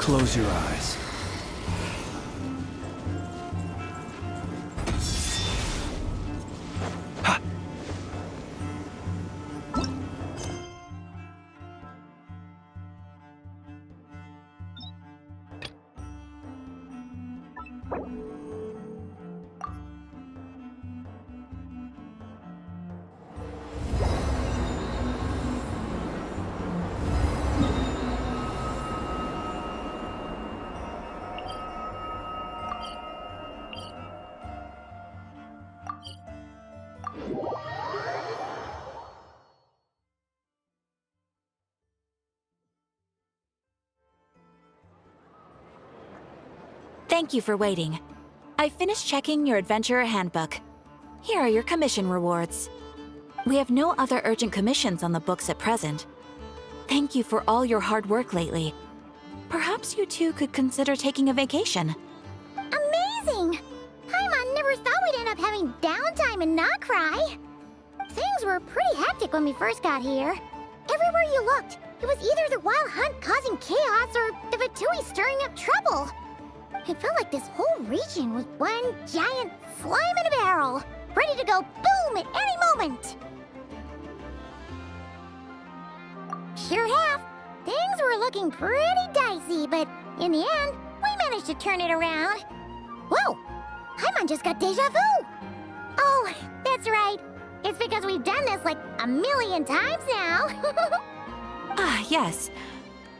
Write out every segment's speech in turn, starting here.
Close your eyes. Ha! Thank you for waiting. I finished checking your adventurer handbook. Here are your commission rewards. We have no other urgent commissions on the books at present. Thank you for all your hard work lately. Perhaps you two could consider taking a vacation. Amazing! Paimon never thought we'd end up having downtime and not cry. Things were pretty hectic when we first got here. Everywhere you looked, it was either the Wild Hunt causing chaos or the Fatui stirring up trouble. It felt like this whole region was one giant slime in a barrel, ready to go boom at any moment. Sure have. Things were looking pretty dicey, but in the end, we managed to turn it around. Whoa! Paimon just got deja vu! Oh, that's right. It's because we've done this like a million times now. Ah, yes.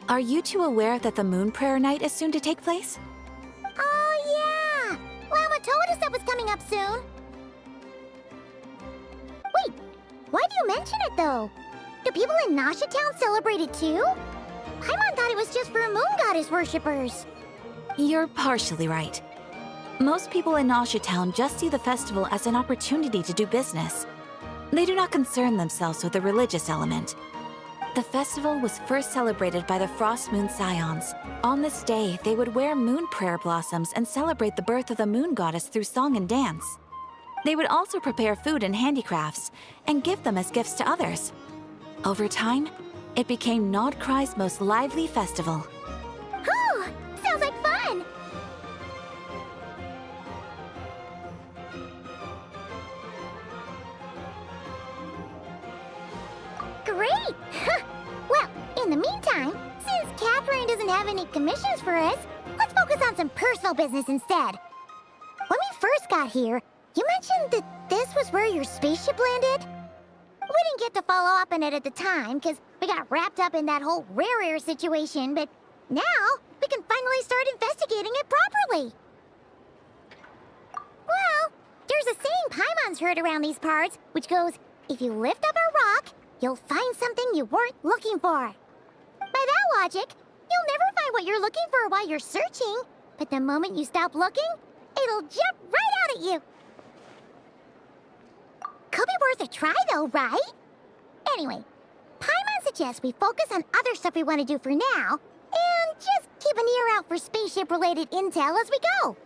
Are you two aware that the Moon Prayer Night is soon to take place? Oh, yeah! Lama told us that was coming up soon. Wait, why do you mention it, though? Do people in Nasha Town celebrate it, too? Paimon thought it was just for Moon Goddess worshippers. You're partially right. Most people in Nasha Town just see the festival as an opportunity to do business. They do not concern themselves with the religious element. The festival was first celebrated by the Frost Moon Scions. On this day, they would wear moon prayer blossoms and celebrate the birth of the moon goddess through song and dance. They would also prepare food and handicrafts and give them as gifts to others. Over time, it became Nodcry's most lively festival. Whew! Sounds like fun! Great! Well, in the meantime, since Catherine doesn't have any commissions for us, let's focus on some personal business instead. When we first got here, you mentioned that this was where your spaceship landed? We didn't get to follow up on it at the time, because we got wrapped up in that whole rare air situation, but now we can finally start investigating it properly. Well, there's a saying Paimon's heard around these parts, which goes, if you lift up a rock, you'll find something you weren't looking for. By that logic, you'll never find what you're looking for while you're searching, but the moment you stop looking, it'll jump right out at you. Could be worth a try though, right? Anyway, Paimon suggests we focus on other stuff we want to do for now, and just keep an ear out for spaceship-related intel as we go.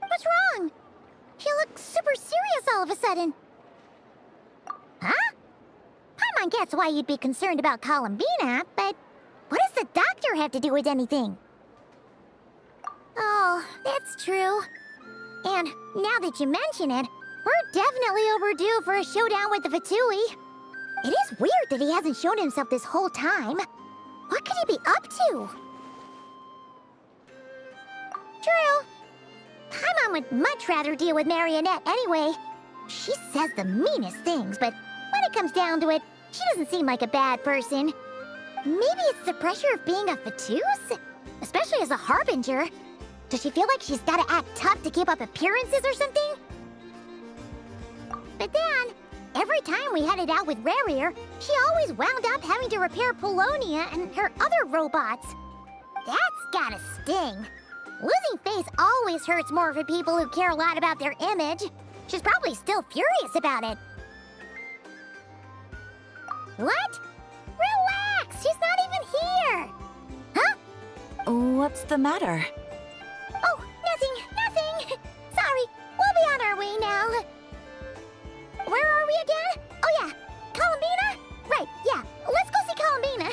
What's wrong? She looks super serious all of a sudden. Huh? Paimon gets why you'd be concerned about Columbina, but what does the doctor have to do with anything? Oh, that's true. And now that you mention it, we're definitely overdue for a showdown with the Fatui. It is weird that he hasn't shown himself this whole time. What could he be up to? True. Paimon would much rather deal with Marionette anyway. She says the meanest things, but when it comes down to it, she doesn't seem like a bad person. Maybe it's the pressure of being a Fatuse? Especially as a Harbinger. Does she feel like she's gotta act tough to keep up appearances or something? But then, every time we headed out with Rarir, she always wound up having to repair Polonia and her other robots. That's gotta sting. Losing face always hurts more for people who care a lot about their image. She's probably still furious about it. What? Relax! Relax, she's not even here! Huh? What's the matter? Oh, nothing! Sorry, we'll be on our way now. Where are we again? Oh yeah, Columbina? Right, yeah, let's go see Columbina.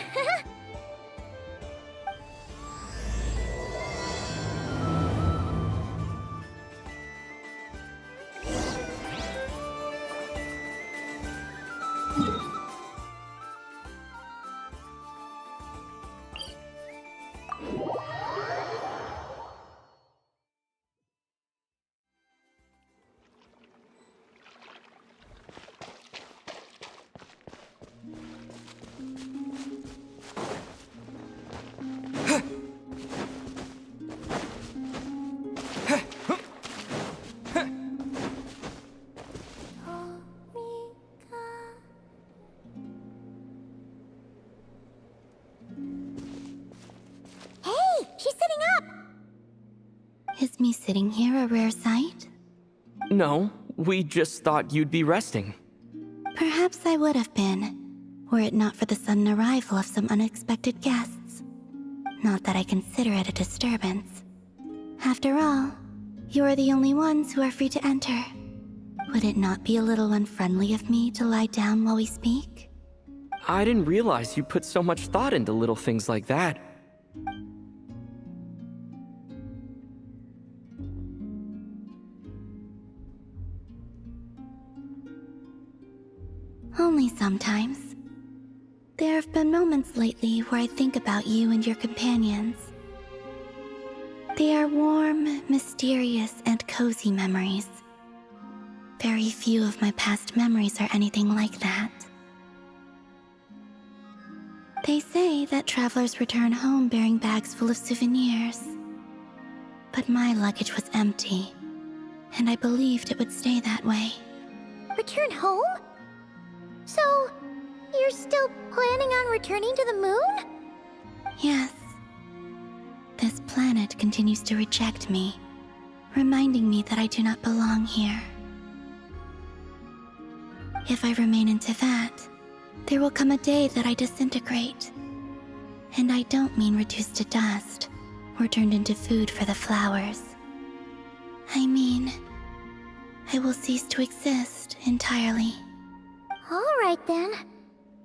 Hey, she's sitting up! Is me sitting here a rare sight? No, we just thought you'd be resting. Perhaps I would have been, were it not for the sudden arrival of some unexpected guests. Not that I consider it a disturbance. After all, you are the only ones who are free to enter. Would it not be a little unfriendly of me to lie down while we speak? I didn't realize you put so much thought into little things like that. Only sometimes. There have been moments lately where I think about you and your companions. They are warm, mysterious, and cozy memories. Very few of my past memories are anything like that. They say that travelers return home bearing bags full of souvenirs. But my luggage was empty, and I believed it would stay that way. Return home? So, you're still planning on returning to the moon? Yes. This planet continues to reject me, reminding me that I do not belong here. If I remain into that, there will come a day that I disintegrate. And I don't mean reduced to dust or turned into food for the flowers. I mean, I will cease to exist entirely. Alright then.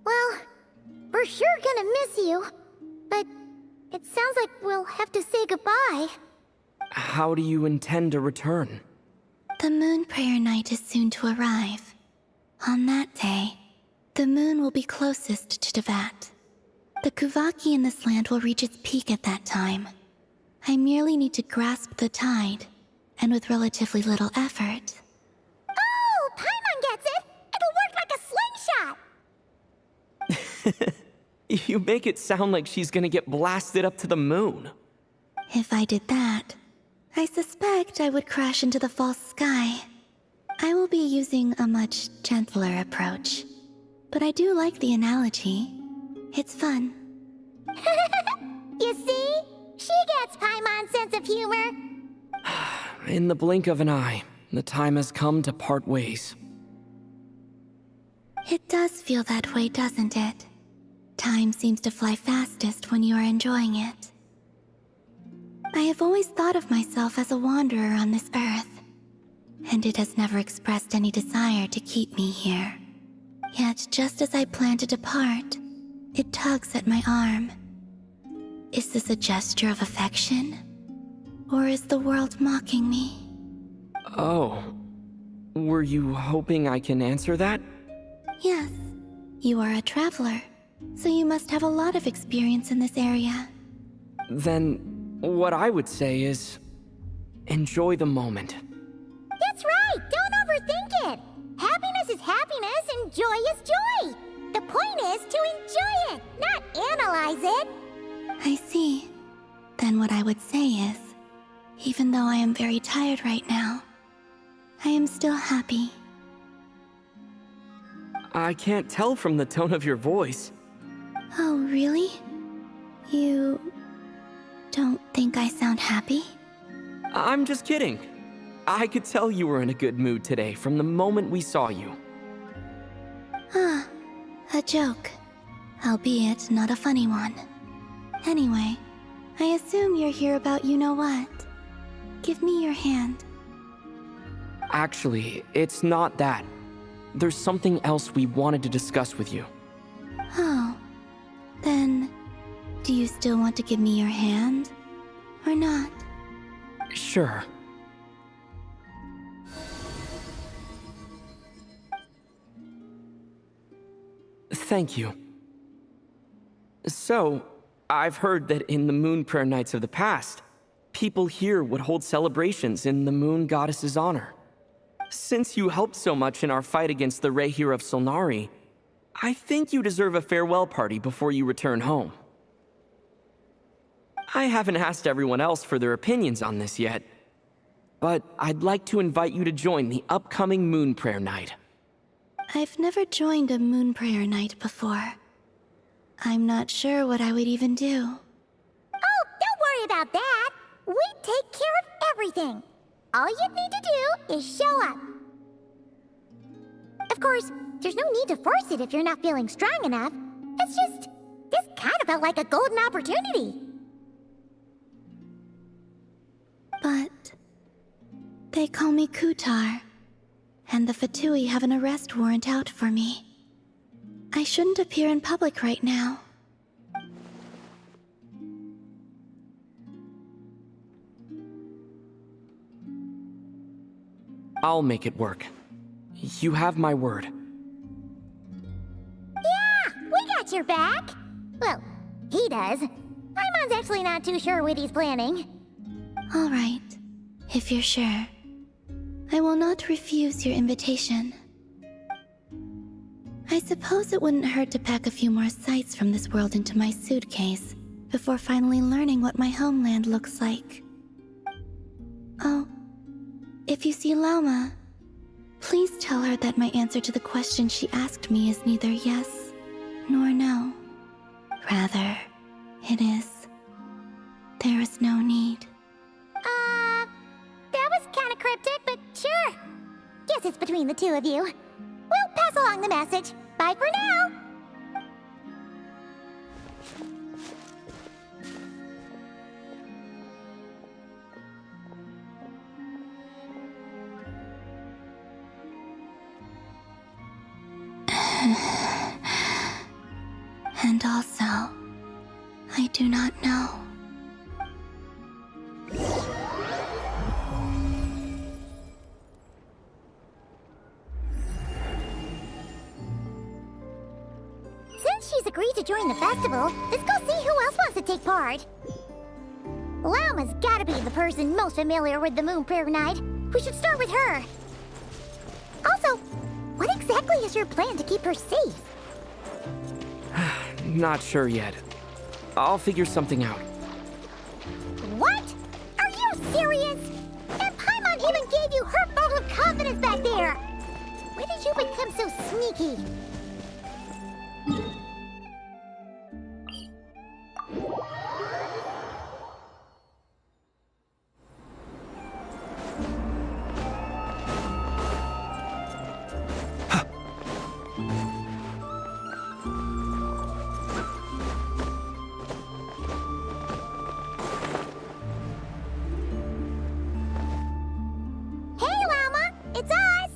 Well, we're sure gonna miss you. But it sounds like we'll have to say goodbye. How do you intend to return? The moon prayer night is soon to arrive. On that day, the moon will be closest to Teyvat. The Kuvaki in this land will reach its peak at that time. I merely need to grasp the tide, and with relatively little effort. Oh, Paimon gets it! It'll work like a slingshot! You make it sound like she's gonna get blasted up to the moon. If I did that, I suspect I would crash into the false sky. I will be using a much gentler approach. But I do like the analogy. It's fun. You see? She gets Paimon's sense of humor. In the blink of an eye, the time has come to part ways. It does feel that way, doesn't it? Time seems to fly fastest when you are enjoying it. I have always thought of myself as a wanderer on this earth, and it has never expressed any desire to keep me here. Yet, just as I plan to depart, it tugs at my arm. Is this a gesture of affection? Or is the world mocking me? Oh. Were you hoping I can answer that? Yes. You are a traveler, so you must have a lot of experience in this area. Then, what I would say is, enjoy the moment. That's right! Don't overthink it! Happiness is happiness and joy is joy! The point is to enjoy it, not analyze it! I see. Then what I would say is, even though I am very tired right now, I am still happy. I can't tell from the tone of your voice. Oh, really? You don't think I sound happy? I'm just kidding. I could tell you were in a good mood today from the moment we saw you. Ah, a joke. albeit not a funny one. Anyway, I assume you're here about you-know-what. Give me your hand. Actually, it's not that. There's something else we wanted to discuss with you. Oh. Then, do you still want to give me your hand? Or not? Sure. Thank you. So, I've heard that in the Moon Prayer Nights of the past, people here would hold celebrations in the Moon Goddess's honor. Since you helped so much in our fight against the Rehir of Solnari, I think you deserve a farewell party before you return home. I haven't asked everyone else for their opinions on this yet, but I'd like to invite you to join the upcoming Moon Prayer Night. I've never joined a Moon Prayer Night before. I'm not sure what I would even do. Oh, don't worry about that. We take care of everything. All you need to do is show up. Of course, there's no need to force it if you're not feeling strong enough. This kind of felt like a golden opportunity. But they call me Kutar, and the Fatui have an arrest warrant out for me. I shouldn't appear in public right now. I'll make it work. You have my word. Yeah, we got your back. Well, he does. Paimon's actually not too sure what he's planning. All right, if you're sure. I will not refuse your invitation. I suppose it wouldn't hurt to pack a few more sights from this world into my suitcase before finally learning what my homeland looks like. Oh, if you see Lauma, please tell her that my answer to the question she asked me is neither yes nor no. Rather, it is, there is no need. That was kinda cryptic, but sure. Guess it's between the two of you. We'll pass along the message. Bye for now. And also, I do not know. Since she's agreed to join the festival, let's go see who else wants to take part. Lauma's gotta be the person most familiar with the Moon Prayer Night. We should start with her. Also, what exactly is your plan to keep her safe? Not sure yet. I'll figure something out. What? Are you serious? And Paimon even gave you her vote of confidence back there! When did you become so sneaky? Hey, Llama! It's us!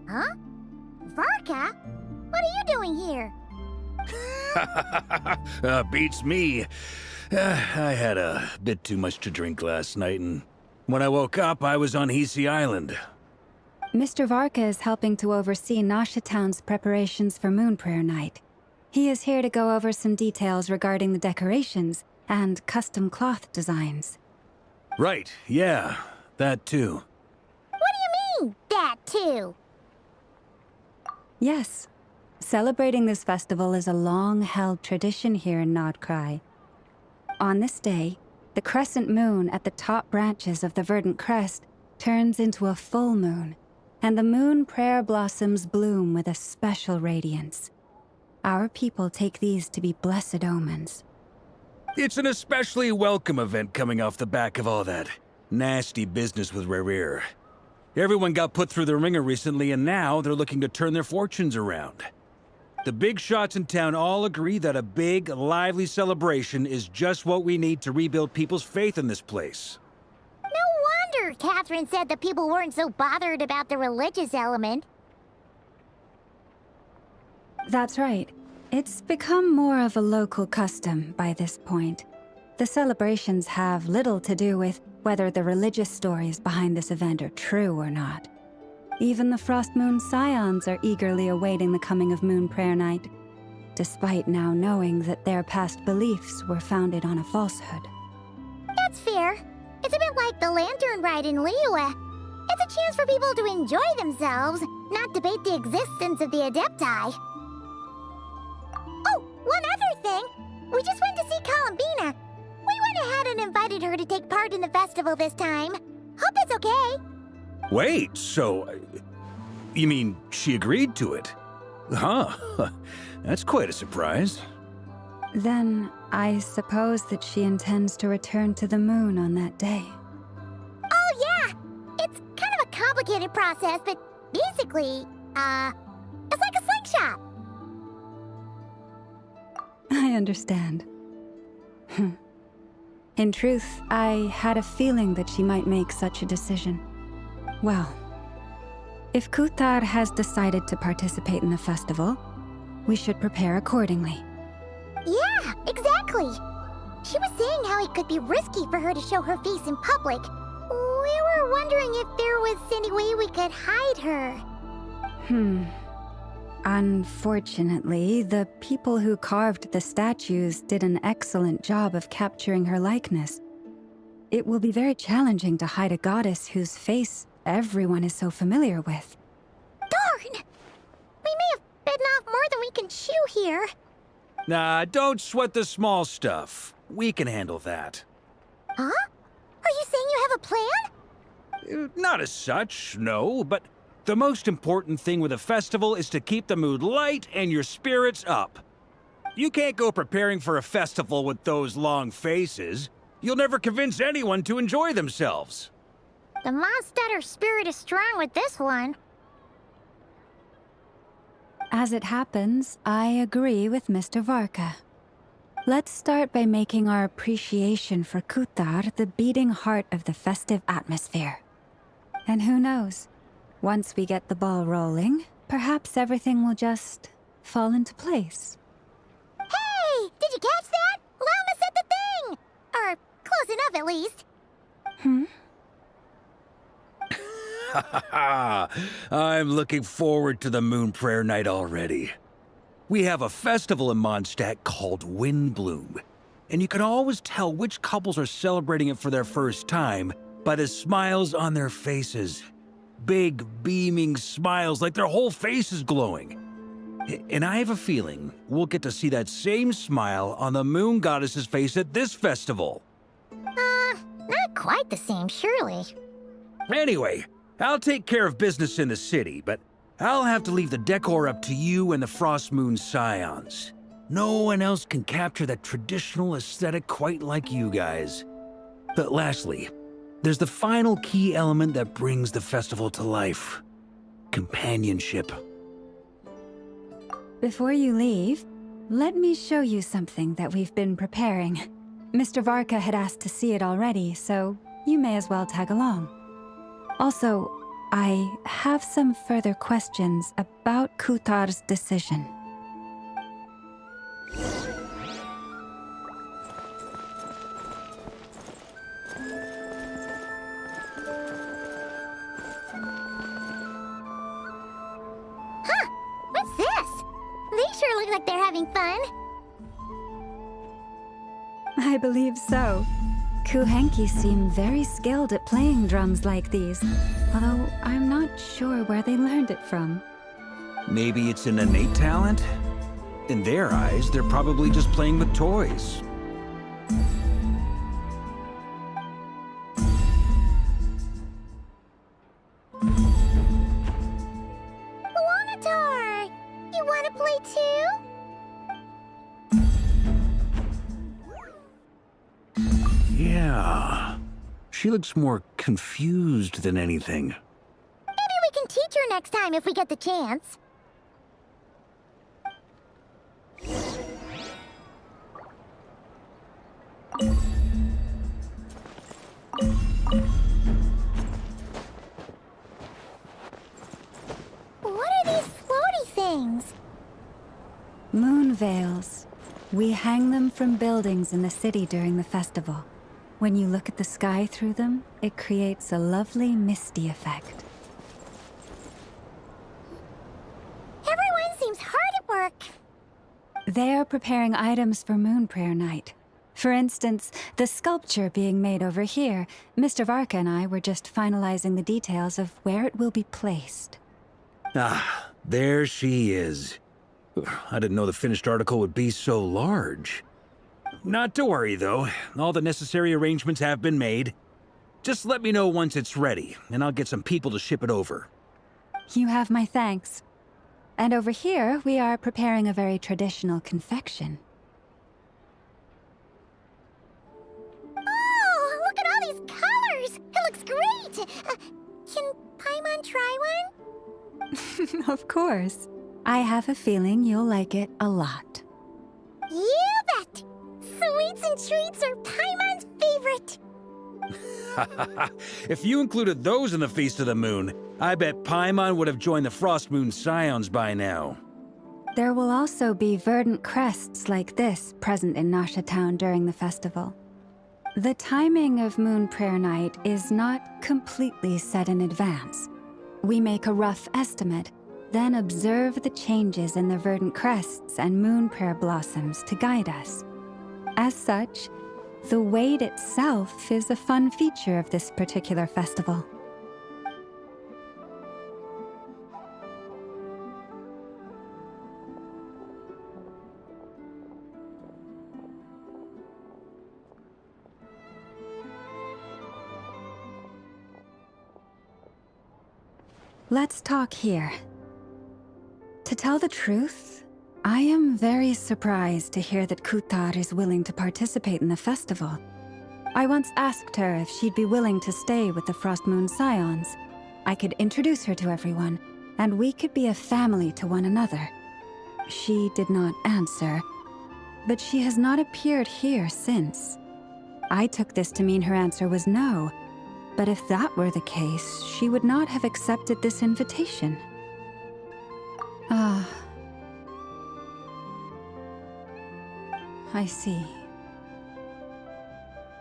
Huh? Varka? What are you doing here? Beats me. I had a bit too much to drink last night, and when I woke up, I was on Hisi Island. Mr. Varka is helping to oversee Nasha Town's preparations for Moon Prayer Night. He is here to go over some details regarding the decorations and custom cloth designs. Right, yeah, that too. What do you mean, that too? Yes, celebrating this festival is a long-held tradition here in Nodcry. On this day, the crescent moon at the top branches of the verdant crest turns into a full moon, and the moon prayer blossoms bloom with a special radiance. Our people take these to be blessed omens. It's an especially welcome event coming off the back of all that nasty business with Rehir. Everyone got put through the ringer recently, and now they're looking to turn their fortunes around. The big shots in town all agree that a big, lively celebration is just what we need to rebuild people's faith in this place. No wonder Catherine said that people weren't so bothered about the religious element. That's right. It's become more of a local custom by this point. The celebrations have little to do with whether the religious stories behind this event are true or not. Even the Frost Moon Scions are eagerly awaiting the coming of Moon Prayer Night, despite now knowing that their past beliefs were founded on a falsehood. That's fair. It's a bit like the Lantern Ride in Liyue. It's a chance for people to enjoy themselves, not debate the existence of the Adepti. Oh, one other thing! We just went to see Columbina. We went ahead and invited her to take part in the festival this time. Hope it's okay. Wait, so... you mean she agreed to it? Huh. That's quite a surprise. Then, I suppose that she intends to return to the moon on that day. Oh, yeah! It's kind of a complicated process, but basically, it's like a slingshot. I understand. In truth, I had a feeling that she might make such a decision. Well, if Kuthar has decided to participate in the festival, we should prepare accordingly. Yeah, exactly. She was saying how it could be risky for her to show her face in public. We were wondering if there was any way we could hide her. Unfortunately, the people who carved the statues did an excellent job of capturing her likeness. It will be very challenging to hide a goddess whose face everyone is so familiar with. Darn! We may have bitten off more than we can chew here. Nah, don't sweat the small stuff. We can handle that. Huh? Are you saying you have a plan? Not as such, no, but the most important thing with a festival is to keep the mood light and your spirits up. You can't go preparing for a festival with those long faces. You'll never convince anyone to enjoy themselves. The Mondstatter spirit is strong with this one. As it happens, I agree with Mr. Varka. Let's start by making our appreciation for Kuthar the beating heart of the festive atmosphere. And who knows? Once we get the ball rolling, perhaps everything will just fall into place. Hey! Did you catch that? Llama said the thing! Or close enough, at least. I'm looking forward to the Moon Prayer Night already. We have a festival in Mondstadt called Windbloom, and you can always tell which couples are celebrating it for their first time by the smiles on their faces. Big, beaming smiles like their whole face is glowing. And I have a feeling we'll get to see that same smile on the Moon Goddess's face at this festival. Not quite the same, surely. Anyway, I'll take care of business in the city, but I'll have to leave the decor up to you and the Frost Moon Scions. No one else can capture that traditional aesthetic quite like you guys. But lastly, there's the final key element that brings the festival to life. Companionship. Before you leave, let me show you something that we've been preparing. Mr. Varka had asked to see it already, so you may as well tag along. Also, I have some further questions about Kuthar's decision. What's this? They sure look like they're having fun. I believe so. Kuhenki seem very skilled at playing drums like these, although I'm not sure where they learned it from. Maybe it's an innate talent? In their eyes, they're probably just playing with toys. Wanatar! You want to play too? Yeah. She looks more confused than anything. Maybe we can teach her next time if we get the chance. What are these floaty things? Moon veils. We hang them from buildings in the city during the festival. When you look at the sky through them, it creates a lovely misty effect. Everyone seems hard at work. They're preparing items for Moon Prayer Night. For instance, the sculpture being made over here, Mr. Varka and I were just finalizing the details of where it will be placed. Ah, there she is. I didn't know the finished article would be so large. Not to worry, though. All the necessary arrangements have been made. Just let me know once it's ready, and I'll get some people to ship it over. You have my thanks. And over here, we are preparing a very traditional confection. Oh, look at all these colors! It looks great! Can Paimon try one? Of course. I have a feeling you'll like it a lot. You bet! Sweets and treats are Paimon's favorite! If you included those in the Feast of the Moon, I bet Paimon would have joined the Frost Moon Scions by now. There will also be verdant crests like this present in Nasha Town during the festival. The timing of Moon Prayer Night is not completely set in advance. We make a rough estimate, then observe the changes in the verdant crests and moon prayer blossoms to guide us. As such, the Wade itself is a fun feature of this particular festival. Let's talk here. To tell the truth, I am very surprised to hear that Kutar is willing to participate in the festival. I once asked her if she'd be willing to stay with the Frost Moon Scions. I could introduce her to everyone, and we could be a family to one another. She did not answer, but she has not appeared here since. I took this to mean her answer was no, but if that were the case, she would not have accepted this invitation. Ah. I see.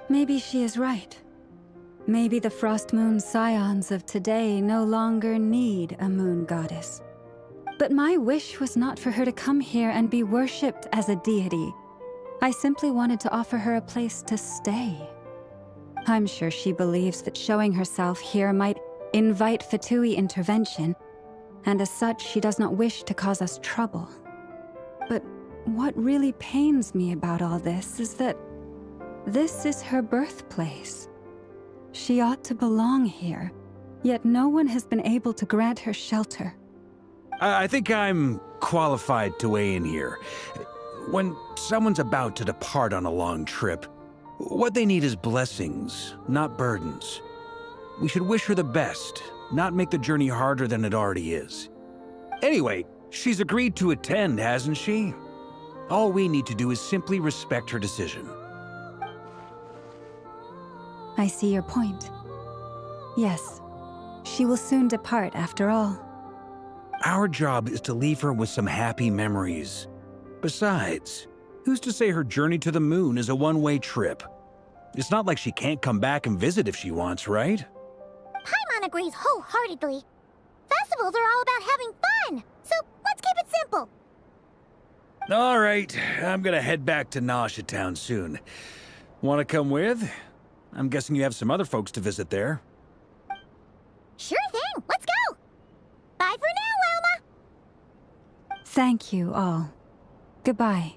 Maybe she is right. Maybe the Frost Moon Scions of today no longer need a moon goddess. But my wish was not for her to come here and be worshipped as a deity. I simply wanted to offer her a place to stay. I'm sure she believes that showing herself here might invite Fatui intervention, and as such, she does not wish to cause us trouble. But what really pains me about all this is that this is her birthplace. She ought to belong here, yet no one has been able to grant her shelter. I think I'm qualified to weigh in here. When someone's about to depart on a long trip, what they need is blessings, not burdens. We should wish her the best, not make the journey harder than it already is. Anyway, she's agreed to attend, hasn't she? All we need to do is simply respect her decision. I see your point. Yes, she will soon depart after all. Our job is to leave her with some happy memories. Besides, who's to say her journey to the moon is a one-way trip? It's not like she can't come back and visit if she wants, right? Paimon agrees wholeheartedly. Festivals are all about having fun, so let's keep it simple. All right, I'm gonna head back to Nasha Town soon. Want to come with? I'm guessing you have some other folks to visit there. Sure thing, let's go! Bye for now, Wilma! Thank you all. Goodbye.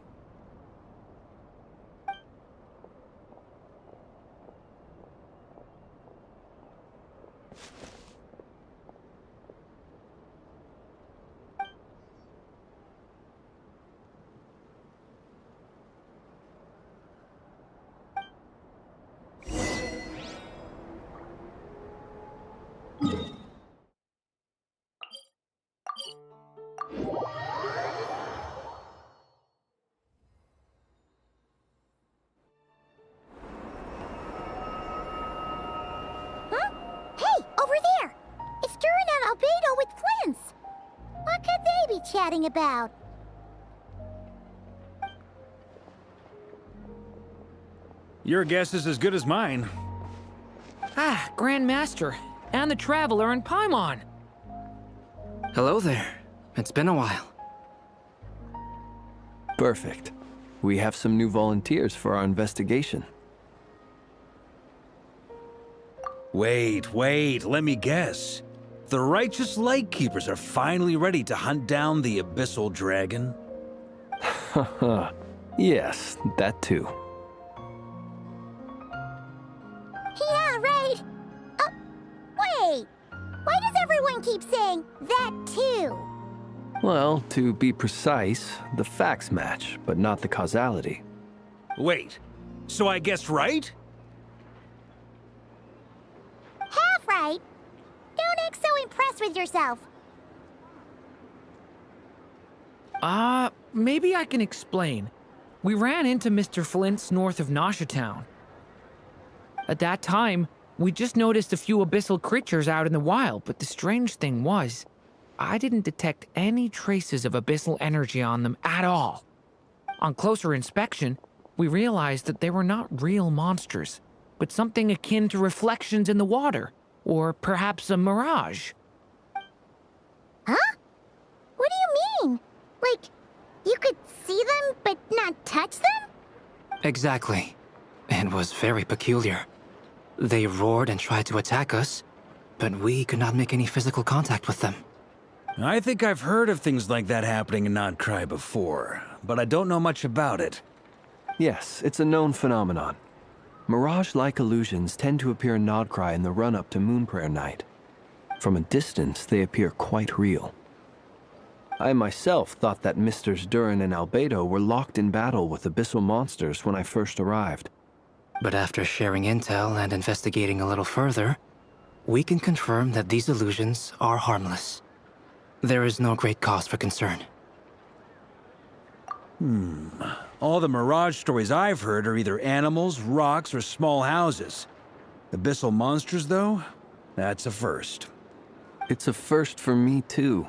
chatting about? Your guess is as good as mine. Ah, Grand Master, and the Traveler in Paimon. Hello there. It's been a while. Perfect. We have some new volunteers for our investigation. Wait, let me guess. The righteous Lightkeepers are finally ready to hunt down the Abyssal Dragon? Haha. Yes, that too. Yeah, right. Wait. Why does everyone keep saying that too? Well, to be precise, the facts match, but not the causality. Wait, so I guessed right? Half right. Don't act so impressed with yourself. Maybe I can explain. We ran into Mr. Flint's north of Nosha Town. At that time, we just noticed a few abyssal creatures out in the wild, but the strange thing was, I didn't detect any traces of abyssal energy on them at all. On closer inspection, we realized that they were not real monsters, but something akin to reflections in the water, or perhaps a mirage. Huh? What do you mean? Like, you could see them but not touch them? Exactly. It was very peculiar. They roared and tried to attack us, but we could not make any physical contact with them. I think I've heard of things like that happening in Notcry before, but I don't know much about it. Yes, it's a known phenomenon. Mirage-like illusions tend to appear in Nodcry in the run-up to Moonprayer Night. From a distance, they appear quite real. I myself thought that Misters Durin and Albedo were locked in battle with abyssal monsters when I first arrived. But after sharing intel and investigating a little further, we can confirm that these illusions are harmless. There is no great cause for concern. All the Mirage stories I've heard are either animals, rocks, or small houses. Abyssal monsters, though? That's a first. It's a first for me, too.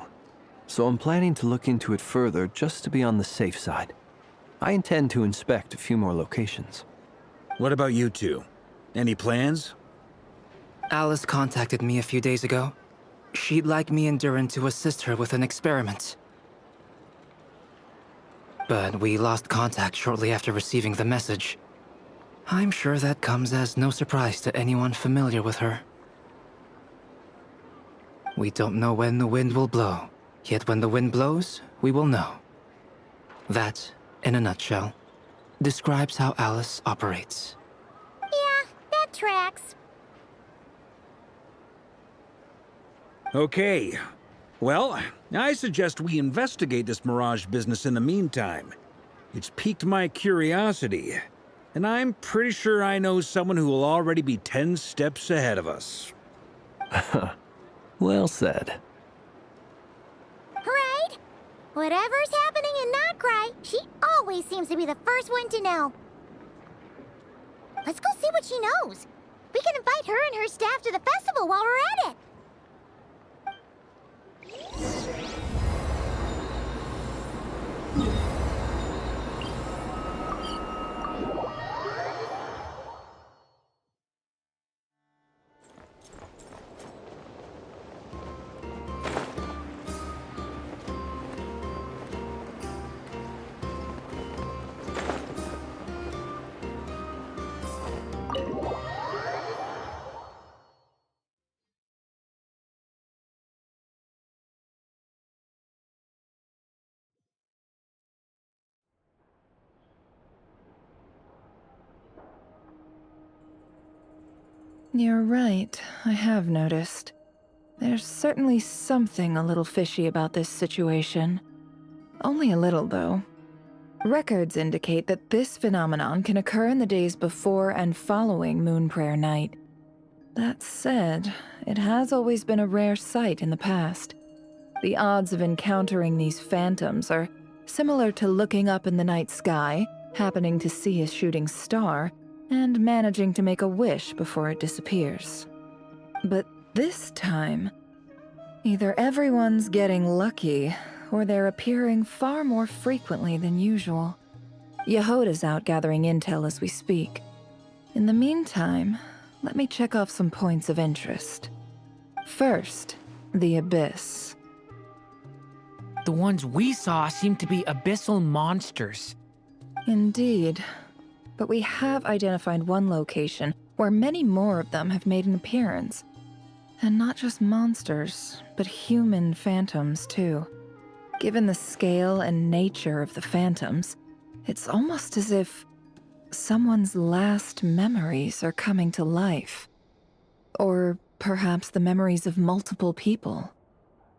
So I'm planning to look into it further just to be on the safe side. I intend to inspect a few more locations. What about you two? Any plans? Alice contacted me a few days ago. She'd like me and Durin to assist her with an experiment. But we lost contact shortly after receiving the message. I'm sure that comes as no surprise to anyone familiar with her. We don't know when the wind will blow, yet when the wind blows, we will know. That, in a nutshell, describes how Alice operates. Yeah, that tracks. Okay. Well, I suggest we investigate this Mirage business in the meantime. It's piqued my curiosity, and I'm pretty sure I know someone who will already be 10 steps ahead of us. Well said. Right? Whatever's happening in Notcry, she always seems to be the first one to know. Let's go see what she knows. We can invite her and her staff to the festival while we're at it. You're right, I have noticed. There's certainly something a little fishy about this situation. Only a little, though. Records indicate that this phenomenon can occur in the days before and following Moonprayer Night. That said, it has always been a rare sight in the past. The odds of encountering these phantoms are similar to looking up in the night sky, happening to see a shooting star, and managing to make a wish before it disappears. But this time, either everyone's getting lucky, or they're appearing far more frequently than usual. Yehoda's out gathering intel as we speak. In the meantime, let me check off some points of interest. First, the Abyss. The ones we saw seem to be abyssal monsters. Indeed. But we have identified one location where many more of them have made an appearance. And not just monsters, but human phantoms, too. Given the scale and nature of the phantoms, it's almost as if someone's last memories are coming to life. Or perhaps the memories of multiple people.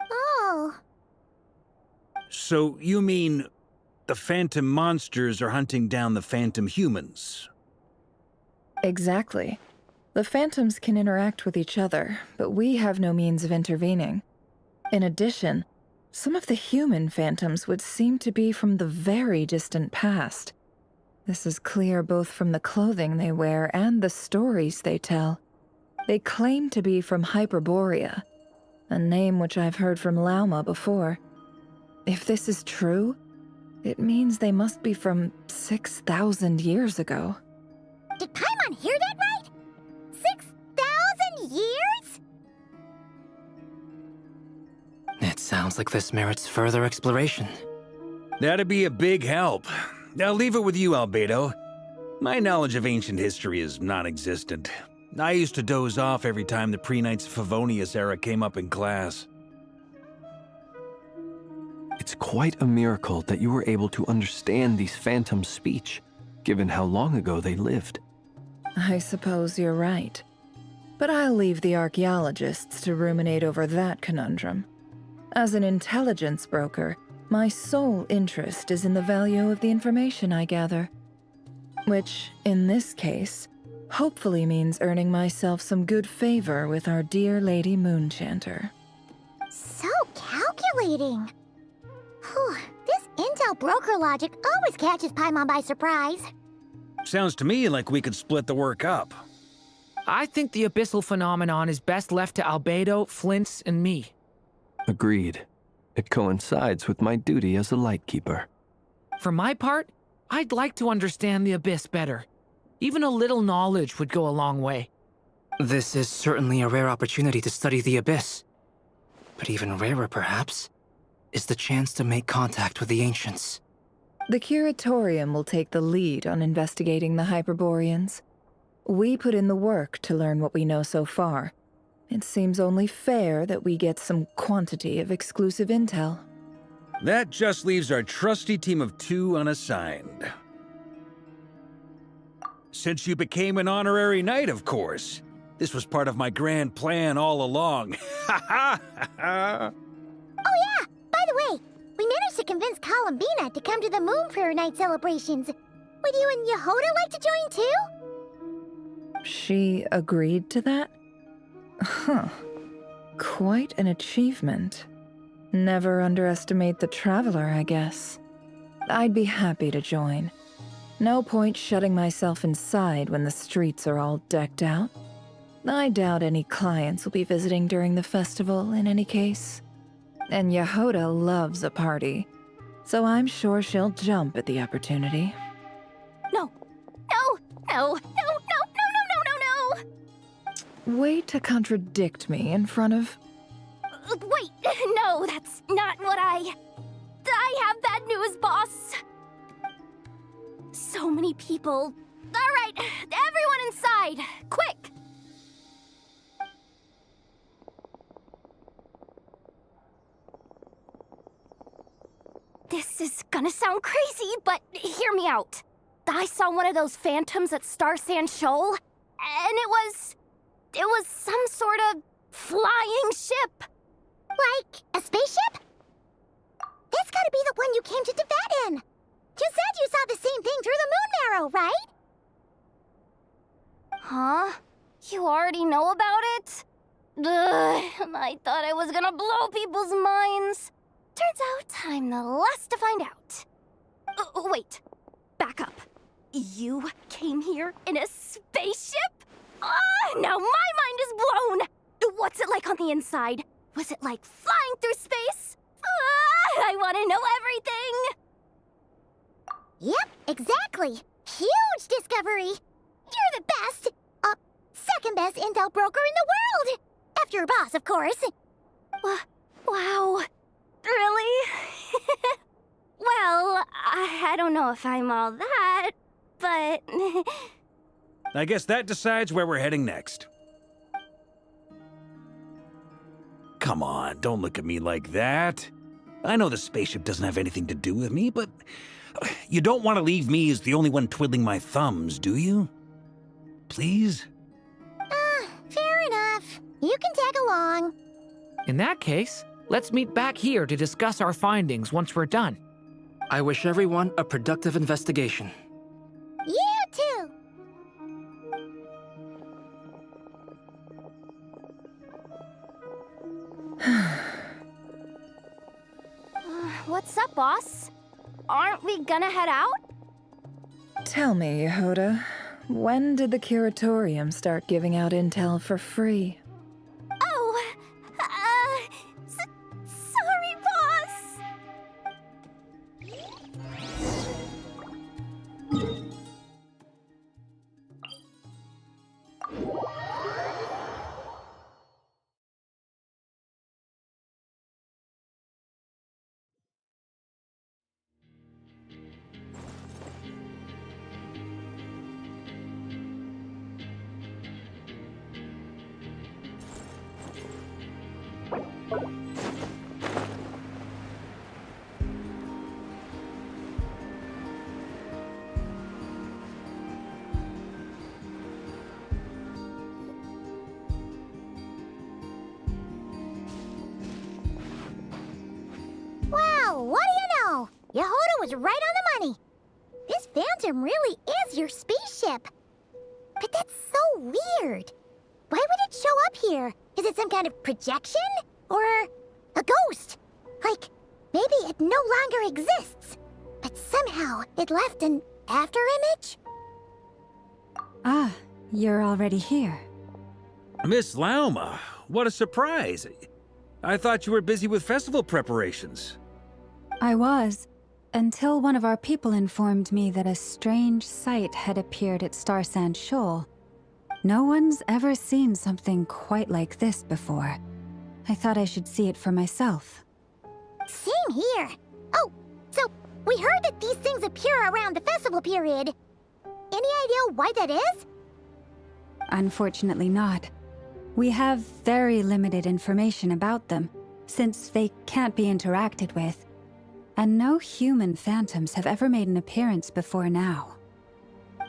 Oh, So you mean the phantom monsters are hunting down the phantom humans? Exactly. The phantoms can interact with each other, but we have no means of intervening. In addition, some of the human phantoms would seem to be from the very distant past. This is clear both from the clothing they wear and the stories they tell. They claim to be from Hyperborea, a name which I've heard from Lauma before. If this is true, it means they must be from 6,000 years ago. did Paimon hear that right? 6,000 years? It sounds like this merits further exploration. That'd be a big help. I'll leave it with you, Albedo. My knowledge of ancient history is non-existent. I used to doze off every time the pre-Knights of Favonius era came up in class. It's quite a miracle that you were able to understand these phantoms' speech, given how long ago they lived. I suppose you're right. But I'll leave the archaeologists to ruminate over that conundrum. As an intelligence broker, my sole interest is in the value of the information I gather. Which, in this case, hopefully means earning myself some good favor with our dear Lady Moonchanter. So calculating. Whew, this intel broker logic always catches Paimon by surprise. Sounds to me like we could split the work up. I think the abyssal phenomenon is best left to Albedo, Flints, and me. Agreed. It coincides with my duty as a lightkeeper. For my part, I'd like to understand the Abyss better. Even a little knowledge would go a long way. This is certainly a rare opportunity to study the Abyss. But even rarer, perhaps, is the chance to make contact with the Ancients. The Curatorium will take the lead on investigating the Hyperboreans. We put in the work to learn what we know so far. It seems only fair that we get some quantity of exclusive intel. That just leaves our trusty team of 2 unassigned. Since you became an honorary knight, of course. This was part of my grand plan all along. Ha ha ha! Oh yeah, by the way, we managed to convince Columbina to come to the Moonprayer Night celebrations. Would you and Yehoda like to join too? She agreed to that? Huh. Quite an achievement. Never underestimate the traveler, I guess. I'd be happy to join. No point shutting myself inside when the streets are all decked out. I doubt any clients will be visiting during the festival in any case. And Yehoda loves a party, so I'm sure she'll jump at the opportunity. No, no, no, no, no, no, no, no, no, no! Way to contradict me in front of... Wait, no, that's not what I have bad news, boss. So many people. All right, everyone inside, quick! This is gonna sound crazy, but hear me out. I saw one of those phantoms at Star Sand Shoal, and it was some sort of flying ship. Like a spaceship? That's gotta be the one you came to Tibet in. You said you saw the same thing through the moon marrow, right? Huh? You already know about it? Ugh, I thought I was gonna blow people's minds. Turns out I'm the last to find out. Wait, back up. You came here in a spaceship? Now my mind is blown! What's it like on the inside? Was it like flying through space? I want to know everything! Yep, exactly. Huge discovery! You're the best! Second best intel broker in the world! After your boss, of course. Wow. Really? Well, I don't know if I'm all that, but... I guess that decides where we're heading next. Come on, don't look at me like that. I know the spaceship doesn't have anything to do with me, but you don't want to leave me as the only one twiddling my thumbs, do you? Please? Fair enough. You can tag along. In that case, let's meet back here to discuss our findings once we're done. I wish everyone a productive investigation. You too! What's up, boss? Aren't we gonna head out? Tell me, Yehuda, when did the Curatorium start giving out intel for free? Oh, sorry, boss. Wow, what do you know? Yehuda was right on the money. This Phantom really is your spaceship. But that's so weird. Why would it show up here? Is it some kind of projection? Or a ghost? Like, maybe it no longer exists, but somehow it left an afterimage? Ah, you're already here. Miss Lauma, what a surprise. I thought you were busy with festival preparations. I was, until one of our people informed me that a strange sight had appeared at Star Sand Shoal. No one's ever seen something quite like this before. I thought I should see it for myself. Same here. Oh, so we heard that these things appear around the festival period. Any idea why that is? Unfortunately not. We have very limited information about them, since they can't be interacted with. And no human phantoms have ever made an appearance before now.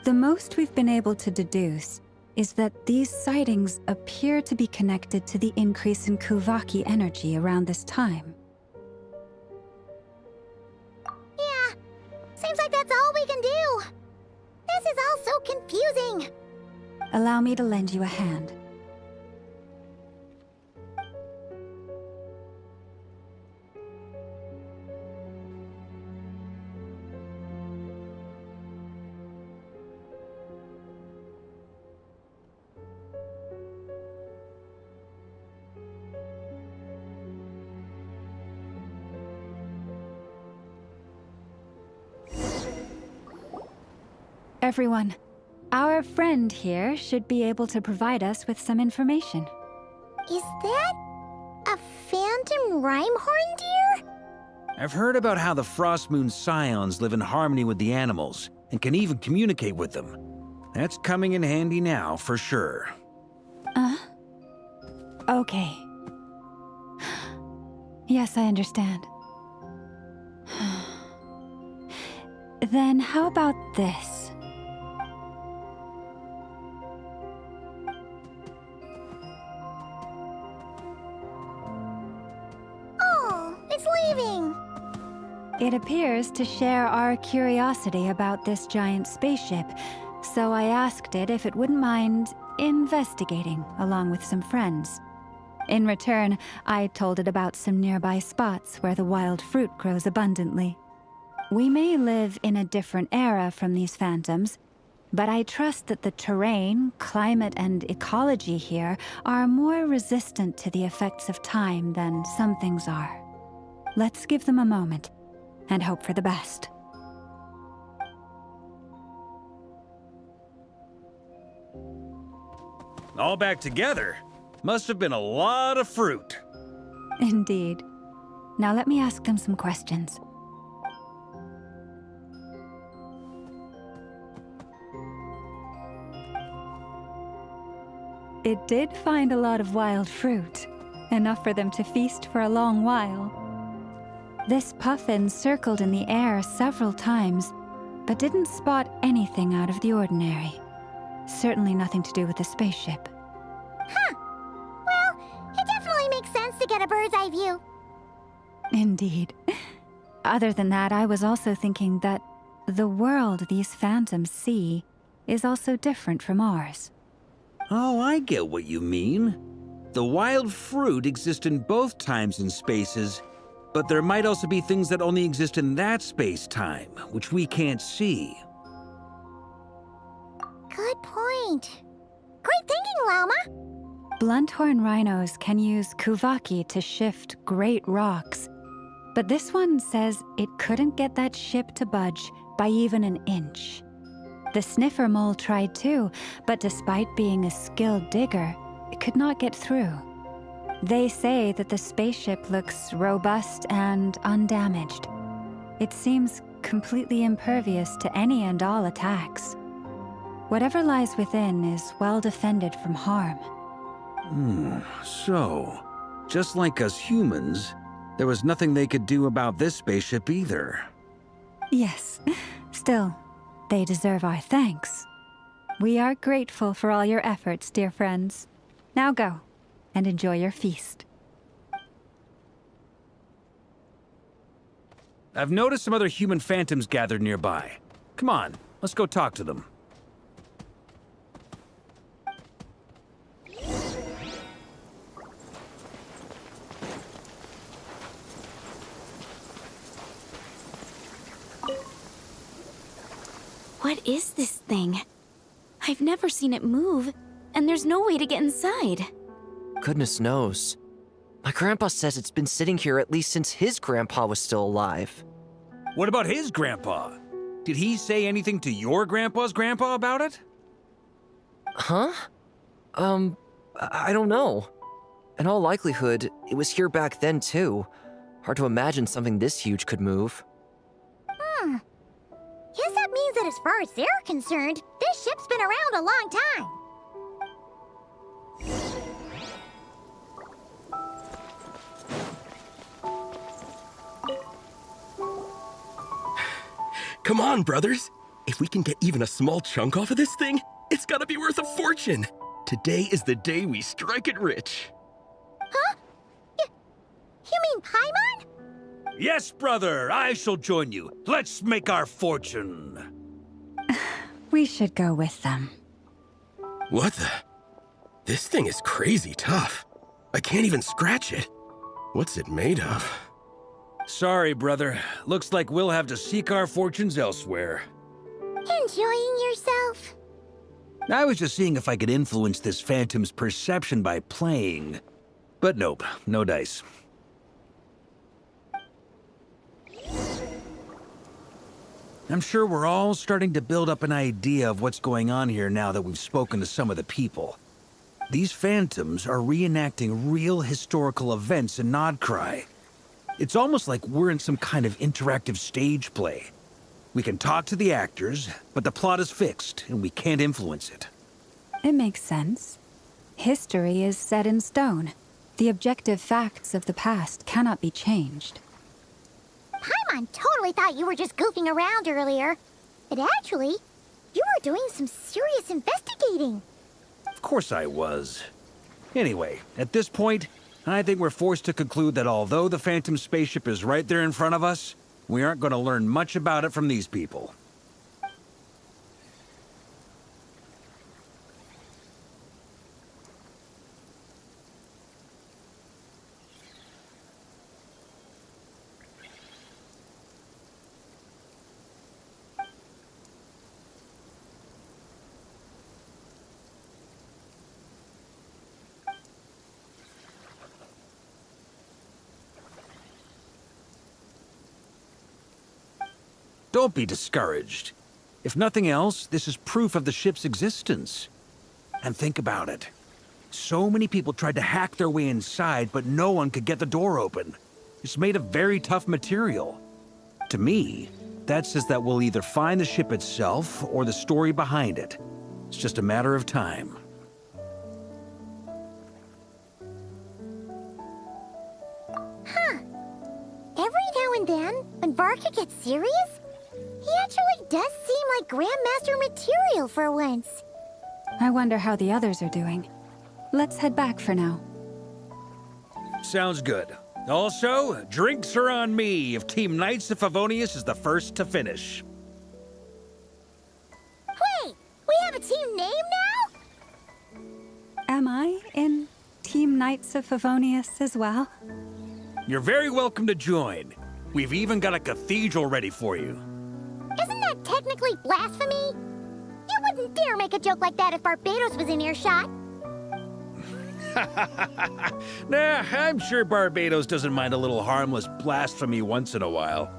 The most we've been able to deduce is that these sightings appear to be connected to the increase in Kuvaki energy around this time. Yeah, seems like that's all we can do. This is all so confusing. Allow me to lend you a hand. Everyone, our friend here should be able to provide us with some information. Is that a phantom Rhymehorn deer? I've heard about how the Frost Moon Scions live in harmony with the animals and can even communicate with them. That's coming in handy now, for sure. Okay. Yes, I understand. Then how about this? Oh, it's leaving. It appears to share our curiosity about this giant spaceship, so I asked it if it wouldn't mind investigating along with some friends. In return, I told it about some nearby spots where the wild fruit grows abundantly. We may live in a different era from these phantoms, but I trust that the terrain, climate, and ecology here are more resistant to the effects of time than some things are. Let's give them a moment and hope for the best. All back together? Must have been a lot of fruit. Indeed. Now let me ask them some questions. It did find a lot of wild fruit, enough for them to feast for a long while. This puffin circled in the air several times, but didn't spot anything out of the ordinary. Certainly nothing to do with the spaceship. Huh. Well, it definitely makes sense to get a bird's eye view. Indeed. Other than that, I was also thinking that the world these phantoms see is also different from ours. Oh, I get what you mean. The wild fruit exist in both times and spaces, but there might also be things that only exist in that space-time, which we can't see. Good point. Great thinking, Lauma. Blunthorn rhinos can use kuvaki to shift great rocks, but this one says it couldn't get that ship to budge by even an inch. The sniffer mole tried too, but despite being a skilled digger, it could not get through. They say that the spaceship looks robust and undamaged. It seems completely impervious to any and all attacks. Whatever lies within is well defended from harm. So, just like us humans, there was nothing they could do about this spaceship either. Yes, still, they deserve our thanks. We are grateful for all your efforts, dear friends. Now go, and enjoy your feast. I've noticed some other human phantoms gathered nearby. Come on, let's go talk to them. What is this thing? I've never seen it move, and there's no way to get inside. Goodness knows. My grandpa says it's been sitting here at least since his grandpa was still alive. What about his grandpa? Did he say anything to your grandpa's grandpa about it? Huh? I don't know. In all likelihood, it was here back then too. Hard to imagine something this huge could move. Guess that means that as far as they're concerned, this ship's been around a long time. Come on, brothers. If we can get even a small chunk off of this thing, it's gotta be worth a fortune. Today is the day we strike it rich. Huh? You mean Paimon? Yes, brother, I shall join you. Let's make our fortune. We should go with them. What the? This thing is crazy tough. I can't even scratch it. What's it made of? Sorry, brother. Looks like we'll have to seek our fortunes elsewhere. Enjoying yourself? I was just seeing if I could influence this phantom's perception by playing. But nope, no dice. I'm sure we're all starting to build up an idea of what's going on here now that we've spoken to some of the people. These phantoms are reenacting real historical events in Nodcry. It's almost like we're in some kind of interactive stage play. We can talk to the actors, but the plot is fixed, and we can't influence it. It makes sense. History is set in stone. The objective facts of the past cannot be changed. Paimon totally thought you were just goofing around earlier. But actually, you were doing some serious investigating. Of course I was. Anyway, at this point, I think we're forced to conclude that although the Phantom spaceship is right there in front of us, we aren't going to learn much about it from these people. Don't be discouraged. If nothing else, this is proof of the ship's existence. And think about it. So many people tried to hack their way inside, but no one could get the door open. It's made of very tough material. To me, that says that we'll either find the ship itself or the story behind it. It's just a matter of time. Every now and then, when Varka gets serious, he actually does seem like Grandmaster material for once. I wonder how the others are doing. Let's head back for now. Sounds good. Also, drinks are on me if Team Knights of Favonius is the first to finish. Wait, we have a team name now? Am I in Team Knights of Favonius as well? You're very welcome to join. We've even got a cathedral ready for you. Isn't that technically blasphemy? You wouldn't dare make a joke like that if Barbados was in earshot. Nah, I'm sure Barbados doesn't mind a little harmless blasphemy once in a while.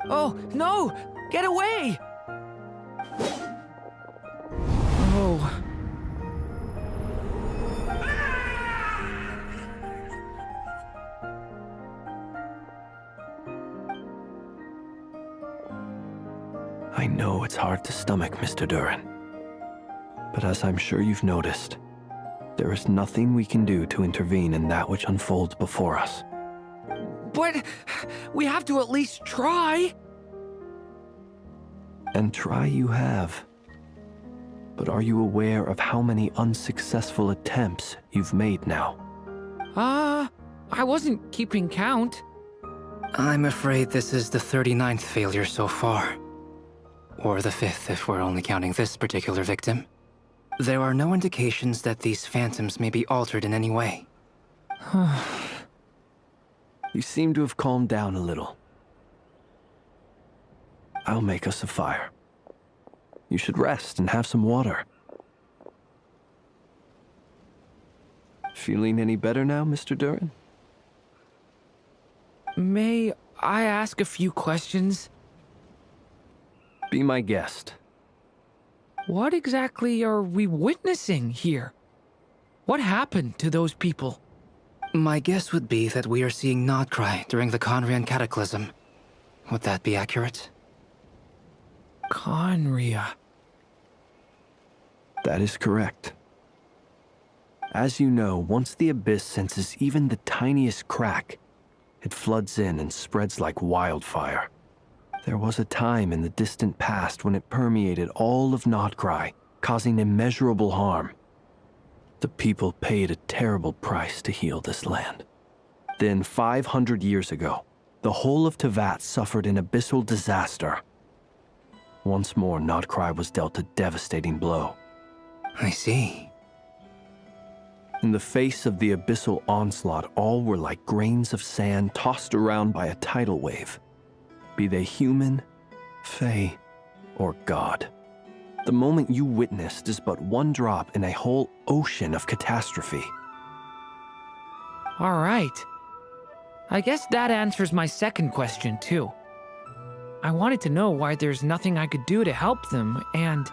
Oh, no! Get away! Oh. I know it's hard to stomach, Mr. Durin. But as I'm sure you've noticed, there is nothing we can do to intervene in that which unfolds before us. But we have to at least try. And try you have. But are you aware of how many unsuccessful attempts you've made now? I wasn't keeping count. I'm afraid this is the 39th failure so far. Or the 5th if we're only counting this particular victim. There are no indications that these phantoms may be altered in any way. You seem to have calmed down a little. I'll make us a fire. You should rest and have some water. Feeling any better now, Mr. Durin? May I ask a few questions? Be my guest. What exactly are we witnessing here? What happened to those people? My guess would be that we are seeing Nodcry during the Conrian Cataclysm. Would that be accurate? Conria. That is correct. As you know, once the Abyss senses even the tiniest crack, it floods in and spreads like wildfire. There was a time in the distant past when it permeated all of Nodcry, causing immeasurable harm. The people paid a terrible price to heal this land. Then, 500 years ago, the whole of Teyvat suffered an abyssal disaster. Once more, Nodcry was dealt a devastating blow. I see. In the face of the abyssal onslaught, all were like grains of sand tossed around by a tidal wave. Be they human, fae, or god. The moment you witnessed is but one drop in a whole ocean of catastrophe. All right. I guess that answers my second question, too. I wanted to know why there's nothing I could do to help them, and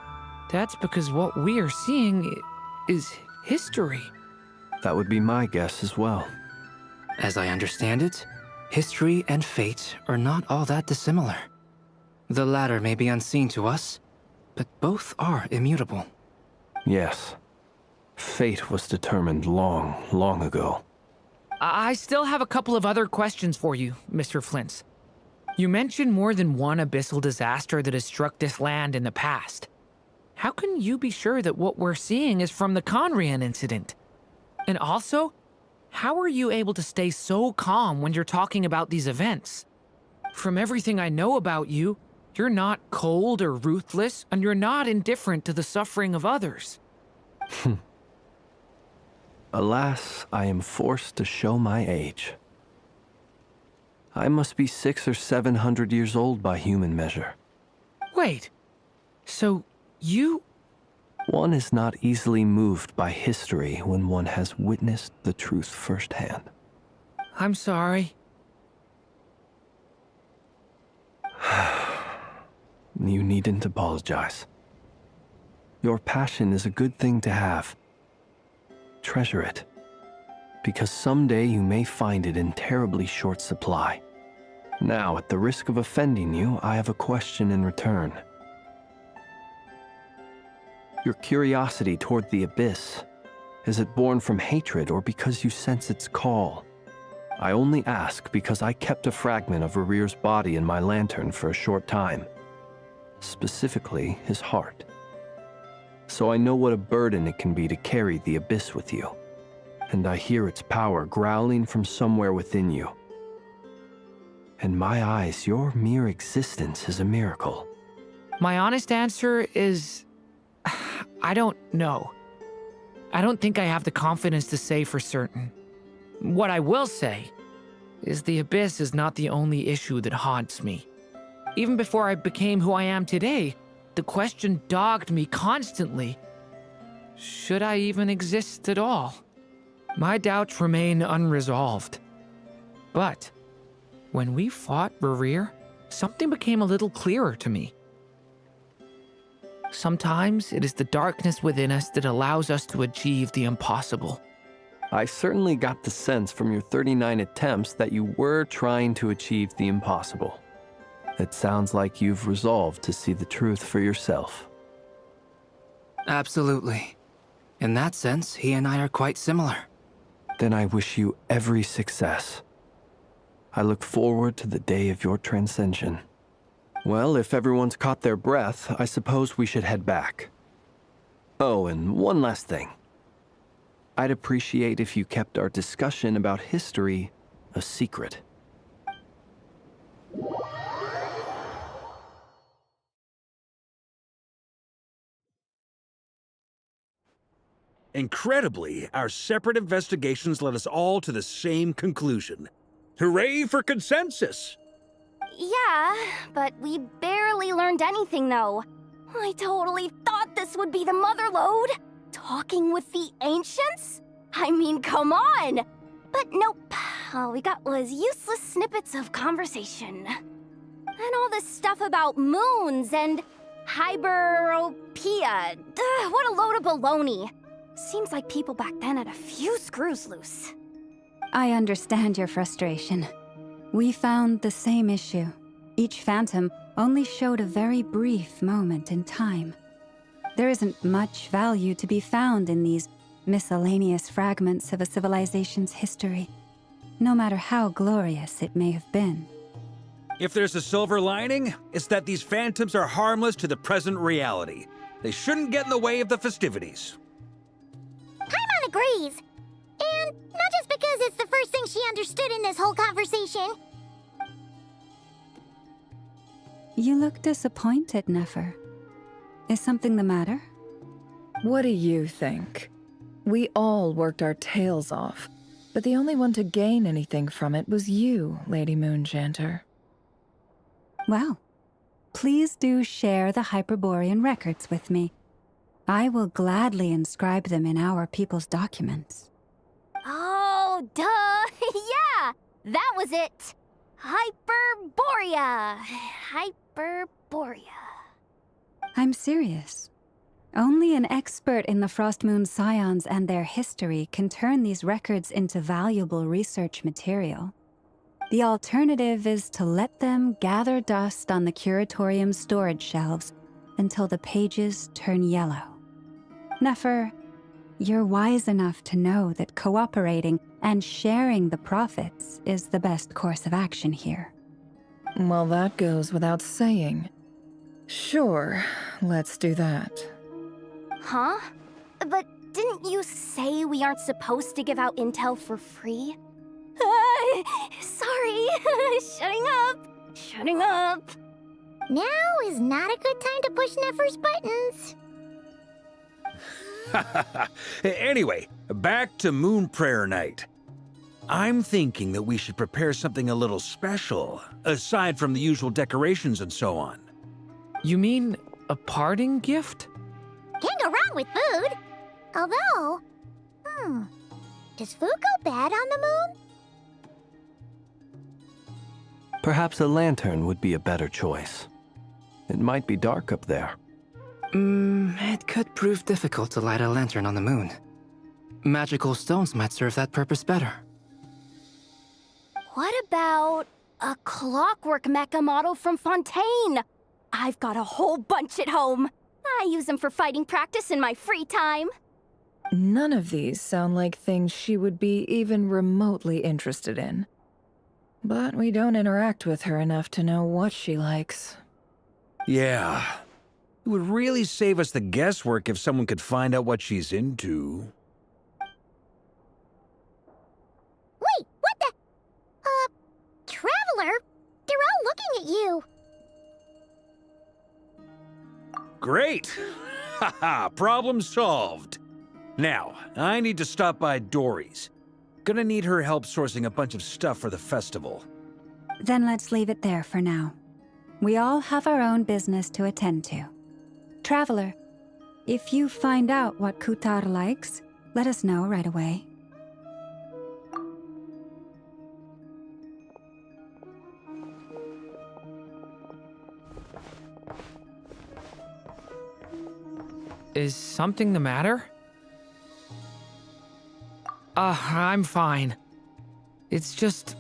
that's because what we are seeing is history. That would be my guess as well. As I understand it, history and fate are not all that dissimilar. The latter may be unseen to us, but both are immutable. Yes. Fate was determined long, long ago. I still have a couple of other questions for you, Mr. Flint's. You mentioned more than one abyssal disaster that has struck this land in the past. How can you be sure that what we're seeing is from the Conrian incident? And also, how are you able to stay so calm when you're talking about these events? From everything I know about you, you're not cold or ruthless, and you're not indifferent to the suffering of others. Alas, I am forced to show my age. I must be 600 or 700 years old by human measure. Wait, so You... One is not easily moved by history when one has witnessed the truth firsthand. I'm sorry. You needn't apologize. Your passion is a good thing to have. Treasure it, because someday you may find it in terribly short supply. Now, at the risk of offending you, I have a question in return. Your curiosity toward the Abyss, is it born from hatred or because you sense its call? I only ask because I kept a fragment of Rerir's body in my lantern for a short time. Specifically, his heart. So I know what a burden it can be to carry the Abyss with you. And I hear its power growling from somewhere within you. In my eyes, your mere existence is a miracle. My honest answer is... I don't know. I don't think I have the confidence to say for certain. What I will say is the Abyss is not the only issue that haunts me. Even before I became who I am today, the question dogged me constantly. Should I even exist at all? My doubts remain unresolved. But when we fought Rerir, something became a little clearer to me. Sometimes it is the darkness within us that allows us to achieve the impossible. I certainly got the sense from your 39 attempts that you were trying to achieve the impossible. It sounds like you've resolved to see the truth for yourself. Absolutely. In that sense, he and I are quite similar. Then I wish you every success. I look forward to the day of your transcension. Well, if everyone's caught their breath, I suppose we should head back. Oh, and one last thing. I'd appreciate if you kept our discussion about history a secret. Incredibly, our separate investigations led us all to the same conclusion. Hooray for consensus! Yeah, but we barely learned anything, though. I totally thought this would be the mother lode. Talking with the ancients? I mean, come on! But nope. All we got was useless snippets of conversation. And all this stuff about moons and hyperopia. What a load of baloney. Seems like people back then had a few screws loose. I understand your frustration. We found the same issue. Each phantom only showed a very brief moment in time. There isn't much value to be found in these miscellaneous fragments of a civilization's history, no matter how glorious it may have been. If there's a silver lining, it's that these phantoms are harmless to the present reality. They shouldn't get in the way of the festivities. Paimon agrees. And not just because it's the first thing she understood in this whole conversation. You look disappointed, Nefer. Is something the matter? What do you think? We all worked our tails off, but the only one to gain anything from it was you, Lady Moonjanter. Well, please do share the Hyperborean records with me. I will gladly inscribe them in our people's documents. Oh, duh! Yeah! That was it! Hyperborea! Hyperborea. I'm serious. Only an expert in the Frostmoon Scions and their history can turn these records into valuable research material. The alternative is to let them gather dust on the Curatorium's storage shelves until the pages turn yellow. Nefer, you're wise enough to know that cooperating and sharing the profits is the best course of action here. Well, that goes without saying. Sure, let's do that. Huh? But didn't you say we aren't supposed to give out intel for free? Sorry. Shutting up. Now is not a good time to push Nefer's buttons. Anyway, back to Moon Prayer Night. I'm thinking that we should prepare something a little special, aside from the usual decorations and so on. You mean a parting gift? wrong with food. Although, does food go bad on the moon? Perhaps a lantern would be a better choice. It might be dark up there. It could prove difficult to light a lantern on the moon. Magical stones might serve that purpose better. What about a clockwork mecha model from Fontaine? I've got a whole bunch at home. I use them for fighting practice in my free time. None of these sound like things she would be even remotely interested in. But we don't interact with her enough to know what she likes. Yeah. It would really save us the guesswork if someone could find out what she's into. Wait, what the? Traveler? They're all looking at you. Great! Haha, problem solved. Now, I need to stop by Dory's. Gonna need her help sourcing a bunch of stuff for the festival. Then let's leave it there for now. We all have our own business to attend to. Traveler, if you find out what Kutar likes, let us know right away. Is something the matter? I'm fine. It's just...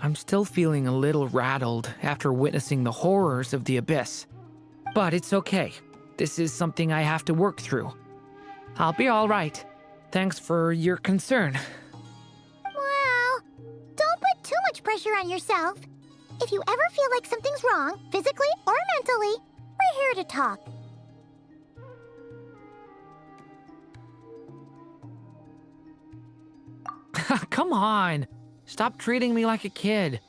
I'm still feeling a little rattled after witnessing the horrors of the Abyss. But it's okay. This is something I have to work through. I'll be all right. Thanks for your concern. Well, don't put too much pressure on yourself. If you ever feel like something's wrong, physically or mentally, we're here to talk. Come on. Stop treating me like a kid.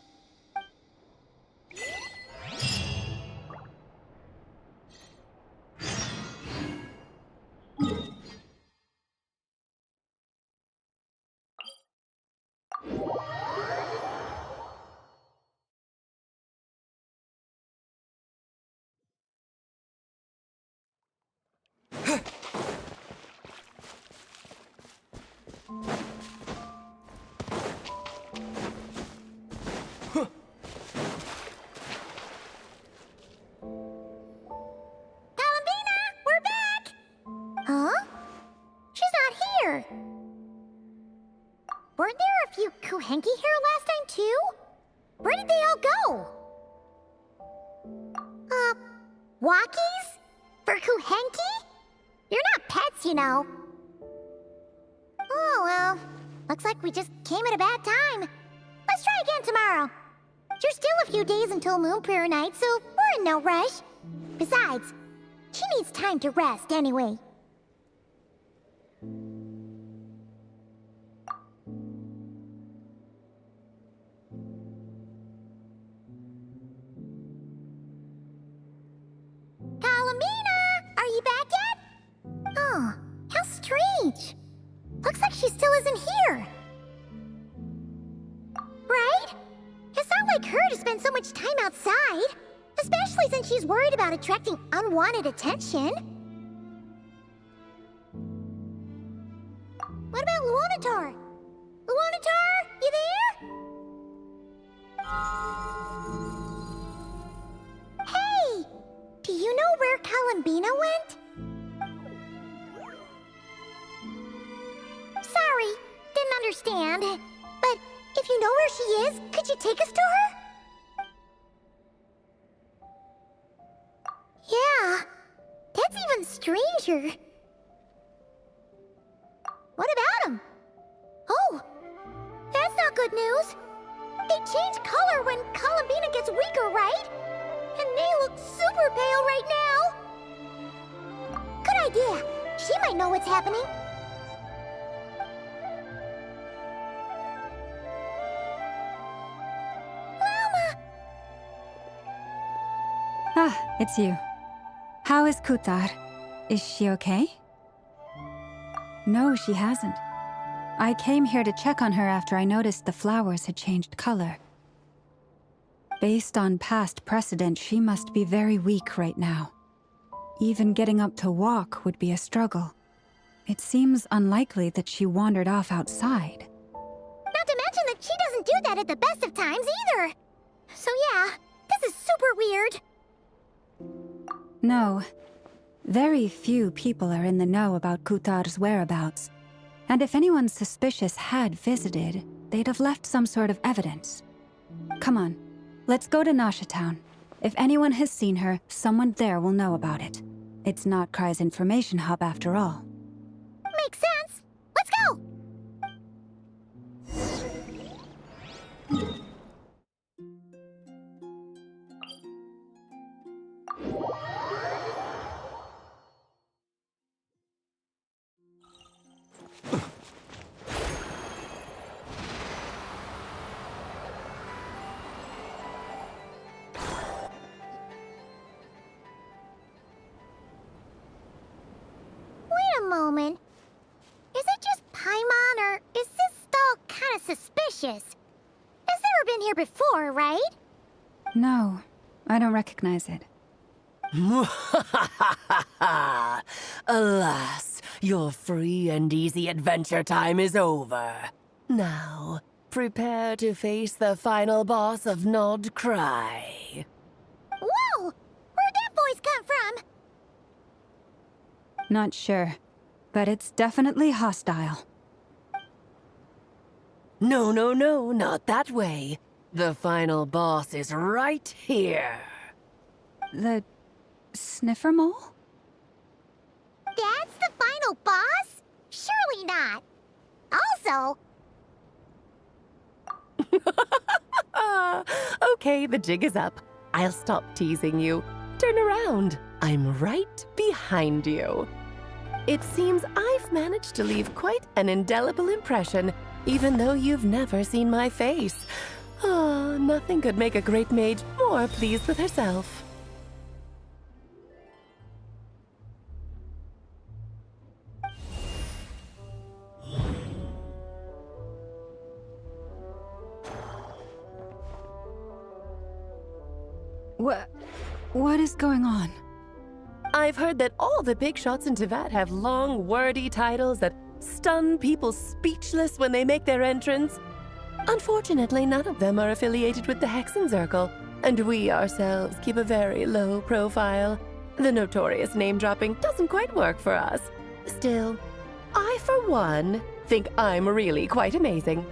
Weren't there a few Kuhenki here last time, too? Where did they all go? Walkies? For Kuhenki? You're not pets, you know. Oh, well. Looks like we just came at a bad time. Let's try again tomorrow. There's still a few days until Moon Prayer Night, so we're in no rush. Besides, she needs time to rest anyway. Looks like she still isn't here. Right? It's not like her to spend so much time outside, especially since she's worried about attracting unwanted attention. What about Luonatar? Luonatar, you there? Hey! Do you know where Kalambina went? Sorry, didn't understand. But if you know where she is, could you take us to her? Yeah, that's even stranger. What about them? Oh, that's not good news. They change color when Kalambina gets weaker, right? And they look super pale right now. Good idea. She might know what's happening. Ah, it's you. How is Kutar? Is she okay? No, she hasn't. I came here to check on her after I noticed the flowers had changed color. Based on past precedent, she must be very weak right now. Even getting up to walk would be a struggle. It seems unlikely that she wandered off outside. Not to mention that she doesn't do that at the best of times either. So yeah, this is super weird. No. Very few people are in the know about Kutar's whereabouts. And if anyone suspicious had visited, they'd have left some sort of evidence. Come on, let's go to Nasha Town. If anyone has seen her, someone there will know about it. It's not Cry's information hub after all. Makes sense. Let's go! Wait a moment. Is it just Paimon, or is this stall kind of suspicious? It's never been here before, right? No, I don't recognize it. Alas, your free and easy adventure time is over. Now, prepare to face the final boss of Nod Cry. Whoa! Where'd that voice come from? Not sure, but it's definitely hostile. No, no, no, not that way. The final boss is right here. The sniffer mole? That's the final boss? Surely not. Also... Okay, the jig is up. I'll stop teasing you. Turn around. I'm right behind you. It seems I've managed to leave quite an indelible impression, even though you've never seen my face. Ah, nothing could make a great mage more pleased with herself. What is going on? I've heard that all the big shots in Teyvat have long, wordy titles that stun people speechless when they make their entrance. Unfortunately, none of them are affiliated with the Hexenzirkel, and we ourselves keep a very low profile. The notorious name-dropping doesn't quite work for us. Still, I, for one, think I'm really quite amazing.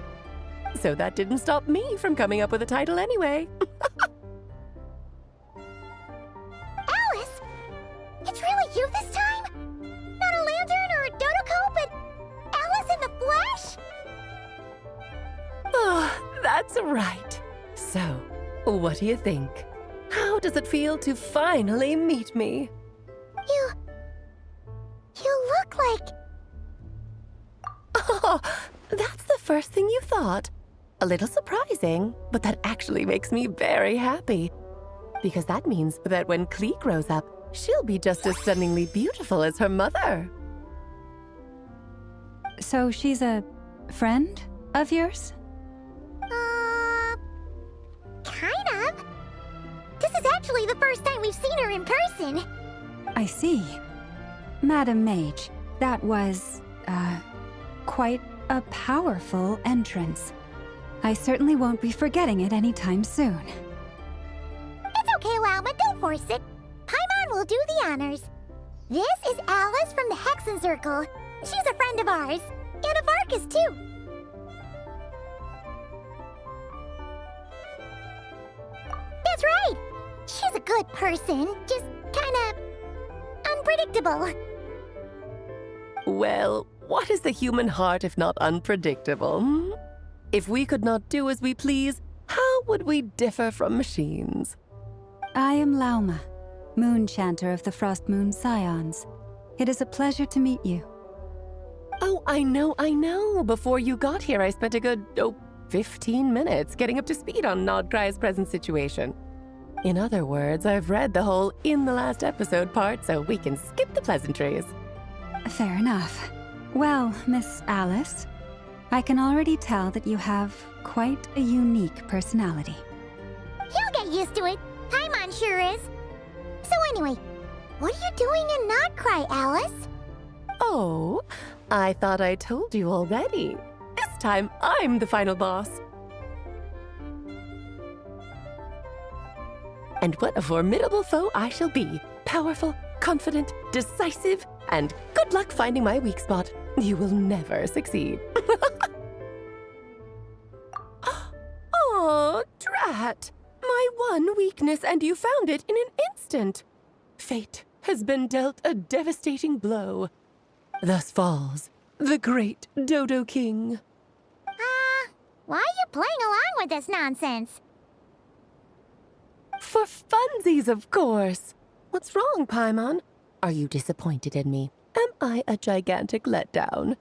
So that didn't stop me from coming up with a title anyway. Alice! It's really you this time? Not a lantern or a Dodoko, but Alice in the flesh? Oh, that's right. So, what do you think? How does it feel to finally meet me? You look like... Oh, that's the first thing you thought. A little surprising, but that actually makes me very happy. Because that means that when Klee grows up, she'll be just as stunningly beautiful as her mother. So she's a friend of yours? Kind of. This is actually the first time we've seen her in person. I see. Madam Mage, that was, quite a powerful entrance. I certainly won't be forgetting it anytime soon. It's okay, Lauma, don't force it. Paimon will do the honors. This is Alice from the Hexenzirkel. She's a friend of ours. And of Arcus, too. That's right. She's a good person, just kinda... unpredictable. Well, what is the human heart if not unpredictable? Hmm? If we could not do as we please, how would we differ from machines? I am Lauma, Moon Chanter of the Frost Moon Scions. It is a pleasure to meet you. Oh, I know. Before you got here, I spent a good, 15 minutes getting up to speed on Nod Cry's present situation. In other words, I've read the whole in the last episode part, so we can skip the pleasantries. Fair enough. Well, Miss Alice, I can already tell that you have quite a unique personality. He'll get used to it. Paimon sure is. So anyway, What are you doing in Notcry, Alice? Oh, I thought I told you already. This time, I'm the final boss. And what a formidable foe I shall be. Powerful, confident, decisive, and good luck finding my weak spot. You will never succeed. Oh, drat! My one weakness, and you found it in an instant. Fate has been dealt a devastating blow. Thus falls the great Dodo King. Why are you playing along with this nonsense? For funsies, of course. What's wrong, Paimon? Are you disappointed in me? Am I a gigantic letdown?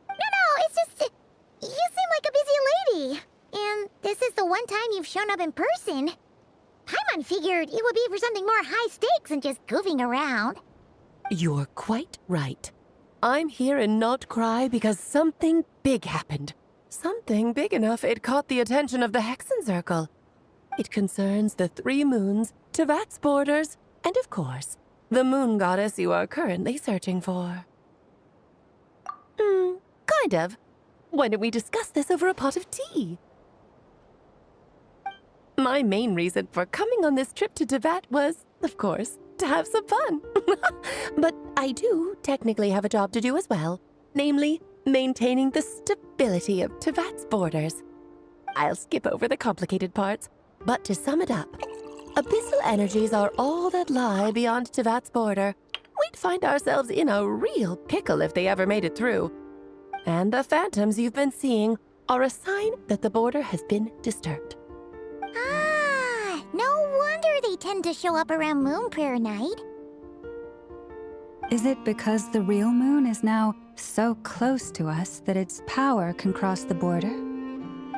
No, it's just... you seem like a busy lady. And this is the one time you've shown up in person. Paimon figured it would be for something more high stakes than just goofing around. You're quite right. I'm here in Notcry because something big happened. Something big enough it caught the attention of the Hexen Circle. It concerns the 3 moons, Tevat's borders, and of course, the moon goddess you are currently searching for. Kind of. Why don't we discuss this over a pot of tea? My main reason for coming on this trip to Tevat was, of course, to have some fun. But I do technically have a job to do as well, namely, maintaining the stability of Tevat's borders. I'll skip over the complicated parts, but to sum it up, abyssal energies are all that lie beyond Tevat's border. We'd find ourselves in a real pickle if they ever made it through. And the phantoms you've been seeing are a sign that the border has been disturbed. No wonder they tend to show up around Moon Prayer Night. Is it because the real moon is now so close to us that its power can cross the border?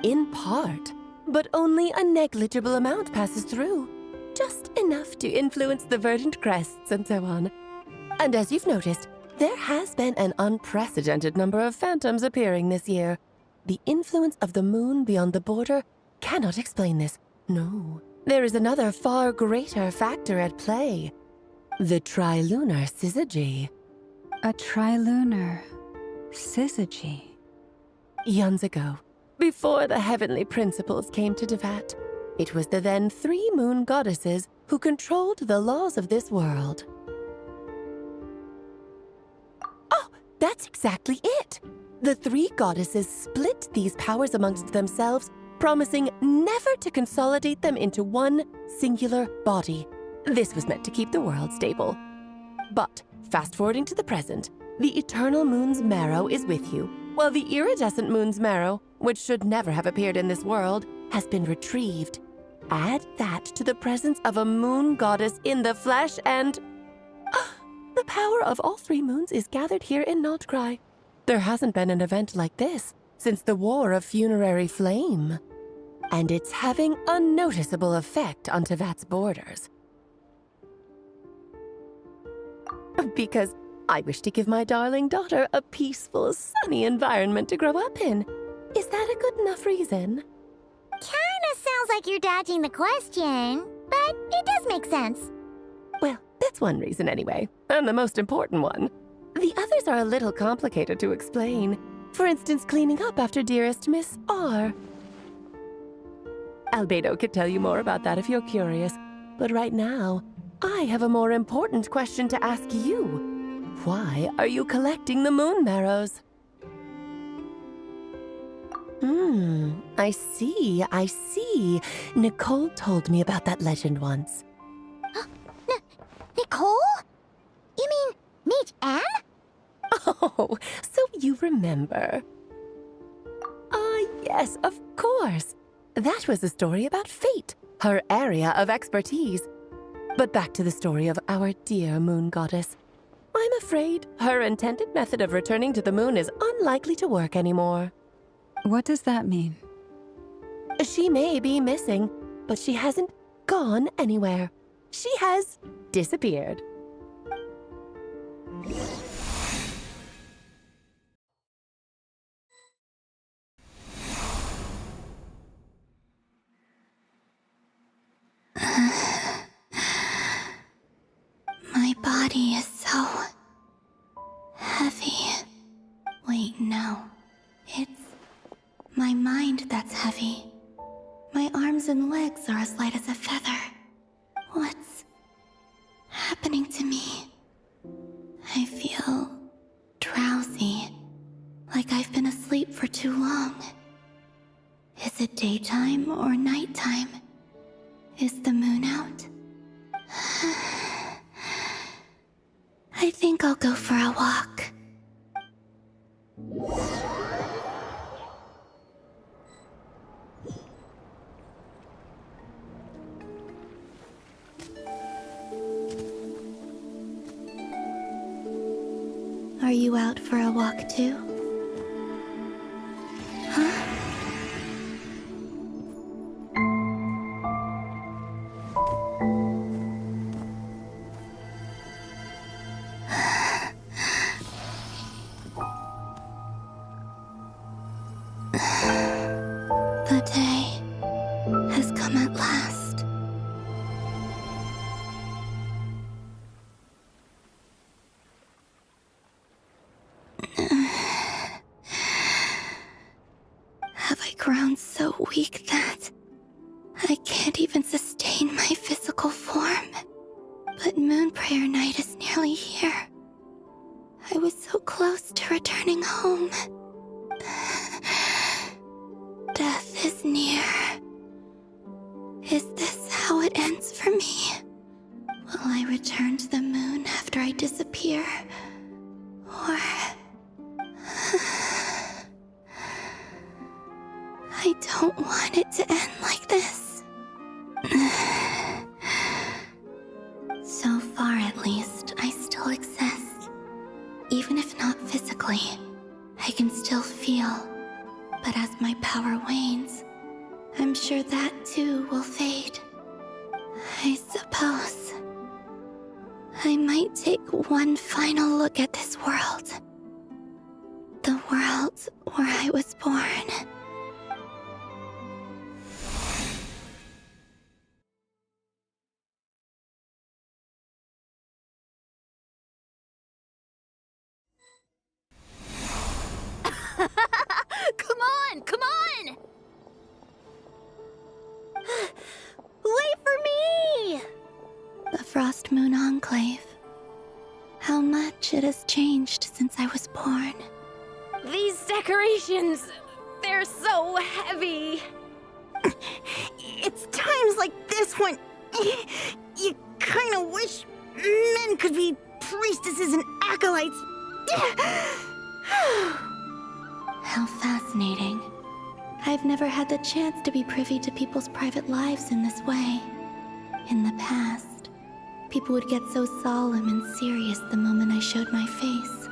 In part, but only a negligible amount passes through. Just enough to influence the verdant crests and so on. And as you've noticed, there has been an unprecedented number of phantoms appearing this year. The influence of the moon beyond the border cannot explain this. No, there is another far greater factor at play. The trilunar syzygy. A trilunar syzygy. Eons ago, before the heavenly principles came to Tevat, it was the then 3 moon goddesses who controlled the laws of this world. Oh, that's exactly it! The 3 goddesses split these powers amongst themselves, promising never to consolidate them into one singular body. This was meant to keep the world stable. But, fast-forwarding to the present, the eternal moon's marrow is with you, while the iridescent moon's marrow, which should never have appeared in this world, has been retrieved. Add that to the presence of a moon goddess in the flesh and... the power of all 3 moons is gathered here in Notcry. There hasn't been an event like this since the War of Funerary Flame. And it's having a noticeable effect on Tevat's borders. Because I wish to give my darling daughter a peaceful, sunny environment to grow up in. Is that a good enough reason? Kinda sounds like you're dodging the question, but it does make sense. Well, that's one reason anyway, and the most important one. The others are a little complicated to explain. For instance, cleaning up after dearest Miss R. Albedo could tell you more about that if you're curious, but right now, I have a more important question to ask you. Why are you collecting the moon marrows? I see. Nicole told me about that legend once. Nicole? You mean Mage Anne? Oh, so you remember. Yes, of course. That was a story about fate, her area of expertise. But back to the story of our dear moon goddess. I'm afraid her intended method of returning to the moon is unlikely to work anymore. What does that mean? She may be missing, but she hasn't gone anywhere. She has disappeared. My body my mind that's heavy. My arms and legs are as light as a feather. What's happening to me? I feel drowsy, like I've been asleep for too long. Is it daytime or nighttime? Is the moon out? I think I'll go for a walk. Are you out for a walk too? Huh? The day has come at last. Have I grown so weak that I can't even sustain my physical form? But Moon Prayer Night is nearly here. I was so close to returning home. Death is near. Is this how it ends for me? Will I return to the moon after I disappear? Or... I don't want it to end like this. So far, at least, I still exist. Even if not physically, I can still feel. But as my power wanes, I'm sure that too will fade. I suppose I might take one final look at this world. The world where I was born. Come on! Come on! Wait for me! The Frost Moon Enclave. How much it has changed since I was born. These decorations, they're so heavy. It's times like this when you kind of wish men could be priestesses and acolytes. How fascinating. I've never had the chance to be privy to people's private lives in this way. In the past, people would get so solemn and serious the moment I showed my face,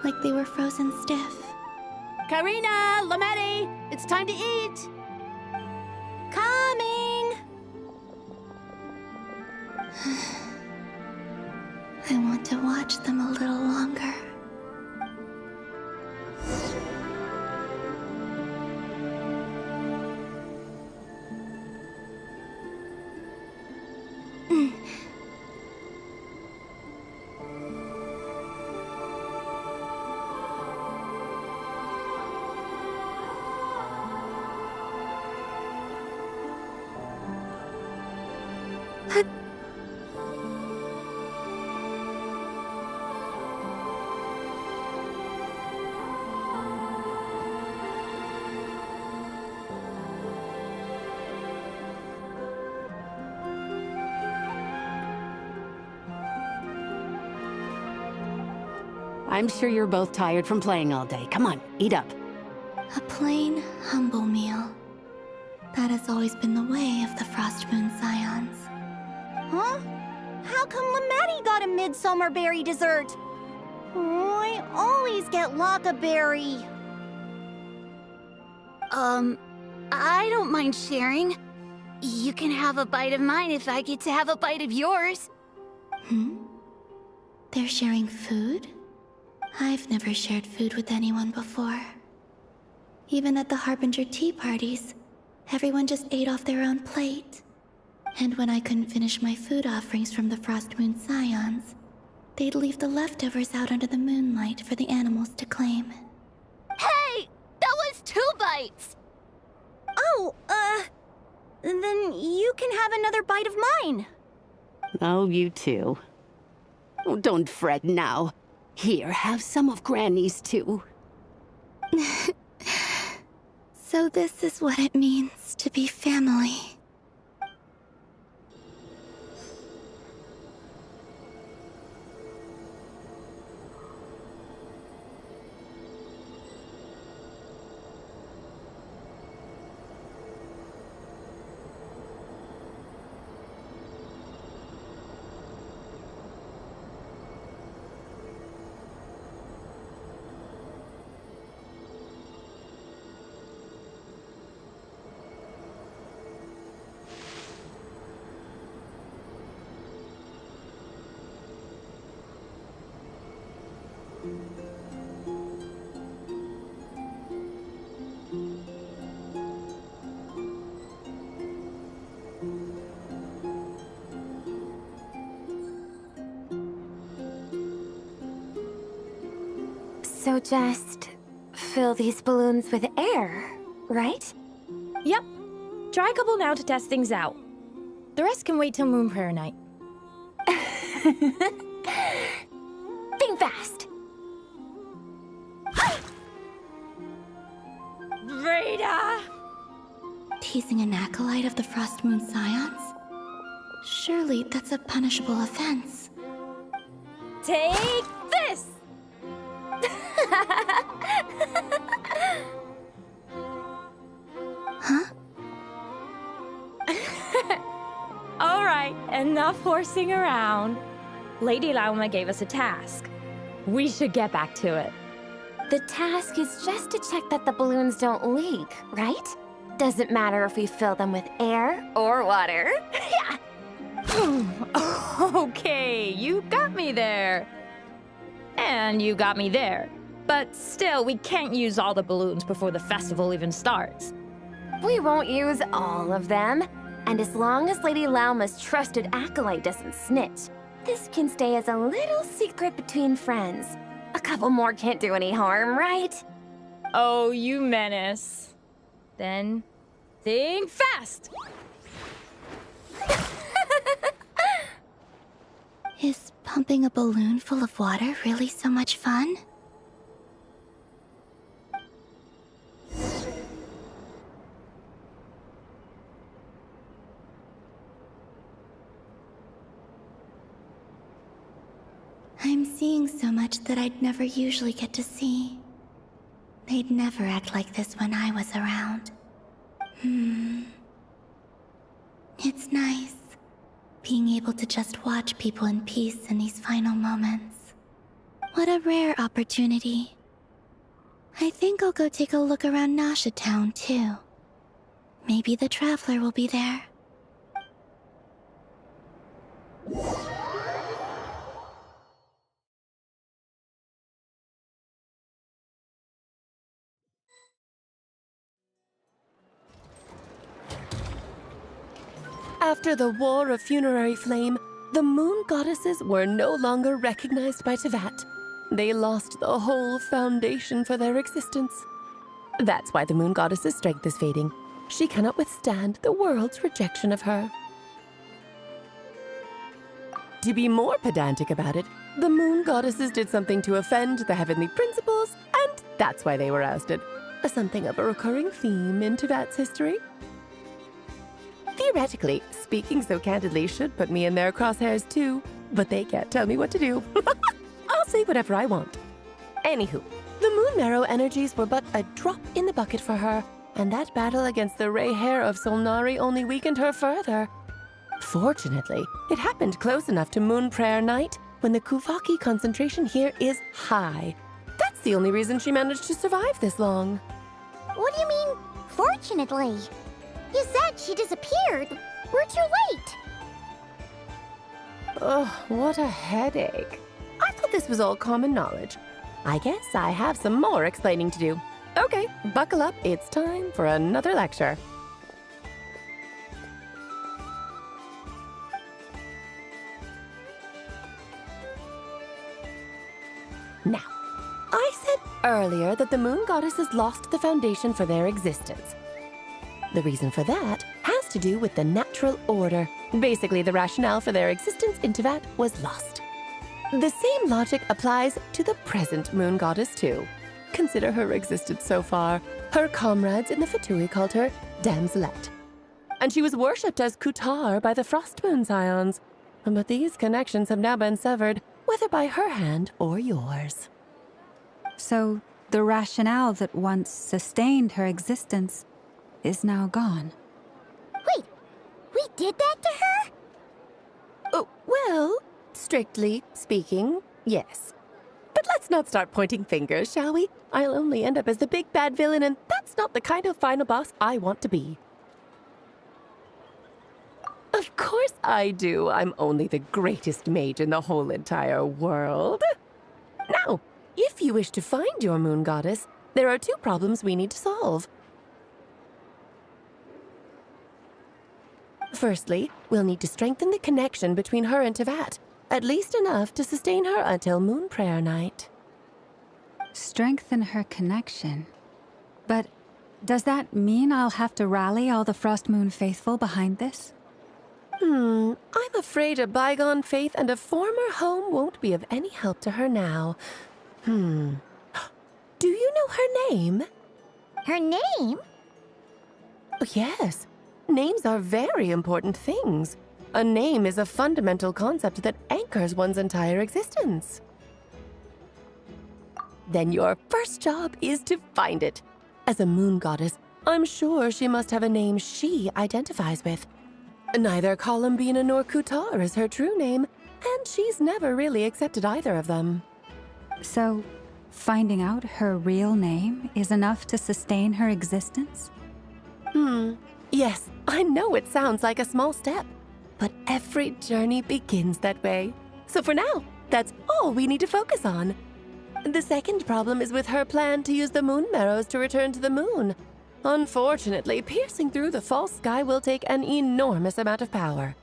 like they were frozen stiff. Karina, Lametti, it's time to eat. Coming! I want to watch them a little longer. I'm sure you're both tired from playing all day. Come on, eat up. A plain, humble meal. That has always been the way of the Frost Moon Scions. Huh? How come Lametti got a midsummer berry dessert? Oh, I always get Lockaberry. I don't mind sharing. You can have a bite of mine if I get to have a bite of yours. They're sharing food? I've never shared food with anyone before. Even at the Harbinger tea parties, everyone just ate off their own plate. And when I couldn't finish my food offerings from the Frost Moon Scions, they'd leave the leftovers out under the moonlight for the animals to claim. Hey! That was... 2 bites! Oh, then you can have another bite of mine. Oh, you too. Oh, don't fret now. Here, have some of Granny's too. So this is what it means to be family. So just fill these balloons with air, right? Yep. Try a couple now to test things out. The rest can wait till Moon Prayer Night. Think fast! Rita! Teasing an acolyte of the Frost Moon Scions? Surely that's a punishable offense. Take this! Huh? All right, enough horsing around. Lady Lauma gave us a task. We should get back to it. The task is just to check that the balloons don't leak, right? Doesn't matter if we fill them with air or water. Yeah. Okay, you got me there. And you got me there. But still, we can't use all the balloons before the festival even starts. We won't use all of them. And as long as Lady Lauma's trusted acolyte doesn't snitch, this can stay as a little secret between friends. A couple more can't do any harm, right? Oh, you menace. Then, think fast! Is pumping a balloon full of water really so much fun? I'm seeing so much that I'd never usually get to see. They'd never act like this when I was around. It's nice, being able to just watch people in peace in these final moments. What a rare opportunity. I think I'll go take a look around Nasha Town, too. Maybe the Traveler will be there. After the War of Funerary Flame, the Moon Goddesses were no longer recognized by Teyvat. They lost the whole foundation for their existence. That's why the Moon Goddess's strength is fading. She cannot withstand the world's rejection of her. To be more pedantic about it, the Moon Goddesses did something to offend the heavenly principles, and that's why they were ousted. Something of a recurring theme in Teyvat's history. Theoretically, speaking so candidly should put me in their crosshairs too, but they can't tell me what to do. I'll say whatever I want. Anywho, the Moon Marrow energies were but a drop in the bucket for her, and that battle against the Ray Hair of Solnari only weakened her further. Fortunately, it happened close enough to Moon Prayer Night when the Kuvaki concentration here is high. That's the only reason she managed to survive this long. What do you mean, fortunately? You said she disappeared. We're too late. Ugh, what a headache. I thought this was all common knowledge. I guess I have some more explaining to do. Okay, buckle up. It's time for another lecture. Now, I said earlier that the moon goddesses lost the foundation for their existence. The reason for that has to do with the natural order. Basically, the rationale for their existence in Teyvat was lost. The same logic applies to the present moon goddess, too. Consider her existence so far. Her comrades in the Fatui called her Damselette. And she was worshipped as Kutar by the Frostmoon Scions. But these connections have now been severed, whether by her hand or yours. So, the rationale that once sustained her existence is now gone. Wait, we did that to her? Oh, well, strictly speaking, yes. But let's not start pointing fingers, shall we? I'll only end up as the big bad villain, and that's not the kind of final boss I want to be. Of course I do. I'm only the greatest mage in the whole entire world. Now, if you wish to find your moon goddess, there are 2 problems we need to solve. Firstly, we'll need to strengthen the connection between her and Teyvat, at least enough to sustain her until Moon Prayer Night. Strengthen her connection. But does that mean I'll have to rally all the Frostmoon faithful behind this? I'm afraid a bygone faith and a former home won't be of any help to her now. Do you know her name? Her name? Oh, yes. Names are very important things. A name is a fundamental concept that anchors one's entire existence. Then your first job is to find it. As a moon goddess, I'm sure she must have a name she identifies with. Neither Columbina nor Kutar is her true name, and she's never really accepted either of them. So, finding out her real name is enough to sustain her existence? Yes, I know it sounds like a small step, but every journey begins that way. So for now, that's all we need to focus on. The second problem is with her plan to use the moon marrows to return to the moon. Unfortunately, piercing through the false sky will take an enormous amount of power.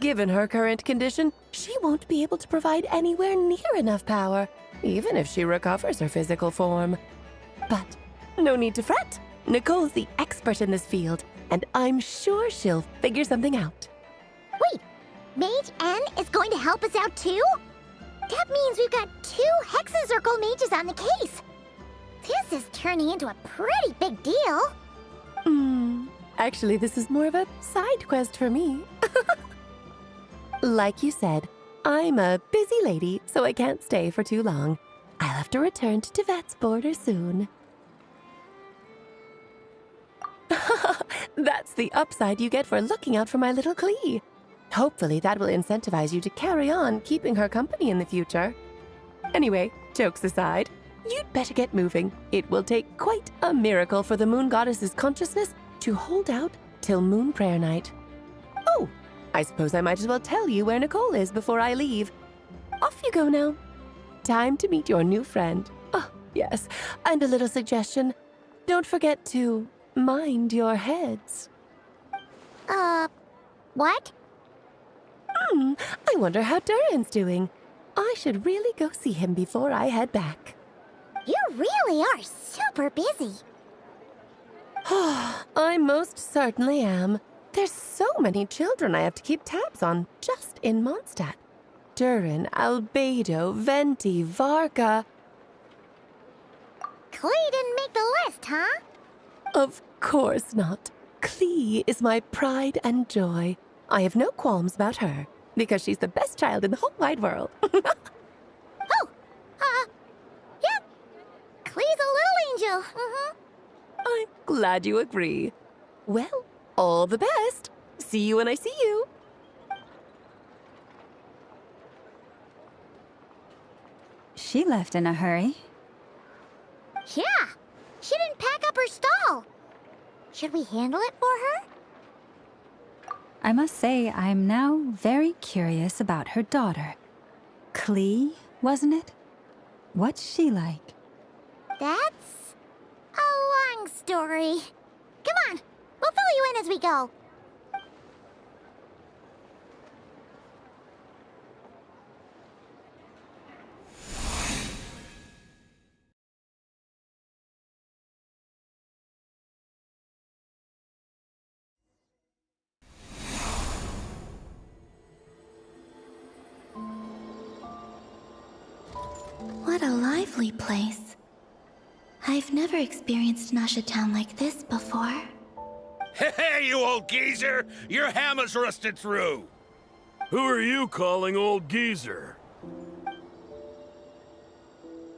Given her current condition, she won't be able to provide anywhere near enough power, even if she recovers her physical form. But no need to fret. Nicole's the expert in this field, and I'm sure she'll figure something out. Wait, Mage N is going to help us out too? That means we've got 2 Hexacircle mages on the case. This is turning into a pretty big deal. Actually, this is more of a side quest for me. Like you said, I'm a busy lady, so I can't stay for too long. I'll have to return to Teyvat's border soon. That's the upside you get for looking out for my little Klee. Hopefully that will incentivize you to carry on keeping her company in the future. Anyway, jokes aside, you'd better get moving. It will take quite a miracle for the moon goddess's consciousness to hold out till Moon Prayer Night. Oh, I suppose I might as well tell you where Nicole is before I leave. Off you go now. Time to meet your new friend. Oh, yes, and a little suggestion. Don't forget to mind your heads. What? I wonder how Durin's doing. I should really go see him before I head back. You really are super busy. I most certainly am. There's so many children I have to keep tabs on just in Mondstadt. Durin, Albedo, Venti, Varka. Klee didn't make the list, huh? Of course not. Klee is my pride and joy. I have no qualms about her, because she's the best child in the whole wide world. Yep. Klee's a little angel. I'm glad you agree. Well, all the best. See you when I see you. She left in a hurry. Yeah, she didn't pack up her stall. Should we handle it for her? I must say, I'm now very curious about her daughter. Klee, wasn't it? What's she like? That's a long story. Come on, we'll fill you in as we go. What a lively place. I've never experienced Nasha Town like this before. Hey, you old geezer! Your hammer's rusted through! Who are you calling old geezer?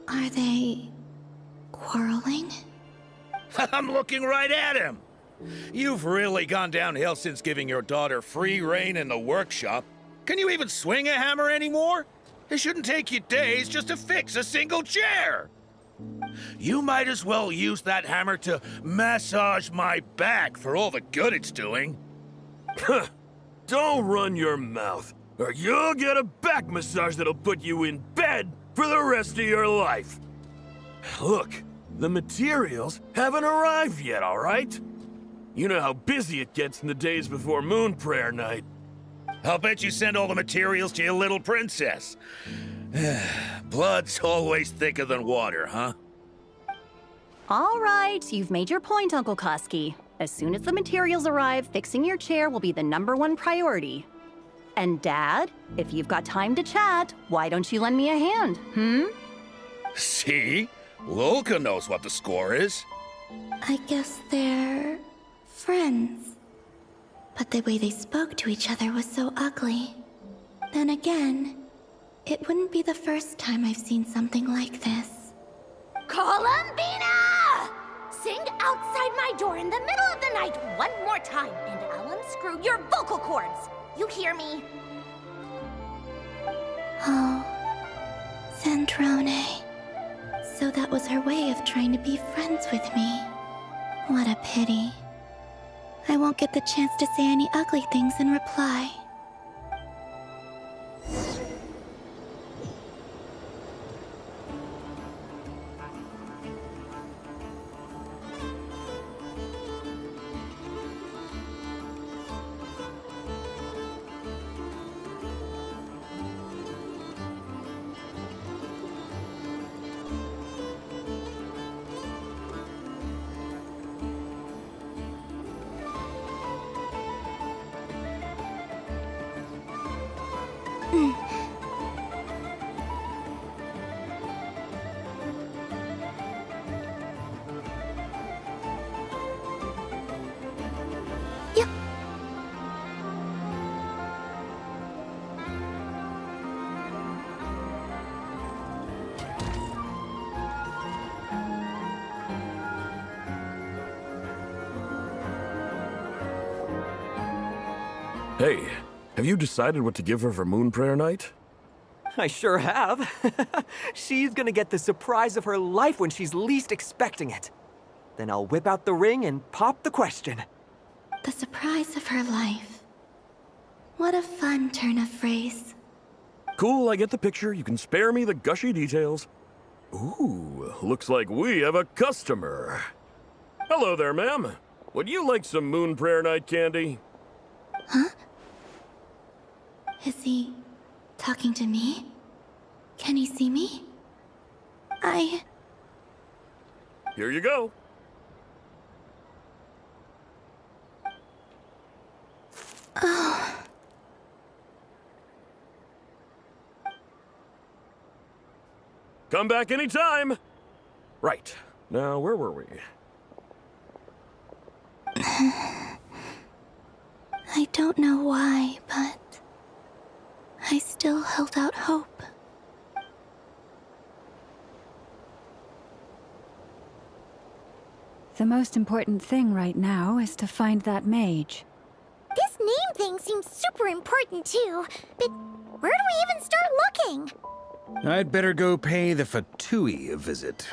Are they quarreling? I'm looking right at him! You've really gone downhill since giving your daughter free rein in the workshop. Can you even swing a hammer anymore? It shouldn't take you days just to fix a single chair! You might as well use that hammer to massage my back for all the good it's doing. Don't run your mouth, or you'll get a back massage that'll put you in bed for the rest of your life. Look, the materials haven't arrived yet, all right? You know how busy it gets in the days before Moon Prayer Night. I'll bet you send all the materials to your little princess. Blood's always thicker than water, huh? All right, you've made your point, Uncle Koski. As soon as the materials arrive, fixing your chair will be the #1 priority. And Dad, if you've got time to chat, why don't you lend me a hand, See? Lolka knows what the score is. I guess they're friends. But the way they spoke to each other was so ugly. Then again, it wouldn't be the first time I've seen something like this. Columbina! Sing outside my door in the middle of the night one more time, and I'll unscrew your vocal cords. You hear me? Oh, Zandrone. So that was her way of trying to be friends with me. What a pity. I won't get the chance to say any ugly things in reply. Hey, have you decided what to give her for Moon Prayer Night? I sure have. She's gonna get the surprise of her life when she's least expecting it. Then I'll whip out the ring and pop the question. The surprise of her life. What a fun turn of phrase. Cool, I get the picture. You can spare me the gushy details. Ooh, looks like we have a customer. Hello there, ma'am. Would you like some Moon Prayer Night candy? Huh? Is he talking to me? Can he see me? Here you go. Oh. Come back anytime. Right. Now, where were we? I don't know why, but I still held out hope. The most important thing right now is to find that mage. This name thing seems super important too, but where do we even start looking? I'd better go pay the Fatui a visit.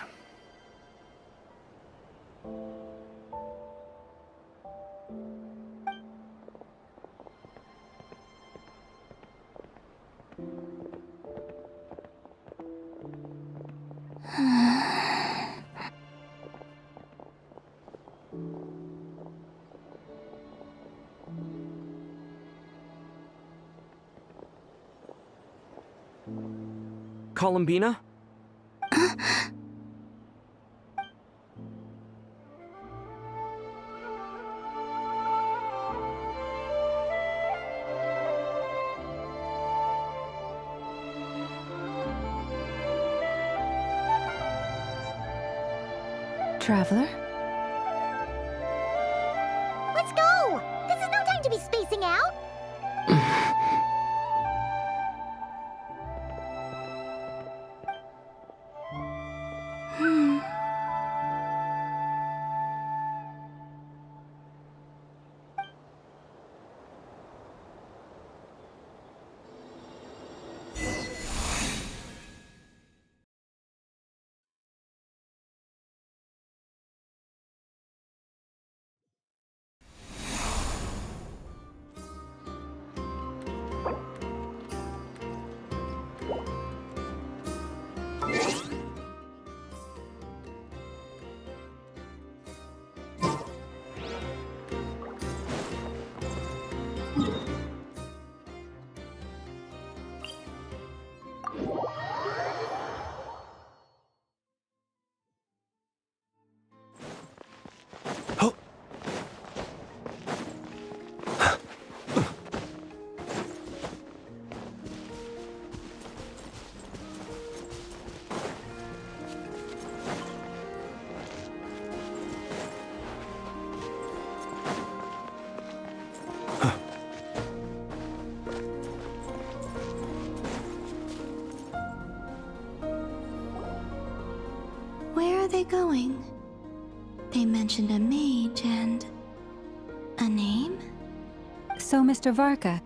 Columbina? traveler? Let's go! This is no time to be spacing out! Where are they going? They mentioned a mage and... a name? So, Mr. Varka,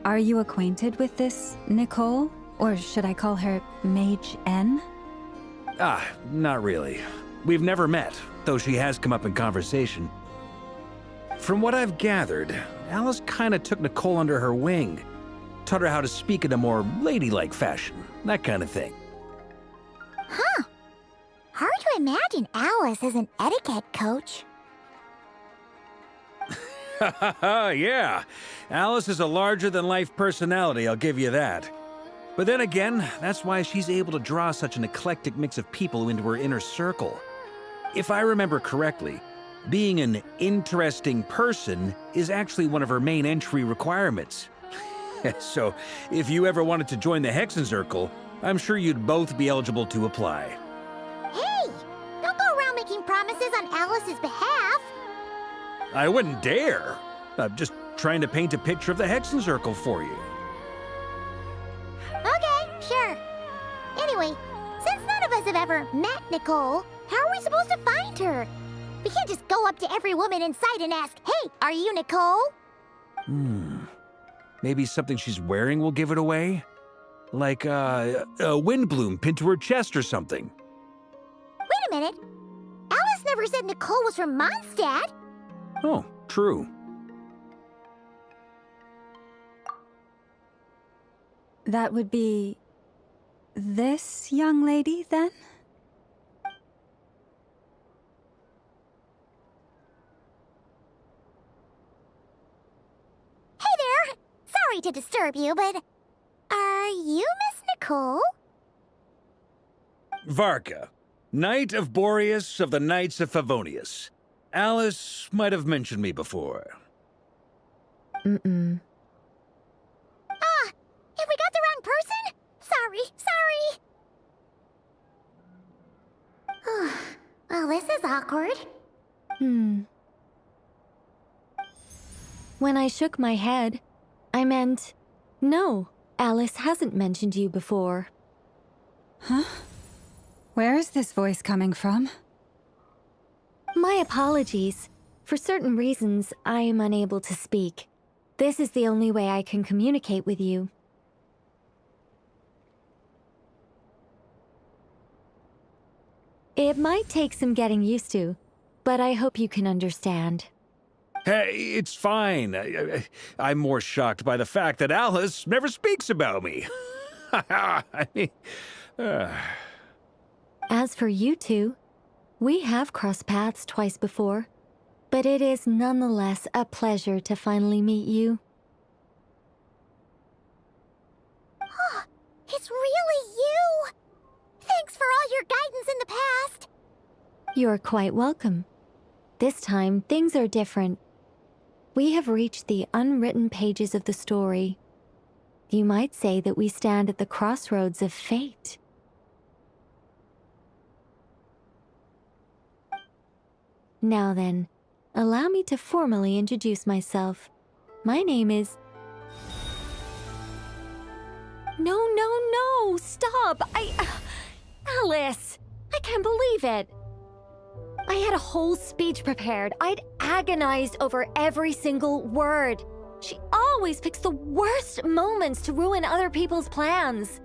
are you acquainted with this Nicole? Or should I call her Mage N? Not really. We've never met, though she has come up in conversation. From what I've gathered, Alice kinda took Nicole under her wing. Taught her how to speak in a more ladylike fashion, that kind of thing. Huh. Hard to imagine Alice as an etiquette coach. Yeah, Alice is a larger-than-life personality, I'll give you that. But then again, that's why she's able to draw such an eclectic mix of people into her inner circle. If I remember correctly, being an interesting person is actually one of her main entry requirements. So, if you ever wanted to join the Hexenzirkel, I'm sure you'd both be eligible to apply. Hey! Don't go around making promises on Alice's behalf! I wouldn't dare. I'm just trying to paint a picture of the Hexenzirkel for you. Okay, sure. Anyway, since none of us have ever met Nicole, how are we supposed to find her? We can't just go up to every woman in sight and ask, "Hey, are you Nicole?" Maybe something she's wearing will give it away? Like, a windbloom pinned to her chest or something. Wait a minute. Alice never said Nicole was from Mondstadt. Oh, true. That would be... this young lady, then? Hey there! Sorry to disturb you, but... are you Miss Nicole? Varka, Knight of Boreas of the Knights of Favonius. Alice might have mentioned me before. Mm-mm. Ah! Have we got the wrong person? Sorry. Well, this is awkward. When I shook my head, I meant, no, Alice hasn't mentioned you before. Huh? Where is this voice coming from? My apologies. For certain reasons, I am unable to speak. This is the only way I can communicate with you. It might take some getting used to, but I hope you can understand. Hey, it's fine. I'm more shocked by the fact that Alice never speaks about me. I mean, As for you two, we have crossed paths twice before, but it is nonetheless a pleasure to finally meet you. It's really you! Thanks for all your guidance in the past! You're quite welcome. This time, things are different. We have reached the unwritten pages of the story. You might say that we stand at the crossroads of fate. Now then, allow me to formally introduce myself. My name is... No, stop! Alice! I can't believe it! I had a whole speech prepared. I'd agonized over every single word. She always picks the worst moments to ruin other people's plans.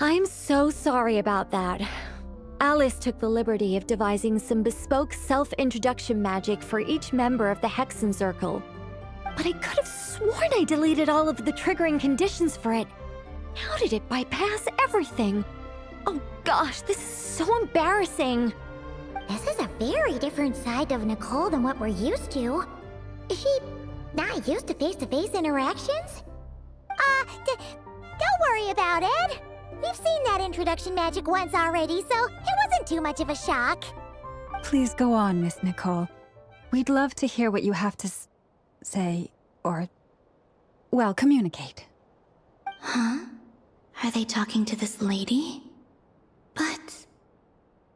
I'm so sorry about that. Alice took the liberty of devising some bespoke self-introduction magic for each member of the Hexen Circle. But I could have sworn I deleted all of the triggering conditions for it. How did it bypass everything? Oh gosh, this is so embarrassing. This is a very different side of Nicole than what we're used to. Is she not used to face-to-face interactions? Don't worry about it. We've seen that introduction magic once already, so it wasn't too much of a shock. Please go on, Miss Nicole. We'd love to hear what you have to say, or, well, communicate. Huh? Are they talking to this lady? But...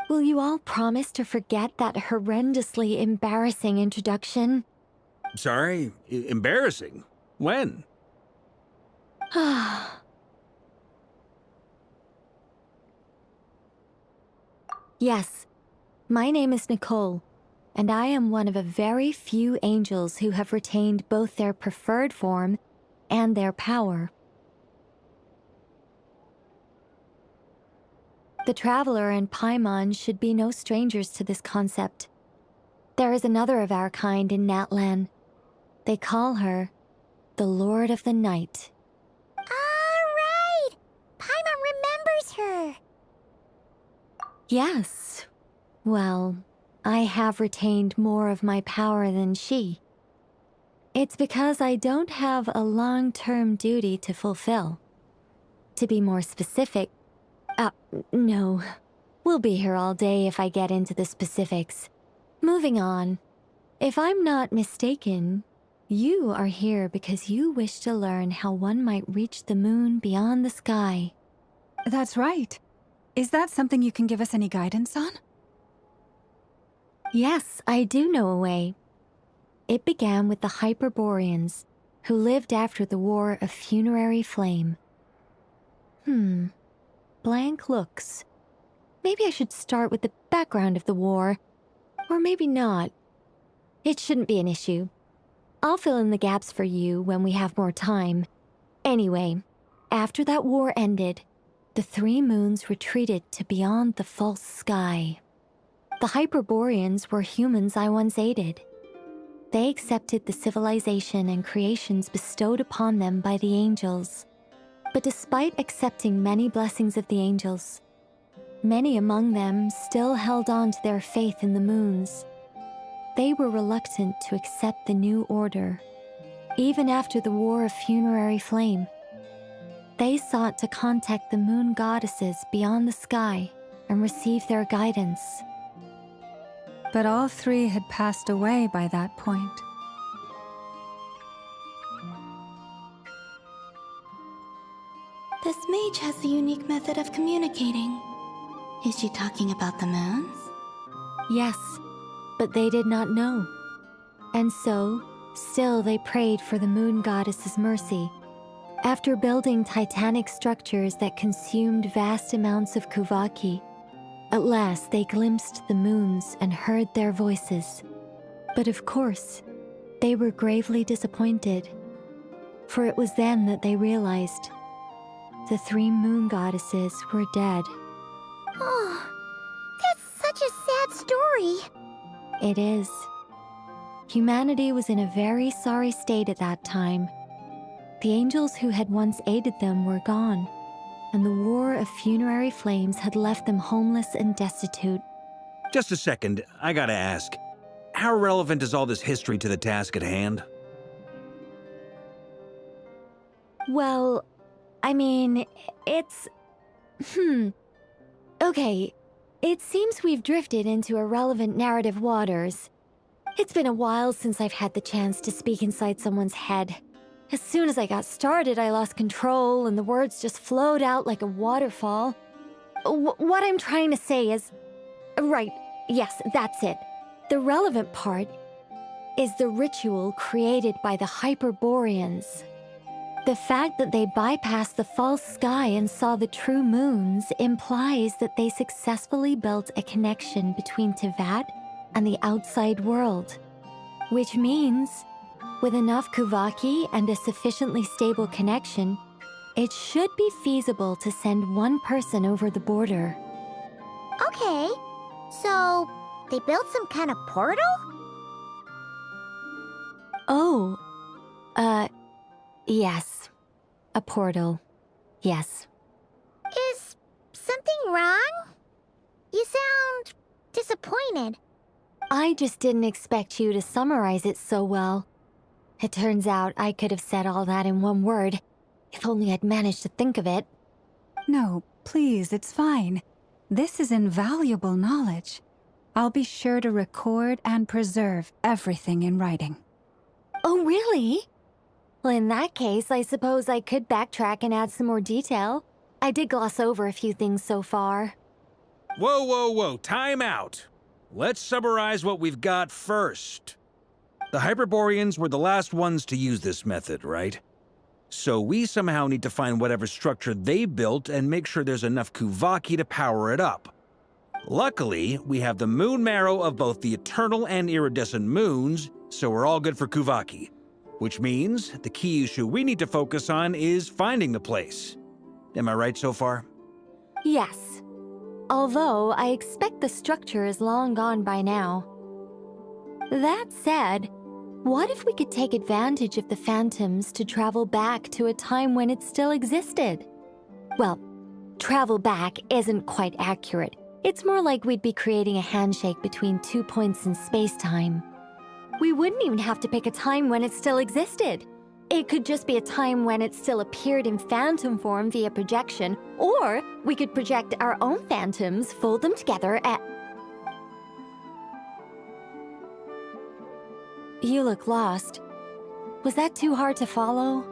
Will you all promise to forget that horrendously embarrassing introduction? Sorry? Embarrassing? When? Yes, my name is Nicole, and I am one of a very few angels who have retained both their preferred form and their power. The Traveler and Paimon should be no strangers to this concept. There is another of our kind in Natlan. They call her the Lord of the Night. All right! Paimon remembers her. Yes. Well, I have retained more of my power than she. It's because I don't have a long-term duty to fulfill. To be more specific, no. We'll be here all day if I get into the specifics. Moving on. If I'm not mistaken, you are here because you wish to learn how one might reach the moon beyond the sky. That's right. Is that something you can give us any guidance on? Yes, I do know a way. It began with the Hyperboreans, who lived after the War of Funerary Flame. Blank looks. Maybe I should start with the background of the war. Or maybe not. It shouldn't be an issue. I'll fill in the gaps for you when we have more time. Anyway, after that war ended, the three moons retreated to beyond the false sky. The Hyperboreans were humans I once aided. They accepted the civilization and creations bestowed upon them by the angels. But despite accepting many blessings of the angels, many among them still held on to their faith in the moons. They were reluctant to accept the new order, even after the War of Funerary Flame. They sought to contact the moon goddesses beyond the sky and receive their guidance. But all three had passed away by that point. This mage has a unique method of communicating. Is she talking about the moons? Yes, but they did not know. And so, still they prayed for the moon goddess's mercy. After building titanic structures that consumed vast amounts of Kuvaki, at last they glimpsed the moons and heard their voices. But of course, they were gravely disappointed. For it was then that they realized the three moon goddesses were dead. Oh, that's such a sad story. It is. Humanity was in a very sorry state at that time. The angels who had once aided them were gone, and the War of Funerary Flames had left them homeless and destitute. Just a second, I gotta ask. How relevant is all this history to the task at hand? Well, I mean, it's... Okay, it seems we've drifted into irrelevant narrative waters. It's been a while since I've had the chance to speak inside someone's head. As soon as I got started, I lost control and the words just flowed out like a waterfall. What I'm trying to say is... Right, yes, that's it. The relevant part is the ritual created by the Hyperboreans. The fact that they bypassed the false sky and saw the true moons implies that they successfully built a connection between Teyvat and the outside world. Which means, with enough Kuvaki and a sufficiently stable connection, it should be feasible to send one person over the border. Okay, so they built some kind of portal? Oh, yes. A portal. Yes. Is something wrong? You sound disappointed. I just didn't expect you to summarize it so well. It turns out I could have said all that in one word, if only I'd managed to think of it. No, please, it's fine. This is invaluable knowledge. I'll be sure to record and preserve everything in writing. Oh, really? Well, in that case, I suppose I could backtrack and add some more detail. I did gloss over a few things so far. Whoa, whoa, whoa, time out. Let's summarize what we've got first. The Hyperboreans were the last ones to use this method, right? So we somehow need to find whatever structure they built and make sure there's enough Kuvaki to power it up. Luckily, we have the moon marrow of both the eternal and iridescent moons, so we're all good for Kuvaki. Which means the key issue we need to focus on is finding the place. Am I right so far? Yes. Although I expect the structure is long gone by now. That said, what if we could take advantage of the phantoms to travel back to a time when it still existed? Well, travel back isn't quite accurate. It's more like we'd be creating a handshake between 2 points in space-time. We wouldn't even have to pick a time when it still existed. It could just be a time when it still appeared in phantom form via projection, or we could project our own phantoms, fold them together at... You look lost. Was that too hard to follow?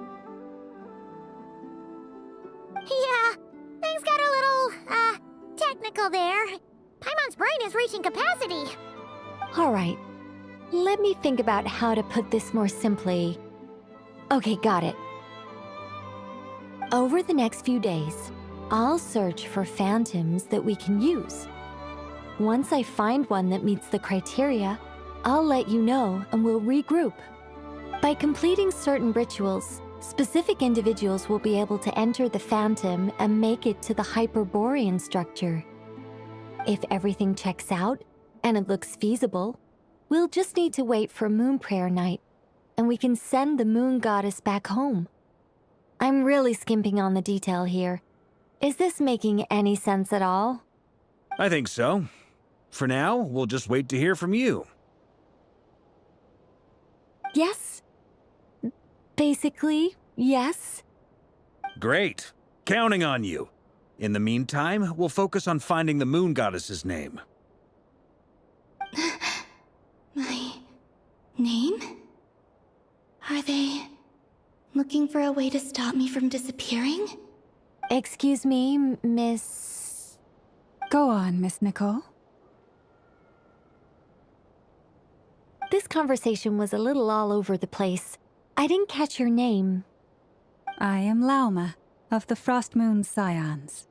Yeah, things got a little, technical there. Paimon's brain is reaching capacity. All right. Let me think about how to put this more simply. Okay, got it. Over the next few days, I'll search for phantoms that we can use. Once I find one that meets the criteria, I'll let you know and we'll regroup. By completing certain rituals, specific individuals will be able to enter the phantom and make it to the Hyperborean structure. If everything checks out and it looks feasible, we'll just need to wait for Moon Prayer Night, and we can send the Moon Goddess back home. I'm really skimping on the detail here. Is this making any sense at all? I think so. For now, we'll just wait to hear from you. Yes. Basically, yes. Great. Counting on you. In the meantime, we'll focus on finding the Moon Goddess's name. My name? Are they looking for a way to stop me from disappearing? Excuse me, Miss... Go on, Miss Nicole. This conversation was a little all over the place. I didn't catch your name. I am Lauma, of the Frost Moon Scions.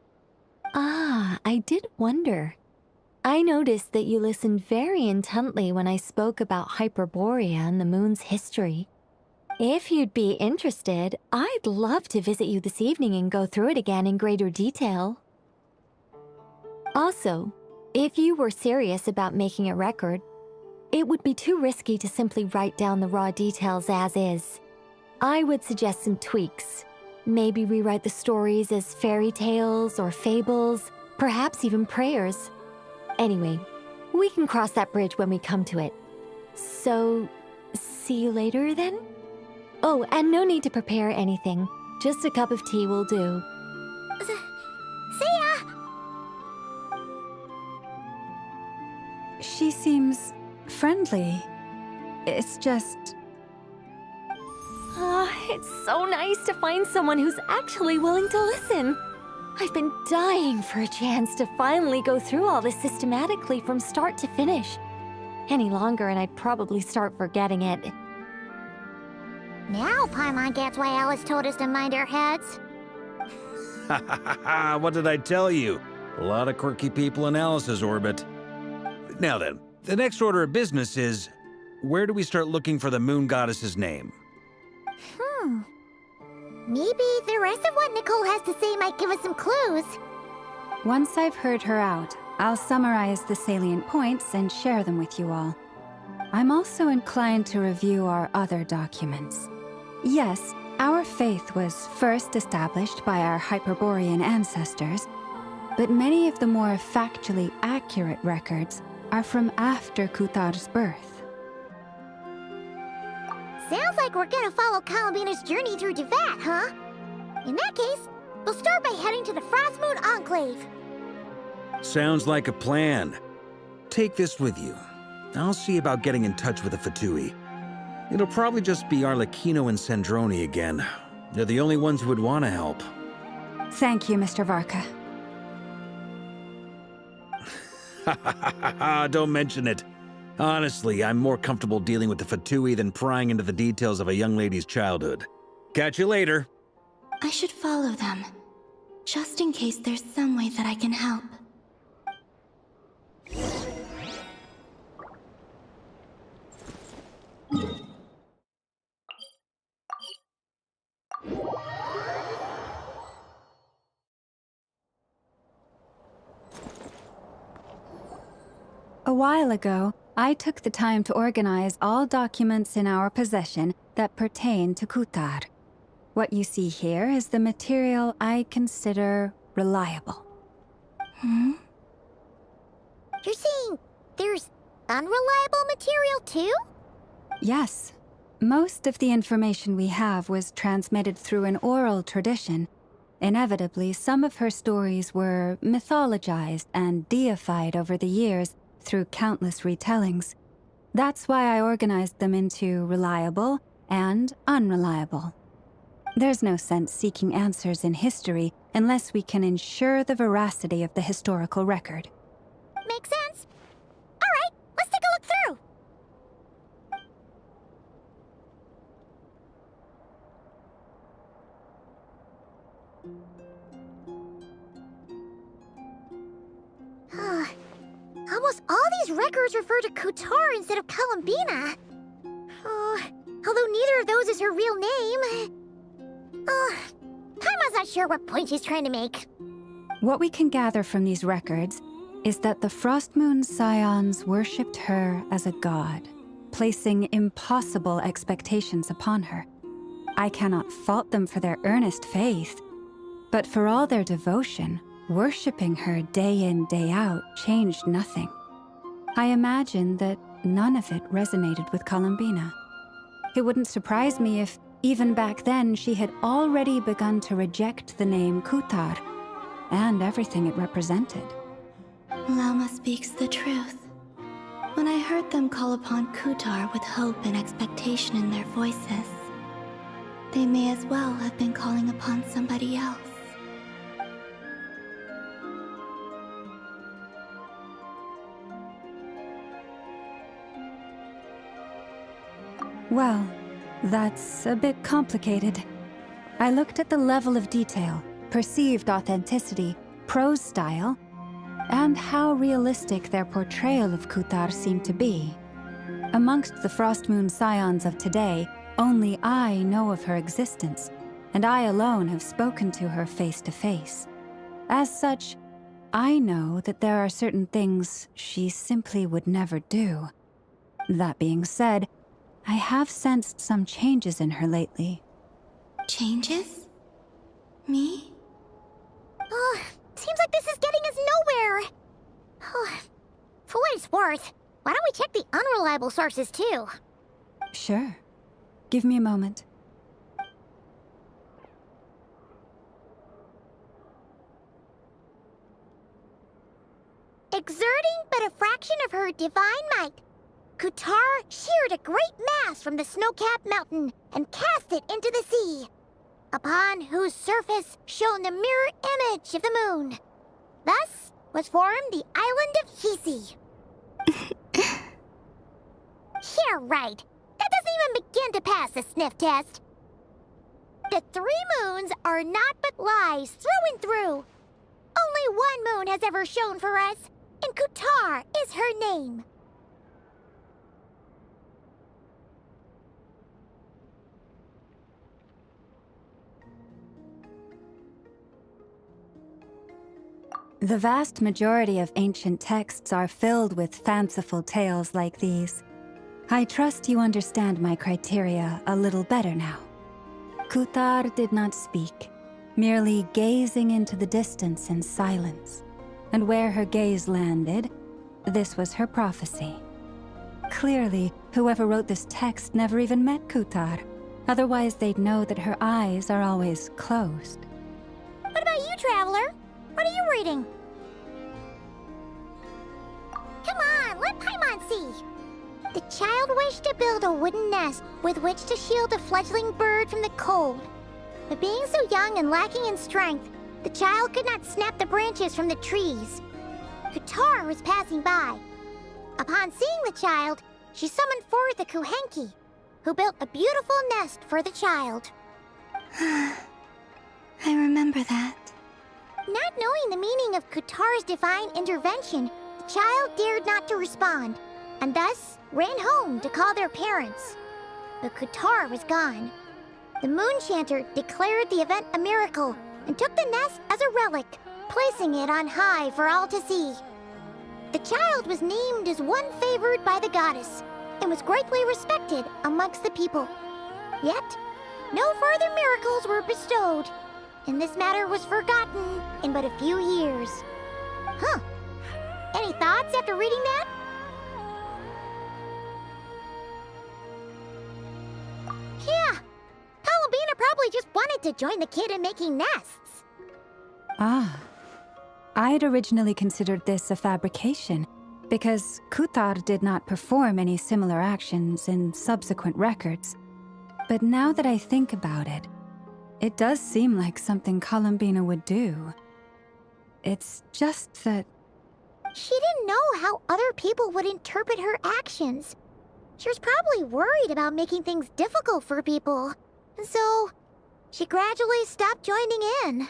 Ah, I did wonder. I noticed that you listened very intently when I spoke about Hyperborea and the moon's history. If you'd be interested, I'd love to visit you this evening and go through it again in greater detail. Also, if you were serious about making a record, it would be too risky to simply write down the raw details as is. I would suggest some tweaks. Maybe rewrite the stories as fairy tales or fables, perhaps even prayers. Anyway, we can cross that bridge when we come to it. So, see you later then? Oh, and no need to prepare anything. Just a cup of tea will do. See ya! She seems friendly. It's just... It's so nice to find someone who's actually willing to listen. I've been dying for a chance to finally go through all this systematically from start to finish. Any longer and I'd probably start forgetting it. Now Paimon gets why Alice told us to mind our heads. Ha ha ha ha! What did I tell you? A lot of quirky people in Alice's orbit. Now then, the next order of business is, where do we start looking for the moon goddess's name? Maybe the rest of what Nicole has to say might give us some clues. Once I've heard her out, I'll summarize the salient points and share them with you all. I'm also inclined to review our other documents. Yes, our faith was first established by our Hyperborean ancestors, but many of the more factually accurate records are from after Kutar's birth. Sounds like we're gonna follow Columbina's journey through Devat, huh? In that case, we'll start by heading to the Frostmoon Enclave. Sounds like a plan. Take this with you. I'll see about getting in touch with the Fatui. It'll probably just be Arlecchino and Sandroni again. They're the only ones who would want to help. Thank you, Mr. Varka. Don't mention it. Honestly, I'm more comfortable dealing with the Fatui than prying into the details of a young lady's childhood. Catch you later. I should follow them, just in case there's some way that I can help. A while ago, I took the time to organize all documents in our possession that pertain to Kutar. What you see here is the material I consider reliable. You're saying there's unreliable material too? Yes. Most of the information we have was transmitted through an oral tradition. Inevitably, some of her stories were mythologized and deified over the years through countless retellings. That's why I organized them into reliable and unreliable. There's no sense seeking answers in history unless we can ensure the veracity of the historical record. Makes sense. All right, let's take a look through. Almost all these records refer to Kutar instead of Columbina. Although neither of those is her real name. Paimon's not sure what point she's trying to make. What we can gather from these records is that the Frostmoon Scions worshipped her as a god, placing impossible expectations upon her. I cannot fault them for their earnest faith, but for all their devotion, worshipping her day in, day out changed nothing. I imagine that none of it resonated with Columbina. It wouldn't surprise me if, even back then, she had already begun to reject the name Kutar and everything it represented. Lama speaks the truth. When I heard them call upon Kutar with hope and expectation in their voices, they may as well have been calling upon somebody else. Well, that's a bit complicated. I looked at the level of detail, perceived authenticity, prose style, and how realistic their portrayal of Kutar seemed to be. Amongst the Frostmoon Scions of today, only I know of her existence, and I alone have spoken to her face to face. As such, I know that there are certain things she simply would never do. That being said, I have sensed some changes in her lately. Changes? Me? Seems like this is getting us nowhere. For what it's worth, why don't we check the unreliable sources too? Sure. Give me a moment. Exerting but a fraction of her divine might, Kutar sheared a great mass from the snow-capped mountain and cast it into the sea, upon whose surface shone the mirror image of the moon. Thus was formed the island of Hisi. Yeah, right. That doesn't even begin to pass the sniff test. The 3 moons are naught but lies through and through. Only one moon has ever shone for us, and Kutar is her name. The vast majority of ancient texts are filled with fanciful tales like these. I trust you understand my criteria a little better now. Kutar did not speak, merely gazing into the distance in silence. And where her gaze landed, this was her prophecy. Clearly, whoever wrote this text never even met Kutar. Otherwise, they'd know that her eyes are always closed. What about you, Traveler? What are you reading? Come on, let Paimon see. The child wished to build a wooden nest with which to shield a fledgling bird from the cold. But being so young and lacking in strength, the child could not snap the branches from the trees. Kutar was passing by. Upon seeing the child, she summoned forth the Kuhenki, who built a beautiful nest for the child. I remember that. Not knowing the meaning of Kutar's divine intervention, the child dared not to respond, and thus ran home to call their parents. But Kutar was gone. The Moon Chanter declared the event a miracle and took the nest as a relic, placing it on high for all to see. The child was named as one favored by the goddess and was greatly respected amongst the people. Yet, no further miracles were bestowed, and this matter was forgotten in but a few years. Huh. Any thoughts after reading that? Yeah. Columbina probably just wanted to join the kid in making nests. Ah. I'd originally considered this a fabrication, because Kutar did not perform any similar actions in subsequent records. But now that I think about it, it does seem like something Columbina would do. It's just that... She didn't know how other people would interpret her actions. She was probably worried about making things difficult for people. And so, she gradually stopped joining in.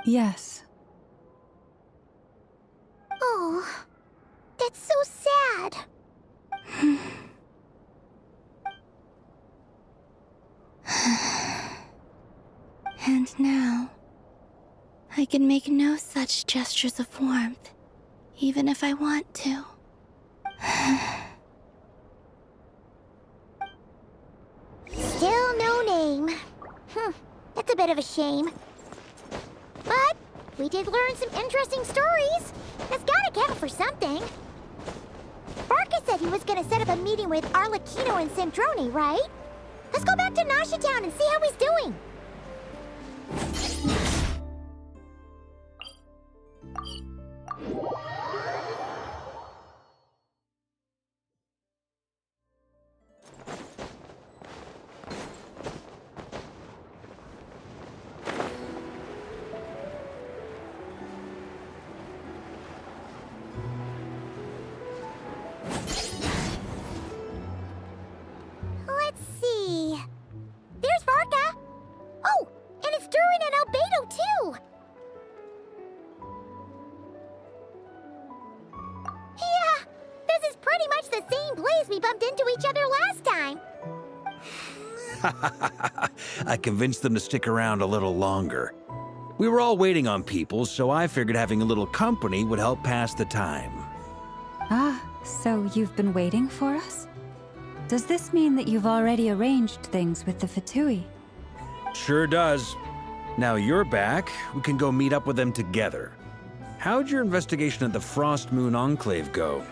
Yes. Oh, that's so sad. And now, I can make no such gestures of warmth, even if I want to. Still no name. That's a bit of a shame. But we did learn some interesting stories. That's gotta count for something. Barca said he was gonna set up a meeting with Arlecchino and Sandrone, right? Let's go back to Nasha Town and see how he's doing. Let's see. There's Varka. Oh, and it's Durin and Albedo too. Yeah, this is pretty much the same place we bumped into each other last time. I convinced them to stick around a little longer. We were all waiting on people, so I figured having a little company would help pass the time. Ah, so you've been waiting for us? Does this mean that you've already arranged things with the Fatui? Sure does. Now you're back, we can go meet up with them together. How'd your investigation at the Frost Moon Enclave go?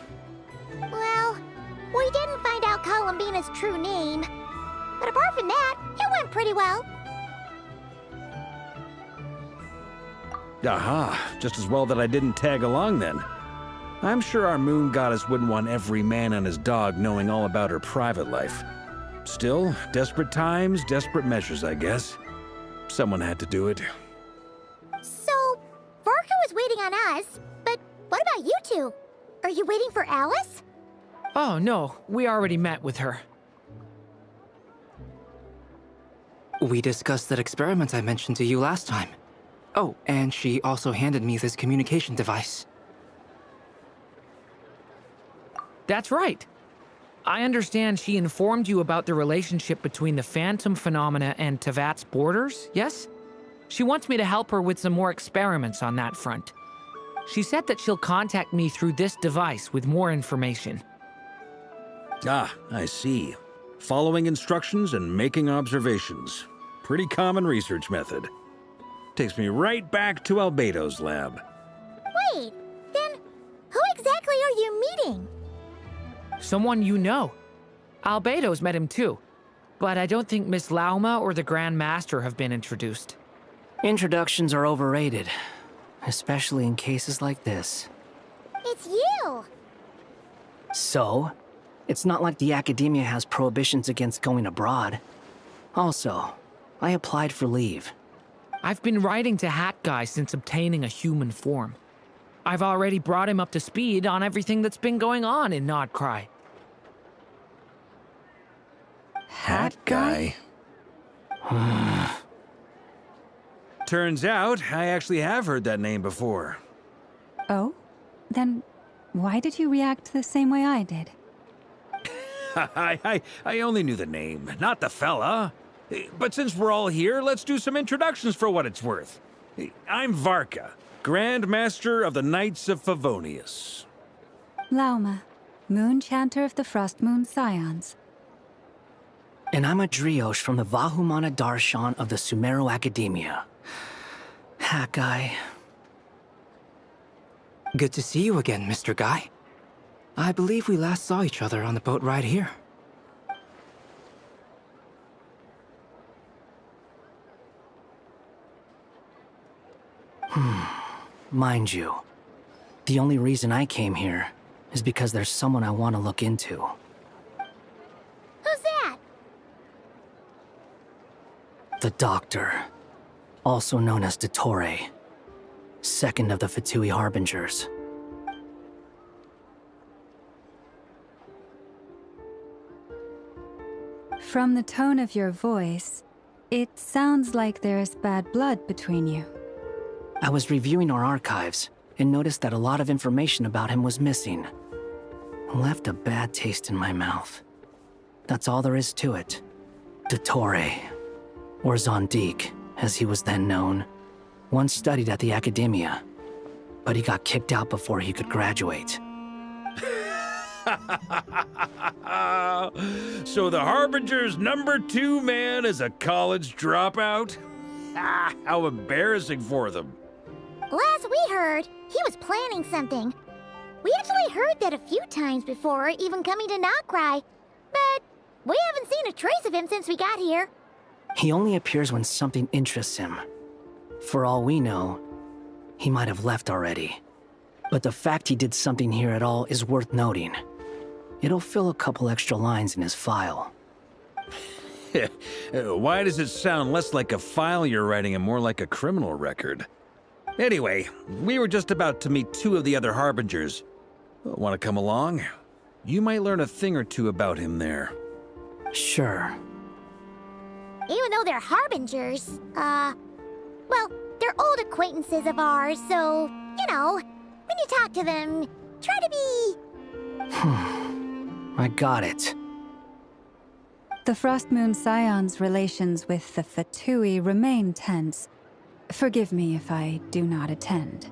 Well, we didn't find out Columbina's true name. But apart from that, it went pretty well. Aha, just as well that I didn't tag along then. I'm sure our moon goddess wouldn't want every man and his dog knowing all about her private life. Still, desperate times, desperate measures, I guess. Someone had to do it. So, Varka was waiting on us, but what about you two? Are you waiting for Alice? Oh, no, we already met with her. We discussed that experiment I mentioned to you last time. Oh, and she also handed me this communication device. That's right. I understand she informed you about the relationship between the phantom phenomena and Tevat's borders, yes? She wants me to help her with some more experiments on that front. She said that she'll contact me through this device with more information. Ah, I see. Following instructions and making observations. Pretty common research method. Takes me right back to Albedo's lab. Wait, then who exactly are you meeting? Someone you know. Albedo's met him too. But I don't think Miss Lauma or the Grand Master have been introduced. Introductions are overrated, especially in cases like this. It's you! So, it's not like the Academia has prohibitions against going abroad. Also, I applied for leave. I've been writing to Hat Guy since obtaining a human form. I've already brought him up to speed on everything that's been going on in Nodcry. Hat Guy? Turns out, I actually have heard that name before. Oh? Then why did you react the same way I did? I only knew the name, not the fella. But since we're all here, let's do some introductions for what it's worth. I'm Varka, Grand Master of the Knights of Favonius. Lauma, Moon Chanter of the Frost Moon Scions. And I'm a Driosh from the Vahumana Darshan of the Sumero Academia. Hat Guy. Good to see you again, Mr. Guy. I believe we last saw each other on the boat ride here. Mind you, the only reason I came here is because there's someone I want to look into. Who's that? The Doctor, also known as Dottore, second of the Fatui Harbingers. From the tone of your voice, it sounds like there's bad blood between you. I was reviewing our archives and noticed that a lot of information about him was missing. Left a bad taste in my mouth. That's all there is to it. Dottore, or Zondik, as he was then known, once studied at the Academia, but he got kicked out before he could graduate. So the Harbinger's #2 man is a college dropout? How embarrassing for them. Last we heard, he was planning something. We actually heard that a few times before, even coming to Nodcry, but we haven't seen a trace of him since we got here. He only appears when something interests him. For all we know, he might have left already. But the fact he did something here at all is worth noting. It'll fill a couple extra lines in his file. Why does it sound less like a file you're writing and more like a criminal record? Anyway, we were just about to meet 2 of the other Harbingers. Want to come along? You might learn a thing or two about him there. Sure. Even though they're Harbingers, well, they're old acquaintances of ours, so, you know, when you talk to them, try to be... I got it. The Frost Moon Scions' relations with the Fatui remain tense. Forgive me if I do not attend.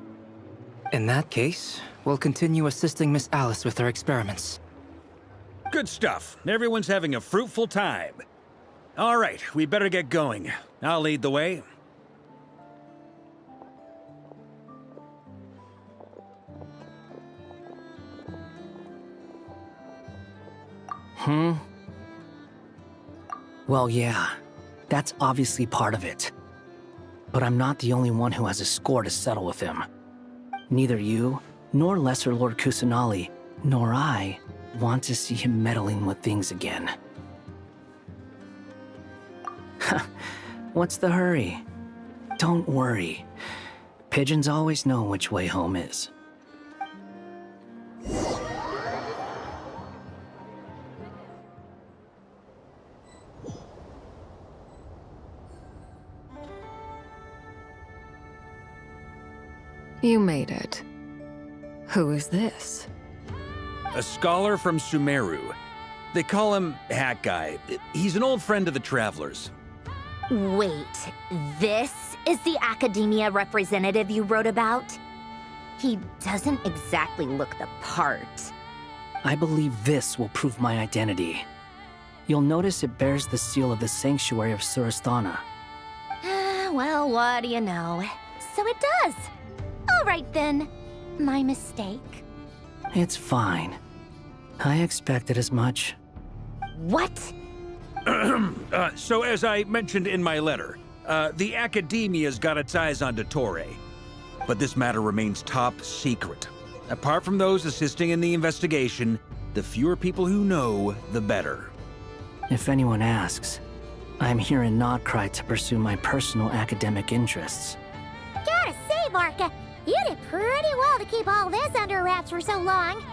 In that case, we'll continue assisting Miss Alice with her experiments. Good stuff. Everyone's having a fruitful time. All right, we better get going. I'll lead the way. Well, yeah, that's obviously part of it. But I'm not the only one who has a score to settle with him. Neither you, nor Lesser Lord Kusanali, nor I want to see him meddling with things again. What's the hurry? Don't worry. Pigeons always know which way home is. You made it. Who is this? A scholar from Sumeru. They call him Hat Guy. He's an old friend of the Travelers. Wait, this is the academia representative you wrote about? He doesn't exactly look the part. I believe this will prove my identity. You'll notice it bears the seal of the Sanctuary of Surasthana. Well, what do you know? So it does. All right then. My mistake. It's fine. I expected as much. What? So as I mentioned in my letter, the Academia's got its eyes on Dottore. But this matter remains top secret. Apart from those assisting in the investigation, the fewer people who know, the better. If anyone asks, I'm here in Notcry to pursue my personal academic interests. Gotta say, Varka, you did pretty well to keep all this under wraps for so long.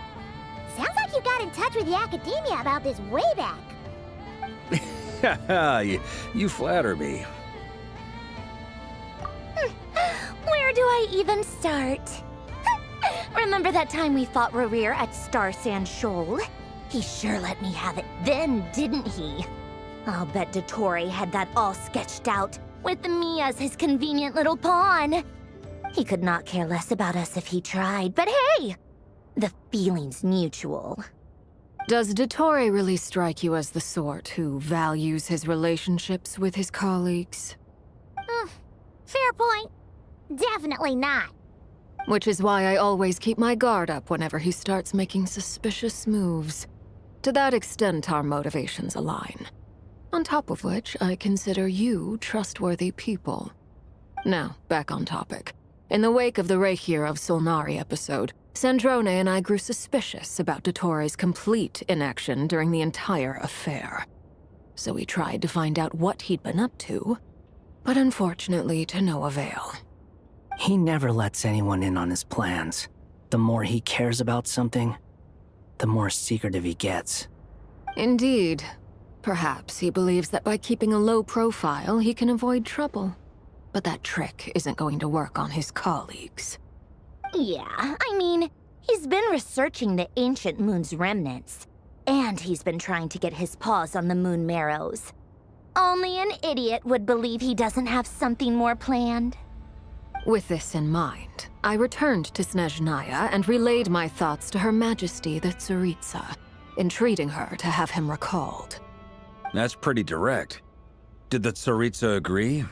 Sounds like you got in touch with the Academia about this way back. you flatter me. Where do I even start? Remember that time we fought Rerir at Star Sand Shoal? He sure let me have it then, didn't he? I'll bet Dottore had that all sketched out, with me as his convenient little pawn. He could not care less about us if he tried, but hey! The feeling's mutual. Does Dottore really strike you as the sort who values his relationships with his colleagues? Fair point. Definitely not. Which is why I always keep my guard up whenever he starts making suspicious moves. To that extent, our motivations align. On top of which, I consider you trustworthy people. Now, back on topic. In the wake of the Reihir of Solnari episode, Sandrone and I grew suspicious about Dottore's complete inaction during the entire affair. So we tried to find out what he'd been up to, but unfortunately to no avail. He never lets anyone in on his plans. The more he cares about something, the more secretive he gets. Indeed. Perhaps he believes that by keeping a low profile, he can avoid trouble. But that trick isn't going to work on his colleagues. Yeah, I mean, he's been researching the ancient moon's remnants. And he's been trying to get his paws on the moon marrows. Only an idiot would believe he doesn't have something more planned. With this in mind, I returned to Snezhnaya and relayed my thoughts to Her Majesty the Tsaritsa, entreating her to have him recalled. That's pretty direct. Did the Tsaritsa agree?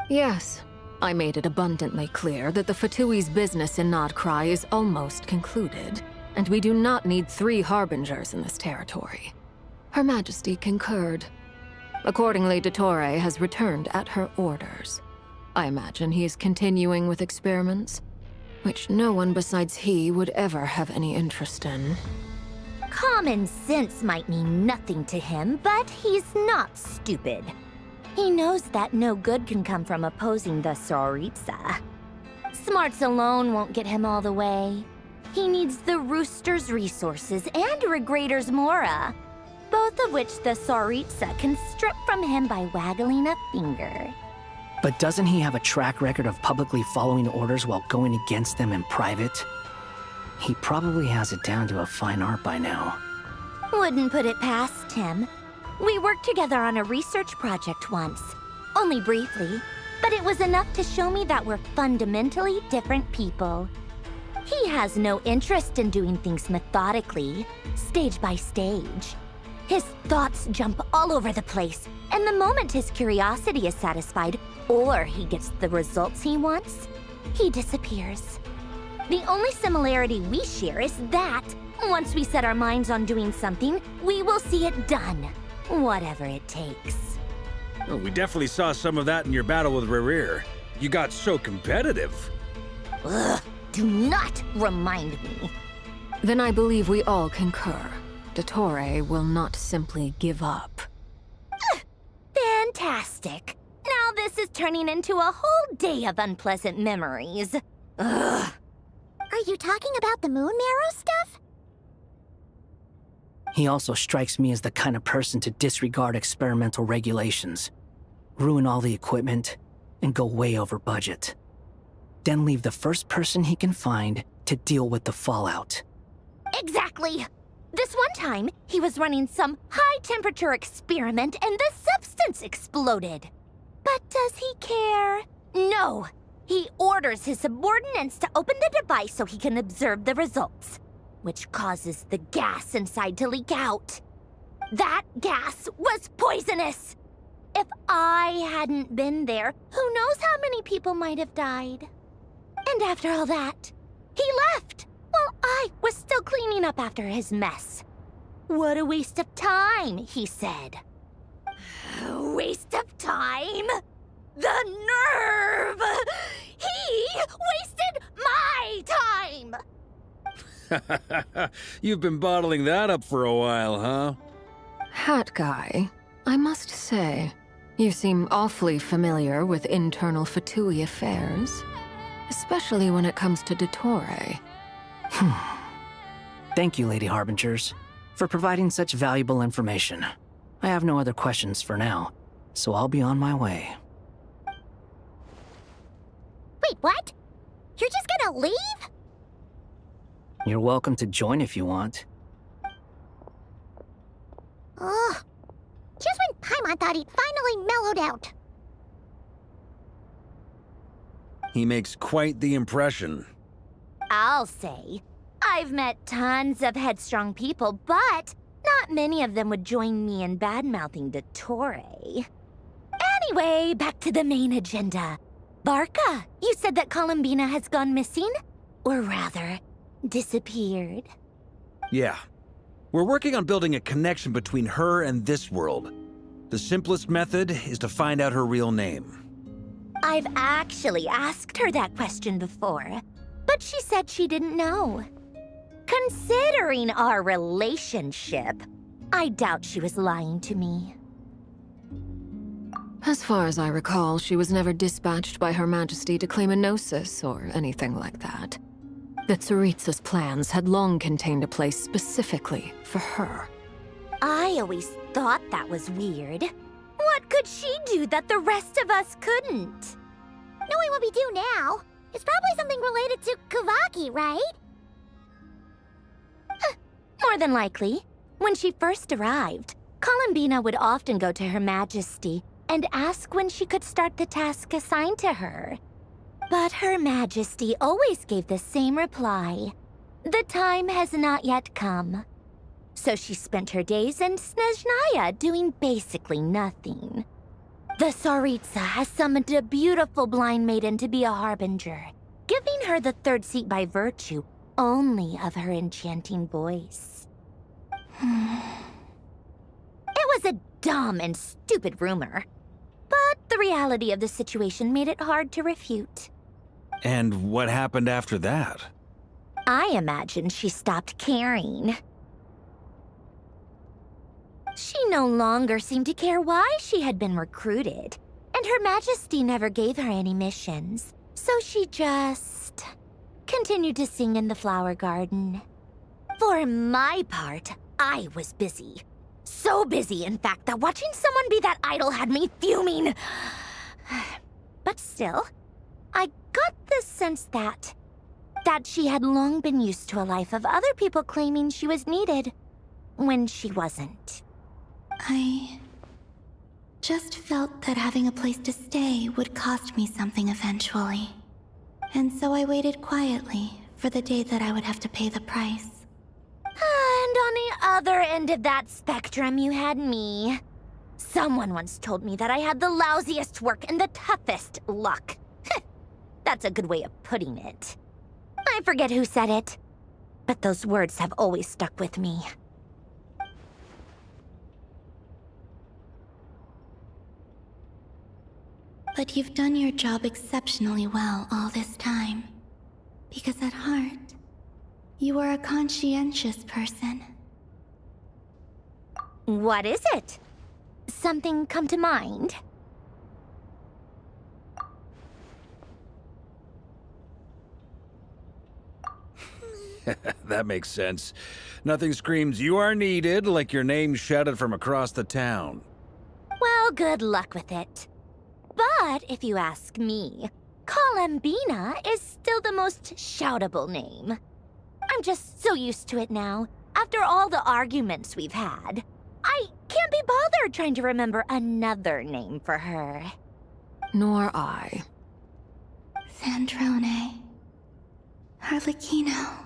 Yes. I made it abundantly clear that the Fatui's business in Notcry is almost concluded, and we do not need 3 harbingers in this territory. Her Majesty concurred. Accordingly, Dottore has returned at her orders. I imagine he is continuing with experiments, which no one besides he would ever have any interest in. Common sense might mean nothing to him, but he's not stupid. He knows that no good can come from opposing the Tsaritsa. Smarts alone won't get him all the way. He needs the Rooster's resources and Regrator's Mora, both of which the Tsaritsa can strip from him by waggling a finger. But doesn't he have a track record of publicly following orders while going against them in private? He probably has it down to a fine art by now. Wouldn't put it past him. We worked together on a research project once. Only briefly, but it was enough to show me that we're fundamentally different people. He has no interest in doing things methodically, stage by stage. His thoughts jump all over the place, and the moment his curiosity is satisfied, or he gets the results he wants, he disappears. The only similarity we share is that, once we set our minds on doing something, we will see it done, whatever it takes. Well, we definitely saw some of that in your battle with Rerir. You got so competitive. Ugh, do not remind me. Then I believe we all concur. Dottore will not simply give up. Fantastic. Now this is turning into a whole day of unpleasant memories. Ugh. Are you talking about the moon marrow stuff? He also strikes me as the kind of person to disregard experimental regulations, ruin all the equipment, and go way over budget. then leave the first person he can find to deal with the fallout. Exactly! This one time, he was running some high-temperature experiment and the substance exploded. But does he care? No! He orders his subordinates to open the device so he can observe the results, which causes the gas inside to leak out. That gas was poisonous! If I hadn't been there, who knows how many people might have died. And after all that, he left while I was still cleaning up after his mess. What a waste of time, he said. Waste of time? The nerve! He wasted my time! You've been bottling that up for a while, huh? Hat guy, I must say, you seem awfully familiar with internal Fatui affairs. Especially when it comes to Dottore. Thank you, Lady Harbingers, for providing such valuable information. I have no other questions for now, so I'll be on my way. Wait, what? You're just gonna leave? You're welcome to join if you want. Ugh. Just when Paimon thought he'd finally mellowed out. He makes quite the impression. I'll say. I've met tons of headstrong people, but not many of them would join me in bad-mouthing Dottore. Anyway, back to the main agenda. Barca, you said that Columbina has gone missing? Or rather, disappeared. Yeah. We're working on building a connection between her and this world. The simplest method is to find out her real name. I've actually asked her that question before, but she said she didn't know. Considering our relationship, I doubt she was lying to me. As far as I recall, she was never dispatched by Her Majesty to claim a gnosis or anything like that. The Tsaritsa's plans had long contained a place specifically for her. I always thought that was weird. What could she do that the rest of us couldn't? Knowing what we do now, it's probably something related to Kavaki, right? More than likely. When she first arrived, Columbina would often go to Her Majesty and ask when she could start the task assigned to her. But Her Majesty always gave the same reply. The time has not yet come. So she spent her days in Snezhnaya doing basically nothing. The Tsaritsa has summoned a beautiful blind maiden to be a harbinger, giving her the third seat by virtue only of her enchanting voice. It was a dumb and stupid rumor, but the reality of the situation made it hard to refute. And what happened after that? I imagine she stopped caring. She no longer seemed to care why she had been recruited, and Her Majesty never gave her any missions, so she just continued to sing in the flower garden. For my part, I was busy. So busy, in fact, that watching someone be that idol had me fuming. But still, I got the sense that she had long been used to a life of other people claiming she was needed when she wasn't. I just felt that having a place to stay would cost me something eventually. And so I waited quietly for the day that I would have to pay the price. And on the other end of that spectrum, you had me. Someone once told me that I had the lousiest work and the toughest luck. That's a good way of putting it. I forget who said it, but those words have always stuck with me. But you've done your job exceptionally well all this time. Because at heart, you are a conscientious person. What is it? Something come to mind? That makes sense. Nothing screams you are needed like your name shouted from across the town. Well, good luck with it. But if you ask me, Colambina is still the most shoutable name. I'm just so used to it now, after all the arguments we've had. I can't be bothered trying to remember another name for her. Nor I. Sandrone. Harlequino.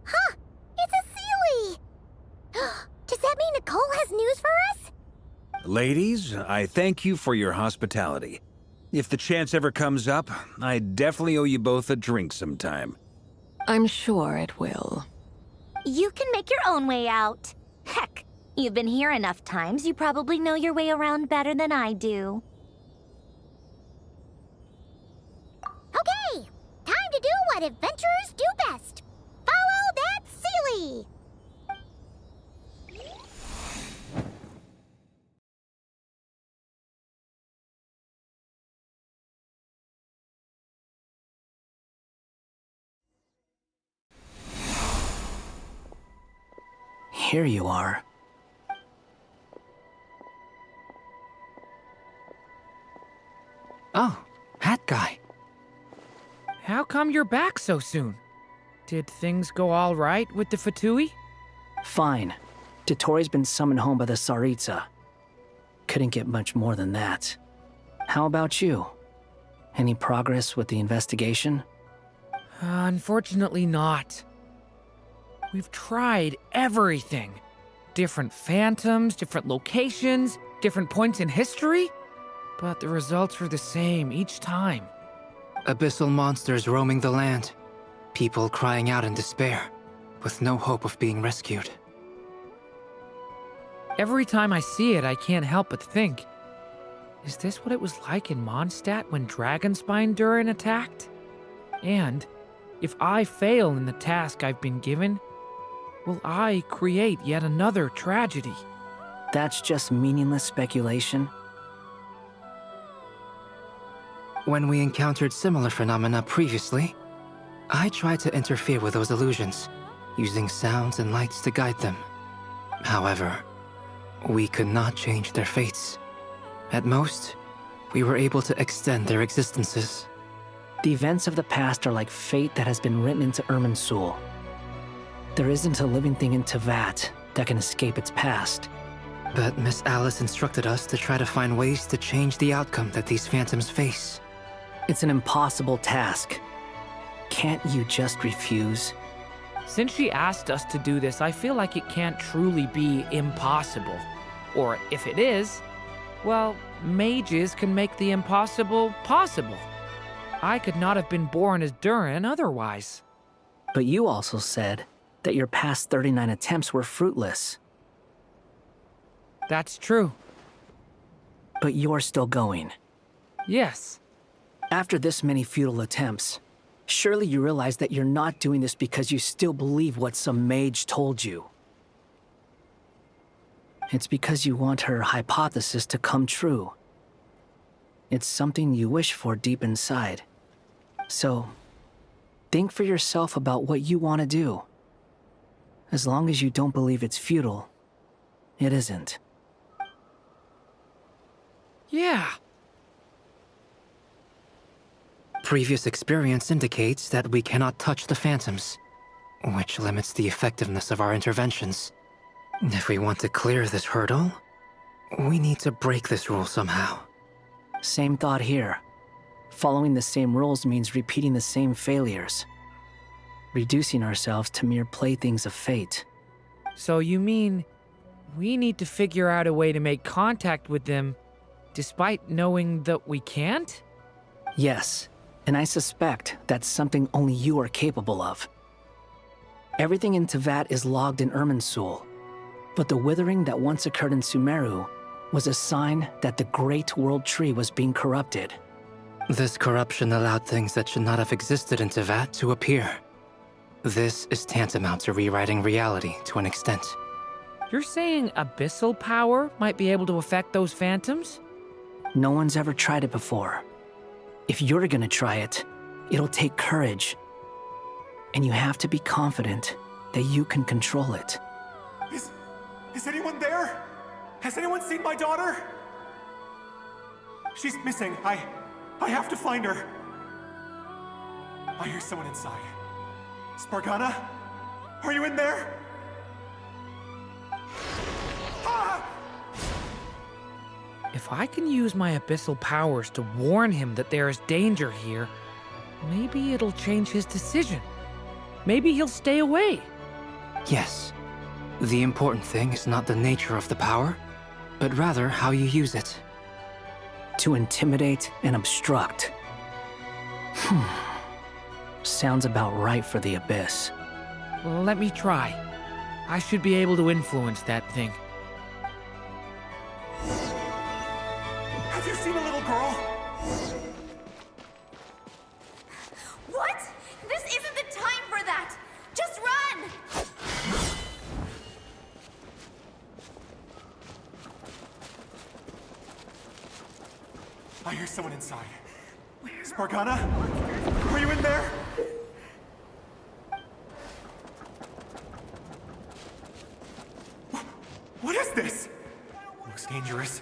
Huh! It's a Seelie! Does that mean Nicole has news for us? Ladies, I thank you for your hospitality. If the chance ever comes up, I definitely owe you both a drink sometime. I'm sure it will. You can make your own way out. Heck, you've been here enough times, you probably know your way around better than I do. Okay! Time to do what adventurers do best. Follow that Seelie! Here you are. Oh, Hat Guy. How come you're back so soon? Did things go all right with the Fatui? Fine. Dotori's been summoned home by the Tsaritsa. Couldn't get much more than that. How about you? Any progress with the investigation? Unfortunately not. We've tried everything. Different phantoms, different locations, different points in history. But the results were the same each time. Abyssal monsters roaming the land. People crying out in despair, with no hope of being rescued. Every time I see it, I can't help but think, is this what it was like in Mondstadt when Dragonspine Durin attacked? And if I fail in the task I've been given, will I create yet another tragedy? That's just meaningless speculation. When we encountered similar phenomena previously, I tried to interfere with those illusions, using sounds and lights to guide them. However, we could not change their fates. At most, we were able to extend their existences. The events of the past are like fate that has been written into Irminsul. There isn't a living thing in Teyvat that can escape its past. But Miss Alice instructed us to try to find ways to change the outcome that these phantoms face. It's an impossible task. Can't you just refuse? Since she asked us to do this, I feel like it can't truly be impossible. Or if it is, well, mages can make the impossible possible. I could not have been born as Durin otherwise. But you also said that your past 39 attempts were fruitless. That's true. But you're still going. Yes. After this many futile attempts, surely you realize that you're not doing this because you still believe what some mage told you. It's because you want her hypothesis to come true. It's something you wish for deep inside. So, think for yourself about what you want to do. As long as you don't believe it's futile, it isn't. Yeah. Previous experience indicates that we cannot touch the phantoms, which limits the effectiveness of our interventions. If we want to clear this hurdle, we need to break this rule somehow. Same thought here. Following the same rules means repeating the same failures. Reducing ourselves to mere playthings of fate. So you mean we need to figure out a way to make contact with them despite knowing that we can't? Yes, and I suspect that's something only you are capable of. Everything in Teyvat is logged in Irminsul, but the withering that once occurred in Sumeru was a sign that the Great World Tree was being corrupted. This corruption allowed things that should not have existed in Teyvat to appear. This is tantamount to rewriting reality to an extent. You're saying abyssal power might be able to affect those phantoms? No one's ever tried it before. If you're gonna try it, it'll take courage. And you have to be confident that you can control it. Is anyone there? Has anyone seen my daughter? She's missing. I have to find her. I hear someone inside. Spargana? Are you in there? If I can use my abyssal powers to warn him that there is danger here, maybe it'll change his decision. Maybe he'll stay away. Yes. The important thing is not the nature of the power, but rather how you use it. To intimidate and obstruct. Sounds about right for the Abyss. Well, let me try. I should be able to influence that thing. Have you seen a little girl? What? This isn't the time for that! Just run! I hear someone inside. Spargana? Are you in there? What is this? Looks dangerous.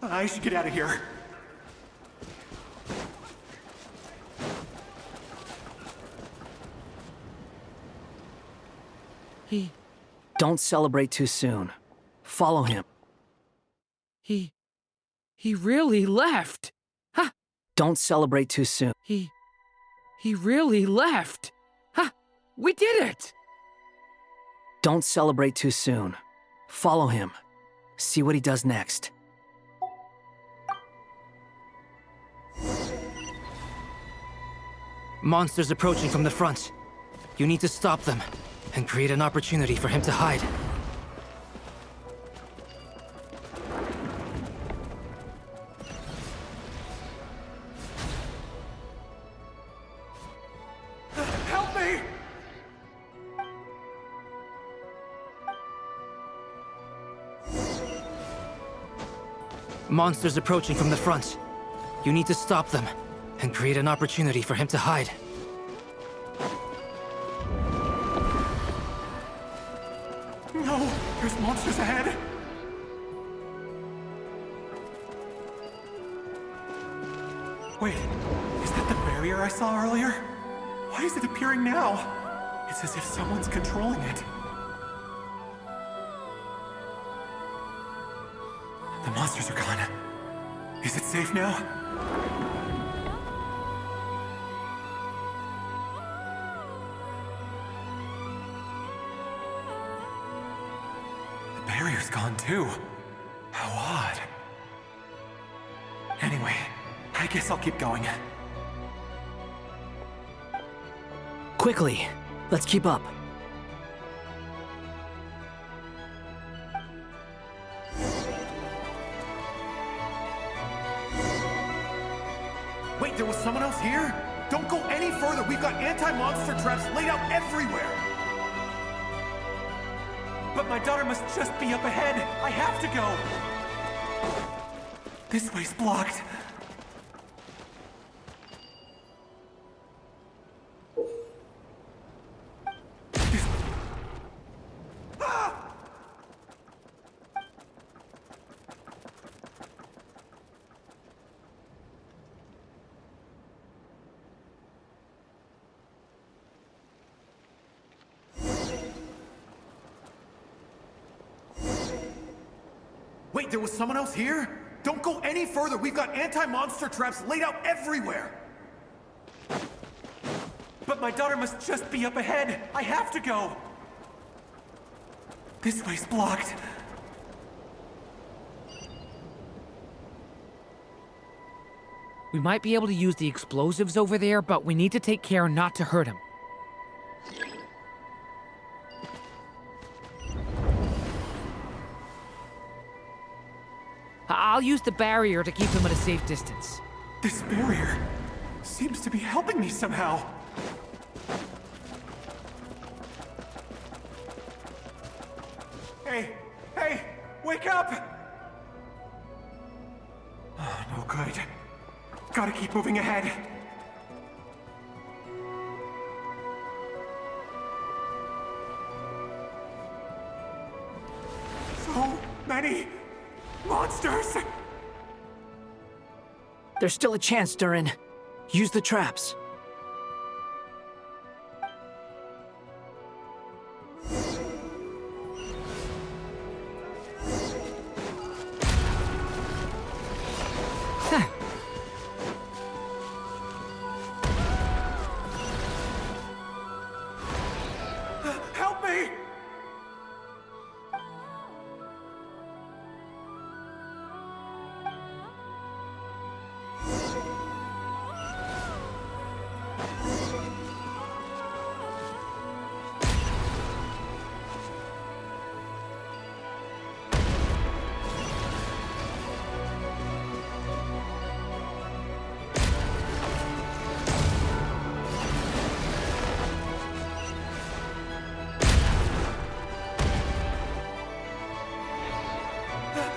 I should get out of here. Don't celebrate too soon. Follow him. He really left. Ha! Don't celebrate too soon. He really left. Ha! We did it! Don't celebrate too soon. Follow him. See what he does next. Monsters approaching from the front. You need to stop them and create an opportunity for him to hide. Help me! Monsters approaching from the front. You need to stop them and create an opportunity for him to hide. No! There's monsters ahead! Wait, is that the barrier I saw earlier? Why is it appearing now? It's as if someone's controlling it. The monsters are gone. Is it safe now? The barrier's gone too. How odd. Anyway, I guess I'll keep going. Quickly, let's keep up. Wait, there was someone else here? Don't go any further. We've got anti-monster traps laid out everywhere. But my daughter must just be up ahead. I have to go. This way's blocked. Wait, there was someone else here? Don't go any further. We've got anti-monster traps laid out everywhere. But my daughter must just be up ahead. I have to go. This way's blocked. We might be able to use the explosives over there, but we need to take care not to hurt him. I'll use the barrier to keep him at a safe distance. This barrier seems to be helping me somehow. Hey, hey, wake up! Oh, no good. Gotta keep moving ahead. So many monsters! There's still a chance, Durin. Use the traps. Help me!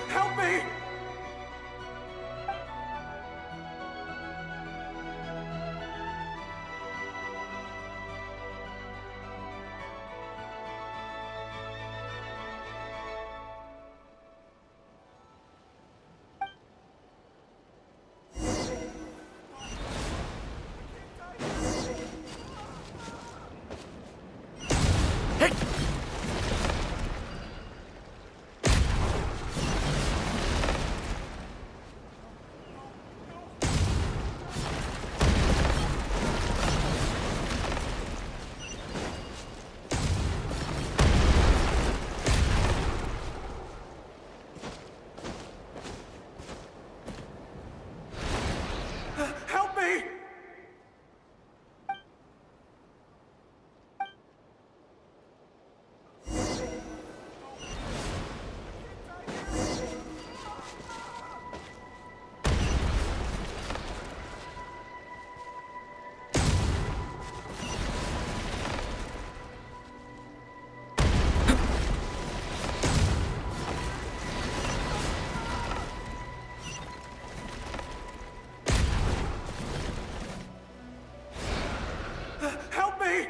Help me! Help me! Help me!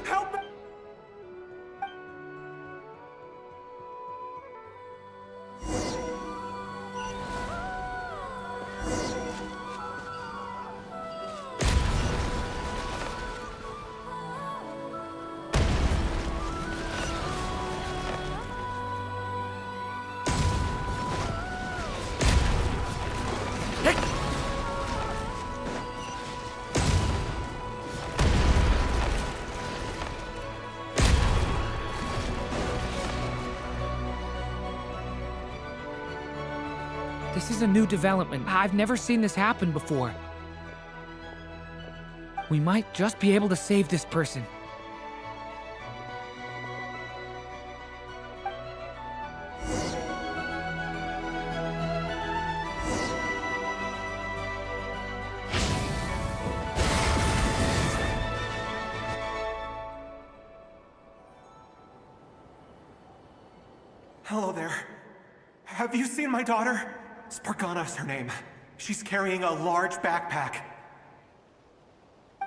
Help me! This is a new development. I've never seen this happen before. We might just be able to save this person. Hello there. Have you seen my daughter? Spargana is her name. She's carrying a large backpack.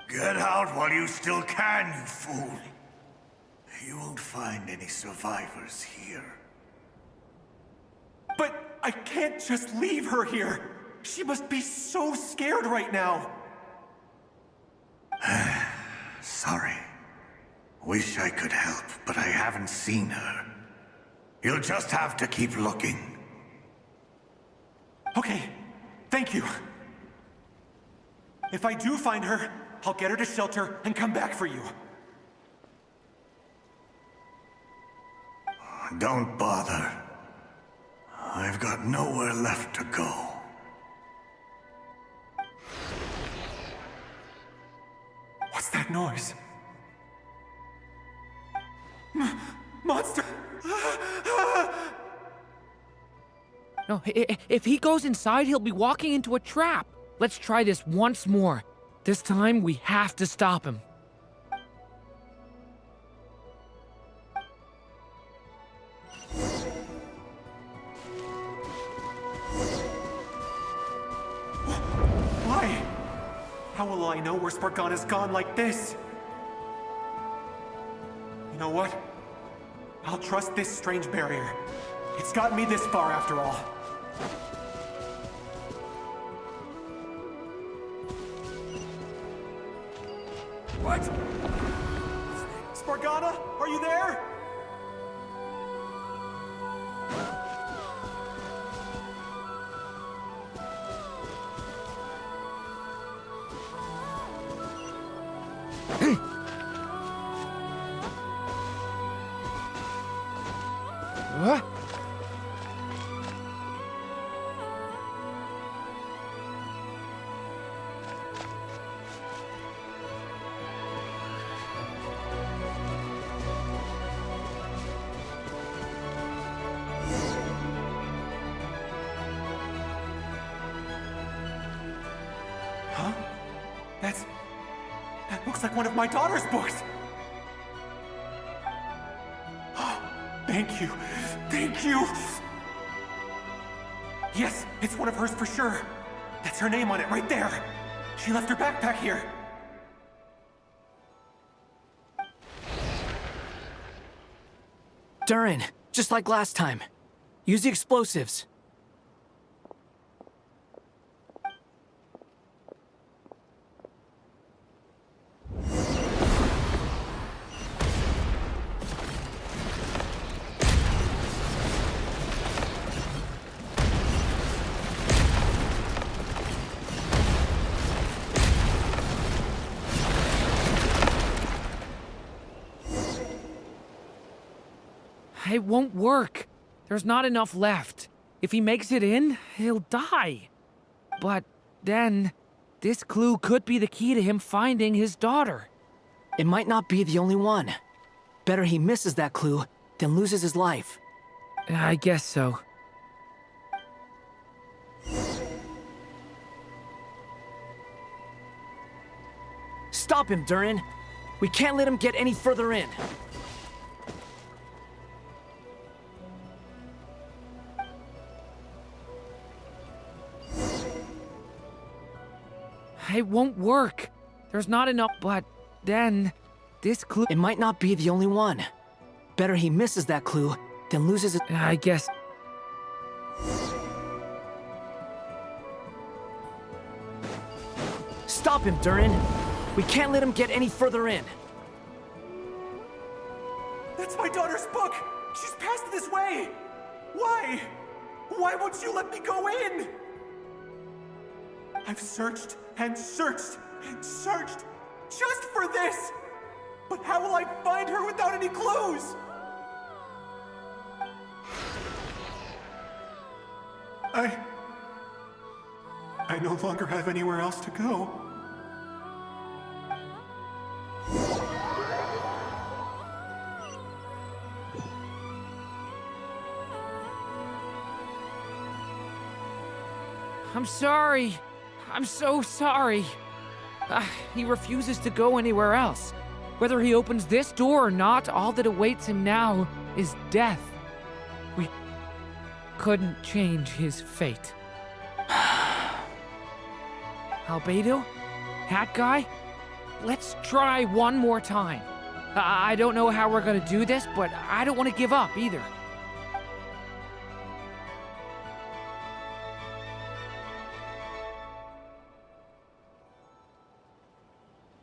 Get out while you still can, you fool. You won't find any survivors here. But I can't just leave her here. She must be so scared right now. Sorry. Wish I could help, but I haven't seen her. You'll just have to keep looking. Okay, thank you. If I do find her, I'll get her to shelter and come back for you. Don't bother. I've got nowhere left to go. What's that noise? Monster! No, if he goes inside, he'll be walking into a trap. Let's try this once more. This time, we have to stop him. Why? How will I know where Spargana's gone like this? You know what? I'll trust this strange barrier. It's gotten me this far after all. What? Spargana, are you there? What? Huh? That looks like one of my daughter's books! Thank you. Thank you! Yes, it's one of hers for sure. That's her name on it right there. She left her backpack here. Durin, just like last time. Use the explosives. It won't work. There's not enough left. If he makes it in, he'll die. But then, this clue could be the key to him finding his daughter. It might not be the only one. Better he misses that clue than loses his life. I guess so. Stop him, Durin. We can't let him get any further in. It won't work. There's not enough, but then, this clue... It might not be the only one. Better he misses that clue than loses his... I guess... Stop him, Durin. We can't let him get any further in. That's my daughter's book! She's passed this way! Why? Why won't you let me go in? I've searched and searched and searched just for this! But how will I find her without any clues? I no longer have anywhere else to go. I'm sorry. I'm so sorry. He refuses to go anywhere else. Whether he opens this door or not, all that awaits him now is death. We couldn't change his fate. Albedo? Hat Guy? Let's try one more time. I don't know how we're gonna do this, but I don't want to give up either.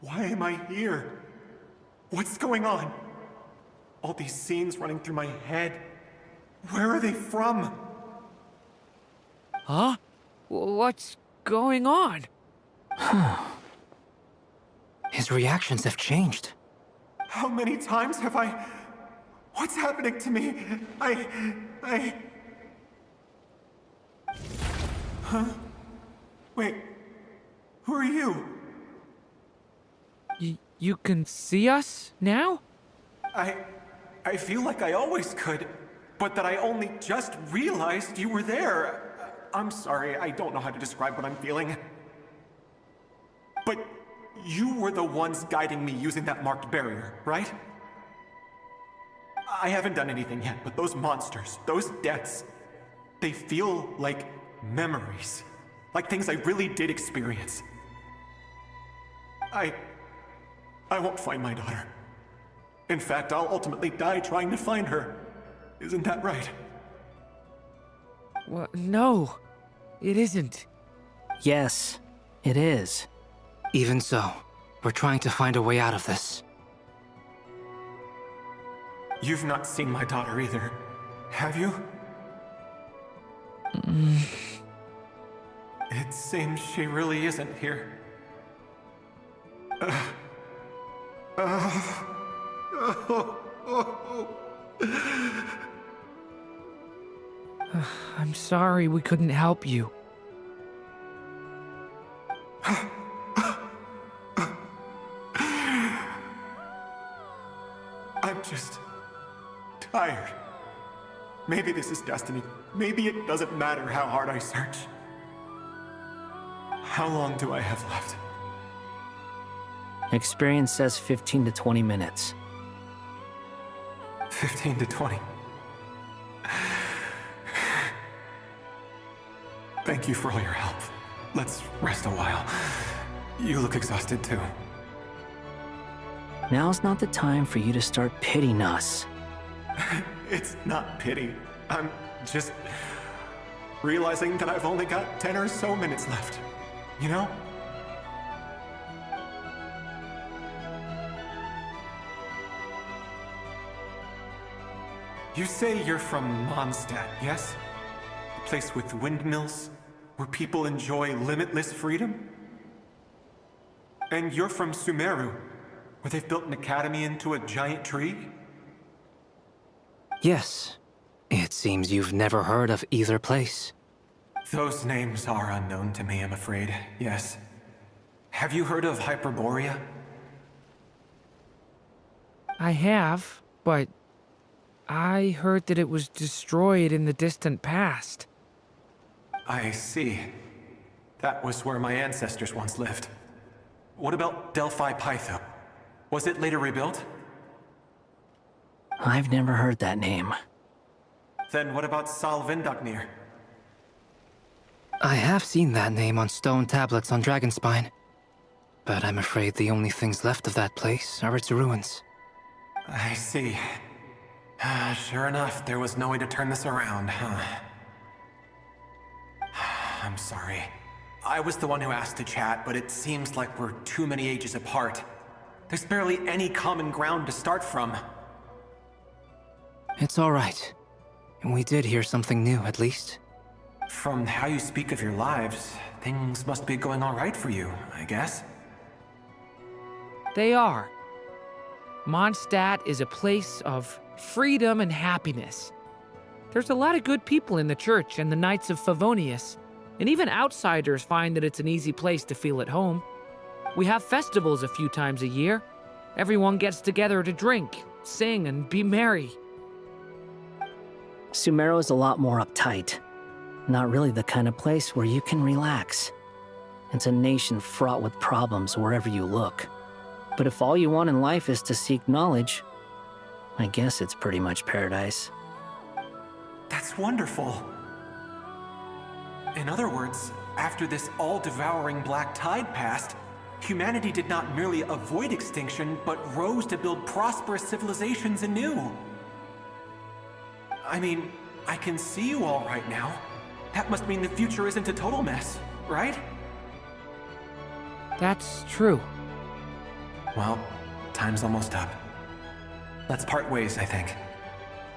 Why am I here? What's going on? All these scenes running through my head. Where are they from? Huh? What's going on? His reactions have changed. How many times have I... What's happening to me? Huh? Wait. Who are you? You can see us now? I I feel like I always could, but that I only just realized you were there. I'm sorry, I don't know how to describe what I'm feeling. But you were the ones guiding me using that marked barrier, right? I haven't done anything yet, but those monsters, those deaths, they feel like memories. Like things I really did experience. I won't find my daughter. In fact, I'll ultimately die trying to find her. Isn't that right? Well, no, it isn't. Yes, it is. Even so, we're trying to find a way out of this. You've not seen my daughter either, have you? It seems she really isn't here. I'm sorry we couldn't help you. I'm just tired. Maybe this is destiny. Maybe it doesn't matter how hard I search. How long do I have left? Experience says 15 to 20 minutes. 15 to 20. Thank you for all your help. Let's rest a while. You look exhausted too. Now's not the time for you to start pitying us. It's not pity. I'm just realizing that I've only got 10 or so minutes left. You know? You say you're from Mondstadt, yes? A place with windmills, where people enjoy limitless freedom? And you're from Sumeru, where they've built an academy into a giant tree? Yes. It seems you've never heard of either place. Those names are unknown to me, I'm afraid, yes. Have you heard of Hyperborea? I have, but I heard that it was destroyed in the distant past. I see. That was where my ancestors once lived. What about Delphi Pytho? Was it later rebuilt? I've never heard that name. Then what about Sal Vindaknir? I have seen that name on stone tablets on Dragonspine. But I'm afraid the only things left of that place are its ruins. I see. Sure enough, there was no way to turn this around, huh? I'm sorry. I was the one who asked to chat, but it seems like we're too many ages apart. There's barely any common ground to start from. It's all right. We did hear something new, at least. From how you speak of your lives, things must be going all right for you, I guess. They are. Mondstadt is a place of freedom and happiness. There's a lot of good people in the church and the Knights of Favonius, and even outsiders find that it's an easy place to feel at home. We have festivals a few times a year. Everyone gets together to drink, sing, and be merry. Sumeru is a lot more uptight. Not really the kind of place where you can relax. It's a nation fraught with problems wherever you look. But if all you want in life is to seek knowledge, I guess it's pretty much paradise. That's wonderful. In other words, after this all-devouring black tide passed, humanity did not merely avoid extinction, but rose to build prosperous civilizations anew. I mean, I can see you all right now. That must mean the future isn't a total mess, right? That's true. Well, time's almost up. Let's part ways, I think.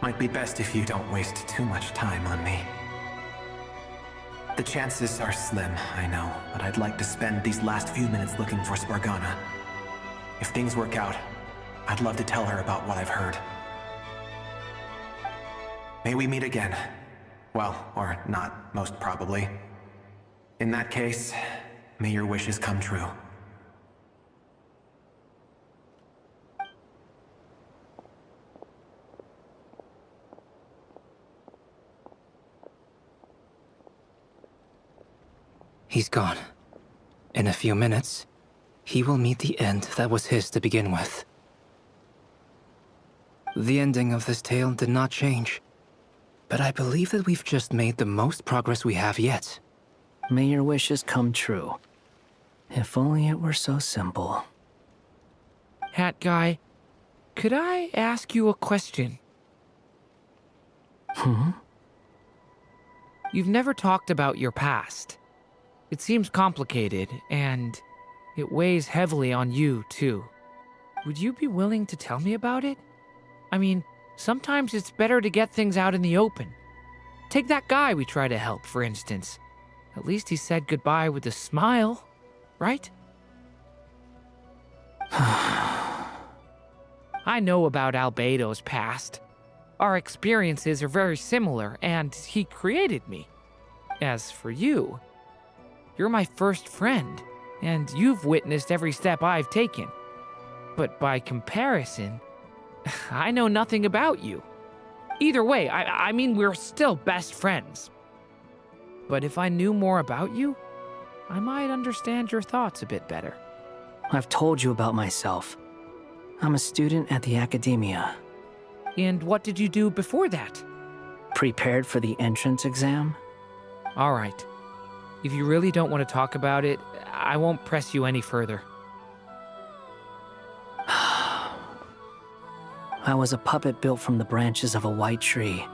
Might be best if you don't waste too much time on me. The chances are slim, I know, but I'd like to spend these last few minutes looking for Spargana. If things work out, I'd love to tell her about what I've heard. May we meet again. Well, or not, most probably. In that case, may your wishes come true. He's gone. In a few minutes, he will meet the end that was his to begin with. The ending of this tale did not change, but I believe that we've just made the most progress we have yet. May your wishes come true. If only it were so simple. Hat guy, could I ask you a question? You've never talked about your past. It seems complicated, and it weighs heavily on you, too. Would you be willing to tell me about it? I mean, sometimes it's better to get things out in the open. Take that guy we try to help, for instance. At least he said goodbye with a smile, right? I know about Albedo's past. Our experiences are very similar, and he created me. As for you, you're my first friend, and you've witnessed every step I've taken. But by comparison, I know nothing about you. Either way, I mean, we're still best friends. But if I knew more about you, I might understand your thoughts a bit better. I've told you about myself. I'm a student at the Academia. And what did you do before that? Prepared for the entrance exam? All right. If you really don't want to talk about it, I won't press you any further. I was a puppet built from the branches of a white tree,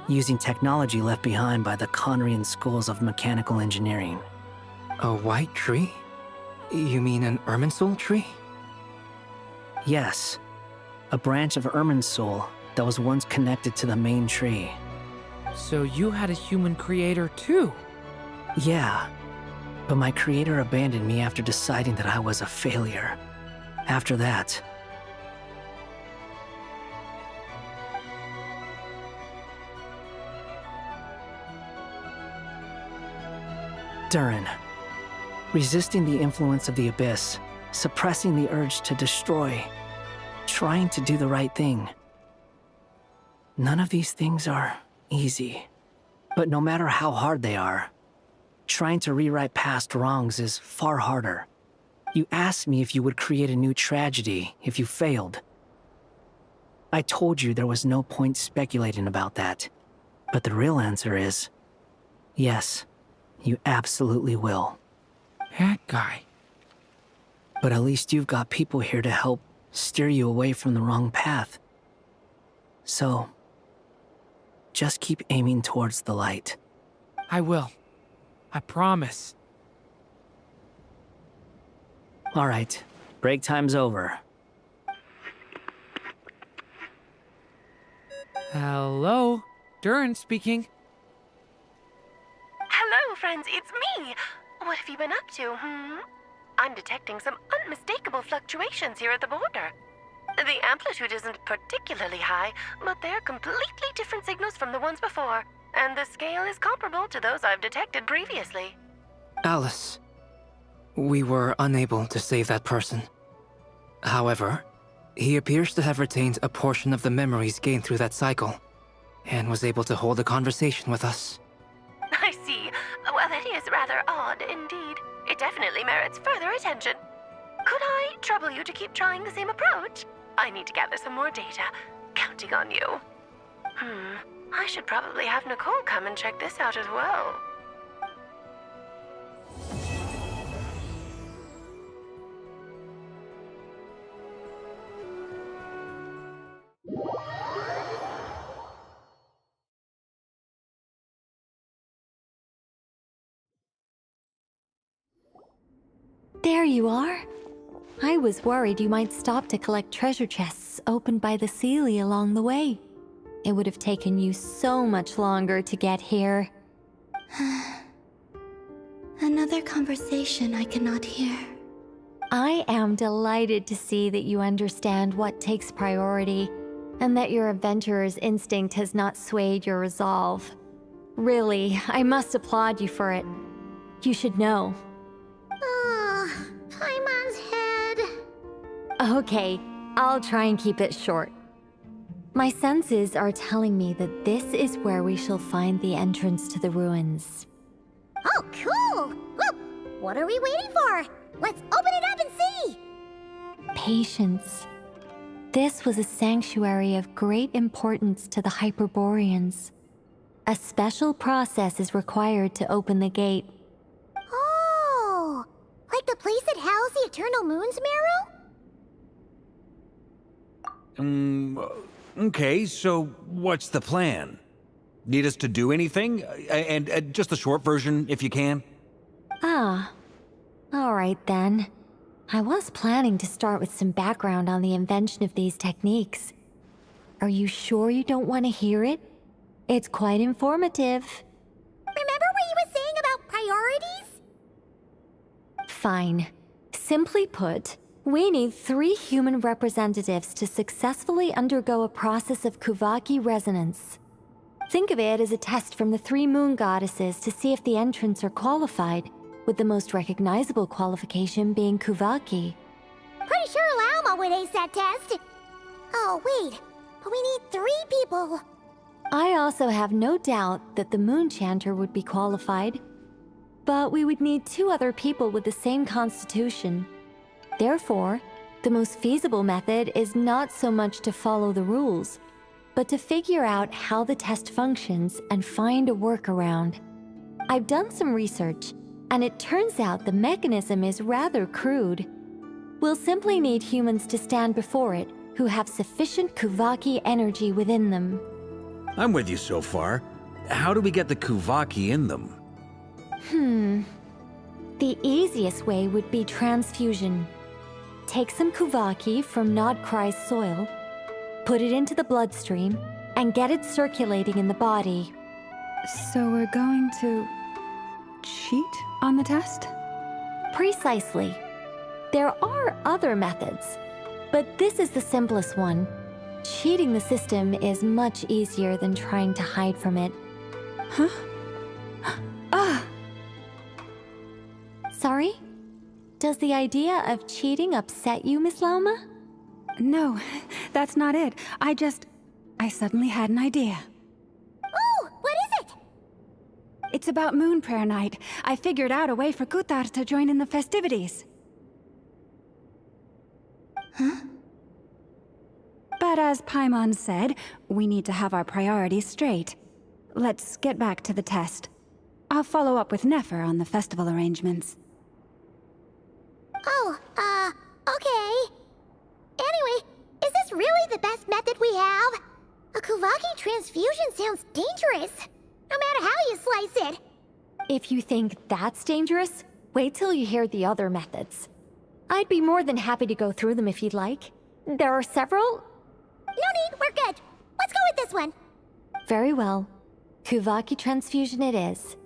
using technology left behind by the Conrian schools of mechanical engineering. A white tree? You mean an Irminsul tree? Yes, a branch of Irminsul that was once connected to the main tree. So you had a human creator too? Yeah, but my creator abandoned me after deciding that I was a failure. After that, Durin, resisting the influence of the Abyss, suppressing the urge to destroy, trying to do the right thing. None of these things are easy. But no matter how hard they are, trying to rewrite past wrongs is far harder. You asked me if you would create a new tragedy if you failed. I told you there was no point speculating about that. But the real answer is, yes, you absolutely will. That guy. But at least you've got people here to help steer you away from the wrong path. So, just keep aiming towards the light. I will. I promise. All right, break time's over. Hello? Durin speaking. Hello, friends, it's me. What have you been up to, I'm detecting some unmistakable fluctuations here at the border. The amplitude isn't particularly high, but they're completely different signals from the ones before, and the scale is comparable to those I've detected previously. Alice, we were unable to save that person. However, he appears to have retained a portion of the memories gained through that cycle, and was able to hold a conversation with us. I see. Well, that is rather odd indeed. It definitely merits further attention. Could I trouble you to keep trying the same approach? I need to gather some more data. Counting on you. I should probably have Nicole come and check this out as well. There you are. I was worried you might stop to collect treasure chests opened by the Seelie along the way. It would have taken you so much longer to get here. Another conversation I cannot hear. I am delighted to see that you understand what takes priority, and that your adventurer's instinct has not swayed your resolve. Really, I must applaud you for it. You should know. Paimon's head. Okay, I'll try and keep it short. My senses are telling me that this is where we shall find the entrance to the ruins. Oh, cool! Well, what are we waiting for? Let's open it up and see! Patience. This was a sanctuary of great importance to the Hyperboreans. A special process is required to open the gate. Oh! Like the place that housed the Eternal Moon's marrow? Okay, so what's the plan? Need us to do anything? And just the short version, if you can. Ah. All right then. I was planning to start with some background on the invention of these techniques. Are you sure you don't want to hear it? It's quite informative. Remember what you were saying about priorities? Fine. Simply put, we need 3 human representatives to successfully undergo a process of Kuvaki resonance. Think of it as a test from the 3 moon goddesses to see if the entrants are qualified, with the most recognizable qualification being Kuvaki. Pretty sure Lauma would ace that test. Oh, wait. But we need 3 people. I also have no doubt that the Moon Chanter would be qualified. But we would need 2 other people with the same constitution. Therefore, the most feasible method is not so much to follow the rules, but to figure out how the test functions and find a workaround. I've done some research, and it turns out the mechanism is rather crude. We'll simply need humans to stand before it who have sufficient Kuvaki energy within them. I'm with you so far. How do we get the Kuvaki in them? The easiest way would be transfusion. Take some Kuvaki from Nodkrai's soil, put it into the bloodstream, and get it circulating in the body. So we're going to cheat on the test? Precisely. There are other methods, but this is the simplest one. Cheating the system is much easier than trying to hide from it. Huh? Ah! Sorry? Does the idea of cheating upset you, Miss Lauma? No, that's not it. I suddenly had an idea. Oh, what is it? It's about Moon Prayer Night. I figured out a way for Kuthar to join in the festivities. Huh? But as Paimon said, we need to have our priorities straight. Let's get back to the test. I'll follow up with Nefer on the festival arrangements. Oh, okay. Anyway, is this really the best method we have? A Kuvaki transfusion sounds dangerous, no matter how you slice it. If you think that's dangerous, wait till you hear the other methods. I'd be more than happy to go through them if you'd like. There are several. No need, we're good. Let's go with this one. Very well. Kuvaki transfusion it is.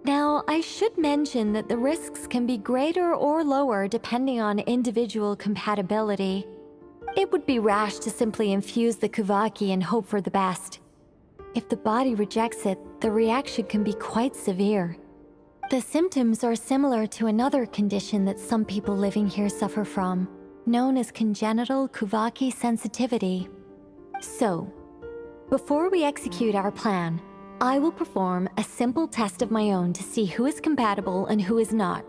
Now, I should mention that the risks can be greater or lower depending on individual compatibility. It would be rash to simply infuse the Kuvaki and hope for the best. If the body rejects it, the reaction can be quite severe. The symptoms are similar to another condition that some people living here suffer from, known as congenital Kuvaki sensitivity. So, before we execute our plan, I will perform a simple test of my own to see who is compatible and who is not.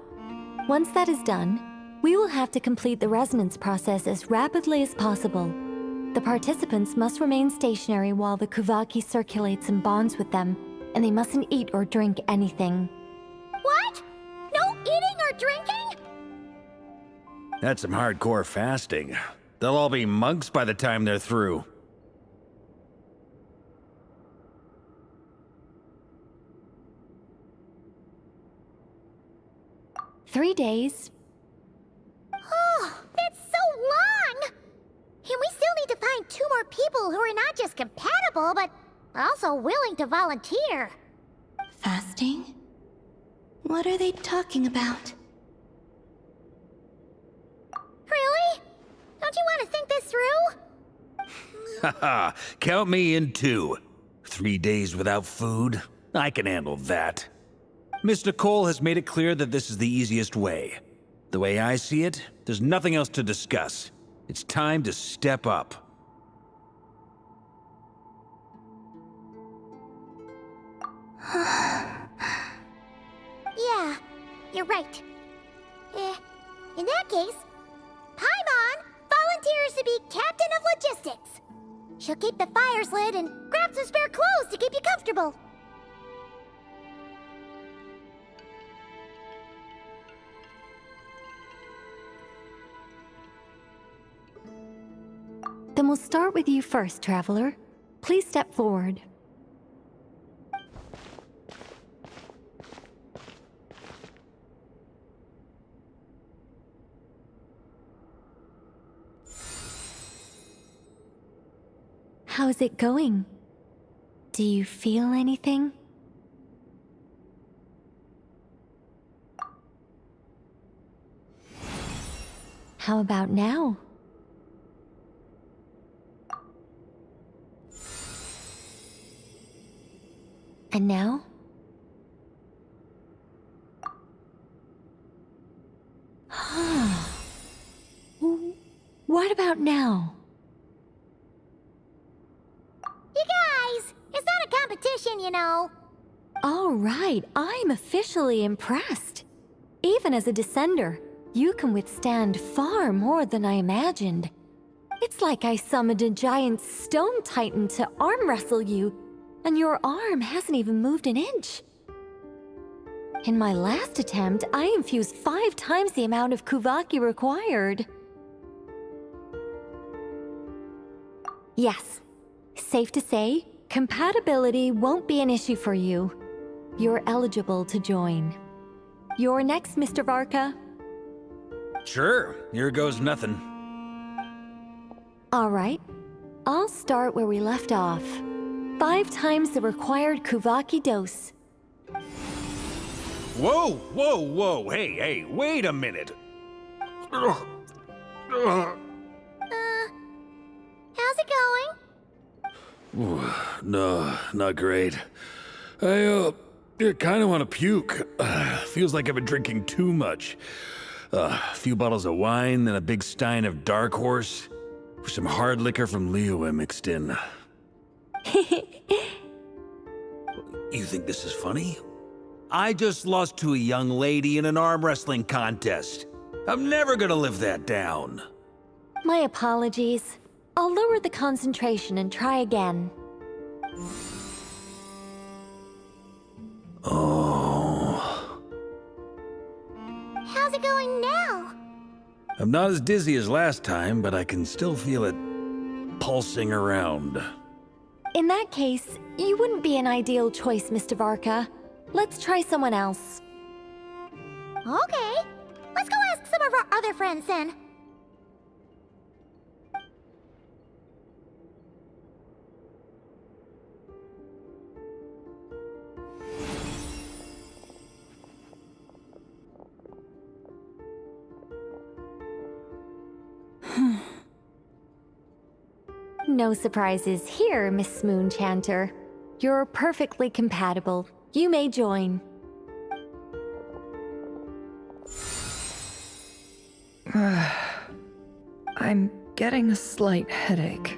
Once that is done, we will have to complete the resonance process as rapidly as possible. The participants must remain stationary while the Kuvaki circulates and bonds with them, and they mustn't eat or drink anything. What? No eating or drinking? That's some hardcore fasting. They'll all be monks by the time they're through. "3 days. Oh, that's so long! And we still need to find 2 more people who are not just compatible, but also willing to volunteer. Fasting? What are they talking about? Really? Don't you want to think this through? Haha, count me in too. 3 days without food? I can handle that. Mr. Cole has made it clear that this is the easiest way. The way I see it, there's nothing else to discuss. It's time to step up. you're right. In that case, Paimon volunteers to be Captain of Logistics. She'll keep the fires lit and grab some spare clothes to keep you comfortable. Then we'll start with you first, Traveler. Please step forward. How's it going? Do you feel anything? How about now? And now? What about now? You guys, it's not a competition, you know. All right, I'm officially impressed. Even as a descender, you can withstand far more than I imagined. It's like I summoned a giant stone titan to arm wrestle you, and your arm hasn't even moved an inch. In my last attempt, I infused 5 times the amount of Kuvaki required. Yes, safe to say, compatibility won't be an issue for you. You're eligible to join. You're next, Mr. Varka. Sure, here goes nothing. All right, I'll start where we left off. 5 times the required Kuvaki dose. Whoa, whoa, whoa, hey, wait a minute. How's it going? Ooh, no, not great. I kind of want to puke. Feels like I've been drinking too much. A few bottles of wine, then a big stein of Dark Horse, with some hard liquor from Liyue mixed in. You think this is funny? I just lost to a young lady in an arm wrestling contest. I'm never gonna live that down. My apologies. I'll lower the concentration and try again. Oh. How's it going now? I'm not as dizzy as last time, but I can still feel it pulsing around. In that case, you wouldn't be an ideal choice, Mr. Varka. Let's try someone else. Okay, let's go ask some of our other friends then. No surprises here, Miss Moonchanter. You're perfectly compatible. You may join. I'm getting a slight headache.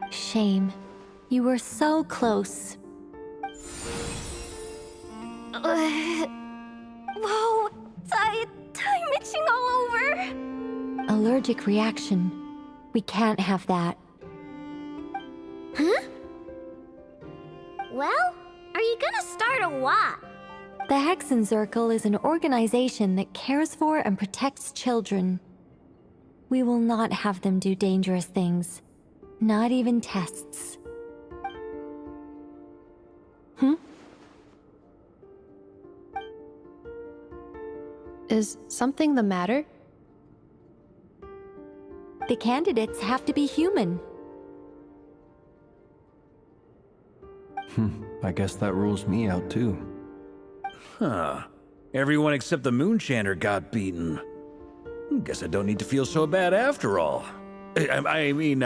Shame. You were so close. Whoa! I'm itching all over! Allergic reaction. We can't have that. Huh? Well, are you gonna start a what? The Hexenzirkel is an organization that cares for and protects children. We will not have them do dangerous things. Not even tests. Is something the matter? The candidates have to be human. I guess that rules me out too. Huh. Everyone except the Moonchanter got beaten. Guess I don't need to feel so bad after all. I mean,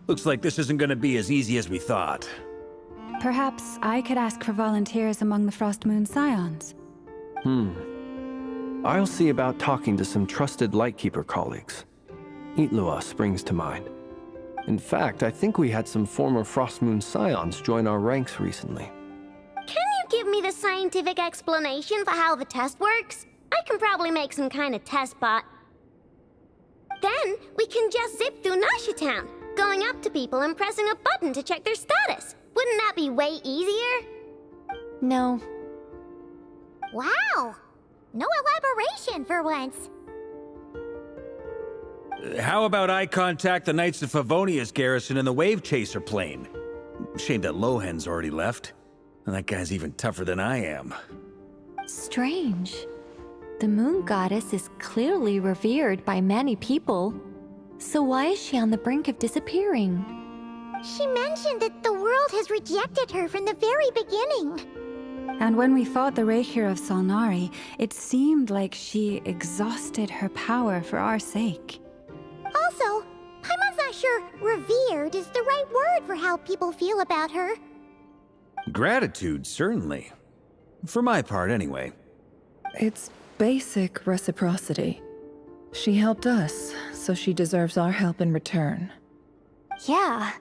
looks like this isn't gonna be as easy as we thought. Perhaps I could ask for volunteers among the Frost Moon Scions. I'll see about talking to some trusted Lightkeeper colleagues. Itlua springs to mind. In fact, I think we had some former Frost Moon Scions join our ranks recently. Can you give me the scientific explanation for how the test works? I can probably make some kind of test bot. Then we can just zip through Nasha Town, going up to people and pressing a button to check their status. Wouldn't that be way easier? No. Wow! No elaboration for once. How about I contact the Knights of Favonia's garrison in the Wave Chaser plane? Shame that Lohan's already left. That guy's even tougher than I am. Strange. The moon goddess is clearly revered by many people. So why is she on the brink of disappearing? She mentioned that the world has rejected her from the very beginning. And when we fought the Rehir of Solnari, it seemed like she exhausted her power for our sake. Also, Paimon's not sure revered is the right word for how people feel about her. Gratitude, certainly. For my part, anyway. It's basic reciprocity. She helped us, so she deserves our help in return. Yeah.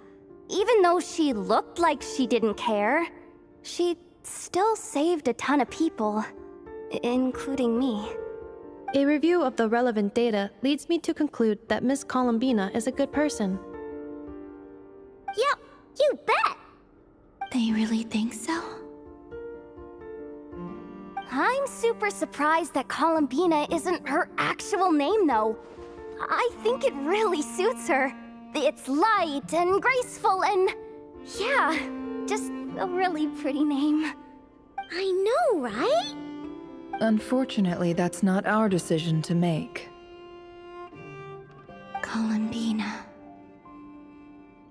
Even though she looked like she didn't care, she still saved a ton of people, including me. A review of the relevant data leads me to conclude that Miss Columbina is a good person. Yep, you bet! They really think so? I'm super surprised that Columbina isn't her actual name, though. I think it really suits her. It's light and graceful and... yeah, just a really pretty name. I know, right? Unfortunately, that's not our decision to make. Columbina.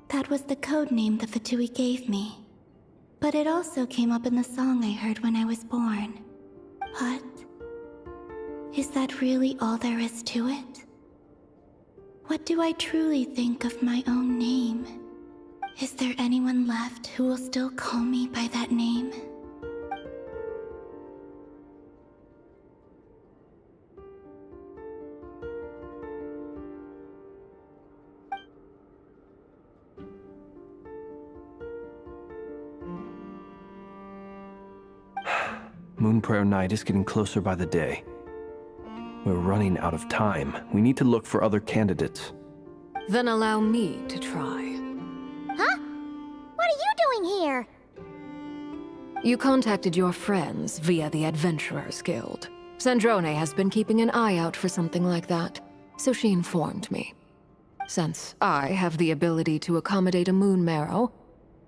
That was the code name the Fatui gave me. But it also came up in the song I heard when I was born. But... is that really all there is to it? What do I truly think of my own name? Is there anyone left who will still call me by that name? Moonprayer Night is getting closer by the day. We're running out of time. We need to look for other candidates. Then allow me to try. Huh? What are you doing here? You contacted your friends via the Adventurers Guild. Sandrone has been keeping an eye out for something like that, so she informed me. Since I have the ability to accommodate a moon marrow,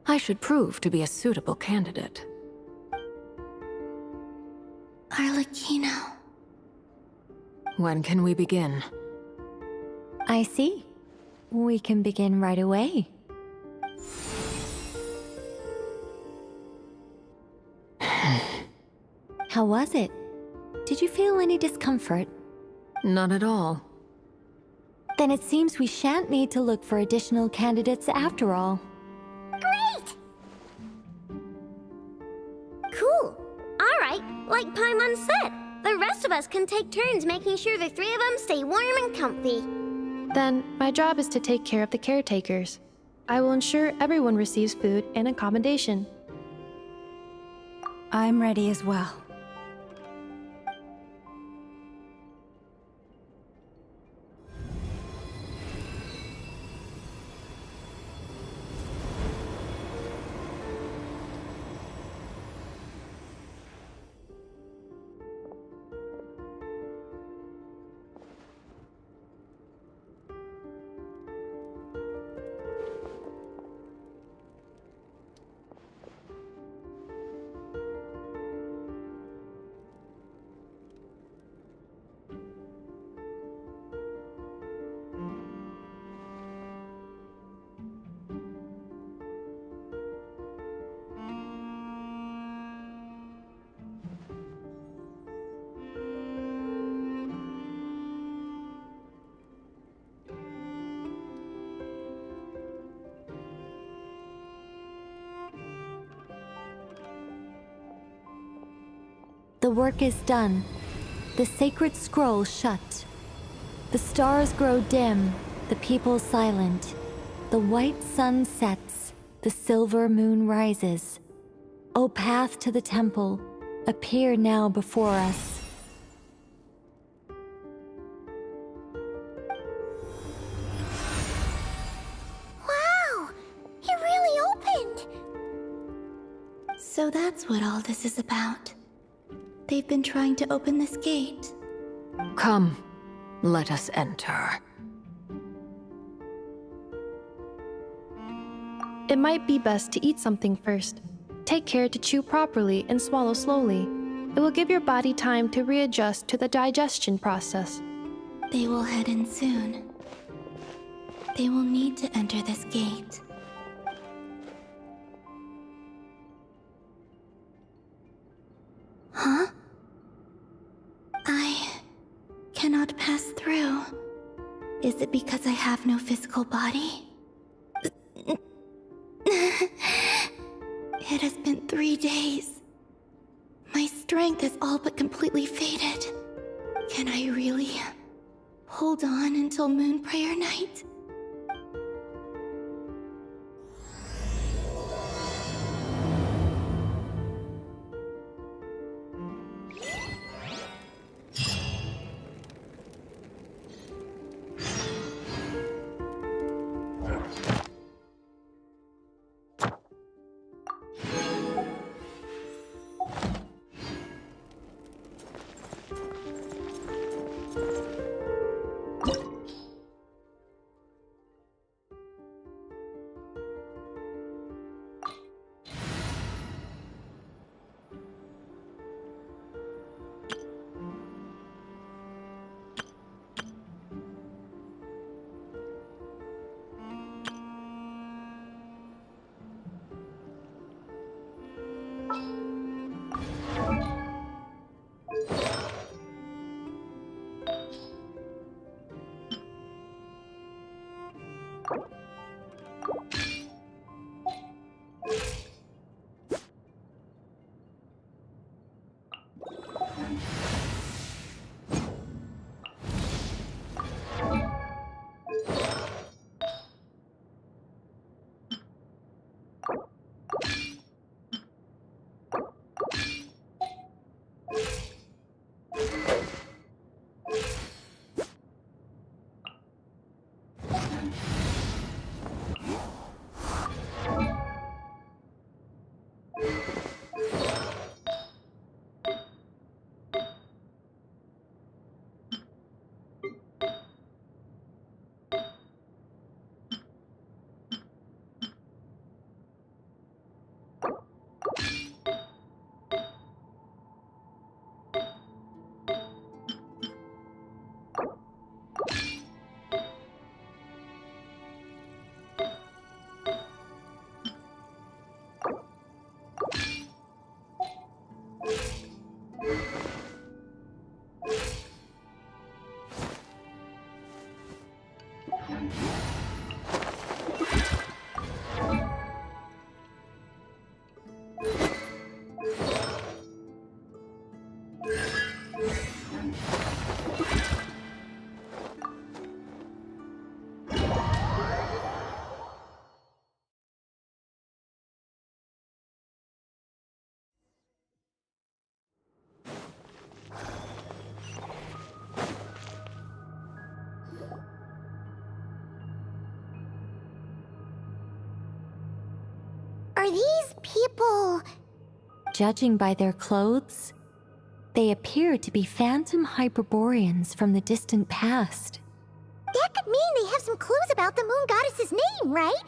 I should prove to be a suitable candidate. Arlecchino. When can we begin? I see. We can begin right away. How was it? Did you feel any discomfort? Not at all. Then it seems we shan't need to look for additional candidates after all. Great! Cool. Alright, like Paimon said, the rest of us can take turns making sure the three of them stay warm and comfy. Then, my job is to take care of the caretakers. I will ensure everyone receives food and accommodation. I'm ready as well. The work is done. The sacred scroll shut. The stars grow dim, the people silent. The white sun sets, the silver moon rises. O path to the temple, appear now before us. So that's what all this is about. They've been trying to open this gate. Come, let us enter. It might be best to eat something first. Take care to chew properly and swallow slowly. It will give your body time to readjust to the digestion process. They will head in soon. They will need to enter this gate. Huh? I cannot pass through. Is it because I have no physical body? It has been 3 days. My strength has all but completely faded. Can I really hold on until Moon Prayer Night? Are these people... Judging by their clothes, they appear to be phantom Hyperboreans from the distant past. That could mean they have some clues about the moon goddess's name, right?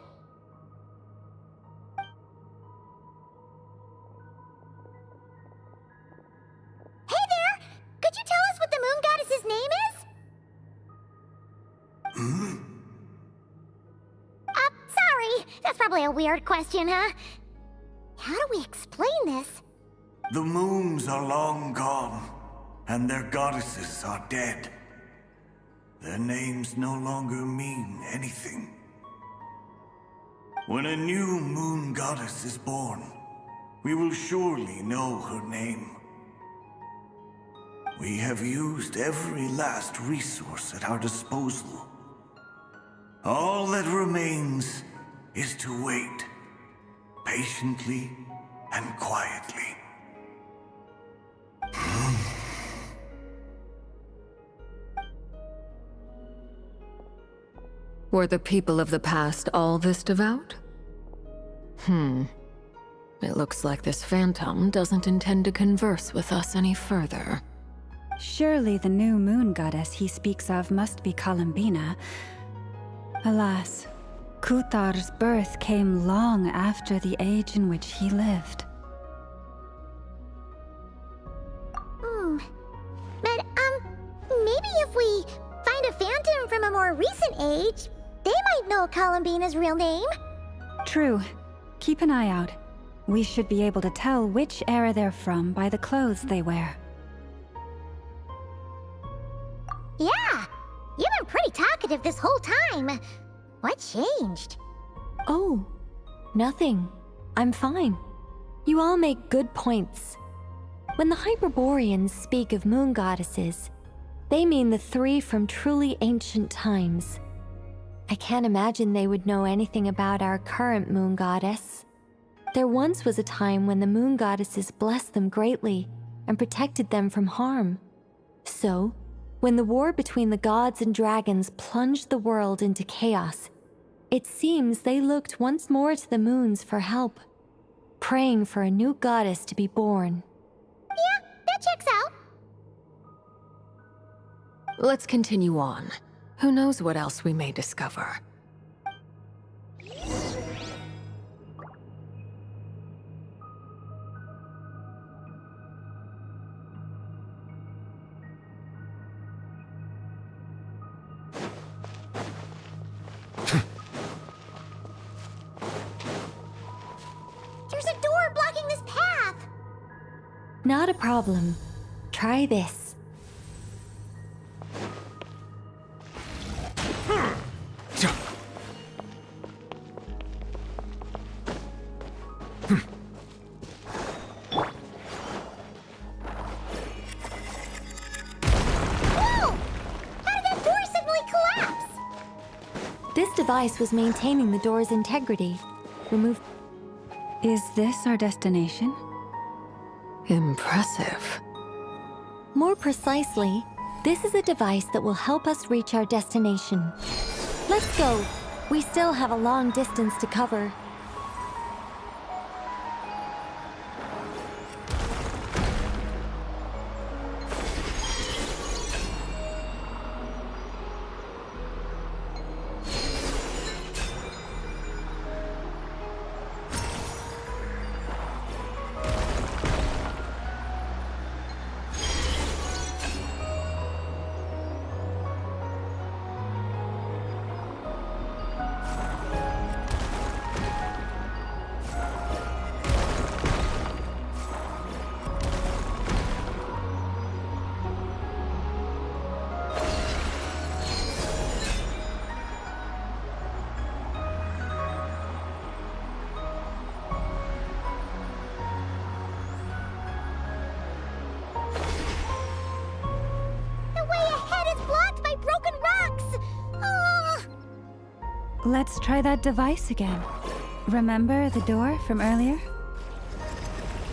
Hey there! Could you tell us what the moon goddess's name is? Sorry. That's probably a weird question, huh? How do we explain this? The moons are long gone, and their goddesses are dead. Their names no longer mean anything. When a new moon goddess is born, we will surely know her name. We have used every last resource at our disposal. All that remains is to wait, patiently and quietly. Were the people of the past all this devout? It looks like this phantom doesn't intend to converse with us any further. Surely the new moon goddess he speaks of must be Columbina. Alas, Kuthar's birth came long after the age in which he lived. But, maybe if we find a phantom from a more recent age, they might know Columbina's real name. True. Keep an eye out. We should be able to tell which era they're from by the clothes they wear. Yeah, you've been pretty talkative this whole time. What changed? Oh, nothing. I'm fine. You all make good points. When the Hyperboreans speak of moon goddesses, they mean the three from truly ancient times. I can't imagine they would know anything about our current moon goddess. There once was a time when the moon goddesses blessed them greatly and protected them from harm. So, when the war between the gods and dragons plunged the world into chaos, it seems they looked once more to the moons for help, praying for a new goddess to be born. Yeah, that checks out. Let's continue on. Who knows what else we may discover? There's a door blocking this path. Not a problem. Try this. This device was maintaining the door's integrity. Remove. Is this our destination? Impressive. More precisely, this is a device that will help us reach our destination. Let's go. We still have a long distance to cover. Let's try that device again. Remember the door from earlier?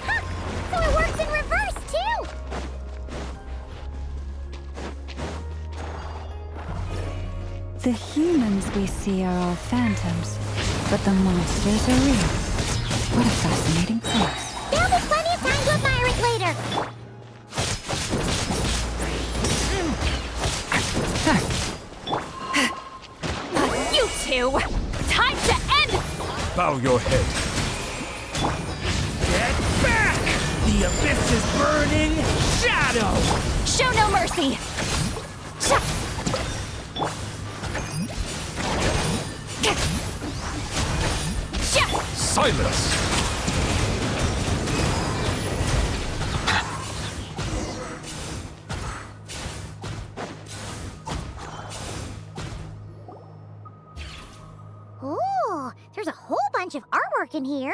Ha! So it works in reverse, too! The humans we see are all phantoms, but the monsters are real. What a fascinating place. There'll be plenty of time to admire it later! You two! Time to end! Bow your head. Get back! The abyss is burning! Shadow! Show no mercy! Silence! Ooh, there's a whole bunch of artwork in here.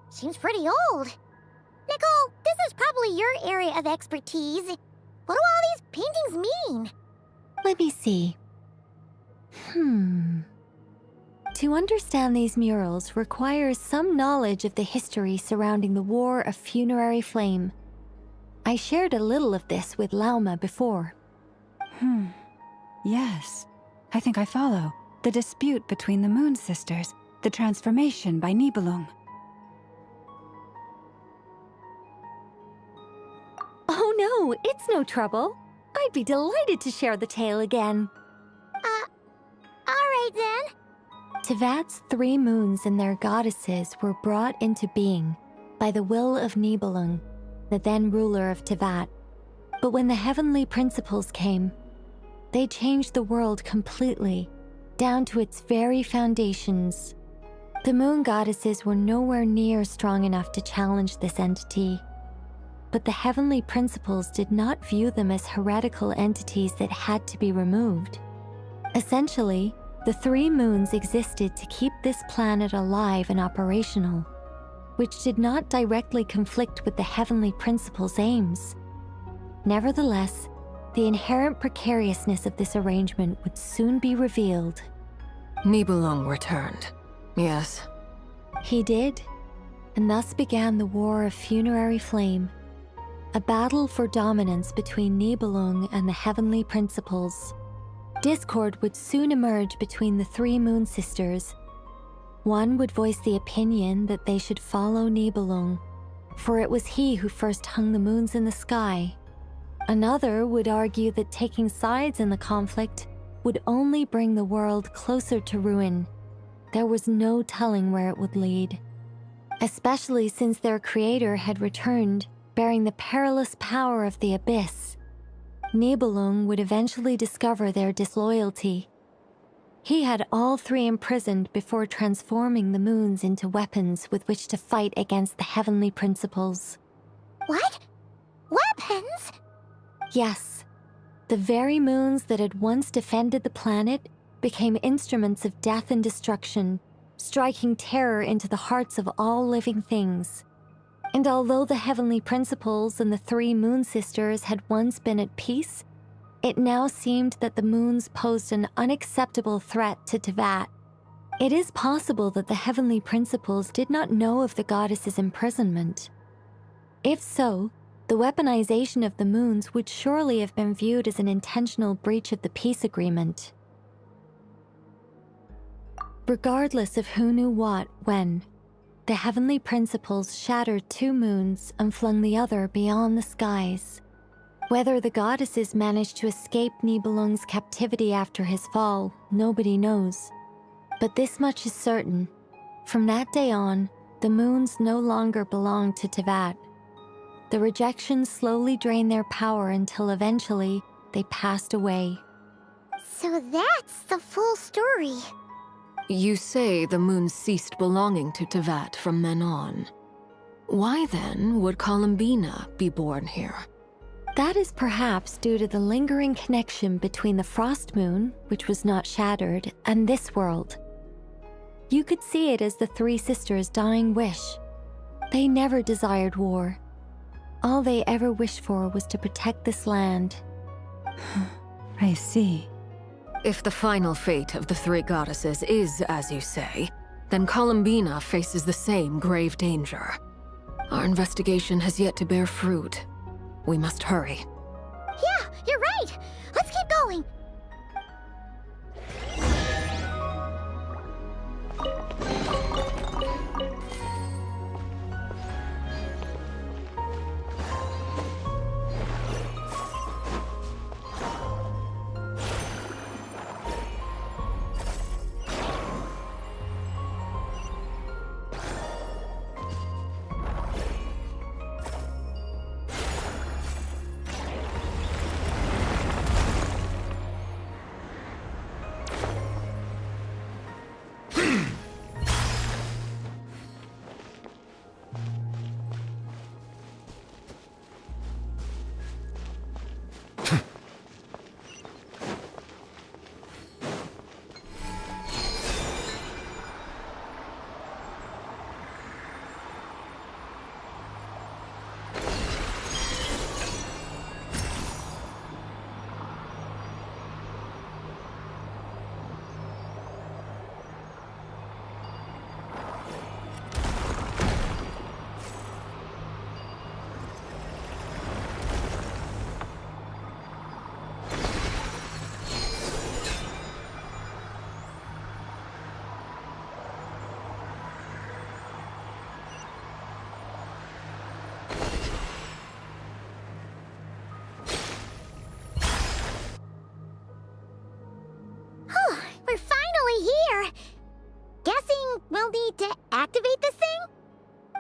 Seems pretty old. Nicole, this is probably your area of expertise. What do all these paintings mean? Let me see. To understand these murals requires some knowledge of the history surrounding the War of Funerary Flame. I shared a little of this with Lauma before. Yes, I think I follow. The dispute between the Moon Sisters, the transformation by Nibelung. Oh, it's no trouble. I'd be delighted to share the tale again. Alright then. Tevat's 3 moons and their goddesses were brought into being by the will of Nibelung, the then ruler of Tevat. But when the heavenly principles came, they changed the world completely, down to its very foundations. The moon goddesses were nowhere near strong enough to challenge this entity. But the heavenly principles did not view them as heretical entities that had to be removed. Essentially, the 3 moons existed to keep this planet alive and operational, which did not directly conflict with the heavenly principles' aims. Nevertheless, the inherent precariousness of this arrangement would soon be revealed. Nibelung returned, yes. He did, and thus began the War of Funerary Flame, a battle for dominance between Nibelung and the heavenly principles. Discord would soon emerge between the 3 moon sisters. One would voice the opinion that they should follow Nibelung, for it was he who first hung the moons in the sky. Another would argue that taking sides in the conflict would only bring the world closer to ruin. There was no telling where it would lead, especially since their creator had returned, bearing the perilous power of the abyss. Nibelung would eventually discover their disloyalty. He had all 3 imprisoned before transforming the moons into weapons with which to fight against the heavenly principles. What? Weapons? Yes. The very moons that had once defended the planet became instruments of death and destruction, striking terror into the hearts of all living things. And although the heavenly principles and the 3 moon sisters had once been at peace, it now seemed that the moons posed an unacceptable threat to Tevat. It is possible that the heavenly principles did not know of the goddess's imprisonment. If so, the weaponization of the moons would surely have been viewed as an intentional breach of the peace agreement. Regardless of who knew what, when, the heavenly principles shattered 2 moons and flung the other beyond the skies. Whether the goddesses managed to escape Nibelung's captivity after his fall, nobody knows. But this much is certain. From that day on, the moons no longer belonged to Tevat. The rejection slowly drained their power until eventually they passed away. So that's the full story. You say the moon ceased belonging to Tevat from then on. Why then would Columbina be born here? That is perhaps due to the lingering connection between the Frost Moon, which was not shattered, and this world. You could see it as the 3 sisters' dying wish. They never desired war. All they ever wished for was to protect this land. I see. If the final fate of the 3 goddesses is as you say, then Columbina faces the same grave danger. Our investigation has yet to bear fruit. We must hurry. Yeah, you're right. Let's keep going.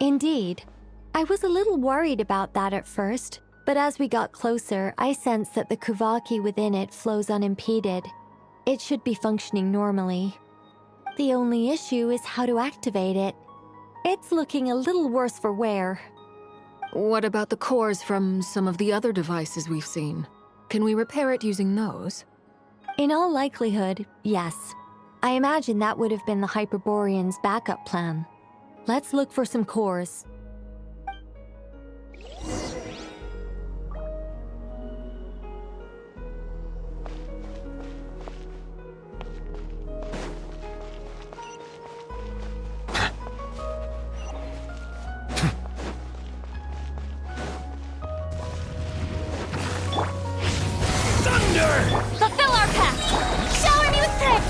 Indeed. I was a little worried about that at first, but as we got closer, I sensed that the Kuvaki within it flows unimpeded. It should be functioning normally. The only issue is how to activate it. It's looking a little worse for wear. What about the cores from some of the other devices we've seen? Can we repair it using those? In all likelihood, yes. I imagine that would have been the Hyperborean's backup plan. Let's look for some cores. Fulfill our pact! Shower me with thread!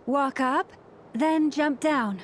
Walk up, then jump down.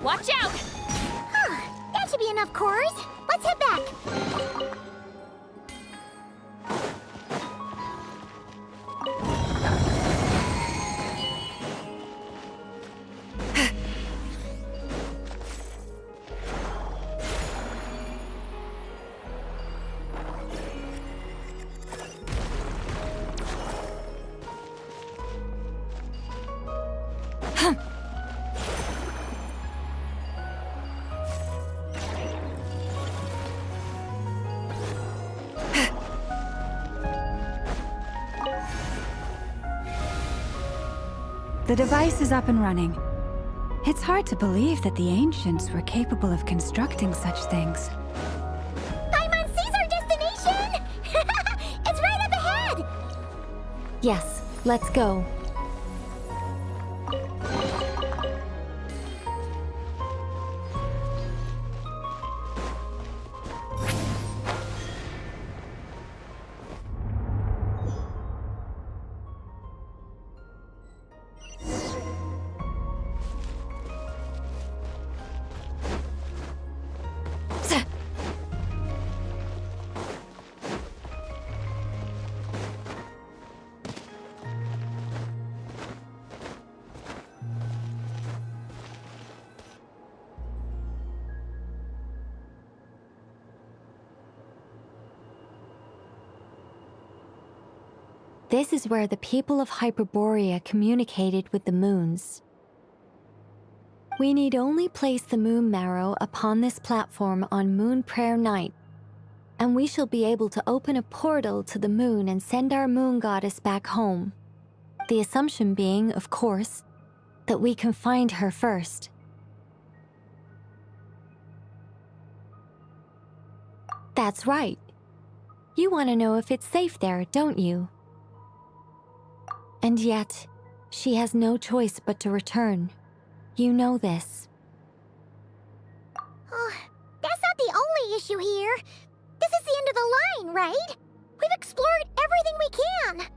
Watch out! That should be enough cores. Let's head back. The device is up and running. It's hard to believe that the ancients were capable of constructing such things. Paimon sees our destination! It's right up ahead! Yes, let's go. This is where the people of Hyperborea communicated with the moons. We need only place the moon marrow upon this platform on Moon Prayer Night, and we shall be able to open a portal to the moon and send our moon goddess back home. The assumption being, of course, that we can find her first. That's right. You want to know if it's safe there, don't you? And yet, she has no choice but to return. You know this. Oh, that's not the only issue here. This is the end of the line, right? We've explored everything we can.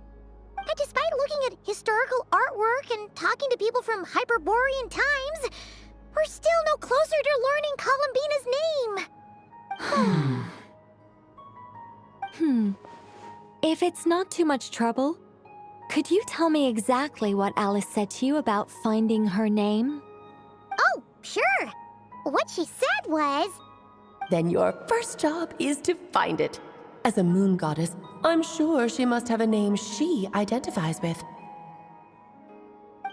And despite looking at historical artwork and talking to people from Hyperborean times, we're still no closer to learning Columbina's name. If it's not too much trouble, could you tell me exactly what Alice said to you about finding her name? Oh, sure. What she said was... Then your first job is to find it. As a moon goddess, I'm sure she must have a name she identifies with.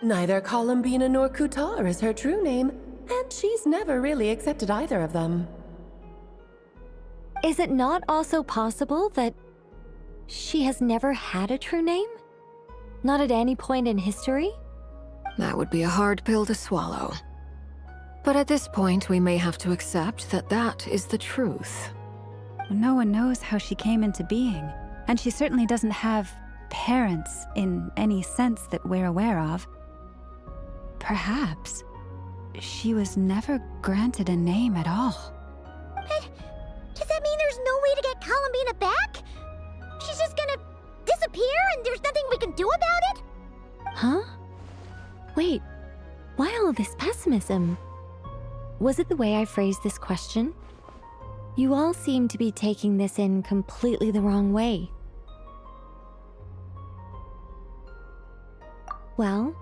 Neither Columbina nor Kutar is her true name, and she's never really accepted either of them. Is it not also possible that she has never had a true name? Not at any point in history? That would be a hard pill to swallow. But at this point, we may have to accept that that is the truth. No one knows how she came into being, and she certainly doesn't have parents in any sense that we're aware of. Perhaps she was never granted a name at all. But does that mean there's no way to get Columbina back? She's just gonna disappear and there's nothing we can do about it? Huh? Wait, why all this pessimism? Was it the way I phrased this question? You all seem to be taking this in completely the wrong way. Well,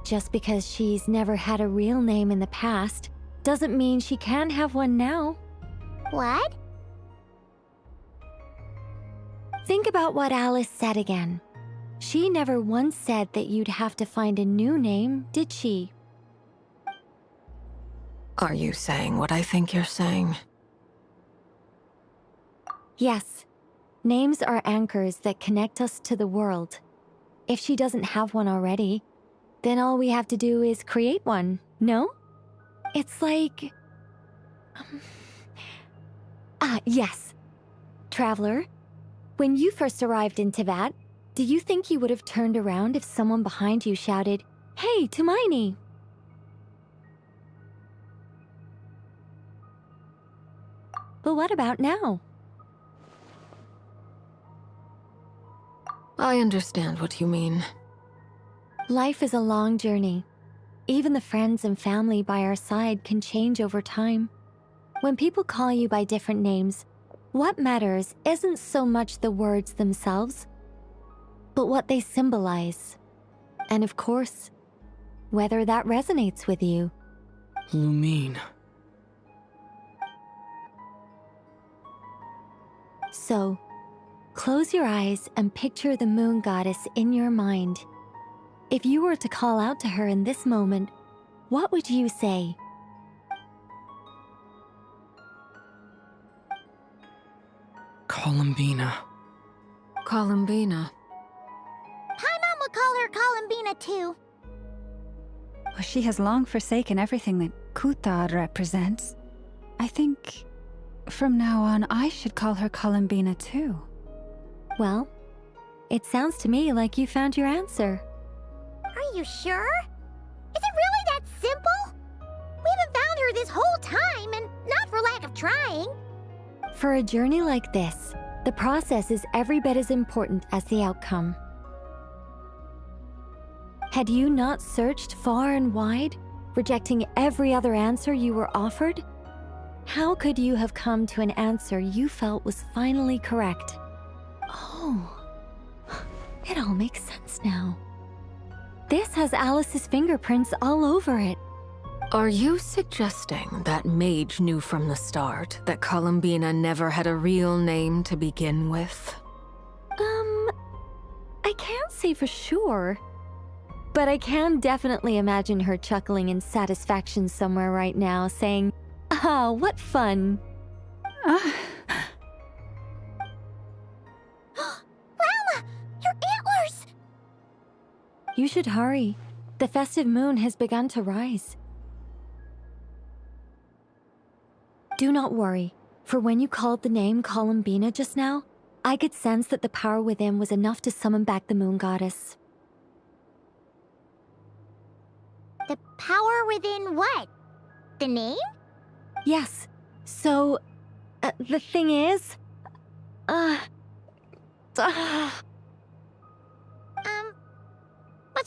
just because she's never had a real name in the past doesn't mean she can't have one now. What? Think about what Alice said again. She never once said that you'd have to find a new name, did she? Are you saying what I think you're saying? Yes. Names are anchors that connect us to the world. If she doesn't have one already, then all we have to do is create one, no? It's like... yes. Traveler, when you first arrived in Teyvat, do you think you would have turned around if someone behind you shouted, "Hey, Tumaini"? But what about now? I understand what you mean. Life is a long journey. Even the friends and family by our side can change over time. When people call you by different names, what matters isn't so much the words themselves, but what they symbolize. And of course, whether that resonates with you. Lumine. So, close your eyes and picture the moon goddess in your mind. If you were to call out to her in this moment, what would you say? Columbina. Columbina. Paimon would call her Columbina too. Well, she has long forsaken everything that Kutar represents. I think from now on I should call her Columbina too. Well, it sounds to me like you found your answer. Are you sure? Is it really that simple? We haven't found her this whole time, and not for lack of trying. For a journey like this, the process is every bit as important as the outcome. Had you not searched far and wide, rejecting every other answer you were offered, how could you have come to an answer you felt was finally correct? Oh, it all makes sense now. This has Alice's fingerprints all over it. Are you suggesting that Mage knew from the start that Columbina never had a real name to begin with? I can't say for sure. But I can definitely imagine her chuckling in satisfaction somewhere right now, saying, "Ah, what fun." Lama! Your antlers! You should hurry. The festive moon has begun to rise. Do not worry, for when you called the name Columbina just now, I could sense that the power within was enough to summon back the moon goddess. The power within what? The name? Yes. So, the thing is... What's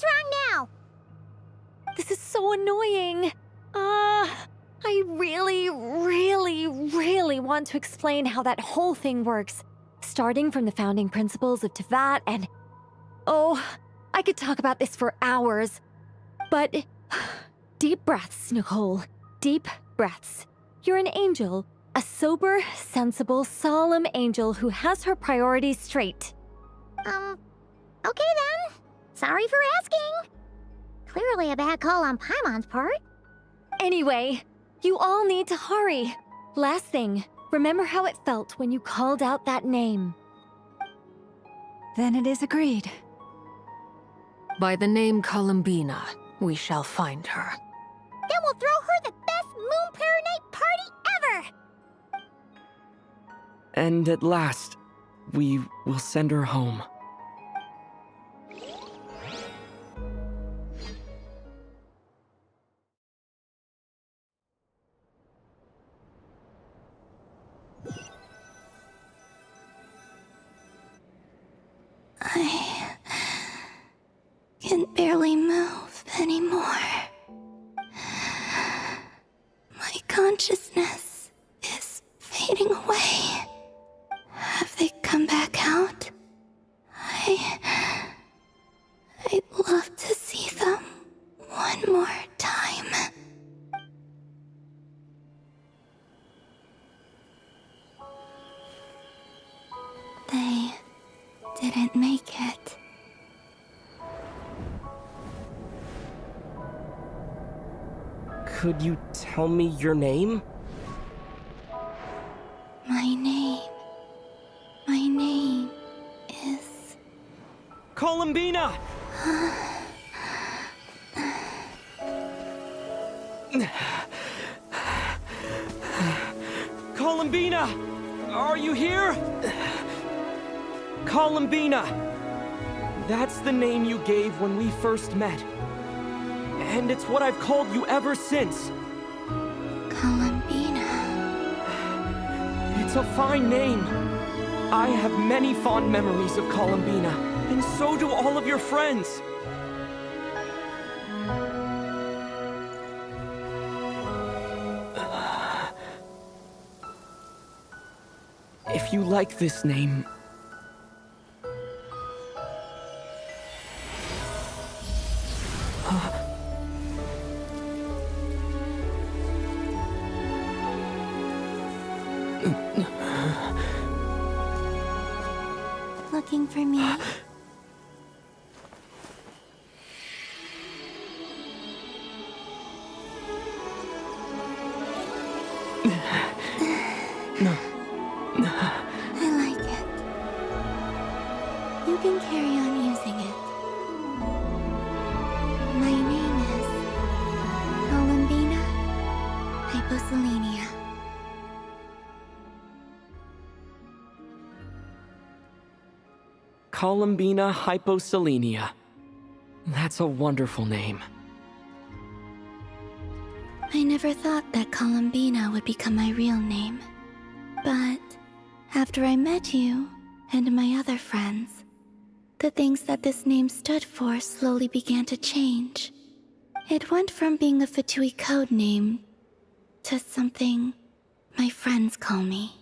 wrong now? This is so annoying. I really want to explain how that whole thing works. Starting from the founding principles of Teyvat and... Oh, I could talk about this for hours. But... Deep breaths, Nicole. Deep breaths. You're an angel. A sober, sensible, solemn angel who has her priorities straight. Okay then. Sorry for asking. Clearly a bad call on Paimon's part. Anyway, you all need to hurry. Last thing, remember how it felt when you called out that name. Then it is agreed. By the name Columbina, we shall find her. Then we'll throw her the best Moon Prayer Night party ever! And at last, we will send her home. I can barely move anymore. My consciousness is fading away. Have they come back out? I'd love to see them one more time. They didn't make it. Could you tell me your name? My name is... Columbina! Columbina! Are you here? Columbina! That's the name you gave when we first met. And it's what I've called you ever since. Columbina. It's a fine name. I have many fond memories of Columbina, and so do all of your friends. If you like this name... Looking for me? I like it. You can carry on using it. My name is Columbina Hyposelenia. Columbina Hyposelenia. That's a wonderful name. I never thought that Columbina would become my real name. But after I met you and my other friends, the things that this name stood for slowly began to change. It went from being a Fatui code name to something my friends call me.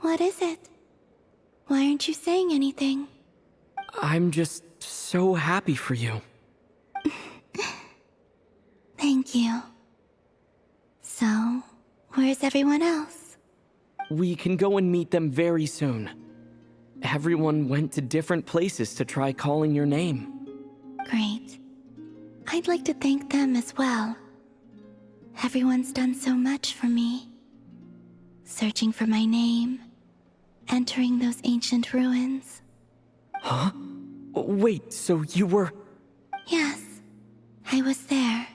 What is it? Why aren't you saying anything? I'm just so happy for you. Thank you. So, where's everyone else? We can go and meet them very soon. Everyone went to different places to try calling your name. Great. I'd like to thank them as well. Everyone's done so much for me. Searching for my name, entering those ancient ruins. Huh? Wait, so you were... Yes, I was there.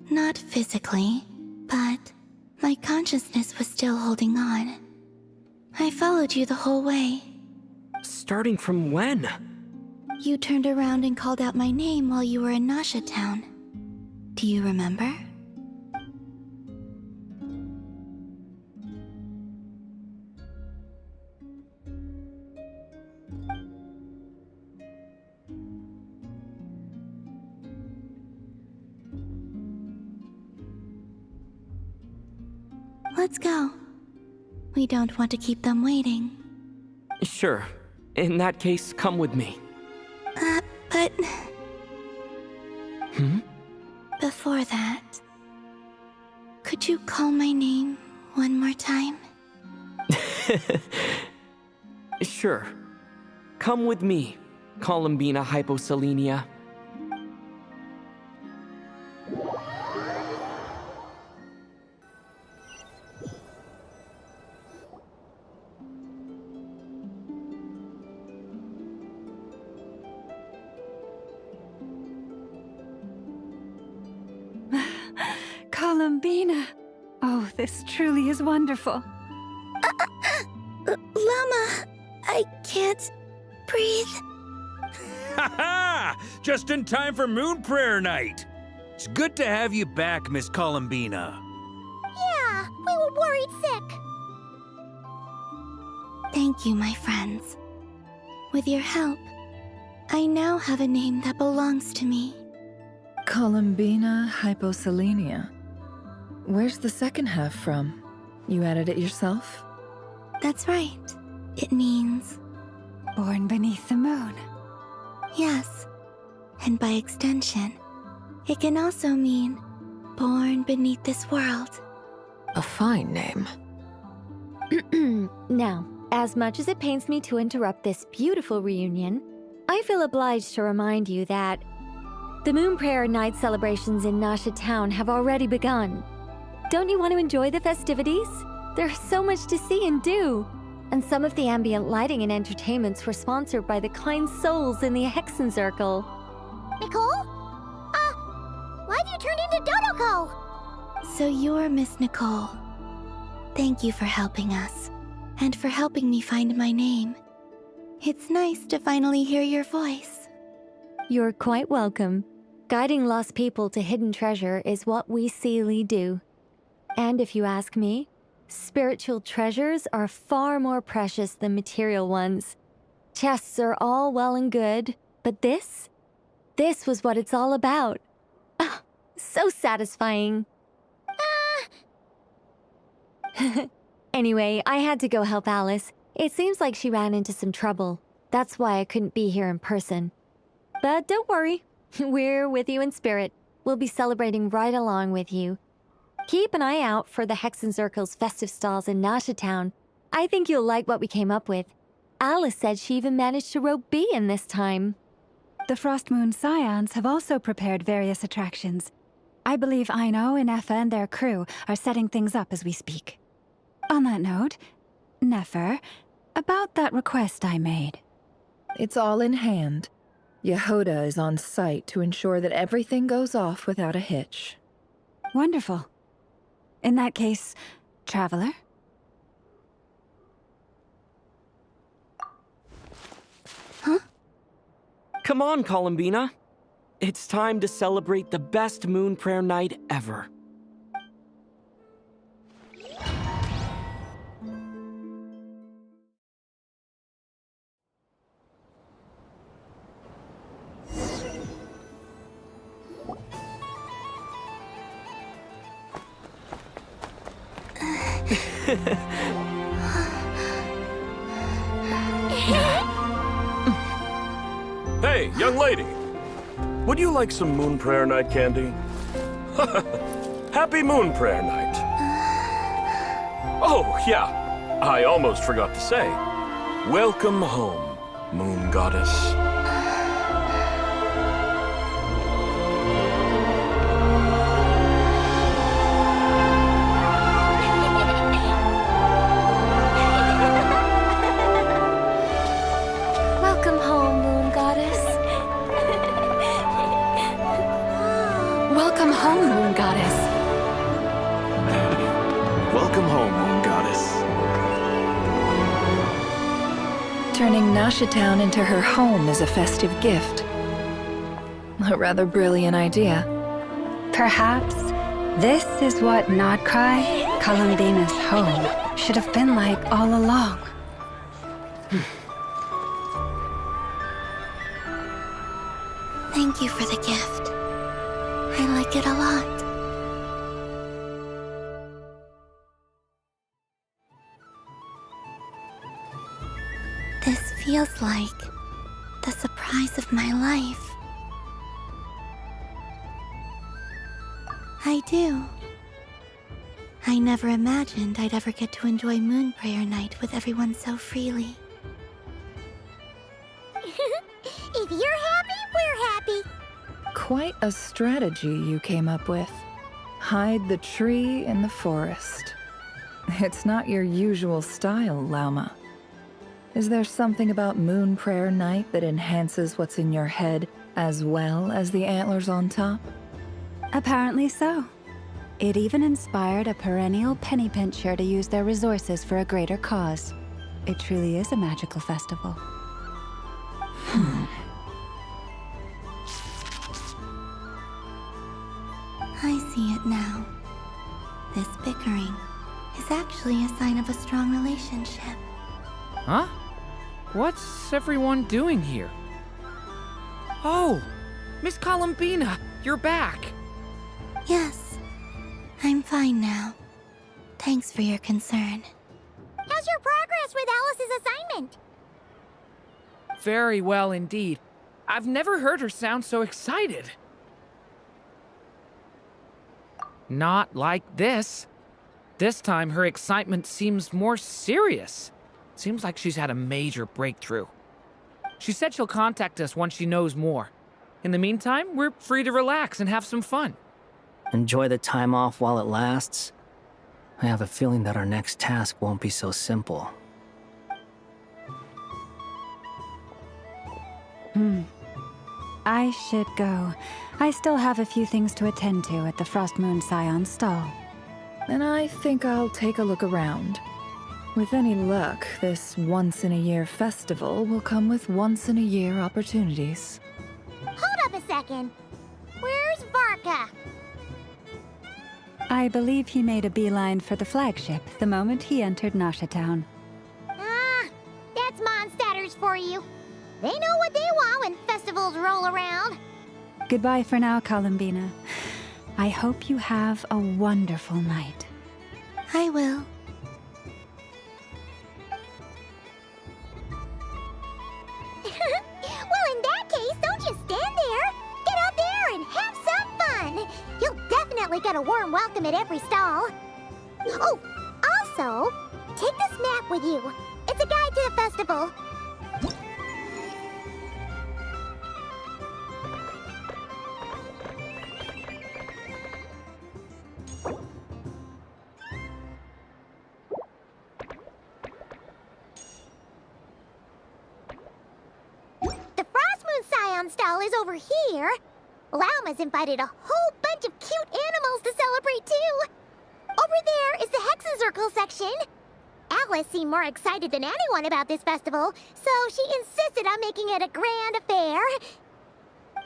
Not physically, but my consciousness was still holding on. I followed you the whole way. Starting from when? You turned around and called out my name while you were in Nasha Town. Do you remember? Let's go. We don't want to keep them waiting. Sure. In that case, come with me. But... Hmm? Before that... Could you call my name one more time? Sure. Come with me, Columbina Hyposelenia. Columbina! Oh, this truly is wonderful. Llama, I can't breathe. Ha ha! Just in time for Moon Prayer Night. It's good to have you back, Miss Columbina. Yeah, we were worried sick. Thank you, my friends. With your help, I now have a name that belongs to me. Columbina Hyposelenia. Where's the second half from? You added it yourself? That's right. It means... Born beneath the moon. Yes. And by extension, it can also mean born beneath this world. A fine name. Now, as much as it pains me to interrupt this beautiful reunion, I feel obliged to remind you that the Moon Prayer Night celebrations in Nasha Town have already begun. Don't you want to enjoy the festivities? There's so much to see and do. And some of the ambient lighting and entertainments were sponsored by the kind souls in the Hexenzirkel. Nicole? Why've you turned into Dodoko? So you're Miss Nicole. Thank you for helping us, and for helping me find my name. It's nice to finally hear your voice. You're quite welcome. Guiding lost people to hidden treasure is what we Seelie do. And if you ask me, spiritual treasures are far more precious than material ones. Chests are all well and good, but this was what it's all about. Ah, so satisfying. Anyway, I had to go help Alice. It seems like she ran into some trouble. That's why I couldn't be here in person. But don't worry, we're with you in spirit. We'll be celebrating right along with you. Keep an eye out for the Hexenzirkel's festive stalls in Nasha Town. I think you'll like what we came up with. Alice said she even managed to rope B in this time. The Frost Moon Scions have also prepared various attractions. I believe Aino, Ineffa, and their crew are setting things up as we speak. On that note, Nefer, about that request I made. It's all in hand. Yehoda is on site to ensure that everything goes off without a hitch. Wonderful. In that case, Traveler? Huh? Come on, Columbina. It's time to celebrate the best Moon Prayer Night ever. Hey, young lady. Would you like some Moon Prayer Night candy? Happy Moon Prayer Night. Oh, yeah. I almost forgot to say. Welcome home, Moon Goddess. Welcome home, Moon Goddess. Turning Nasha Town into her home is a festive gift. A rather brilliant idea. Perhaps this is what Notcry, Columbina's home, should have been like all along. Thank you for the gift. I like it a lot. This feels like the surprise of my life. I do. I never imagined I'd ever get to enjoy Moon Prayer Night with everyone so freely. If you're happy, we're happy. Quite a strategy you came up with. Hide the tree in the forest. It's not your usual style, Lauma. Is there something about Moon Prayer Night that enhances what's in your head as well as the antlers on top? Apparently so. It even inspired a perennial penny pincher to use their resources for a greater cause. It truly is a magical festival. I see it now. This bickering is actually a sign of a strong relationship. Huh? What's everyone doing here? Oh, Miss Columbina, you're back. Yes, I'm fine now. Thanks for your concern. How's your progress with Alice's assignment? Very well indeed. I've never heard her sound so excited. Not like this. This time her excitement seems more serious. Seems like she's had a major breakthrough. She said she'll contact us once she knows more. In the meantime, we're free to relax and have some fun. Enjoy the time off while it lasts. I have a feeling that our next task won't be so simple. I should go. I still have a few things to attend to at the Frost Moon Scion stall. And I think I'll take a look around. With any luck, this once-in-a-year festival will come with once-in-a-year opportunities. Hold up a second. Where's Varka? I believe he made a beeline for the flagship the moment he entered Nasha Town. That's Mondstadters for you. They know what they want when festivals roll around. Goodbye for now, Columbina. I hope you have a wonderful night. I will. Well, in that case, don't just stand there. Get out there and have some fun. You'll definitely get a warm welcome at every stall. Oh, also, take this map with you. It's a guide to the festival. The Frost Moon Scion stall is over here. Lauma's invited a whole bunch of cute animals to celebrate too. Over there is the Hexencircle section. Alice seemed more excited than anyone about this festival, so she insisted on making it a grand affair.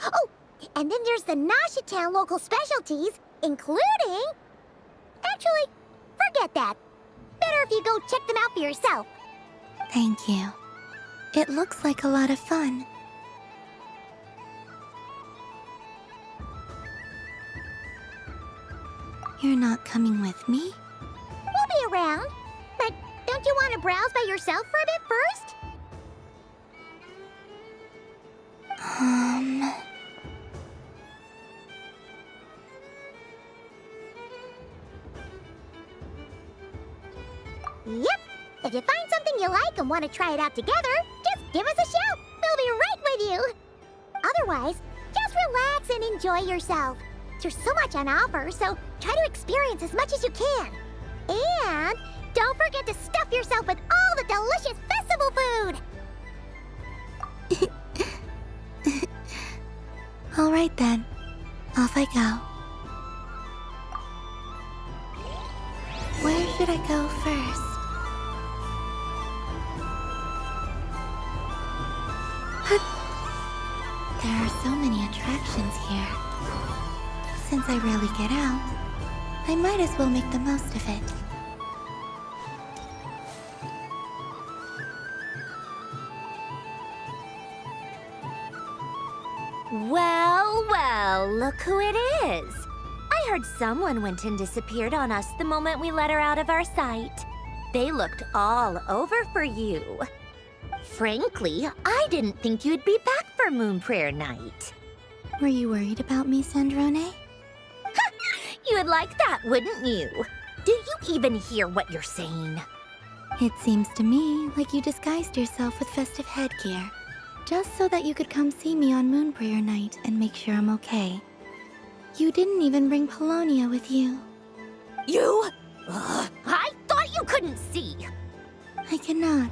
Oh, and then there's the Nasha Town local specialties, including... Actually, forget that. Better if you go check them out for yourself. Thank you. It looks like a lot of fun. You're not coming with me? We'll be around. But don't you want to browse by yourself for a bit first? Yep. If you find something you like and want to try it out together, just give us a shout. We'll be right with you. Otherwise, just relax and enjoy yourself. There's so much on offer, so try to experience as much as you can. And don't forget to stuff yourself with all the delicious festival food. All right then. Off I go. Where's should I go first? There are so many attractions here. Since I rarely get out, I might as well make the most of it. Well, well, look who it is. I heard someone went and disappeared on us the moment we let her out of our sight. They looked all over for you. Frankly, I didn't think you'd be back for Moon Prayer Night. Were you worried about me, Sandrone? You would like that, wouldn't you? Do you even hear what you're saying? It seems to me like you disguised yourself with festive headgear, just so that you could come see me on Moon Prayer Night and make sure I'm okay. You didn't even bring Polonia with you. You? I thought you couldn't see. I cannot.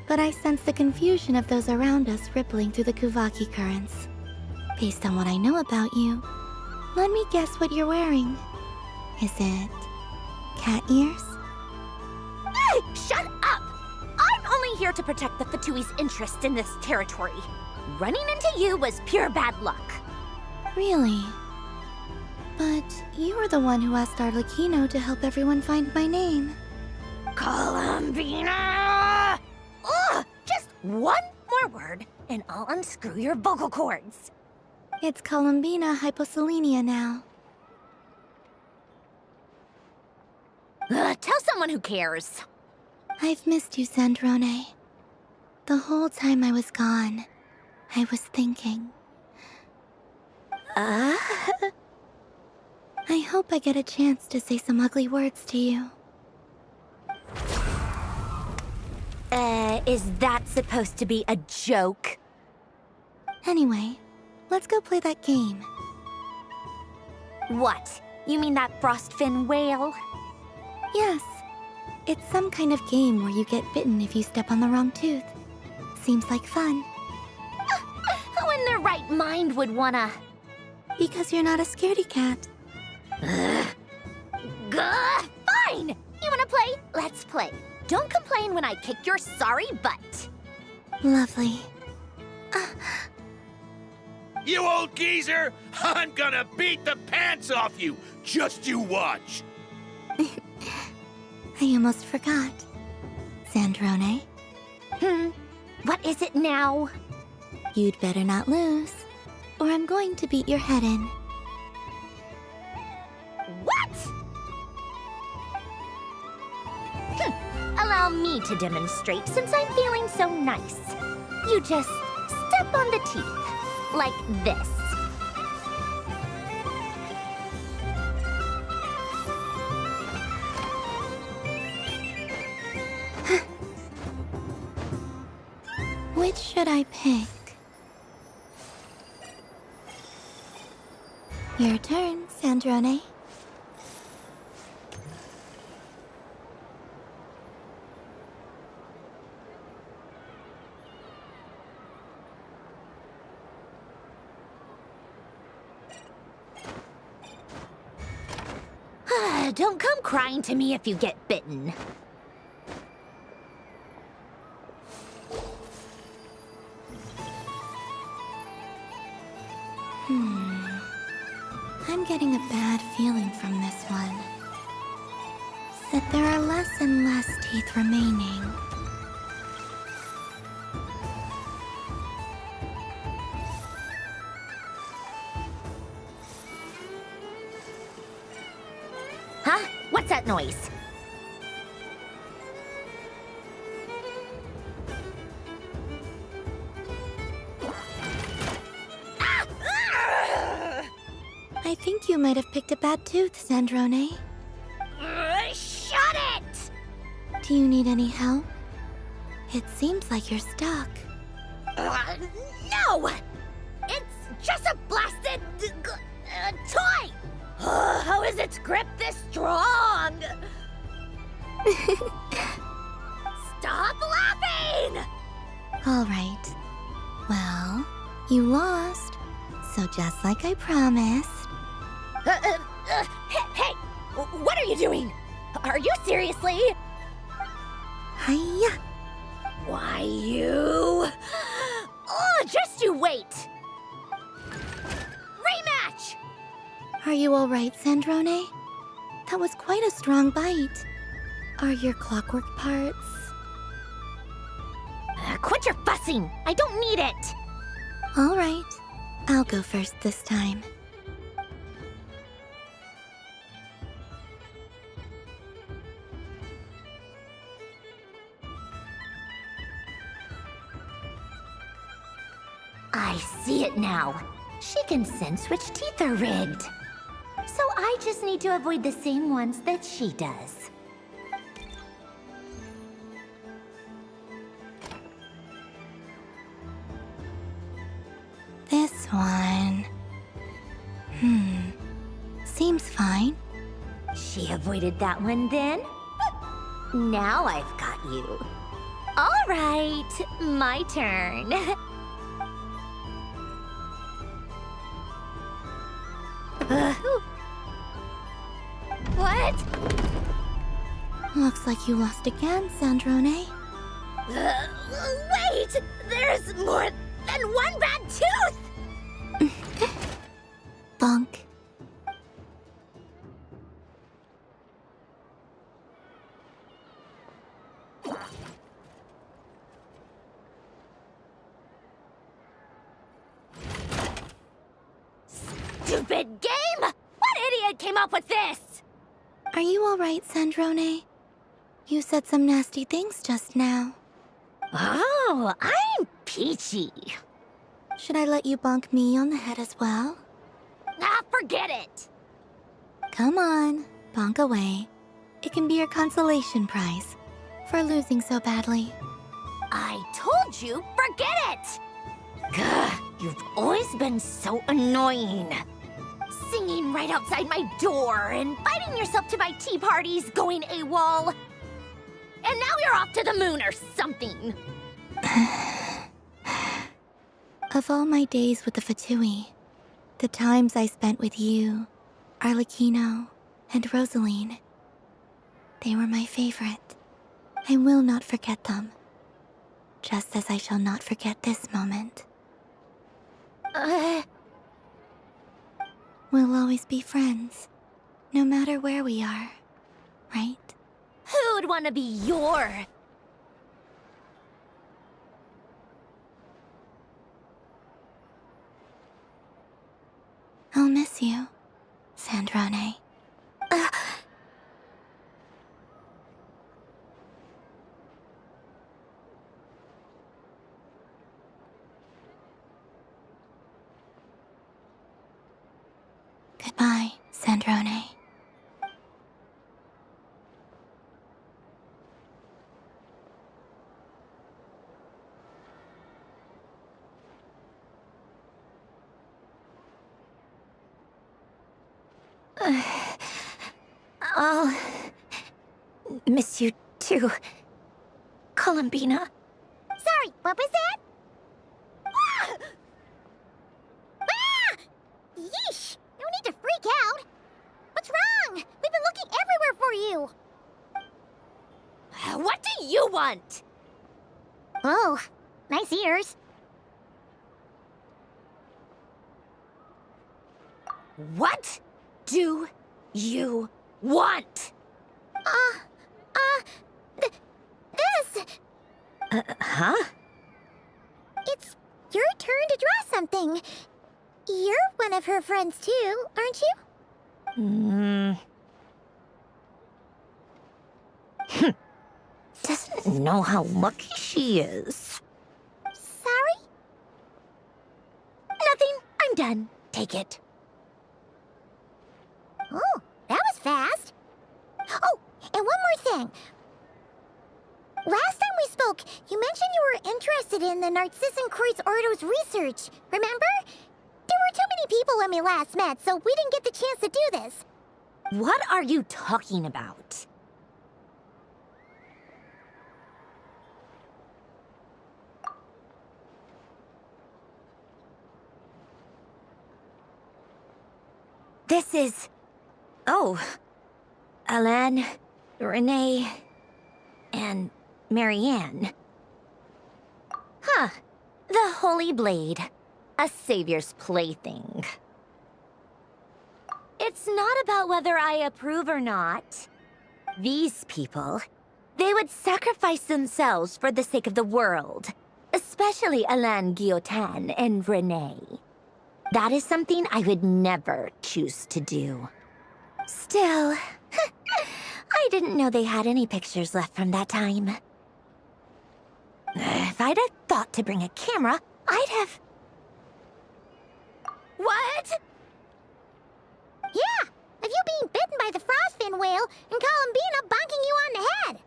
But I sense the confusion of those around us rippling through the Kuvaki currents. Based on what I know about you, let me guess what you're wearing. Is it cat ears? Hey, shut up! I'm only here to protect the Fatui's interest in this territory. Running into you was pure bad luck. Really? But you were the one who asked Arlecchino to help everyone find my name. Columbina! Ugh! Just one more word, and I'll unscrew your vocal cords. It's Columbina Hyposelenia now. Tell someone who cares. I've missed you, Sandrone. The whole time I was gone, I was thinking. I hope I get a chance to say some ugly words to you. Is that supposed to be a joke? Anyway, let's go play that game. What? You mean that frostfin whale? Yes. It's some kind of game where you get bitten if you step on the wrong tooth. Seems like fun. Who in their right mind would wanna... Because you're not a scaredy cat. Fine! You wanna play? Let's play. Don't complain when I kick your sorry butt. Lovely. You old geezer! I'm gonna beat the pants off you! Just you watch! I almost forgot. Sandrone? What is it now? You'd better not lose, or I'm going to beat your head in. What? Allow me to demonstrate since I'm feeling so nice. You just step on the teeth, like this. Which should I pick? Your turn, Sandrone. Don't come crying to me if you get bitten. I'm getting a bad feeling from this one. That there are less and less teeth remaining. Huh? What's that noise? I think you might have picked a bad tooth, Sandrone. Shut it! Do you need any help? It seems like you're stuck. No! It's just a blasted... toy! How is its grip this strong? Stop laughing! All right. Well, you lost. So just like I promised... Hey! What are you doing? Are you seriously? Hiya. Why you? Oh, just you wait. Rematch! Are you alright, Sandrone? That was quite a strong bite. Are your clockwork parts? Quit your fussing. I don't need it. Alright. I'll go first this time. I see it now. She can sense which teeth are rigged. So I just need to avoid the same ones that she does. This one... Seems fine. She avoided that one then? Now I've got you. All right, my turn. What? Looks like you lost again, Sandrone. Wait! There's more than one bad tooth! Bonk. Stupid game! What idiot came up with this? Are you alright, Sandrone? You said some nasty things just now. Oh, I'm peachy. Should I let you bonk me on the head as well? Ah, forget it! Come on, bonk away. It can be your consolation prize for losing so badly. I told you, forget it! Gah, you've always been so annoying. Singing right outside my door, inviting yourself to my tea parties, going AWOL. And now you're off to the moon or something. Of all my days with the Fatui, the times I spent with you, Arlecchino, and Rosaline, they were my favorite. I will not forget them. Just as I shall not forget this moment. We'll always be friends, no matter where we are, right? Who'd want to be your... I'll miss you, Sandrone. Goodbye, Sandrone. I'll miss you too, Columbina. Sorry, what was that? Ah! Ah! Yeesh! No need to freak out. What's wrong? We've been looking everywhere for you. What do you want? Oh, nice ears. What do you want? This! Huh? It's your turn to draw something. You're one of her friends too, aren't you? Doesn't know how lucky she is. Sorry? Nothing. I'm done. Take it. Oh, that was fast. Oh, and one more thing. Last time we spoke, you mentioned you were interested in the Narcissan Kreuz Ordo's research, remember? There were too many people when we last met, so we didn't get the chance to do this. What are you talking about? This is... Oh, Alan, Renee, and Marianne. Huh. The Holy Blade. A savior's plaything. It's not about whether I approve or not. These people, they would sacrifice themselves for the sake of the world. Especially Alain Guillotin and Renee. That is something I would never choose to do. Still, I didn't know they had any pictures left from that time. If I'd have thought to bring a camera, I'd have... What? Yeah, of you being bitten by the frostfin whale and Columbina bonking you on the head.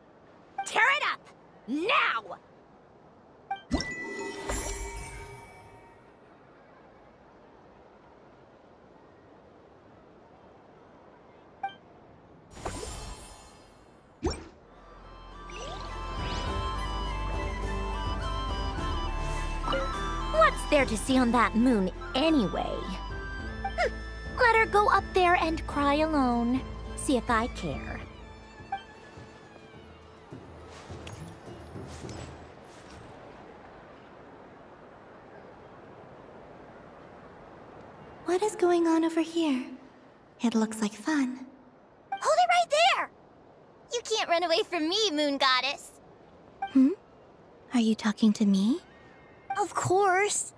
Tear it up! Now! What's there to see on that moon anyway? Let her go up there and cry alone. See if I care. What is going on over here? It looks like fun. Hold it right there! You can't run away from me, Moon Goddess. Are you talking to me? Of course.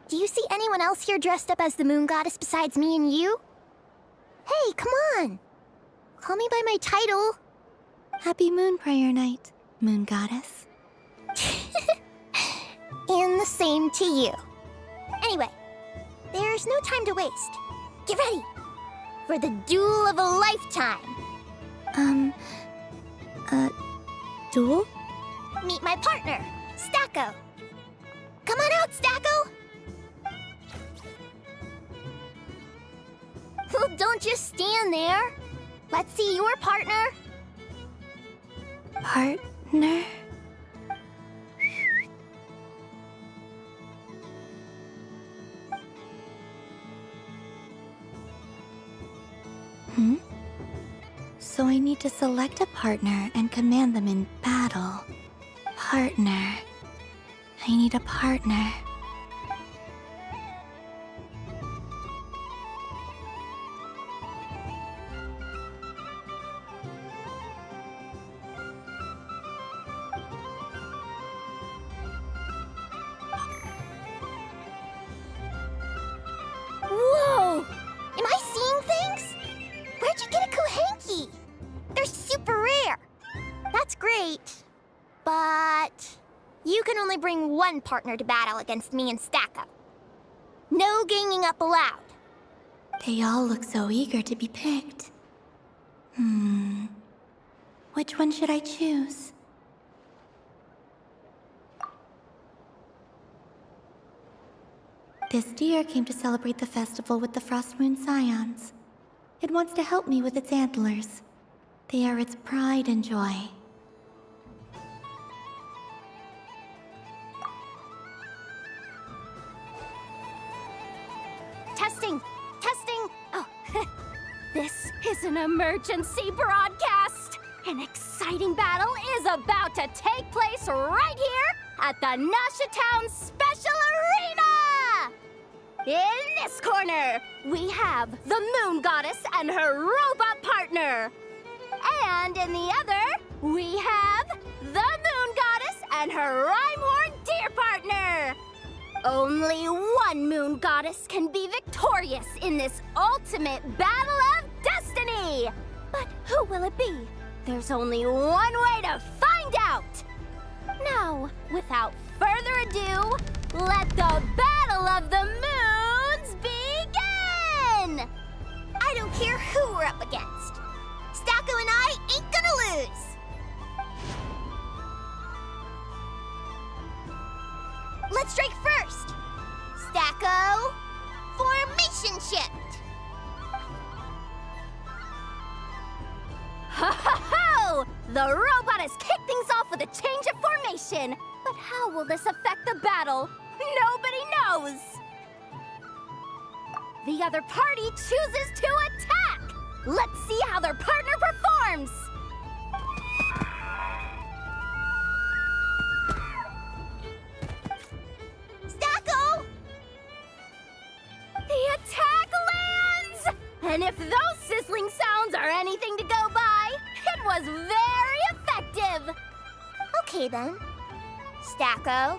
Do you see anyone else here dressed up as the Moon Goddess besides me and you? Hey, come on. Call me by my title. Happy Moon Prayer Night, Moon Goddess. And the same to you. Anyway, there's no time to waste. Get ready for the duel of a lifetime. Duel? Meet my partner, Stacko. Come on out, Stacko! Well, don't just stand there. Let's see your partner. Partner? So I need to select a partner and command them in battle. Partner. I need a partner. Whoa! Am I seeing things? Where'd you get a Kohenki? They're super rare. That's great. But you can only bring one partner to battle against me and Stacko. No ganging up allowed. They all look so eager to be picked. Which one should I choose? This deer came to celebrate the festival with the Frostmoon Scions. It wants to help me with its antlers. They are its pride and joy. Testing! Testing! Oh, this is an emergency broadcast! An exciting battle is about to take place right here at the Nashatown Special Arena! In this corner, we have the Moon Goddess and her robot partner. And in the other, we have the Moon Goddess and her Rhymehorn deer partner. Only one Moon Goddess can be victorious in this ultimate battle of destiny. But who will it be? There's only one way to find out. Now, without further ado, let the Battle of the Moons begin! I don't care who we're up against. Stacko and I ain't gonna lose. Let's strike first. Stacko, formation shift. Ho ho ho! The robot has kicked things off with a change of formation. But how will this affect the battle? Nobody knows. The other party chooses to attack. Let's see how their partner performs. Okay then. Stacko,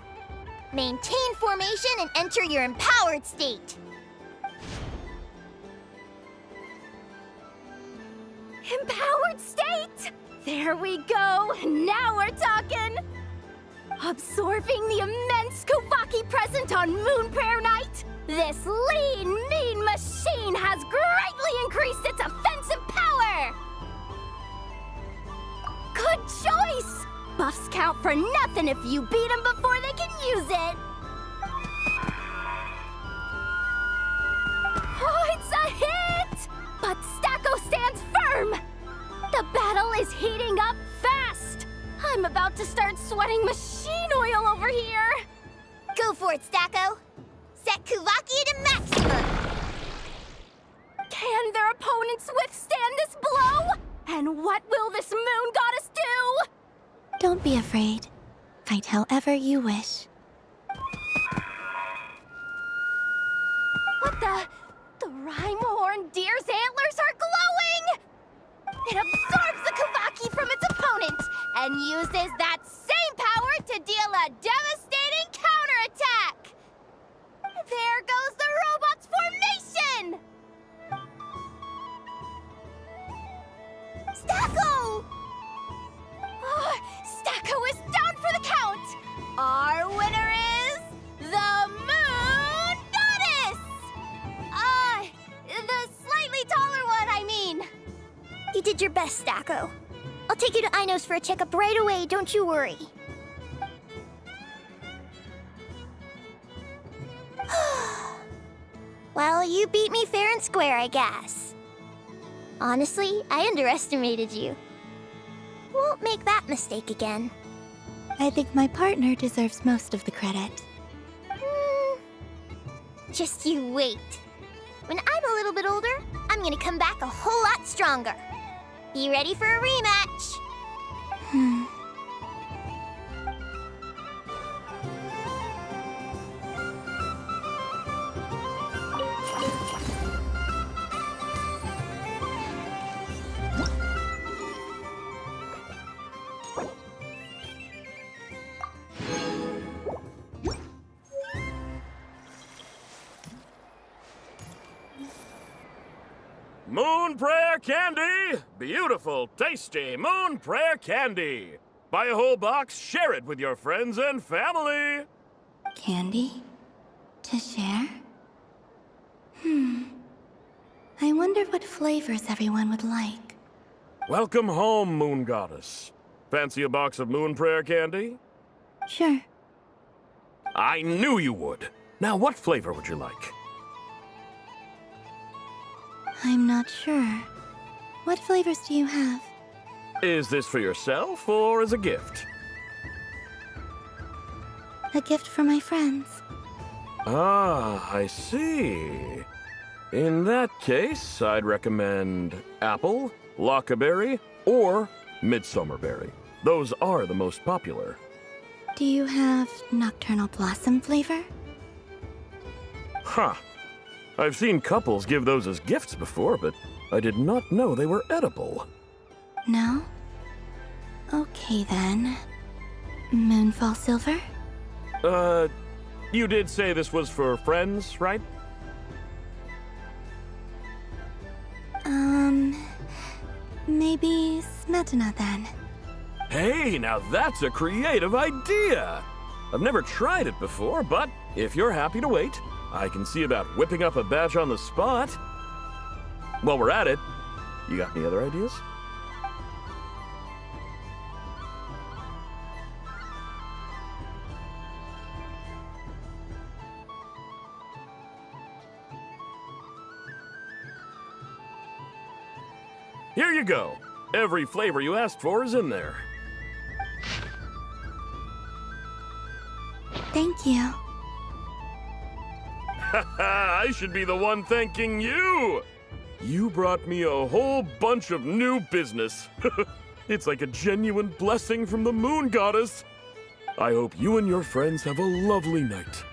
maintain formation and enter your empowered state. Empowered state! There we go! Now we're talking! Absorbing the immense Kuvaki present on Moon Prayer Night, this lean, mean machine has greatly increased its offensive power! Good choice! Buffs count for nothing if you beat them before they can use it! Oh, it's a hit! But Stacko stands firm! The battle is heating up fast! I'm about to start sweating machine oil over here! Go for it, Stacko! Set Kuvaki to maximum! Can their opponents withstand this blow? And what will this moon goddess do? Don't be afraid. Fight however you wish. What the? The rhyme horn deer's antlers are glowing! It absorbs the Kuvaki from its opponent and uses that same power to deal a devastating counterattack! There goes the robot's formation! Stacko! Oh, Stacko is down for the count! Our winner is the Moon Goddess! The slightly taller one, I mean. You did your best, Stacko. I'll take you to Ainos for a checkup right away, don't you worry. Well, you beat me fair and square, I guess. Honestly, I underestimated you. Won't make that mistake again. I think my partner deserves most of the credit. Just you wait. When I'm a little bit older, I'm gonna come back a whole lot stronger. Be ready for a rematch. Moon Prayer Candy! Beautiful, tasty Moon Prayer Candy! Buy a whole box, share it with your friends and family! Candy? To share? I wonder what flavors everyone would like. Welcome home, Moon Goddess. Fancy a box of Moon Prayer Candy? Sure. I knew you would! Now, what flavor would you like? I'm not sure. What flavors do you have? Is this for yourself or as a gift? A gift for my friends. Ah, I see. In that case, I'd recommend apple, lockaberry, or midsummerberry. Those are the most popular. Do you have nocturnal blossom flavor? Huh. I've seen couples give those as gifts before, but I did not know they were edible. No? Okay then. Moonfall silver? You did say this was for friends, right? Maybe smetana then. Hey, now that's a creative idea! I've never tried it before, but if you're happy to wait, I can see about whipping up a batch on the spot. While we're at it, you got any other ideas? Here you go. Every flavor you asked for is in there. Thank you. I should be the one thanking you! You brought me a whole bunch of new business. It's like a genuine blessing from the Moon Goddess. I hope you and your friends have a lovely night.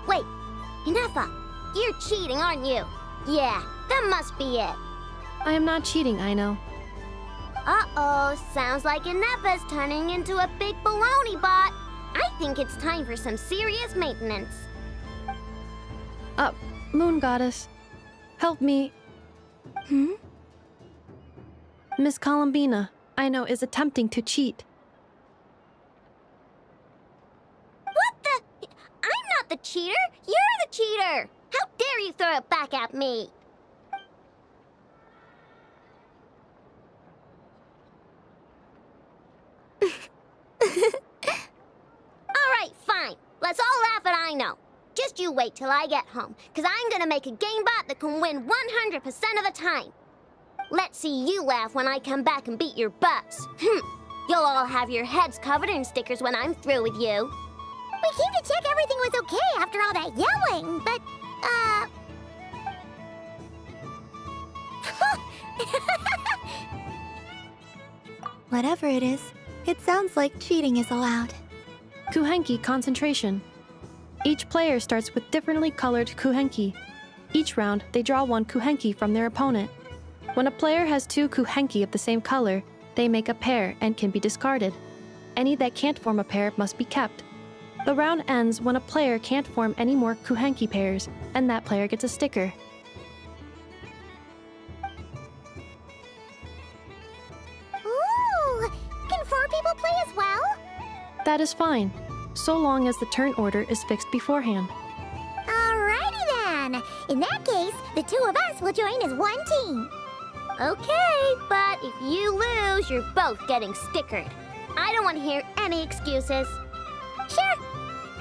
Wait, Inefa, you're cheating, aren't you? Yeah, that must be it. I am not cheating, Aino. Uh-oh, sounds like Inefa's turning into a big baloney bot. I think it's time for some serious maintenance. Moon Goddess, help me. Miss Columbina, Aino is attempting to cheat. What the? I'm not the cheater. You're the cheater. How dare you throw it back at me? All right, fine. Let's all laugh at Aino. Just you wait till I get home, because I'm gonna make a game bot that can win 100% of the time. Let's see you laugh when I come back and beat your butts. You'll all have your heads covered in stickers when I'm through with you. We came to check everything was okay after all that yelling, but, Whatever it is, it sounds like cheating is allowed. Kuhenki concentration. Each player starts with differently colored kuhenki. Each round, they draw one kuhenki from their opponent. When a player has two kuhenki of the same color, they make a pair and can be discarded. Any that can't form a pair must be kept. The round ends when a player can't form any more kuhenki pairs, and that player gets a sticker. ooh, can 4 people play as well? That is fine, so long as the turn order is fixed beforehand. Alrighty then. In that case, the 2 of us will join as one team. Okay, but if you lose, you're both getting stickered. I don't want to hear any excuses. Sure.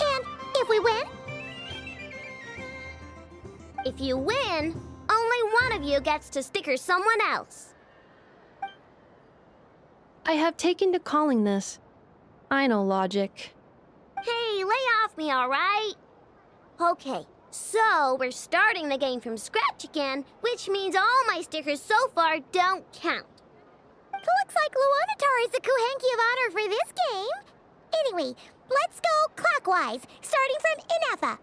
And if we win? If you win, only one of you gets to sticker someone else. I have taken to calling this. I know logic. Hey, lay off me, all right? Okay, so we're starting the game from scratch again, which means all my stickers so far don't count. Looks like Luonatar is the Kuhenki of honor for this game. Anyway, let's go clockwise, starting from Inefa.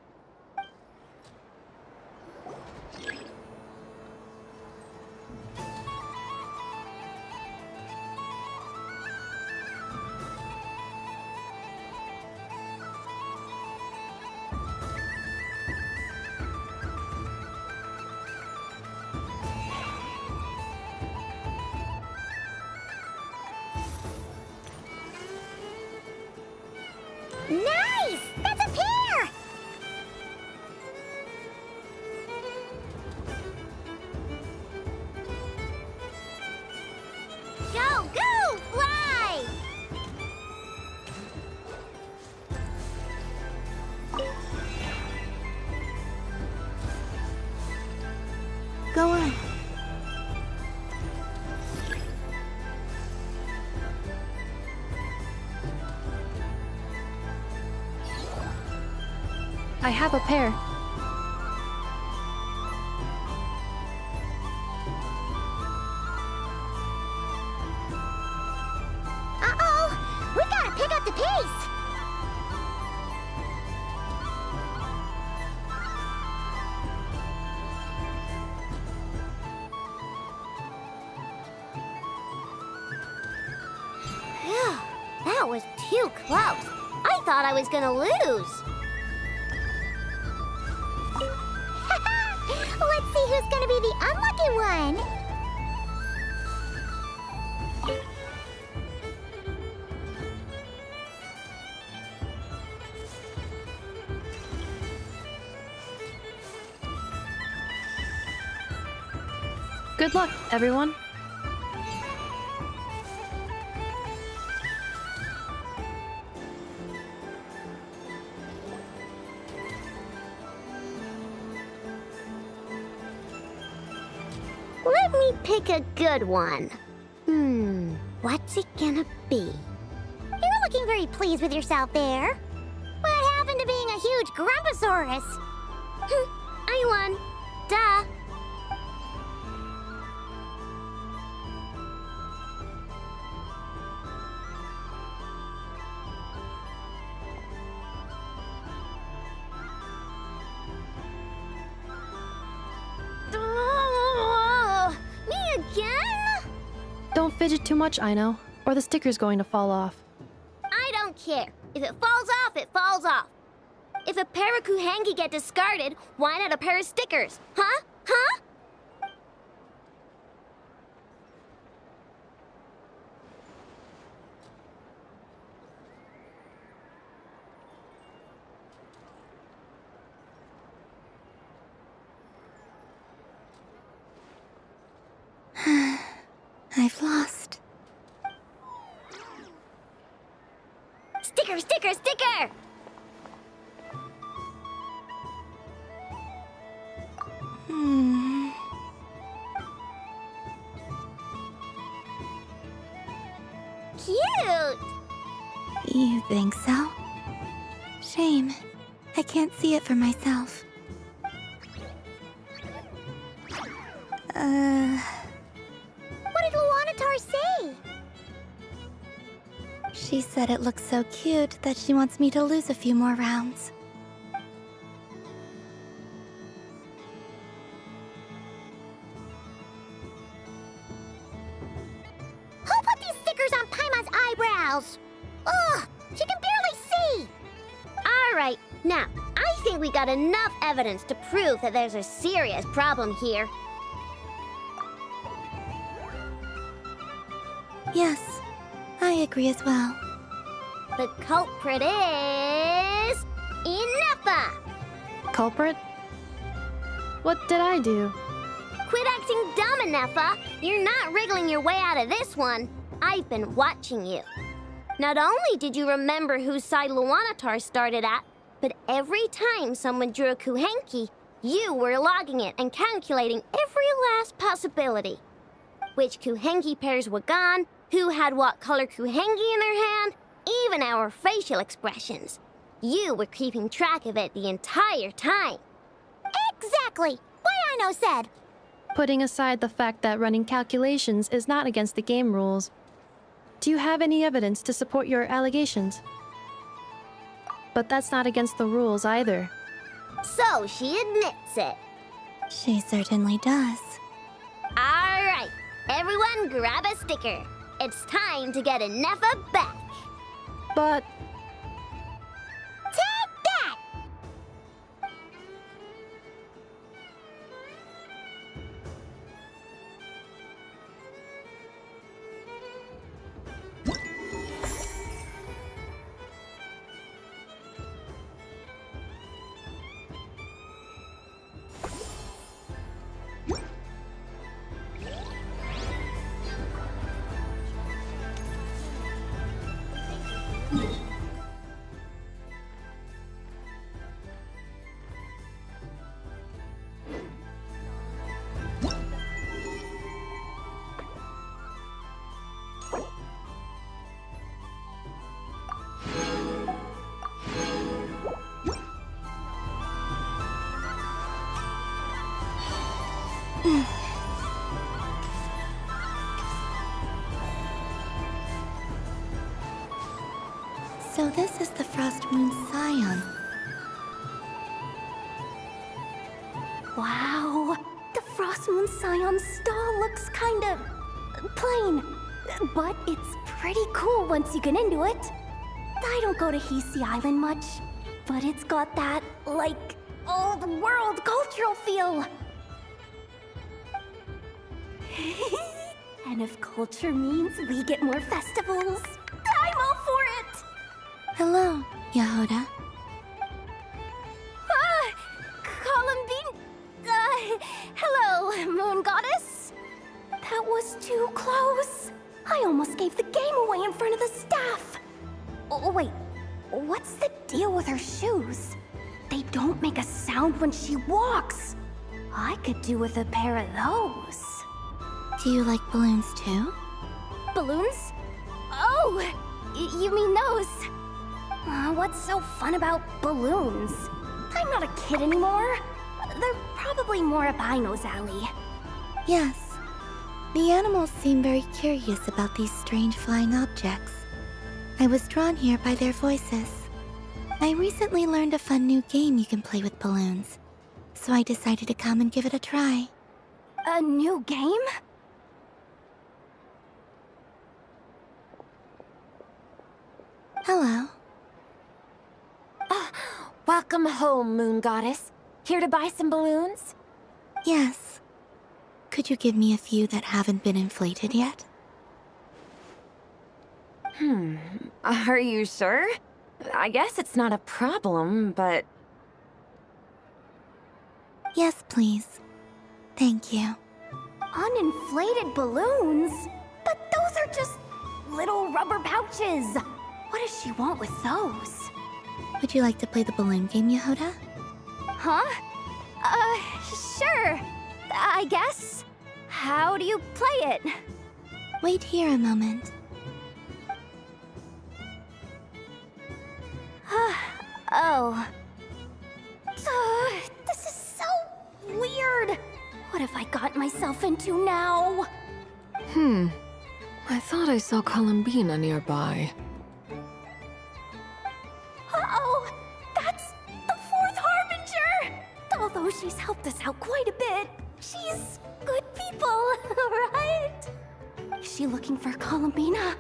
Nice! That's a pair! Go, go, fly! Go on. I have a pair. Uh-oh! We gotta pick up the pace! Phew, that was too close. I thought I was gonna lose. Let's see who's gonna be the unlucky one. Good luck, everyone. Let me pick a good one. What's it gonna be? You're looking very pleased with yourself there. What happened to being a huge Grumposaurus? I won. Duh. Don't fidget too much, Aino, or the sticker's going to fall off. I don't care. If it falls off, it falls off. If a pair of Kuhengi get discarded, why not a pair of stickers? Huh? Huh? I've lost. Sticker, sticker, sticker! Cute! You think so? Shame. I can't see it for myself. What did Luanatar say? She said it looks so cute that she wants me to lose a few more rounds. Who put these stickers on Paimon's eyebrows? Ugh, she can barely see! Alright, now, I think we got enough evidence to prove that there's a serious problem here. Yes, I agree as well. The culprit is... Ineffa! Culprit? What did I do? Quit acting dumb, Ineffa! You're not wriggling your way out of this one. I've been watching you. Not only did you remember whose side Luanatar started at, but every time someone drew a Kuhenki, you were logging it and calculating every last possibility. Which Kuhenki pairs were gone, who had what color Kuhenki in their hand, even our facial expressions. You were keeping track of it the entire time. Exactly! What Aino said! Putting aside the fact that running calculations is not against the game rules, do you have any evidence to support your allegations? But that's not against the rules either. So she admits it. She certainly does. Alright, everyone grab a sticker. It's time to get Ineffa back. But... Take that! So this is the Frost Moon Scion. Wow, the Frost Moon Scion stall looks kind of plain, but it's pretty cool once you get into it. I don't go to Hisi Island much, but it's got that, like, old world cultural feel. And if culture means we get more festivals, I'm all for it! Hello, Yahoda. Columbine... hello, Moon Goddess. That was too close. I almost gave the game away in front of the staff. Oh, wait, what's the deal with her shoes? They don't make a sound when she walks. I could do with a pair of those. Do you like balloons too? Balloons? Oh, you mean those? What's so fun about balloons? I'm not a kid anymore. They're probably more up Aino's alley. Yes. The animals seem very curious about these strange flying objects. I was drawn here by their voices. I recently learned a fun new game you can play with balloons, so I decided to come and give it a try. A new game? Hello. Welcome home, Moon Goddess. Here to buy some balloons? Yes. Could you give me a few that haven't been inflated yet? Are you sure? I guess it's not a problem, but... Yes, please. Thank you. Uninflated balloons? But those are just little rubber pouches. What does she want with those? Would you like to play the balloon game, Yehoda? Huh? Sure. I guess. How do you play it? Wait here a moment. Oh. This is so weird. What have I got myself into now? I thought I saw Columbina nearby. Uh-oh! That's the Fourth Harbinger! Although she's helped us out quite a bit, she's good people, right? Is she looking for Columbina?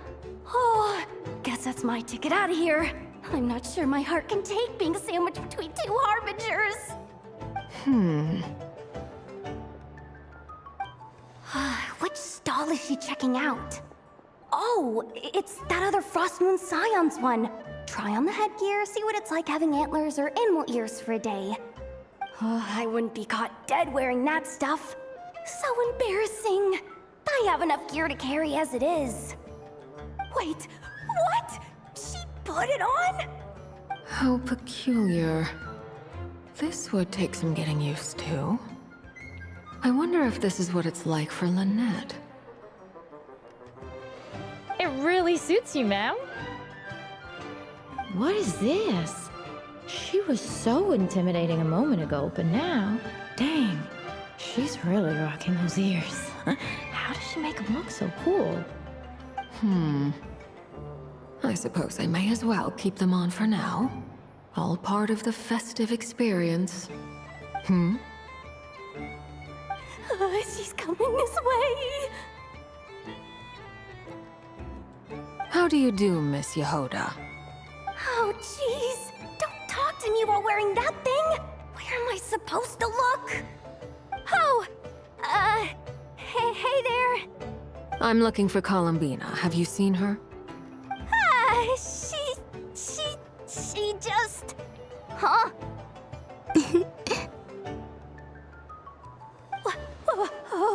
Oh, guess that's my ticket out of here. I'm not sure my heart can take being sandwiched between two Harbingers. Which stall is she checking out? Oh, it's that other Frost Moon Scions one. Try on the headgear, see what it's like having antlers or animal ears for a day. Oh, I wouldn't be caught dead wearing that stuff. So embarrassing. I have enough gear to carry as it is. Wait, what? She put it on? How peculiar. This would take some getting used to. I wonder if this is what it's like for Lynette. It really suits you, ma'am. What is this? She was so intimidating a moment ago, but now, dang, she's really rocking those ears. How does she make them look so cool? I suppose I may as well keep them on for now. All part of the festive experience. She's coming this way. How do you do, Miss Yehoda? Oh, jeez. Don't talk to me while wearing that thing. Where am I supposed to look? Oh, hey there. I'm looking for Columbina. Have you seen her? She just... Huh?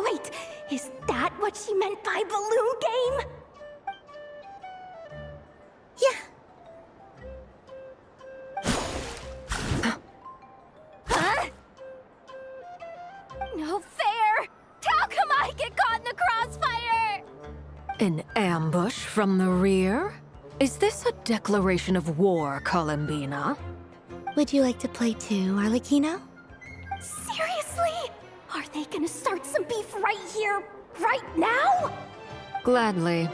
Wait, is that what she meant by balloon game? Huh? No fair! How come I get caught in the crossfire? An ambush from the rear? Is this a declaration of war, Columbina? Would you like to play too, Arlecchino? Seriously? Are they gonna start some beef right here, right now? Gladly.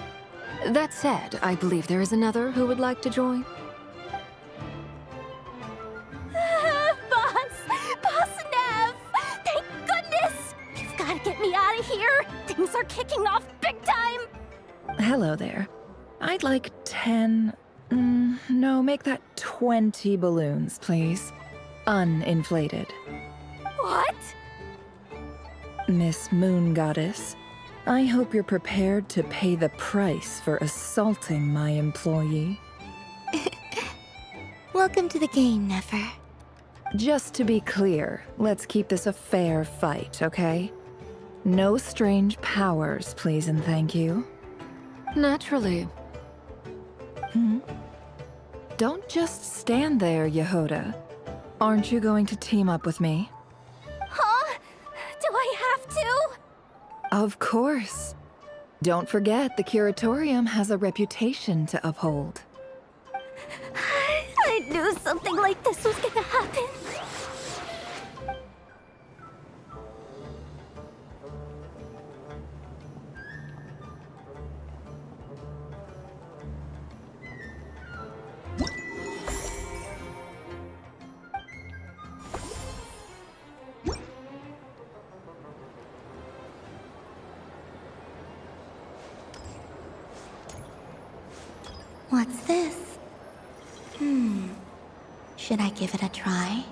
That said, I believe there is another who would like to join. Boss Nev! Thank goodness! You've gotta get me out of here! Things are kicking off big time! Hello there. I'd like 10... no, make that 20 balloons, please. Uninflated. What? Miss Moon Goddess, I hope you're prepared to pay the price for assaulting my employee. Welcome to the game, Nefer. Just to be clear, let's keep this a fair fight, okay? No strange powers, please and thank you. Naturally. Don't just stand there, Yehoda. Aren't you going to team up with me? Huh? Do I have to? Of course. Don't forget, the Curatorium has a reputation to uphold. I knew something like this was gonna happen. What's this? Should I give it a try?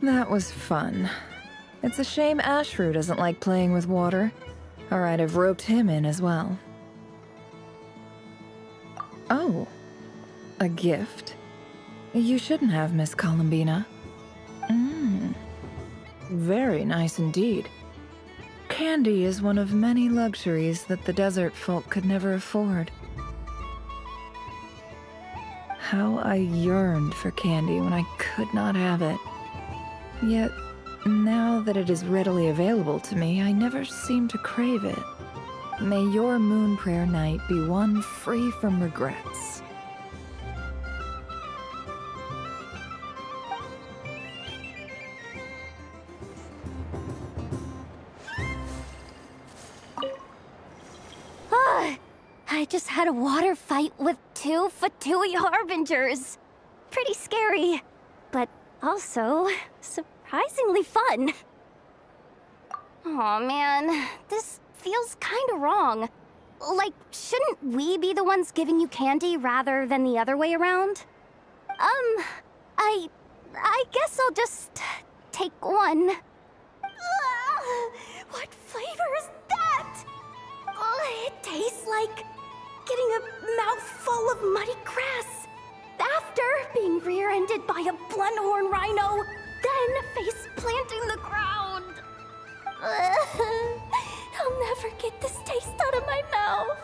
That was fun. It's a shame Ashru doesn't like playing with water, or I'd have roped him in as well. Oh, a gift? You shouldn't have, Miss Columbina. Very nice indeed. Candy is one of many luxuries that the desert folk could never afford. How I yearned for candy when I could not have it. Yet, now that it is readily available to me, I never seem to crave it. May your moon prayer night be one free from regrets. I just had a water fight with 2 Fatui Harbingers. Pretty scary, but also surprisingly fun. Aw, man, this feels kinda wrong. Like, shouldn't we be the ones giving you candy rather than the other way around? I guess I'll just take one. What flavor is that? It tastes like getting a mouthful of muddy grass. After being rear-ended by a blunt-horn rhino, then face-planting the ground. I'll never get this taste out of my mouth.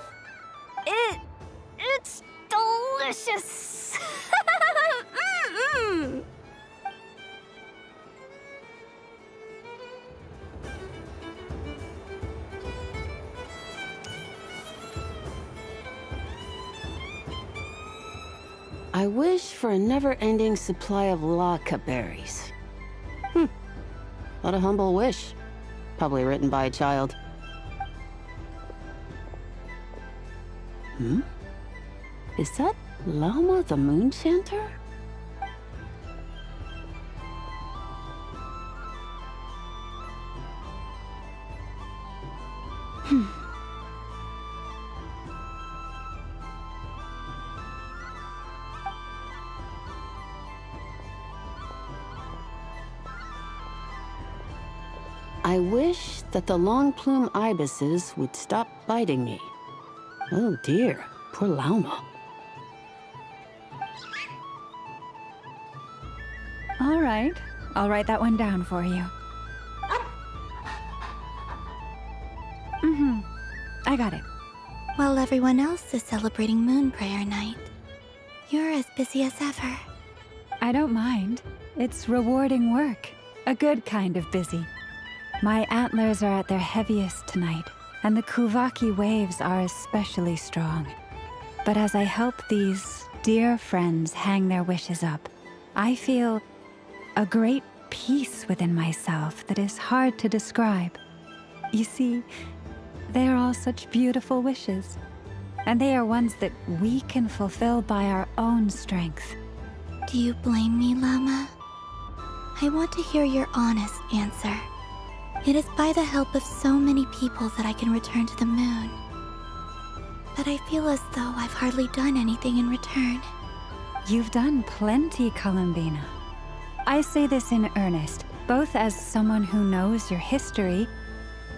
It's delicious. I wish for a never-ending supply of Laka berries. What a humble wish. Probably written by a child. Is that Lauma the Moon Chanter? I wish that the long plume ibises would stop biting me. Oh dear, poor Lauma. All right, I'll write that one down for you. I got it. While everyone else is celebrating Moon Prayer Night, you're as busy as ever. I don't mind. It's rewarding work. A good kind of busy. My antlers are at their heaviest tonight, and the Kuvaki waves are especially strong. But as I help these dear friends hang their wishes up, I feel a great peace within myself that is hard to describe. You see, they are all such beautiful wishes, and they are ones that we can fulfill by our own strength. Do you blame me, Llama? I want to hear your honest answer. It is by the help of so many people that I can return to the moon. But I feel as though I've hardly done anything in return. You've done plenty, Columbina. I say this in earnest, both as someone who knows your history,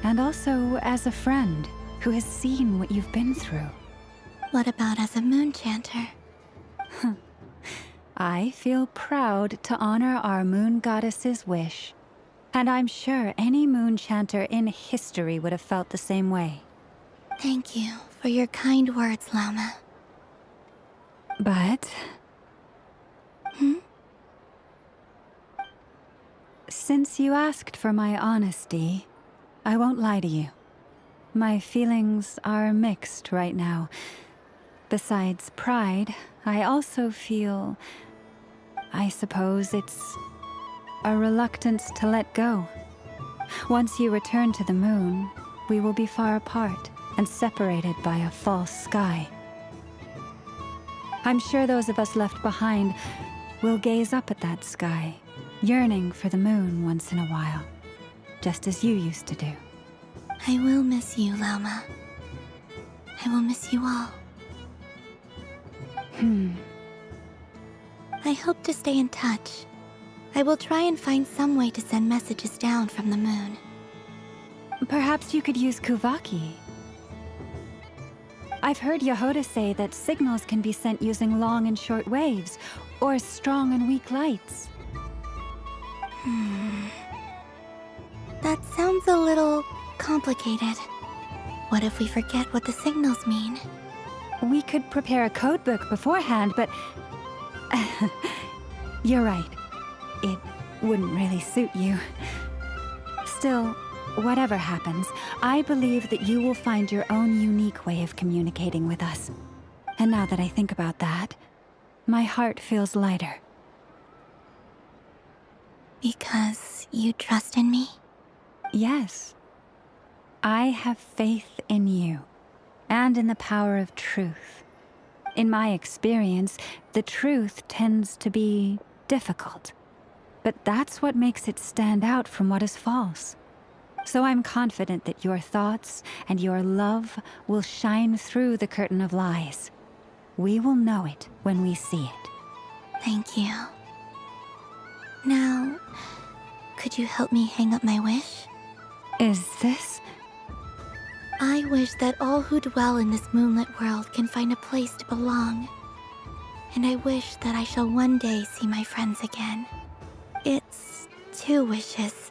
and also as a friend who has seen what you've been through. What about as a moon chanter? I feel proud to honor our moon goddess's wish. And I'm sure any moon chanter in history would have felt the same way. Thank you for your kind words, Llama. But... Since you asked for my honesty, I won't lie to you. My feelings are mixed right now. Besides pride, I also feel, I suppose it's a reluctance to let go. Once you return to the moon, we will be far apart and separated by a false sky. I'm sure those of us left behind will gaze up at that sky, yearning for the moon once in a while, just as you used to do. I will miss you, Lauma. I will miss you all. I hope to stay in touch. I will try and find some way to send messages down from the moon. Perhaps you could use Kuvaki. I've heard Yehoda say that signals can be sent using long and short waves, or strong and weak lights. That sounds a little complicated. What if we forget what the signals mean? We could prepare a codebook beforehand, but... You're right. It wouldn't really suit you. Still, whatever happens, I believe that you will find your own unique way of communicating with us. And now that I think about that, my heart feels lighter. Because you trust in me? Yes. I have faith in you, and in the power of truth. In my experience, the truth tends to be difficult. But that's what makes it stand out from what is false. So I'm confident that your thoughts and your love will shine through the curtain of lies. We will know it when we see it. Thank you. Now, could you help me hang up my wish? Is this? I wish that all who dwell in this moonlit world can find a place to belong. And I wish that I shall one day see my friends again. It's 2 wishes.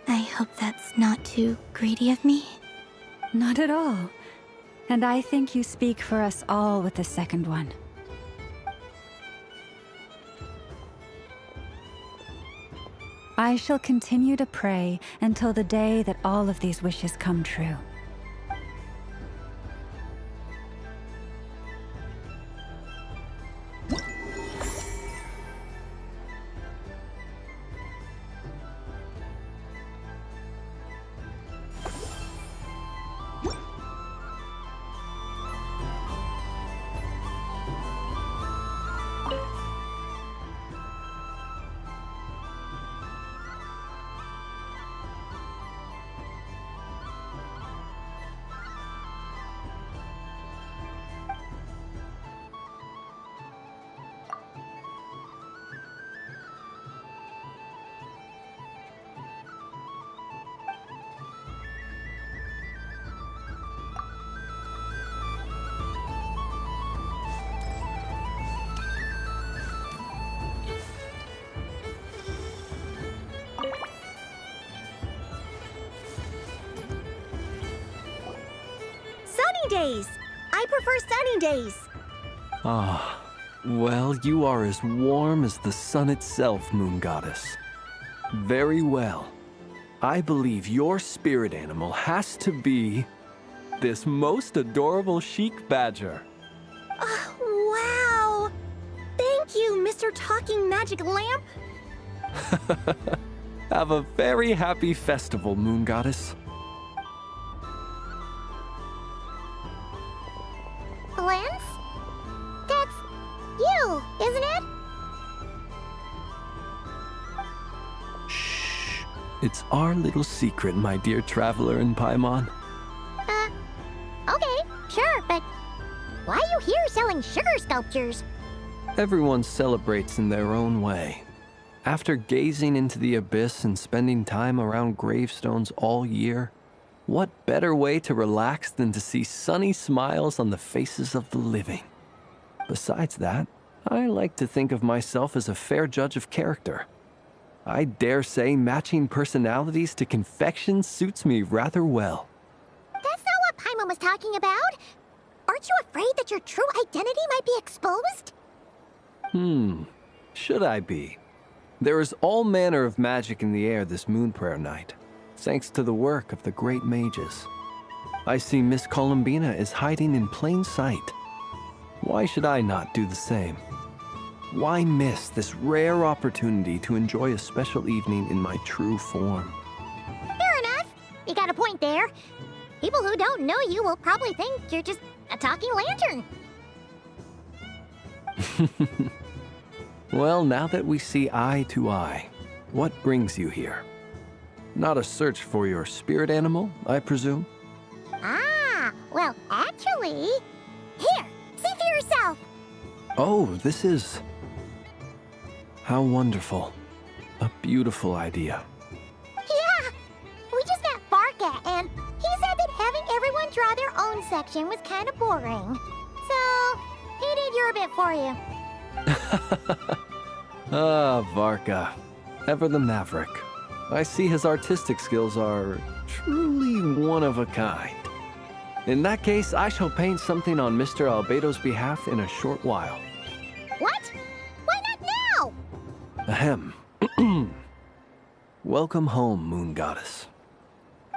I hope that's not too greedy of me. Not at all. And I think you speak for us all with the second one. I shall continue to pray until the day that all of these wishes come true. Days. I prefer sunny days. Ah, well, you are as warm as the sun itself, Moon Goddess. Very well. I believe your spirit animal has to be this most adorable chic badger. Wow! Thank you, Mr. Talking Magic Lamp. Have a very happy festival, Moon Goddess. Lance? That's you, isn't it? Shh. It's our little secret, my dear traveler in Paimon. Okay, sure, but why are you here selling sugar sculptures? Everyone celebrates in their own way. After gazing into the abyss and spending time around gravestones all year, what better way to relax than to see sunny smiles on the faces of the living? Besides that, I like to think of myself as a fair judge of character. I dare say matching personalities to confection suits me rather well. That's not what Paimon was talking about. Aren't you afraid that your true identity might be exposed? Should I be? There is all manner of magic in the air this Moon Prayer night, thanks to the work of the great mages. I see Miss Columbina is hiding in plain sight. why should I not do the same? Why miss this rare opportunity to enjoy a special evening in my true form? Fair enough. You got a point there. People who don't know you will probably think you're just a talking lantern. Well, now that we see eye to eye, what brings you here? Not a search for your spirit animal, I presume? Ah, well, actually... Here, see for yourself. Oh, this is... How wonderful. A beautiful idea. Yeah, we just met Barka, and he said that having everyone draw their own section was kind of boring. So, he did your bit for you. Ah, Varka. Ever the maverick. I see his artistic skills are truly one of a kind. In that case, I shall paint something on Mr. Albedo's behalf in a short while. What? Why not now? Ahem. Welcome home, Moon Goddess.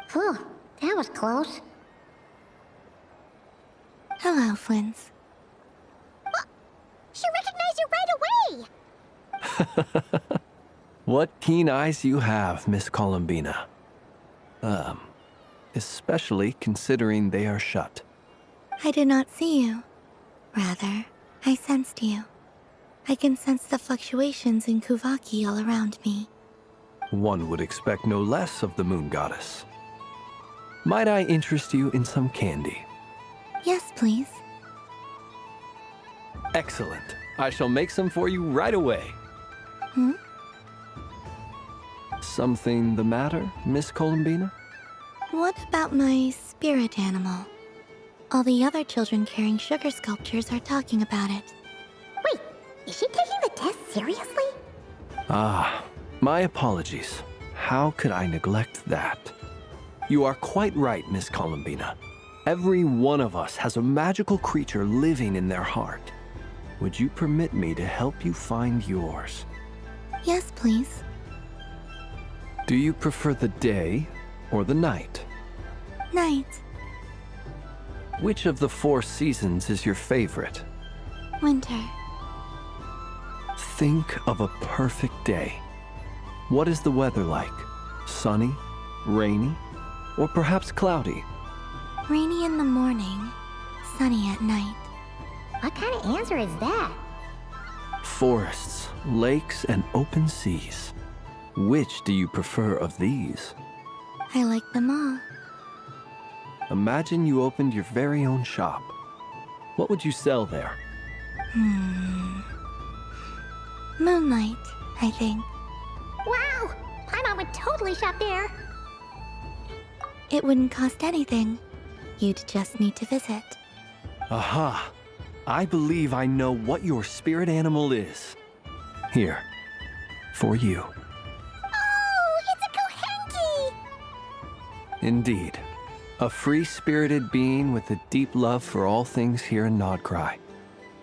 Phew, that was close. Hello, Flins. She recognized you right away! What keen eyes you have, Miss Columbina. Especially considering they are shut. I did not see you. Rather, I sensed you. I can sense the fluctuations in Kuvaki all around me. One would expect no less of the Moon Goddess. Might I interest you in some candy? Yes, please. Excellent. I shall make some for you right away. Hmm? Something the matter, Miss Columbina? What about my spirit animal? All the other children carrying sugar sculptures are talking about it. Wait, is she taking the test seriously? Ah, my apologies. How could I neglect that? You are quite right, Miss Columbina. Every one of us has a magical creature living in their heart. Would you permit me to help you find yours? Yes, please. Do you prefer the day or the night? Night. Which of the 4 seasons is your favorite? Winter. Think of a perfect day. What is the weather like? Sunny, rainy, or perhaps cloudy? Rainy in the morning, sunny at night. What kind of answer is that? Forests, lakes, and open seas. Which do you prefer of these? I like them all. Imagine you opened your very own shop. What would you sell there? Moonlight, I think. Wow! Paimon would totally shop there. It wouldn't cost anything. You'd just need to visit. Aha! I believe I know what your spirit animal is. Here, for you. Oh, it's a Kohenki! Indeed. A free-spirited being with a deep love for all things here in Nodcry,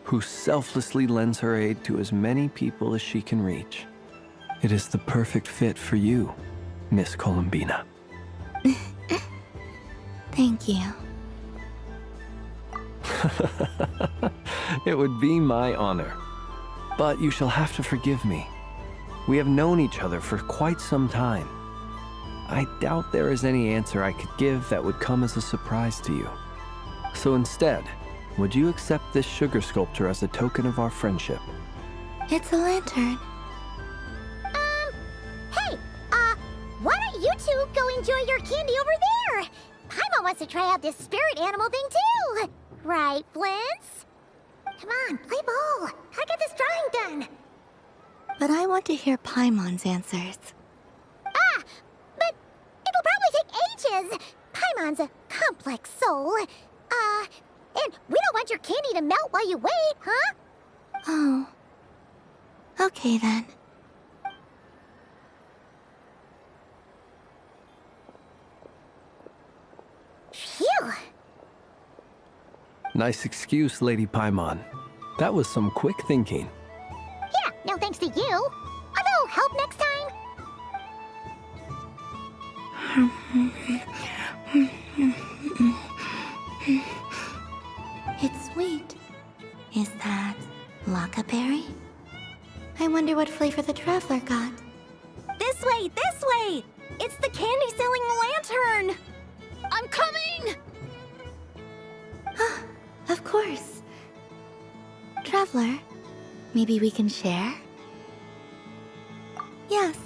who selflessly lends her aid to as many people as she can reach. It is the perfect fit for you, Miss Columbina. Thank you. It would be my honor. But you shall have to forgive me. We have known each other for quite some time. I doubt there is any answer I could give that would come as a surprise to you. So instead, would you accept this sugar sculpture as a token of our friendship? It's a lantern. Hey, why don't you two go enjoy your candy over there? Paimon wants to try out this spirit animal thing too. Right, Flint's? Come on, play ball. I got this drawing done. But I want to hear Paimon's answers. Ah, but it'll probably take ages. Paimon's a complex soul. And we don't want your candy to melt while you wait, huh? Oh. Okay then. Phew. Nice excuse, Lady Paimon. That was some quick thinking. Yeah, no thanks to you. A little help next time. It's sweet. Is that Laka berry? I wonder what flavor the traveler got. This way! This way! It's the candy-selling lantern! I'm coming! Of course. Traveler, maybe we can share? Yes.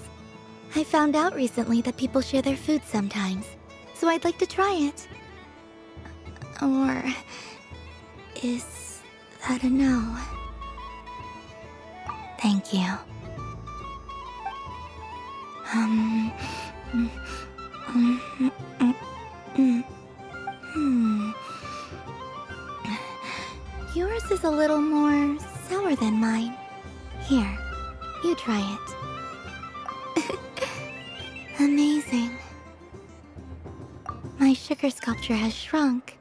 I found out recently that people share their food sometimes, so I'd like to try it. Or is that a no? Thank you. Yours is a little more sour than mine. Here, you try it. Amazing. My sugar sculpture has shrunk,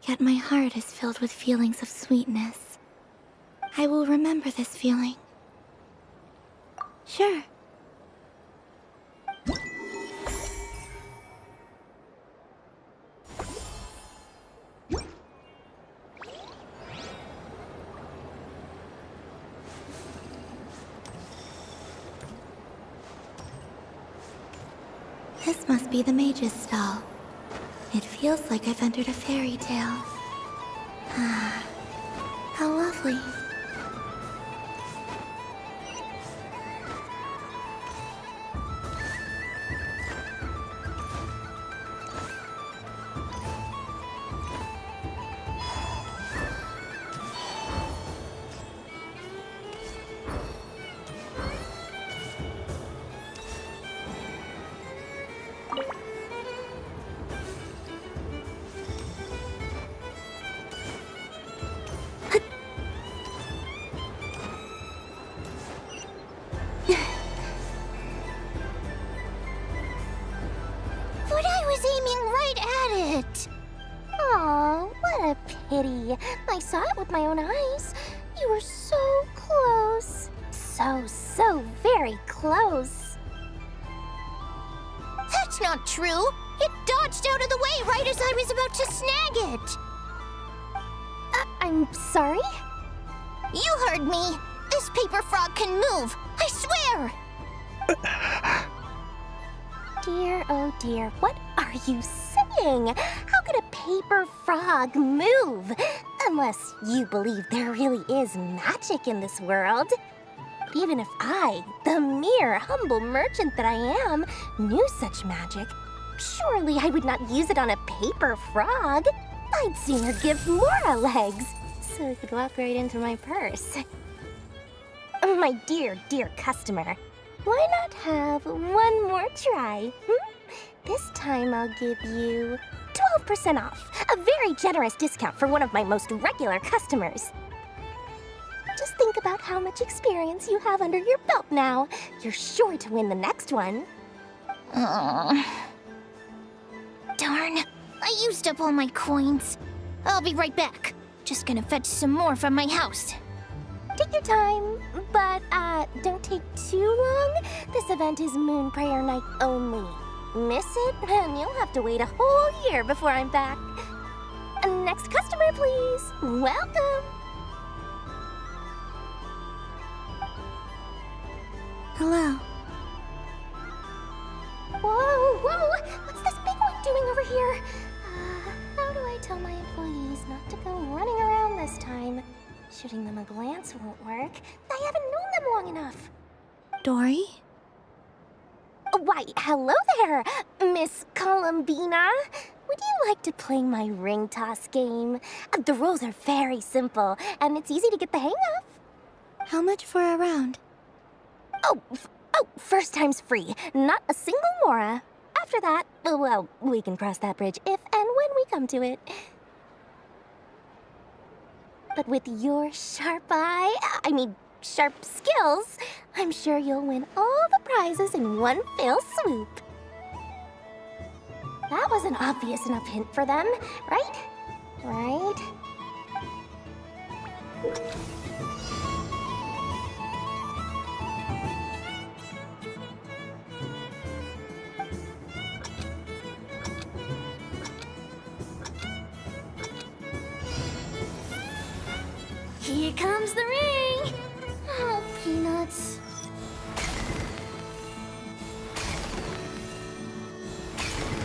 yet my heart is filled with feelings of sweetness. I will remember this feeling. Sure. This must be the mage's stall. It feels like I've entered a fairy tale. Ah, how lovely. But I was aiming right at it! Aw, what a pity. I saw it with my own eyes. You were so close. So very close. That's not true! It dodged out of the way right as I was about to snag it! I'm sorry? You heard me! This paper frog can move! I swear! Dear, oh dear, what are you saying? How could a paper frog move? Unless you believe there really is magic in this world. But even if I, the mere humble merchant that I am, knew such magic, surely I would not use it on a paper frog. I'd sooner give Mora legs, so it could walk right into my purse. My dear, dear customer, why not have one more try? This time I'll give you 12% off, a very generous discount for one of my most regular customers. Just think about how much experience you have under your belt now. You're sure to win the next one. Darn, I used up all my coins. I'll be right back. Just gonna fetch some more from my house. Take your time, but don't take too long. This event is Moon Prayer Night only. Miss it, and you'll have to wait a whole year before I'm back. Next customer, please. Welcome. Hello. Whoa! What's this big one doing over here? How do I tell my employees not to go running around this time? Shooting them a glance won't work. I haven't known them long enough. Dory? Why, hello there, Miss Columbina. Would you like to play my ring toss game? The rules are very simple, and it's easy to get the hang of. How much for a round? Oh, first time's free. Not a single mora. After that, well, we can cross that bridge if and when we come to it. But with your sharp skills, I'm sure you'll win all the prizes in one fell swoop. That was an obvious enough hint for them, right? Right? Here comes the ring! Oh, Peanuts.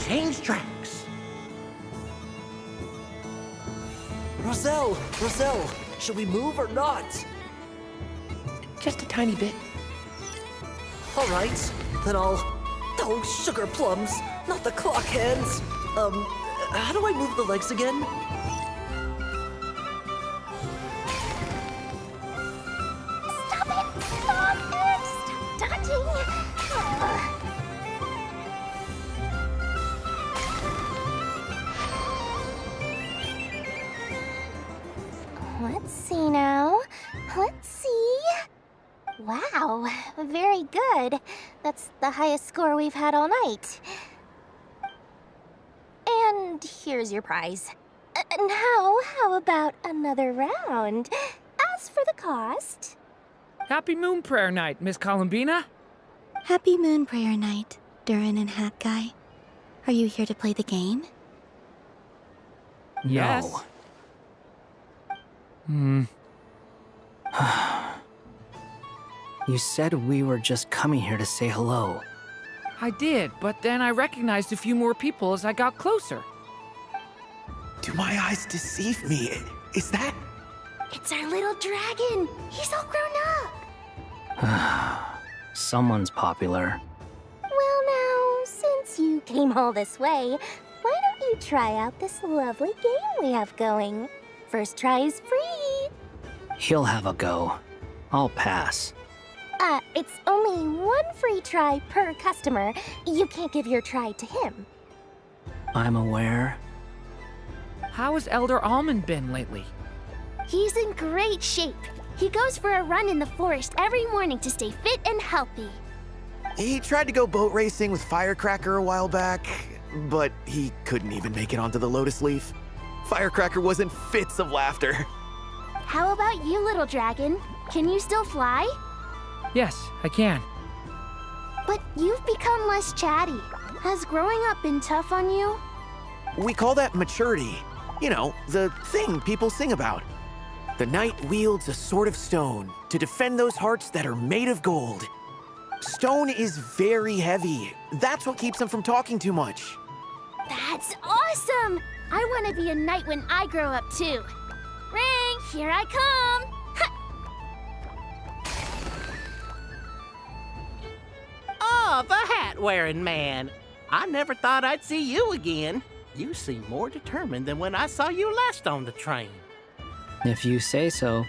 Change tracks. Roselle! Roselle! Should we move or not? Just a tiny bit. All right, then I'll... Oh, sugar plums, not the clock hands. How do I move the legs again? Stop it! Stop it! Stop dodging! Let's see now. Let's see. Wow, very good. That's the highest score we've had all night. And here's your prize. Now, how about another round? As for the cost... Happy Moon Prayer Night, Miss Columbina. Happy Moon Prayer Night, Durin and Hat Guy. Are you here to play the game? Yes. You said we were just coming here to say hello. I did, but then I recognized a few more people as I got closer. Do my eyes deceive me? Is that... It's our little dragon! He's all grown up! Someone's popular. Well now, since you came all this way, why don't you try out this lovely game we have going? First try is free! He'll have a go. I'll pass. It's only one free try per customer. You can't give your try to him. I'm aware. How has Elder Almond been lately? He's in great shape. He goes for a run in the forest every morning to stay fit and healthy. He tried to go boat racing with Firecracker a while back, but he couldn't even make it onto the Lotus Leaf. Firecracker was in fits of laughter. How about you, little dragon? Can you still fly? Yes, I can. But you've become less chatty. Has growing up been tough on you? We call that maturity. You know, the thing people sing about. The knight wields a sword of stone to defend those hearts that are made of gold. Stone is very heavy. That's what keeps him from talking too much. That's awesome! I want to be a knight when I grow up too. Ring, here I come! Oh, the hat-wearing man. I never thought I'd see you again. You seem more determined than when I saw you last on the train. If you say so.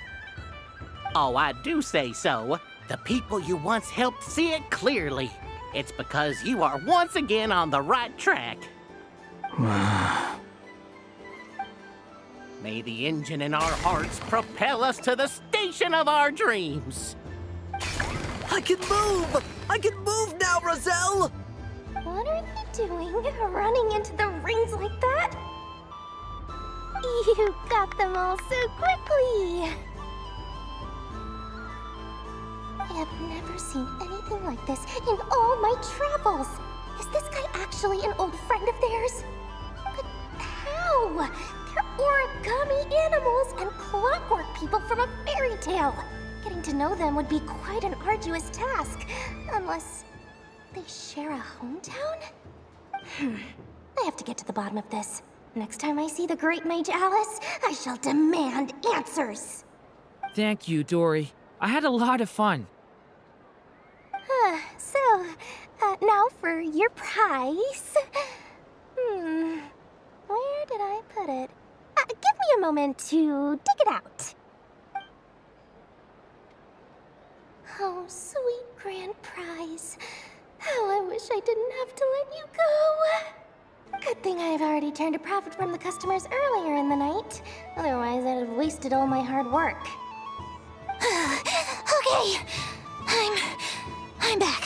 Oh, I do say so. The people you once helped see it clearly. It's because you are once again on the right track. May the engine in our hearts propel us to the station of our dreams. I can move! I can move now, Roselle! What are you doing, running into the rings like that? You got them all so quickly! I have never seen anything like this in all my travels. Is this guy actually an old friend of theirs? But how? They're origami animals and clockwork people from a fairy tale. Getting to know them would be quite an arduous task, unless they share a hometown? I have to get to the bottom of this. Next time I see the Great Mage Alice, I shall demand answers. Thank you, Dory. I had a lot of fun. So, now for your prize. Where did I put it? Give me a moment to dig it out. Oh, sweet grand prize. How I wish I didn't have to let you go. Good thing I've already turned a profit from the customers earlier in the night. Otherwise, I'd have wasted all my hard work. Okay, I'm back.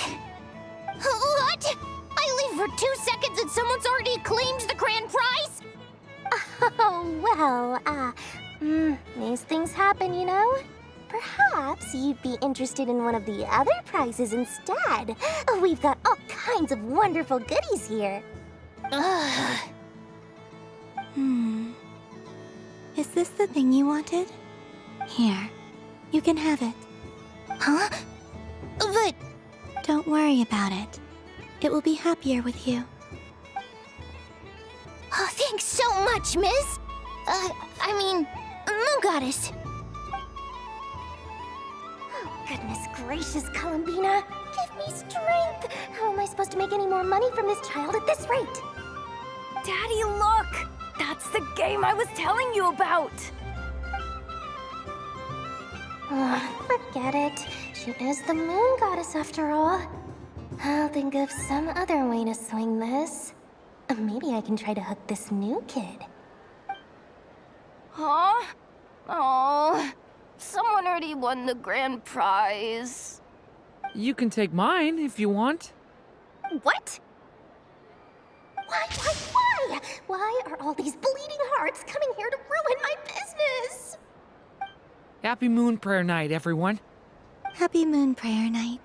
What? I leave for 2 seconds and someone's already claimed the grand prize? Oh, well, these things happen, you know? Perhaps you'd be interested in one of the other prizes instead. We've got all kinds of wonderful goodies here. Is this the thing you wanted? Here, you can have it. Huh? But... Don't worry about it. It will be happier with you. Oh, thanks so much, Miss. Moon Goddess. Oh, goodness gracious, Columbina. Give me strength. How am I supposed to make any more money from this child at this rate? Daddy, look! That's the game I was telling you about! Forget it. She is the Moon Goddess after all. I'll think of some other way to swing this. Maybe I can try to hook this new kid. Huh? Oh, someone already won the grand prize. You can take mine if you want. What? Why? Why are all these bleeding hearts coming here to ruin my business? Happy Moon Prayer Night, everyone. Happy Moon Prayer Night.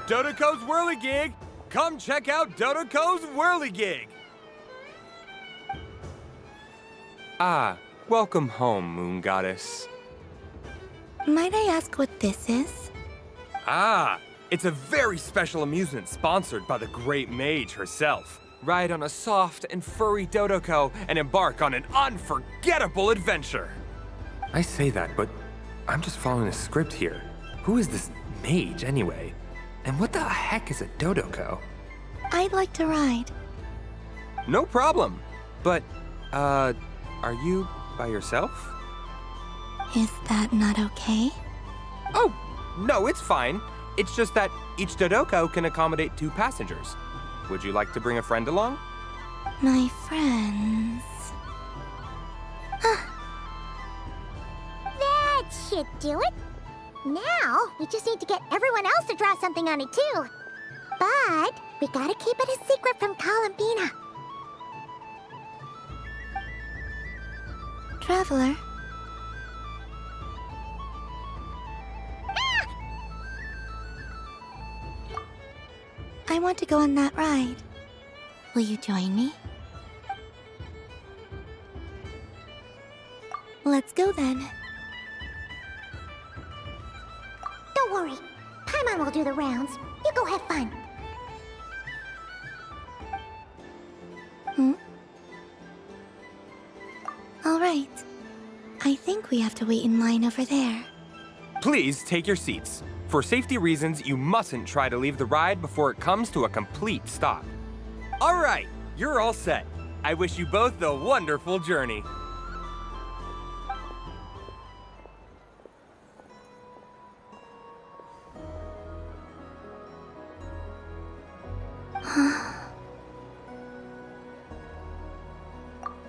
Dodoco's Whirligig! Come check out Dodoco's Whirligig! Ah, welcome home, Moon Goddess. Might I ask what this is? Ah, it's a very special amusement sponsored by the Great Mage herself. Ride on a soft and furry Dodoco and embark on an unforgettable adventure. I say that, but I'm just following a script here. Who is this mage, anyway? And what the heck is a Dodoco? I'd like to ride. No problem. But, are you by yourself? Is that not okay? Oh, no, it's fine. It's just that each Dodoco can accommodate 2 passengers. Would you like to bring a friend along? My friends... That should do it. Now, we just need to get everyone else to draw something on it too. But we gotta keep it a secret from Columbina. Traveler. I want to go on that ride. Will you join me? Let's go then. Don't worry. Paimon will do the rounds. You go have fun. All right. I think we have to wait in line over there. Please take your seats. For safety reasons, you mustn't try to leave the ride before it comes to a complete stop. All right, you're all set. I wish you both a wonderful journey.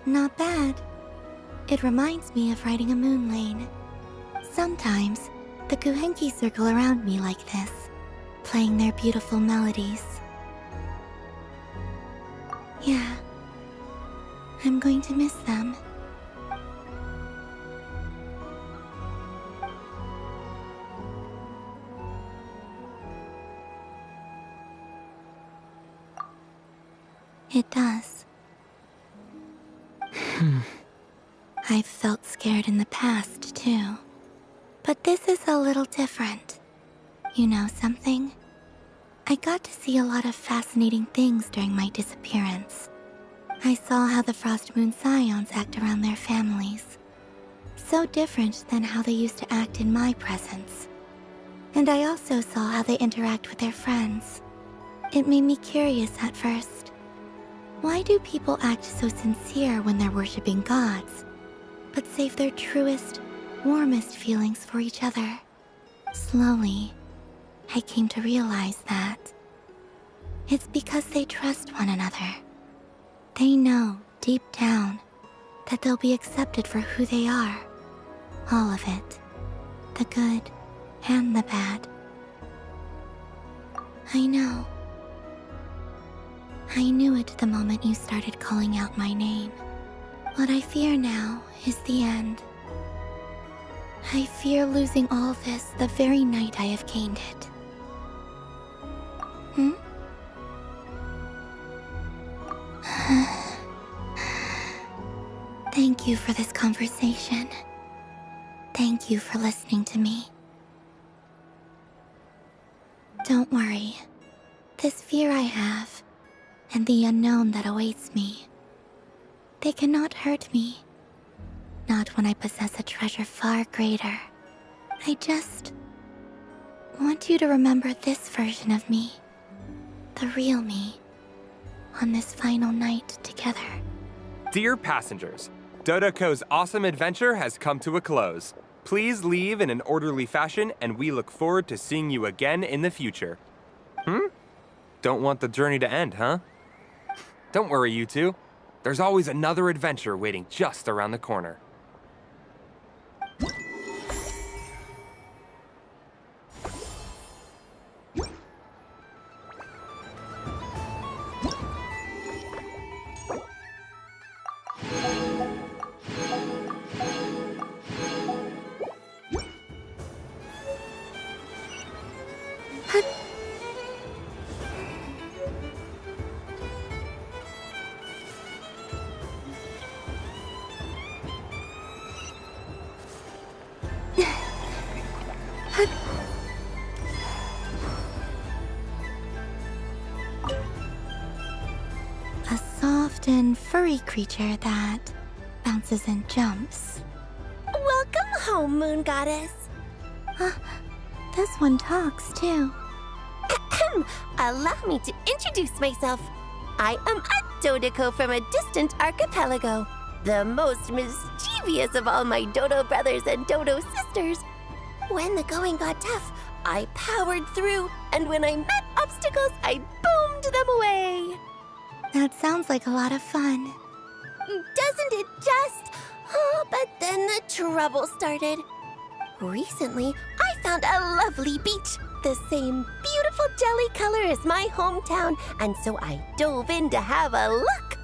Not bad. It reminds me of riding a moon lane. Sometimes, the Kuhenki circle around me like this, playing their beautiful melodies. Yeah, I'm going to miss them. It does. I've felt scared in the past, too. But this is a little different. You know something? I got to see a lot of fascinating things during my disappearance. I saw how the Frost Moon Scions act around their families. So different than how they used to act in my presence. And I also saw how they interact with their friends. It made me curious at first. Why do people act so sincere when they're worshipping gods, but save their truest, warmest feelings for each other? Slowly, I came to realize that it's because they trust one another. They know, deep down, that they'll be accepted for who they are. All of it. The good and the bad. I know. I knew it the moment you started calling out my name. What I fear now is the end. I fear losing all this the very night I have gained it. Thank you for this conversation. Thank you for listening to me. Don't worry. This fear I have, and the unknown that awaits me, they cannot hurt me. Not when I possess a treasure far greater. I just want you to remember this version of me, the real me, on this final night together. Dear passengers, Dodoco's awesome adventure has come to a close. Please leave in an orderly fashion, and we look forward to seeing you again in the future. Don't want the journey to end, huh? Don't worry, you two. There's always another adventure waiting just around the corner. A soft and furry creature that bounces and jumps. Welcome home, Moon Goddess. This one talks too. Allow me to introduce myself. I am a Dodoco from a distant archipelago, the most mischievous of all my Dodo brothers and Dodo sisters. When the going got tough, I powered through, and when I met obstacles, I boomed them away. That sounds like a lot of fun. Doesn't it just? Oh, but then the trouble started. Recently, I found a lovely beach, the same beautiful jelly color as my hometown, and so I dove in to have a look.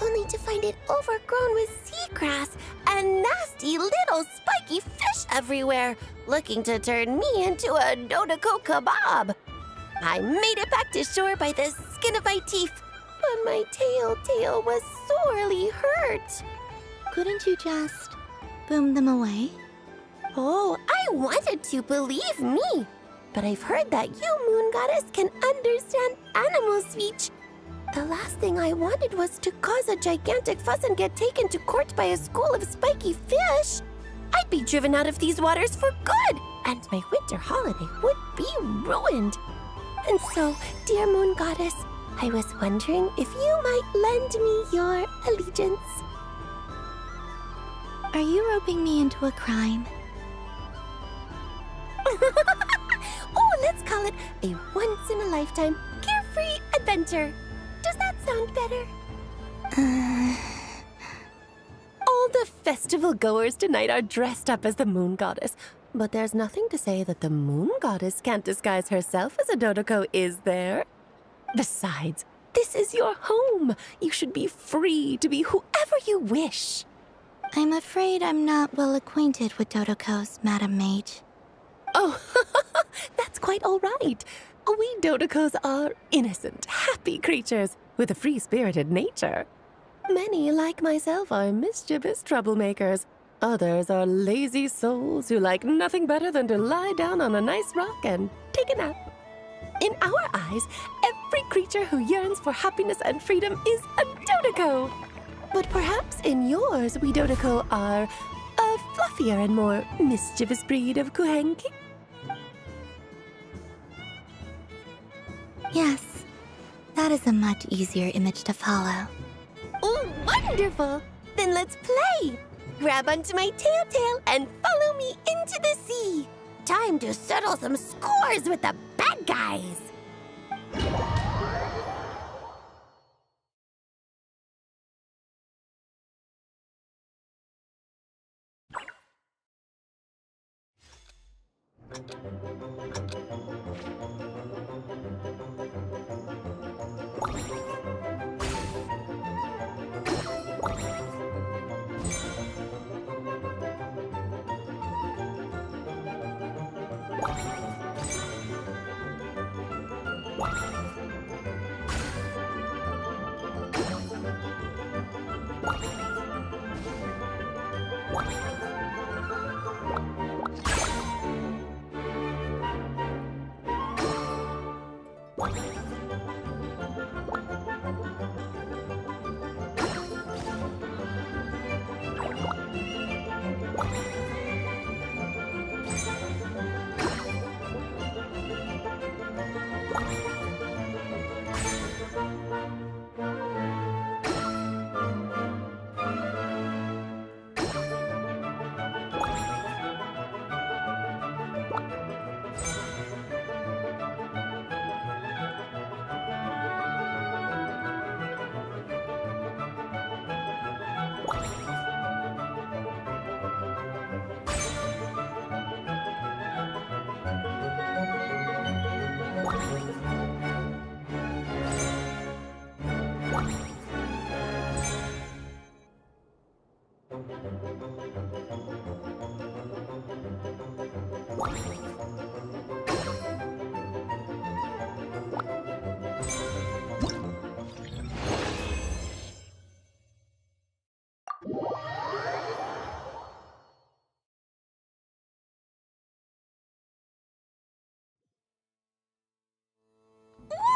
Only to find it overgrown with seagrass and nasty little spiky fish everywhere, looking to turn me into a Dodoco kebab. I made it back to shore by the skin of my teeth, but my tail was sorely hurt. Couldn't you just boom them away? Oh, I wanted to, believe me. But I've heard that you, Moon Goddess, can understand animal speech. The last thing I wanted was to cause a gigantic fuss and get taken to court by a school of spiky fish. I'd be driven out of these waters for good, and my winter holiday would be ruined. And so, dear Moon Goddess, I was wondering if you might lend me your allegiance. Are you roping me into a crime? Oh, let's call it a once-in-a-lifetime carefree adventure. Does that sound better? All the festival goers tonight are dressed up as the Moon Goddess, but there's nothing to say that the Moon Goddess can't disguise herself as a Dodoco, is there? Besides, this is your home. You should be free to be whoever you wish. I'm afraid I'm not well acquainted with Dodocos, Madam Mage. Oh, that's quite all right. We Dodocos are innocent, happy creatures with a free-spirited nature. Many, like myself, are mischievous troublemakers. Others are lazy souls who like nothing better than to lie down on a nice rock and take a nap. In our eyes, every creature who yearns for happiness and freedom is a Dodoco. But perhaps in yours, we Dodoco are a fluffier and more mischievous breed of Kuhenki. Yes, that is a much easier image to follow. Oh, wonderful! Then let's play! Grab onto my tail and follow me into the sea. Time to settle some scores with the bad guys.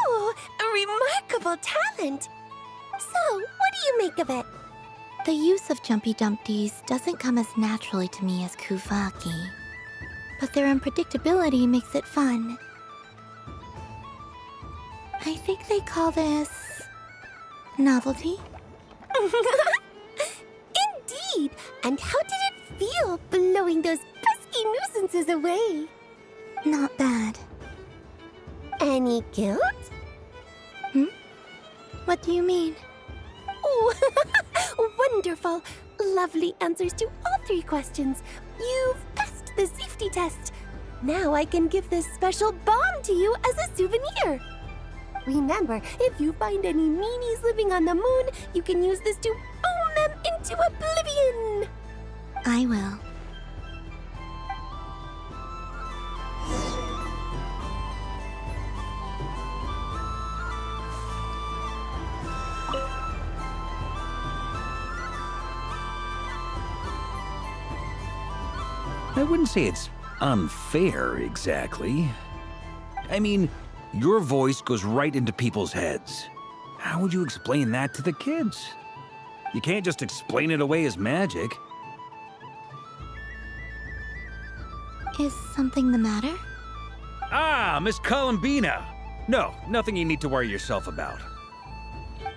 Ooh, a remarkable talent! So, what do you make of it? The use of Jumpy Dumpties doesn't come as naturally to me as Kuvaki, but their unpredictability makes it fun. I think they call this novelty. Indeed! And how did it feel blowing those pesky nuisances away? Not bad. Any guilt? What do you mean? Oh, wonderful! Lovely answers to all 3 questions. You've passed the safety test. Now I can give this special bomb to you as a souvenir. Remember, if you find any meanies living on the moon, you can use this to boom them into oblivion. I will. I wouldn't say it's unfair, exactly. I mean, your voice goes right into people's heads. How would you explain that to the kids? You can't just explain it away as magic. Is something the matter? Ah, Miss Columbina! No, nothing you need to worry yourself about.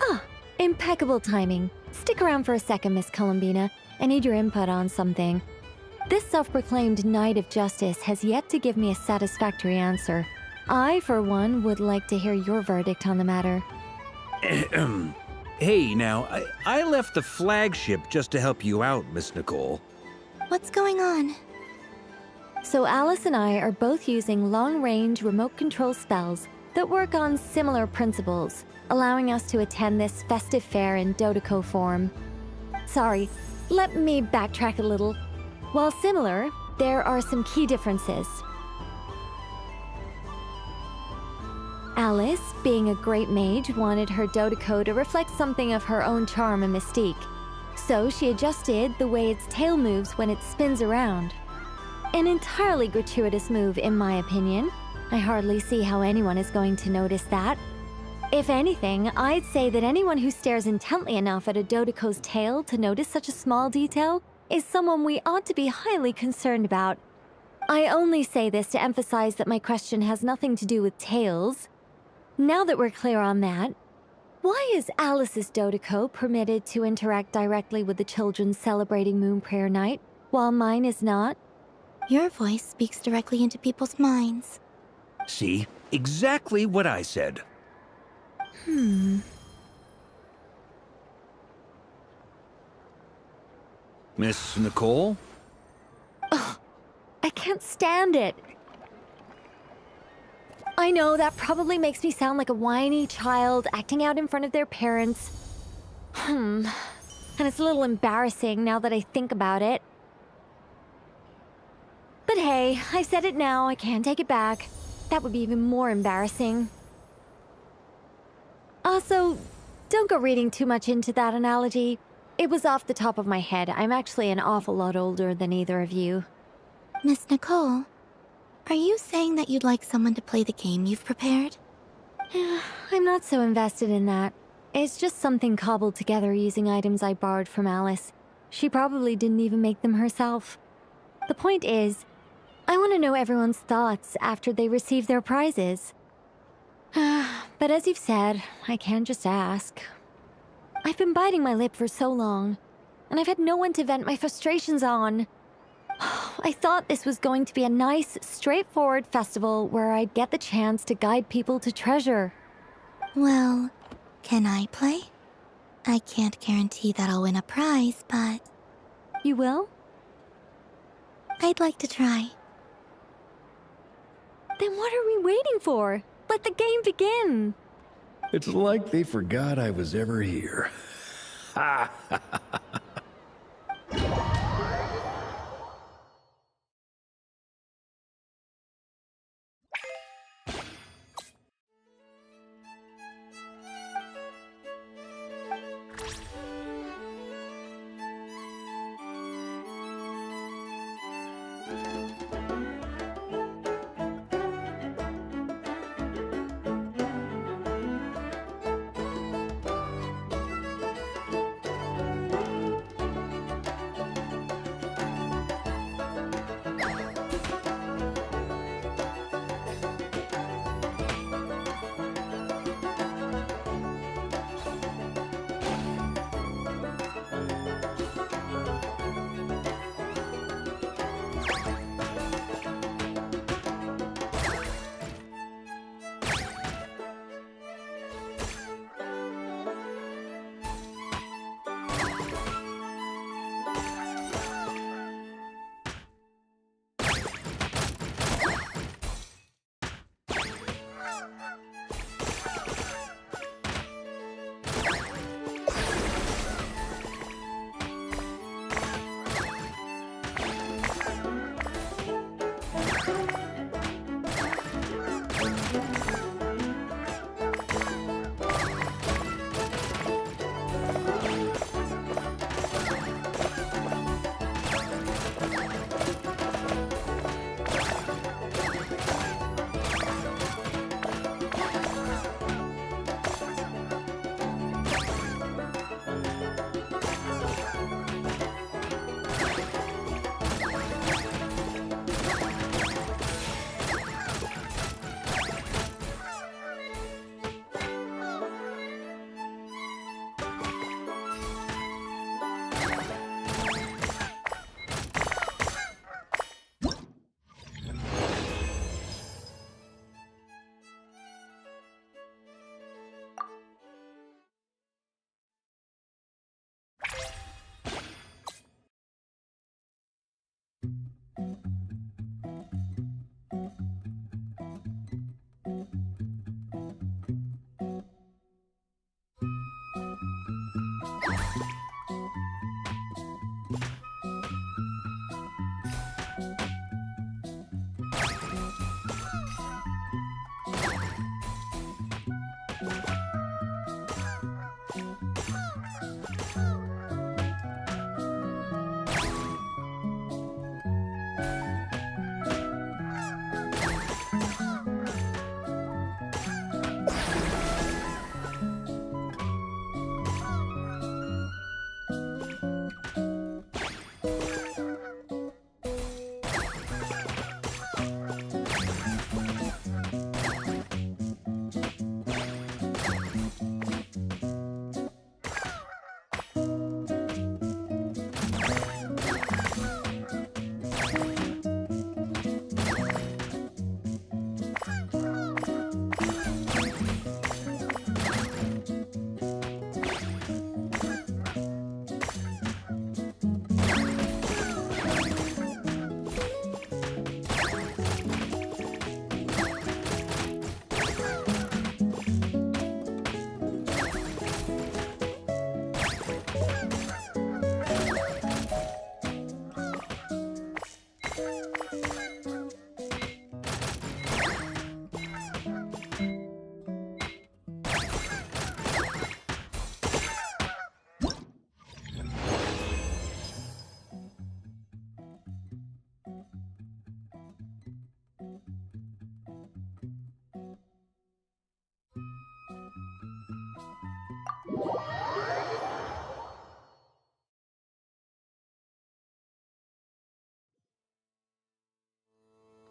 Ah, impeccable timing. Stick around for a second, Miss Columbina. I need your input on something. This self-proclaimed Knight of Justice has yet to give me a satisfactory answer. I, for one, would like to hear your verdict on the matter. Hey, now, I left the flagship just to help you out, Miss Nicole. What's going on? So Alice and I are both using long-range remote control spells that work on similar principles, allowing us to attend this festive fair in Dodoco form. Sorry, let me backtrack a little. While similar, there are some key differences. Alice, being a great mage, wanted her Dodoco to reflect something of her own charm and mystique. So she adjusted the way its tail moves when it spins around. An entirely gratuitous move, in my opinion. I hardly see how anyone is going to notice that. If anything, I'd say that anyone who stares intently enough at a Dodoco's tail to notice such a small detail is someone we ought to be highly concerned about. I only say this to emphasize that my question has nothing to do with tails. Now that we're clear on that, why is Alice's Dodoco permitted to interact directly with the children celebrating Moon Prayer Night, while mine is not? Your voice speaks directly into people's minds. See? Exactly what I said. Miss Nicole? Ugh, I can't stand it. I know that probably makes me sound like a whiny child acting out in front of their parents. And it's a little embarrassing now that I think about it. But hey, I said it now, I can't take it back. That would be even more embarrassing. Also, don't go reading too much into that analogy. It was off the top of my head. I'm actually an awful lot older than either of you. Miss Nicole, are you saying that you'd like someone to play the game you've prepared? I'm not so invested in that. It's just something cobbled together using items I borrowed from Alice. She probably didn't even make them herself. The point is, I want to know everyone's thoughts after they receive their prizes. But as you've said, I can't just ask. I've been biting my lip for so long, and I've had no one to vent my frustrations on. I thought this was going to be a nice, straightforward festival where I'd get the chance to guide people to treasure. Well, can I play? I can't guarantee that I'll win a prize, but... You will? I'd like to try. Then what are we waiting for? Let the game begin! It's like they forgot I was ever here. Ha!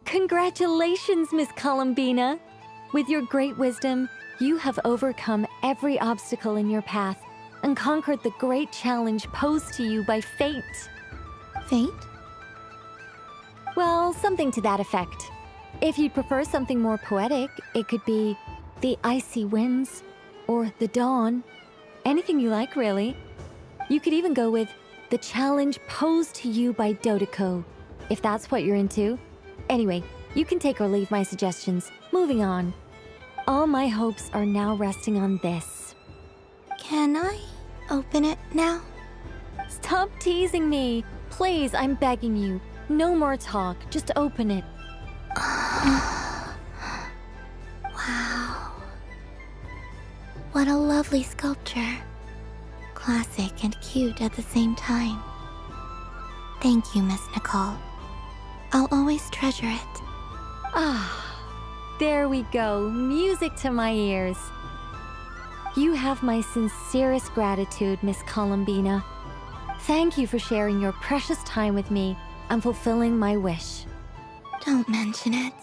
Congratulations, Miss Columbina! With your great wisdom, you have overcome every obstacle in your path and conquered the great challenge posed to you by fate. Fate? Well, something to that effect. If you'd prefer something more poetic, it could be the icy winds or the dawn. Anything you like, really. You could even go with the challenge posed to you by Dodoco, if that's what you're into. Anyway, you can take or leave my suggestions. Moving on. All my hopes are now resting on this. Can I open it now? Stop teasing me. Please, I'm begging you. No more talk. Just open it. Wow. What a lovely sculpture. Classic and cute at the same time. Thank you, Miss Nicole. I'll always treasure it. There we go. Music to my ears. You have my sincerest gratitude, Miss Columbina. Thank you for sharing your precious time with me and fulfilling my wish. Don't mention it.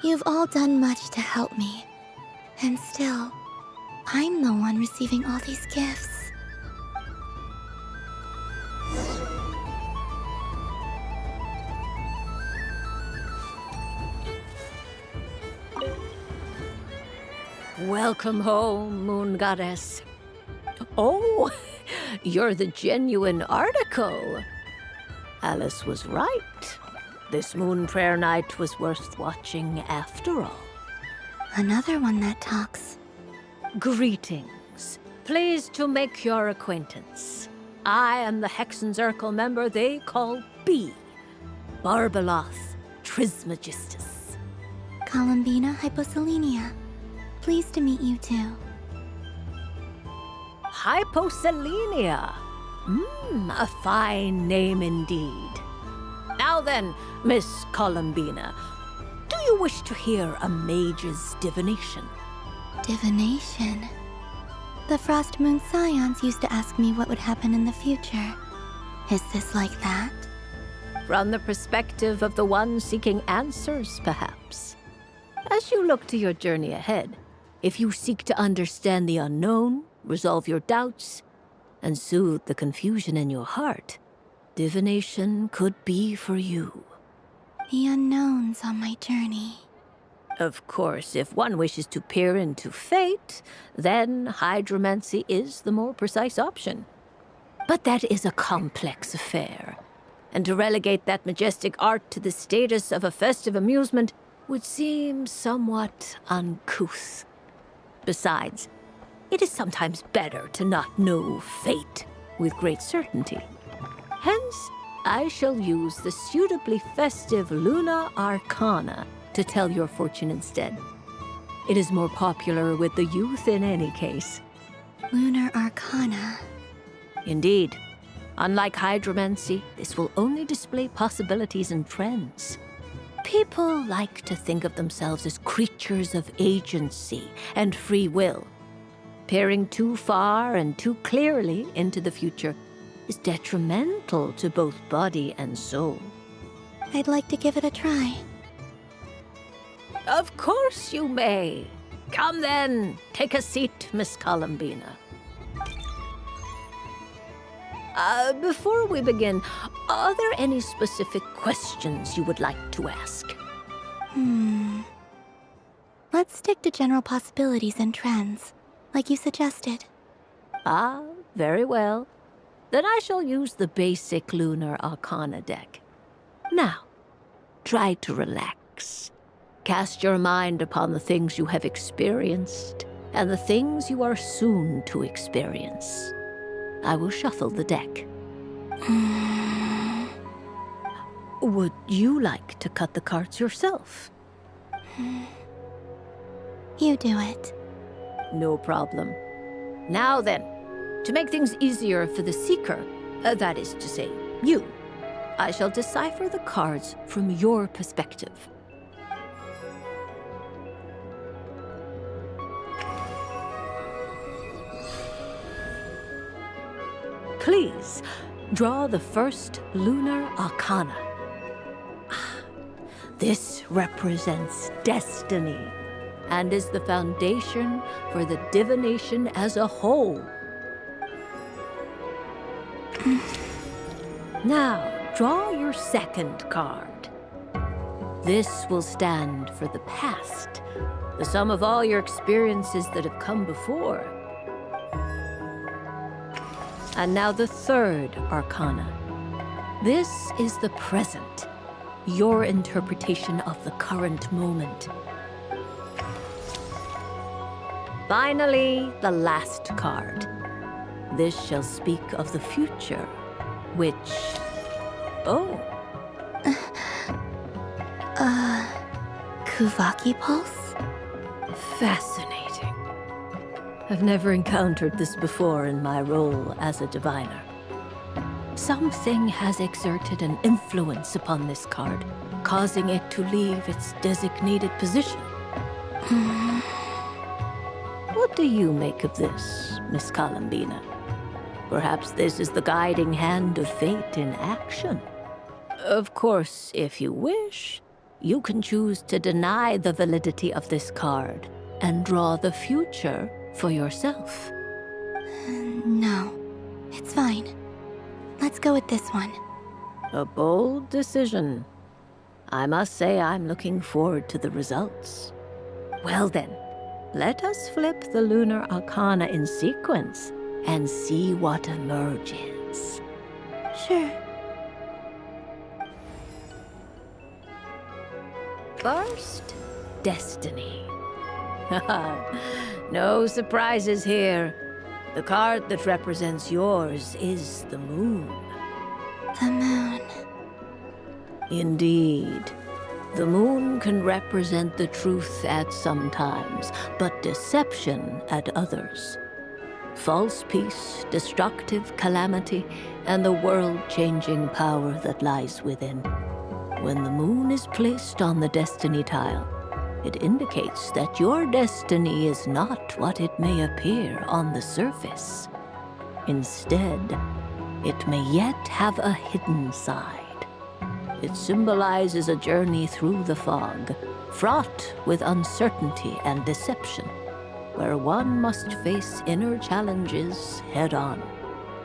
You've all done much to help me. And still, I'm the one receiving all these gifts. Welcome home, Moon Goddess. Oh, you're the genuine article. Alice was right. This moon prayer night was worth watching after all. Another one that talks. Greetings. Pleased to make your acquaintance. I am the Hexenzirkel member they call B. Barbeloth Trismegistus. Columbina Hyposelenia. Pleased to meet you too. Hyposelenia. A fine name indeed. Now then, Miss Columbina, do you wish to hear a mage's divination? Divination? The Frost Moon Scions used to ask me what would happen in the future. Is this like that? From the perspective of the one seeking answers, perhaps. As you look to your journey ahead, if you seek to understand the unknown, resolve your doubts, and soothe the confusion in your heart, divination could be for you. The unknowns on my journey. Of course, if one wishes to peer into fate, then hydromancy is the more precise option. But that is a complex affair, and to relegate that majestic art to the status of a festive amusement would seem somewhat uncouth. Besides, it is sometimes better to not know fate with great certainty. Hence, I shall use the suitably festive Luna Arcana to tell your fortune instead. It is more popular with the youth in any case. Lunar Arcana. Indeed. Unlike hydromancy, this will only display possibilities and trends. People like to think of themselves as creatures of agency and free will. Peering too far and too clearly into the future is detrimental to both body and soul. I'd like to give it a try. Of course you may. Come then, take a seat, Miss Columbina. Before we begin, are there any specific questions you would like to ask? Let's stick to general possibilities and trends, like you suggested. Very well. Then I shall use the basic Lunar Arcana deck. Now, try to relax. Cast your mind upon the things you have experienced and the things you are soon to experience. I will shuffle the deck. Would you like to cut the cards yourself? You do it. No problem. Now then, to make things easier for the seeker, that is to say, you, I shall decipher the cards from your perspective. Please, draw the first Lunar Arcana. This represents destiny and is the foundation for the divination as a whole. Now, draw your second card. This will stand for the past, the sum of all your experiences that have come before. And now the third arcana. This is the present, your interpretation of the current moment. Finally, the last card. This shall speak of the future, which... Oh. Kuvaki Pulse? Fascinating. I've never encountered this before in my role as a diviner. Something has exerted an influence upon this card, causing it to leave its designated position. What do you make of this, Miss Columbina? Perhaps this is the guiding hand of fate in action. Of course, if you wish, you can choose to deny the validity of this card and draw the future for yourself. No, it's fine. Let's go with this one. A bold decision. I must say I'm looking forward to the results. Well then, let us flip the Lunar Arcana in sequence and see what emerges. Sure. First, Destiny. No surprises here. The card that represents yours is the Moon. The Moon. Indeed. The Moon can represent the truth at some times, but deception at others. False peace, destructive calamity, and the world-changing power that lies within. When the Moon is placed on the Destiny tile, it indicates that your destiny is not what it may appear on the surface. Instead, it may yet have a hidden side. It symbolizes a journey through the fog, fraught with uncertainty and deception, where one must face inner challenges head-on.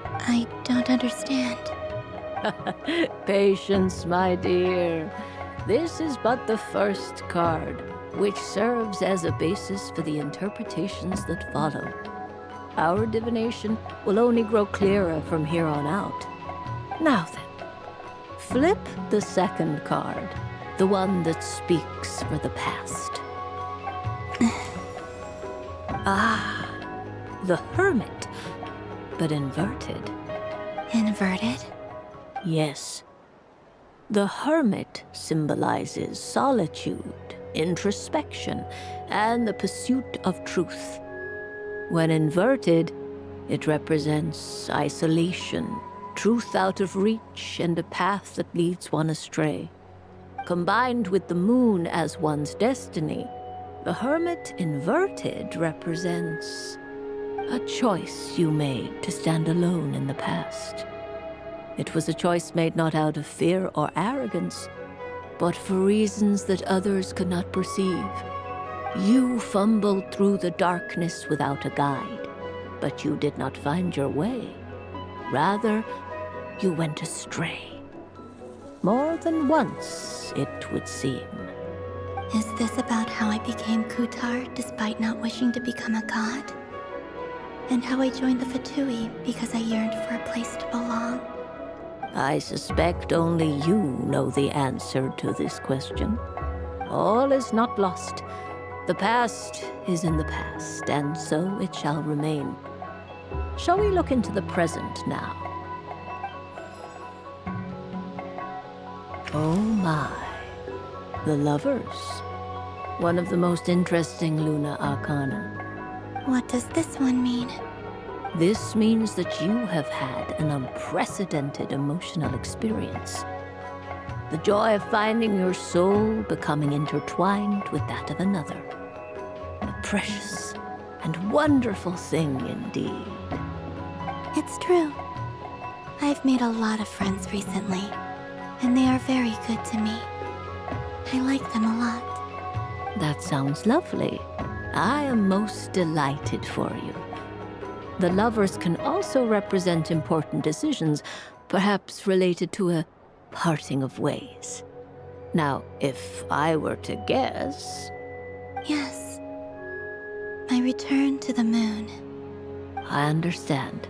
I don't understand. Patience, my dear. This is but the first card, which serves as a basis for the interpretations that follow. Our divination will only grow clearer from here on out. Now then, flip the second card, the one that speaks for the past. The Hermit, but inverted. Inverted? Yes. The Hermit symbolizes solitude, introspection, and the pursuit of truth. When inverted, it represents isolation, truth out of reach, and a path that leads one astray. Combined with the Moon as one's destiny, the Hermit inverted represents a choice you made to stand alone in the past. It was a choice made not out of fear or arrogance, but for reasons that others could not perceive. You fumbled through the darkness without a guide, but you did not find your way. Rather, you went astray. More than once, it would seem. Is this about how I became Kutar despite not wishing to become a god? And how I joined the Fatui because I yearned for a place to belong? I suspect only you know the answer to this question. All is not lost. The past is in the past, and so it shall remain. Shall we look into the present now? Oh my. The Lovers. One of the most interesting Lunar Arcana. What does this one mean? This means that you have had an unprecedented emotional experience. The joy of finding your soul becoming intertwined with that of another. A precious and wonderful thing indeed. It's true. I've made a lot of friends recently, and they are very good to me. I like them a lot. That sounds lovely. I am most delighted for you. The lovers can also represent important decisions, perhaps related to a parting of ways. Now, if I were to guess... Yes. My return to the moon. I understand.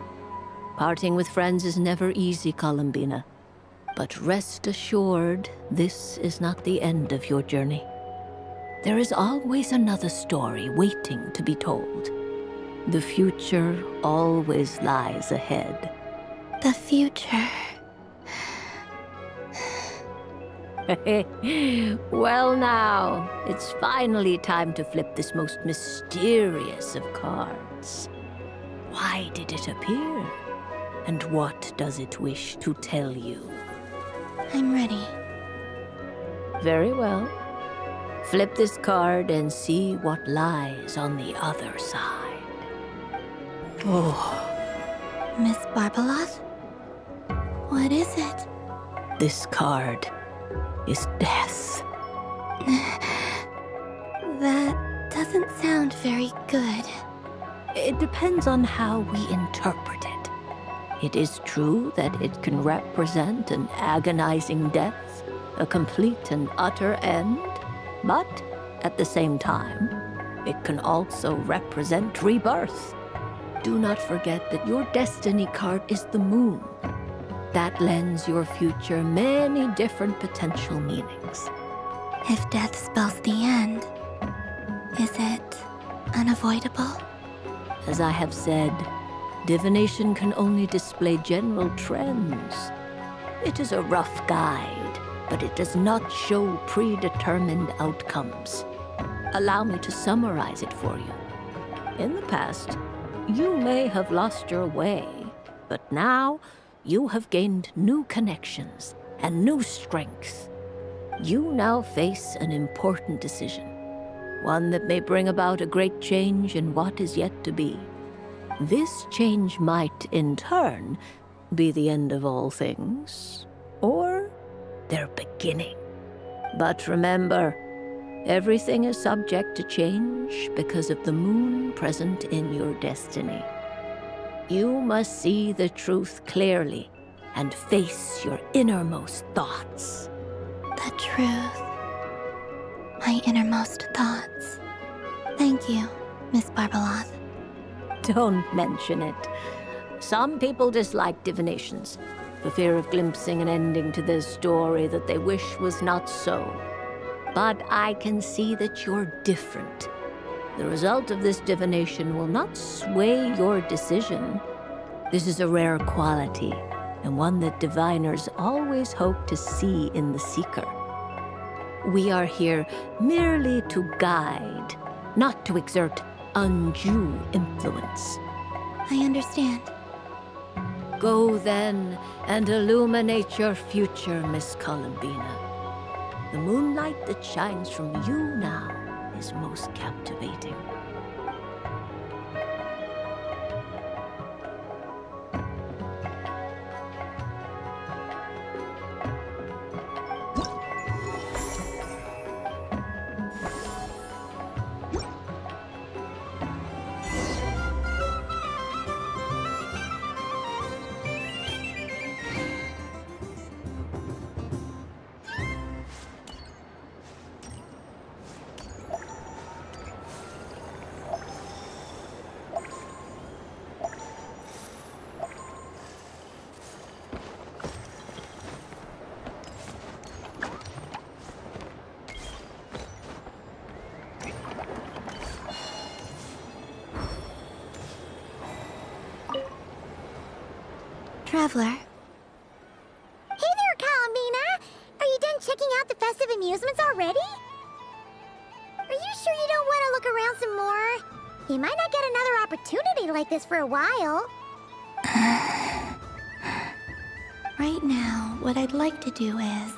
Parting with friends is never easy, Columbina. But rest assured, this is not the end of your journey. There is always another story waiting to be told. The future always lies ahead. The future. Well now, it's finally time to flip this most mysterious of cards. Why did it appear? And what does it wish to tell you? I'm ready. Very well. Flip this card and see what lies on the other side. Oh. Miss Barbeloth? What is it? This card is death. That doesn't sound very good. It depends on how we interpret it. It is true that it can represent an agonizing death, a complete and utter end, but at the same time, it can also represent rebirth. Do not forget that your destiny card is the moon. That lends your future many different potential meanings. If death spells the end, is it unavoidable? As I have said, divination can only display general trends. It is a rough guide, but it does not show predetermined outcomes. Allow me to summarize it for you. In the past, you may have lost your way, but now you have gained new connections and new strength. You now face an important decision, one that may bring about a great change in what is yet to be. This change might, in turn, be the end of all things, or their beginning. But remember, everything is subject to change because of the moon present in your destiny. You must see the truth clearly and face your innermost thoughts. The truth. My innermost thoughts. Thank you, Miss Barbeloth. Don't mention it. Some people dislike divinations, for fear of glimpsing an ending to their story that they wish was not so. But I can see that you're different. The result of this divination will not sway your decision. This is a rare quality, and one that diviners always hope to see in the seeker. We are here merely to guide, not to exert undue influence. I understand. Go then and illuminate your future, Miss Columbina. The moonlight that shines from you now is most captivating. Traveler. Hey there, Columbina! Are you done checking out the festive amusements already? Are you sure you don't want to look around some more? You might not get another opportunity like this for a while. Right now, what I'd like to do is...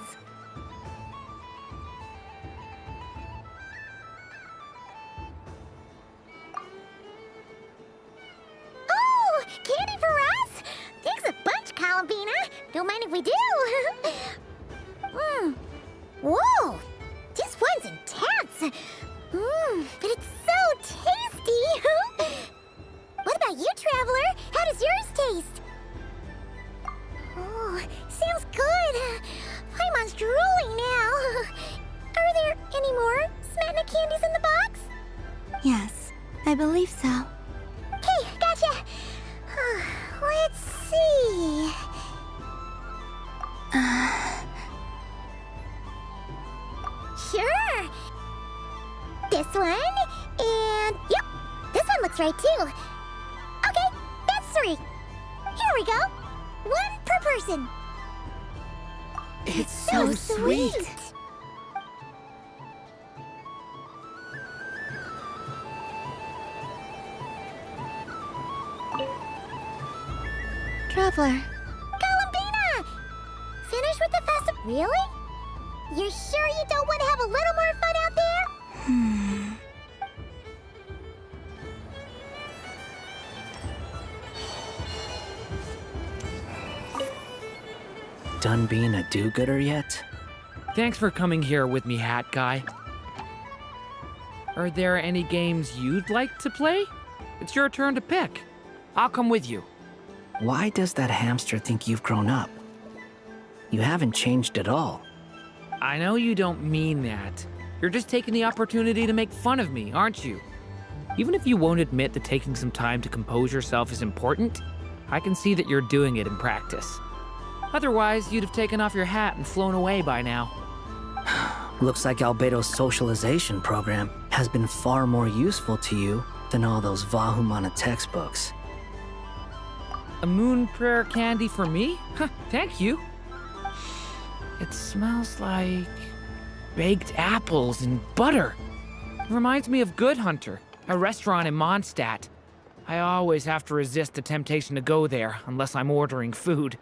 Oh! Candy for us? Thanks a bunch, Columbina. Don't mind if we do. Whoa! sounds intense. But it's so tasty. What about you, Traveler? How does yours taste? Oh, sounds good. Paimon's drooling now. Are there any more Smetana candies in the box? Yes, I believe so. Okay, gotcha. Let's see. Sure. This one, and yep, this one looks right too. Okay, that's 3. Here we go. 1 per person. It's so sweet. Traveler. Columbina! Finish with the festival. Really? You're sure you don't want to have a little more fun out there? Done being a do-gooder yet? Thanks for coming here with me, Hat Guy. Are there any games you'd like to play? It's your turn to pick. I'll come with you. Why does that hamster think you've grown up? You haven't changed at all. I know you don't mean that. You're just taking the opportunity to make fun of me, aren't you? Even if you won't admit that taking some time to compose yourself is important, I can see that you're doing it in practice. Otherwise, you'd have taken off your hat and flown away by now. Looks like Albedo's socialization program has been far more useful to you than all those Vahumana textbooks. A moon prayer candy for me? Huh, thank you. It smells like baked apples and butter. It reminds me of Good Hunter, a restaurant in Mondstadt. I always have to resist the temptation to go there unless I'm ordering food.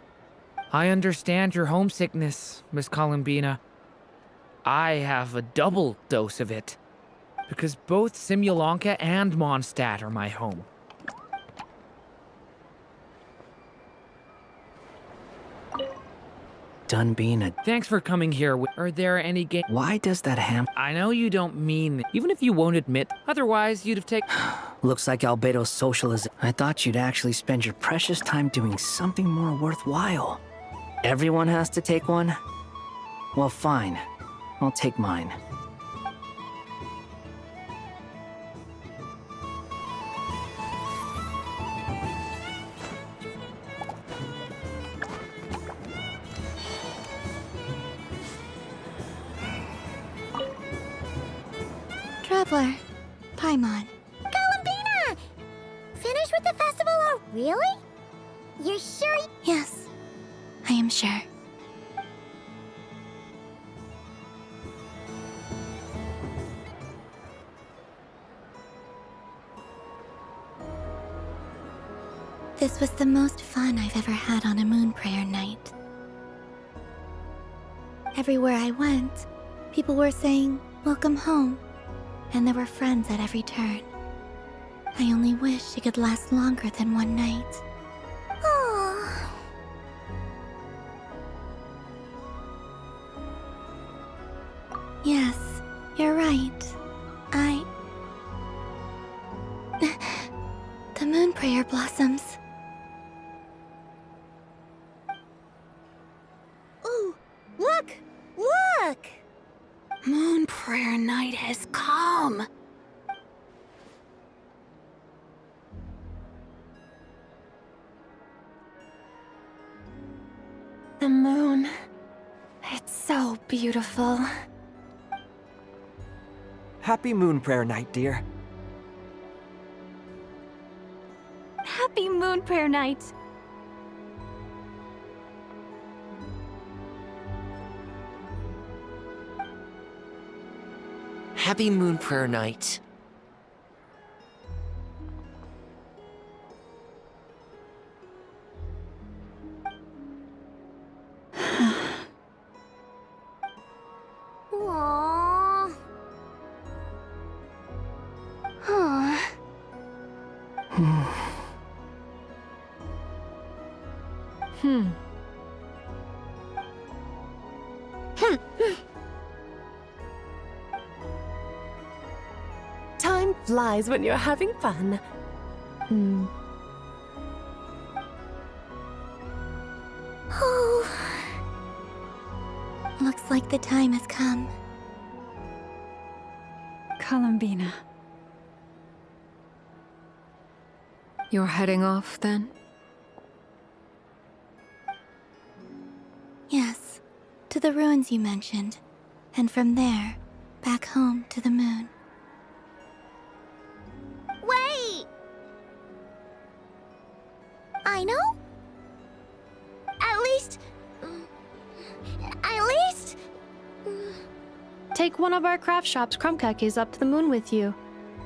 I understand your homesickness, Miss Columbina. I have a double dose of it, because both Simulanka and Mondstadt are my home. Done being a... Thanks for coming here. Are there any games? Why does that I know you don't mean... Even if you won't admit, otherwise you'd have taken... Looks like Albedo's socialism. I thought you'd actually spend your precious time doing something more worthwhile. Everyone has to take one? Well, fine. I'll take mine. Traveler. Paimon. Columbina! Finish with the festival really? You're sure? Yes, I am sure. This was the most fun I've ever had on a moon prayer night. Everywhere I went, people were saying, "Welcome home," and there were friends at every turn. I only wish it could last longer than one night. Oh. Yes, you're right. The moon prayer blossoms. Ooh, look! Look! Moon prayer night has come. The moon. It's so beautiful. Happy Moon Prayer Night, dear. Happy Moon Prayer Night. Happy Moon Prayer Night. Aww. Huh. lies when you're having fun. Oh. Looks like the time has come. Columbina. You're heading off, then? Yes, to the ruins you mentioned. And from there, back home to the moon. Wait! I know? At least... Take one of our craft shop's crumb cookies up to the moon with you.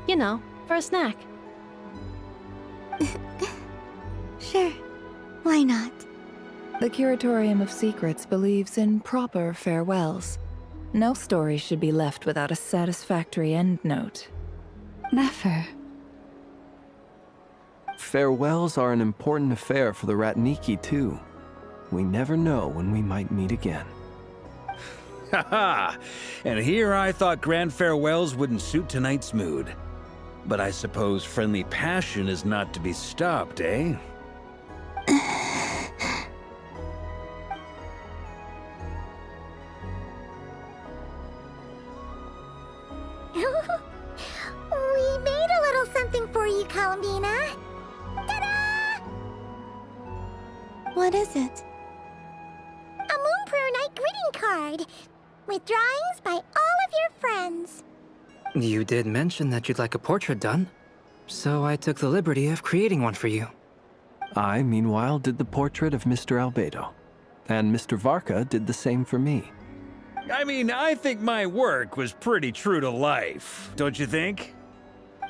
You know, for a snack. Sure. Why not? The Curatorium of Secrets believes in proper farewells. No story should be left without a satisfactory endnote. Never. Farewells are an important affair for the Ratniki, too. We never know when we might meet again. Haha! And here I thought grand farewells wouldn't suit tonight's mood. But I suppose friendly passion is not to be stopped, eh? We made a little something for you, Columbina. Ta-da! What is it? A Moon Prayer Night greeting card with drawings by all of your friends. You did mention that you'd like a portrait done, so I took the liberty of creating one for you. I, meanwhile, did the portrait of Mr. Albedo, and Mr. Varka did the same for me. I mean, I think my work was pretty true to life, don't you think?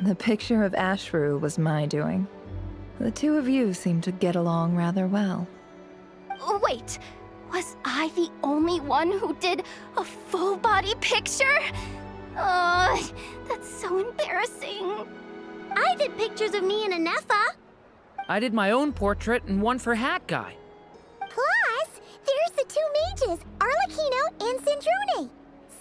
The picture of Ashru was my doing. The two of you seem to get along rather well. Wait, was I the only one who did a full-body picture? That's so embarrassing. I did pictures of me and Anefa. I did my own portrait and one for Hat Guy. Plus, there's the two mages, Arlecchino and Sandrone.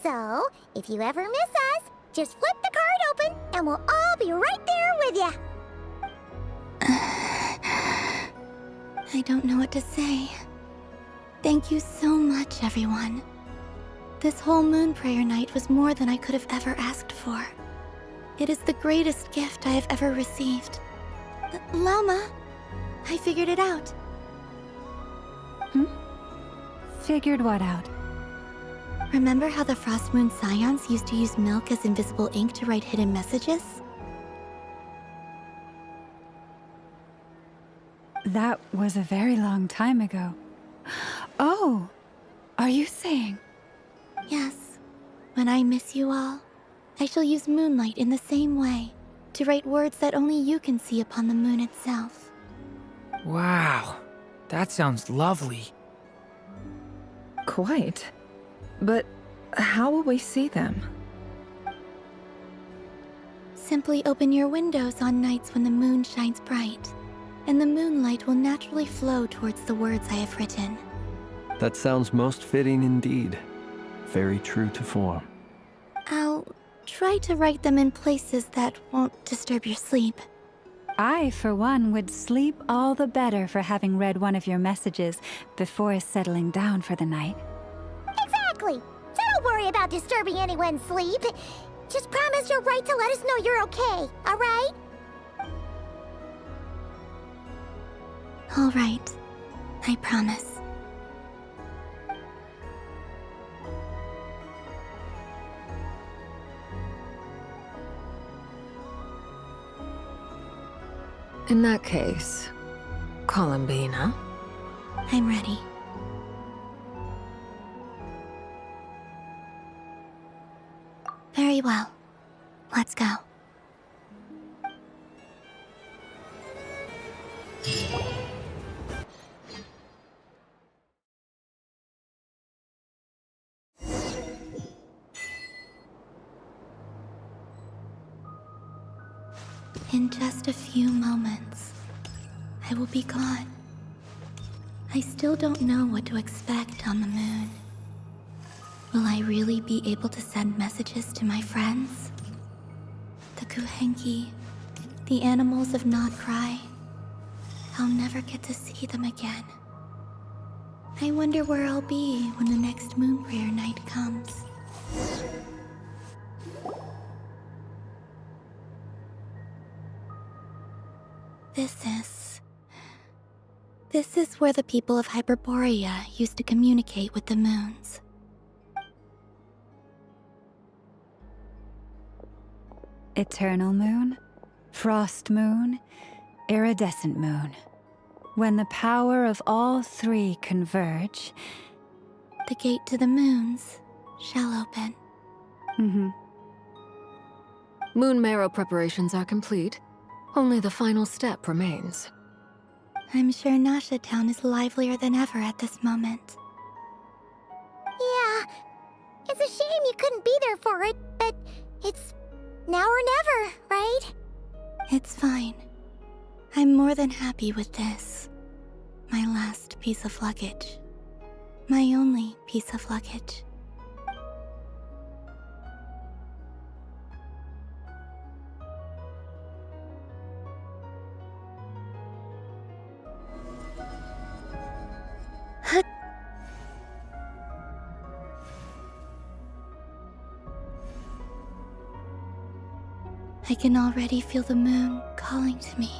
So, if you ever miss us, just flip the card open and we'll all be right there with you. I don't know what to say. Thank you so much, everyone. This whole Moon Prayer Night was more than I could have ever asked for. It is the greatest gift I have ever received. Lauma, I figured it out. Figured what out? Remember how the Frost Moon Scions used to use milk as invisible ink to write hidden messages? That was a very long time ago. Oh, are you saying? Yes. When I miss you all, I shall use moonlight in the same way, to write words that only you can see upon the moon itself. Wow, that sounds lovely. Quite. But how will we see them? Simply open your windows on nights when the moon shines bright, and the moonlight will naturally flow towards the words I have written. That sounds most fitting indeed. Very true to form. I'll try to write them in places that won't disturb your sleep. I, for one, would sleep all the better for having read one of your messages before settling down for the night. Exactly. So don't worry about disturbing anyone's sleep. Just promise you'll write to let us know you're okay, all right? All right. I promise. In that case, Columbina. I'm ready. Very well. Let's go. In just a few moments, I will be gone. I still don't know what to expect on the moon. Will I really be able to send messages to my friends? The the Kuhenki, the animals of Notcry. I'll never get to see them again. I wonder where I'll be when the next moon prayer night comes. This is where the people of Hyperborea used to communicate with the moons. Eternal moon, frost moon, iridescent moon. When the power of all three converge, the gate to the moons shall open. Moon marrow preparations are complete. Only the final step remains. I'm sure Nasha Town is livelier than ever at this moment. Yeah, it's a shame you couldn't be there for it, but it's now or never, right? It's fine. I'm more than happy with this. My last piece of luggage. My only piece of luggage. I can already feel the moon calling to me.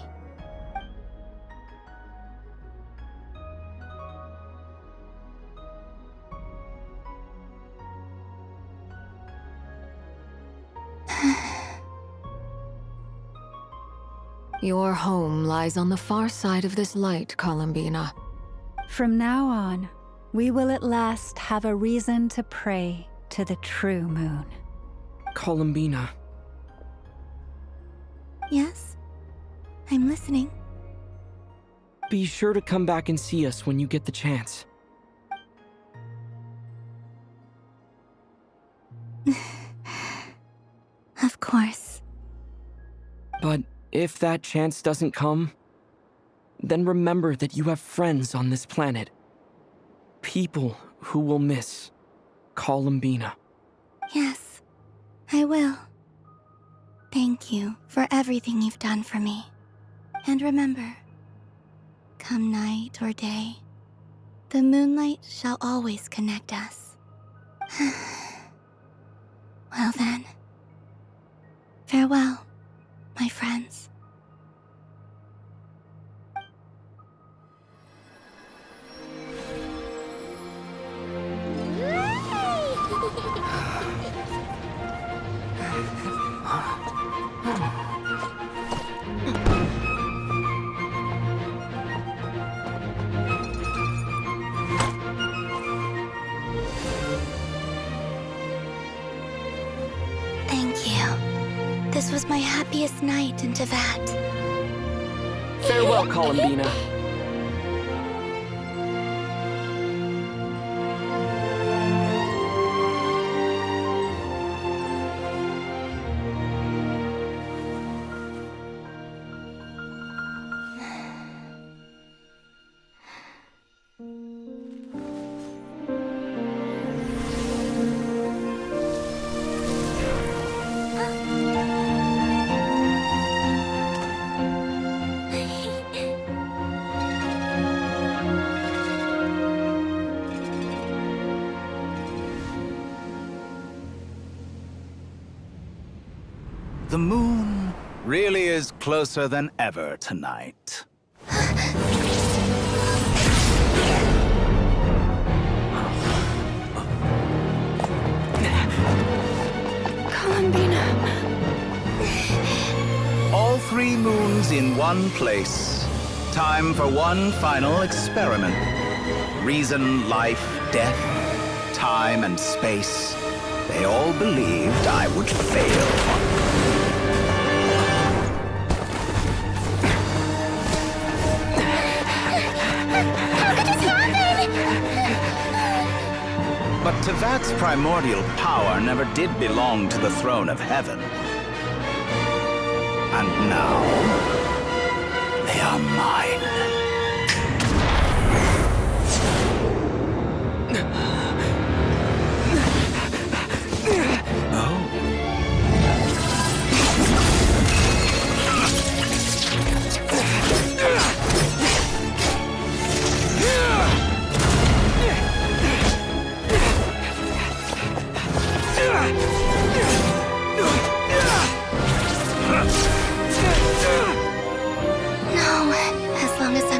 Your home lies on the far side of this light, Columbina. From now on, we will at last have a reason to pray to the true moon. Columbina. Yes? I'm listening. Be sure to come back and see us when you get the chance. Of course. But if that chance doesn't come, then remember that you have friends on this planet. People who will miss Columbina. Yes, I will. Thank you for everything you've done for me. And remember, come night or day, the moonlight shall always connect us. Well then, farewell, my friends. Thank you. This was my happiest night in Tevat. Farewell, Columbina. The moon really is closer than ever tonight. Columbina. All three moons in one place. Time for one final experiment. Reason, life, death, time, and space. They all believed I would fail. But Tevat's primordial power never did belong to the throne of heaven. And now, they are mine. Oh.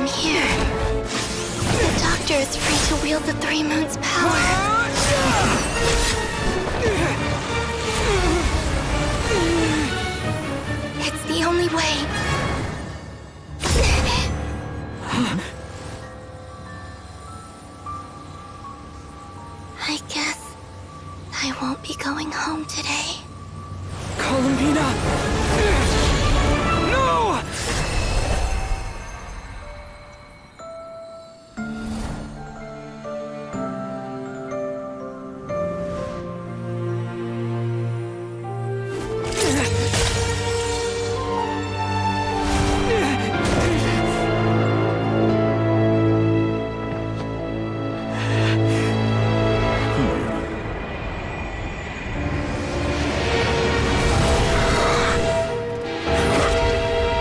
from here, the Doctor is free to wield the Three Moons' power. It's the only way. I guess I won't be going home today. Columbina! No!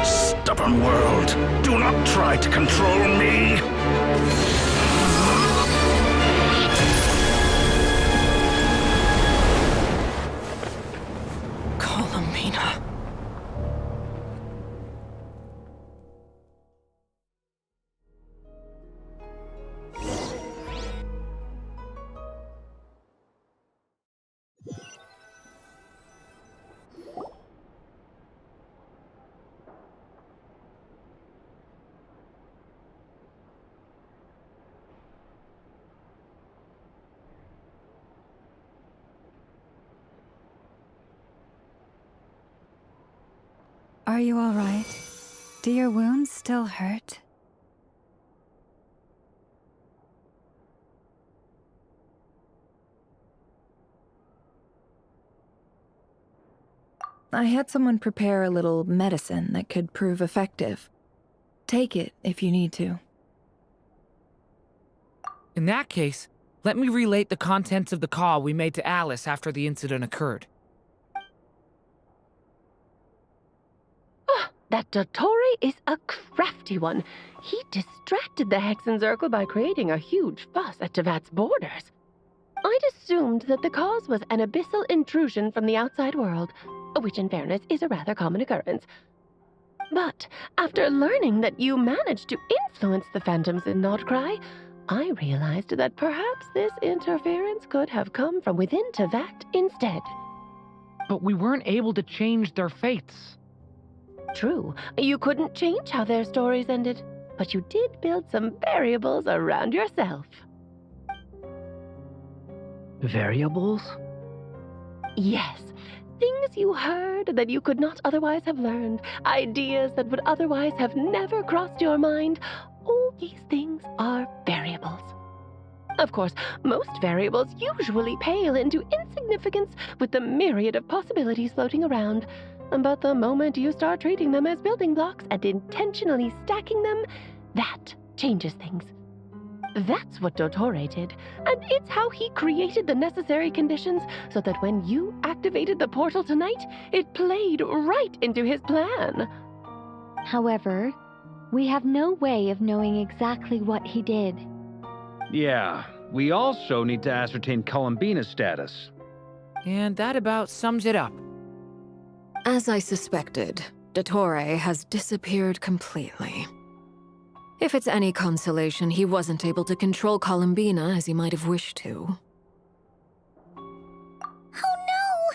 Stubborn world, do not try to control me! Columbina. Are you all right? Do your wounds still hurt? I had someone prepare a little medicine that could prove effective. Take it if you need to. In that case, let me relate the contents of the call we made to Alice after the incident occurred. That Dottore is a crafty one. He distracted the Hexenzirkel by creating a huge fuss at Tevat's borders. I'd assumed that the cause was an abyssal intrusion from the outside world, which in fairness is a rather common occurrence. But after learning that you managed to influence the phantoms in Nordcry, I realized that perhaps this interference could have come from within Tevat instead. But we weren't able to change their fates. True, you couldn't change how their stories ended, but you did build some variables around yourself. Variables? Yes, things you heard that you could not otherwise have learned, ideas that would otherwise have never crossed your mind. All these things are variables. Of course, most variables usually pale into insignificance with the myriad of possibilities floating around. But the moment you start treating them as building blocks and intentionally stacking them, that changes things. That's what Dottore did, and it's how he created the necessary conditions so that when you activated the portal tonight, it played right into his plan. However, we have no way of knowing exactly what he did. Yeah, we also need to ascertain Columbina's status. And that about sums it up. As I suspected, Dottore has disappeared completely. If it's any consolation, he wasn't able to control Columbina as he might have wished to. Oh no!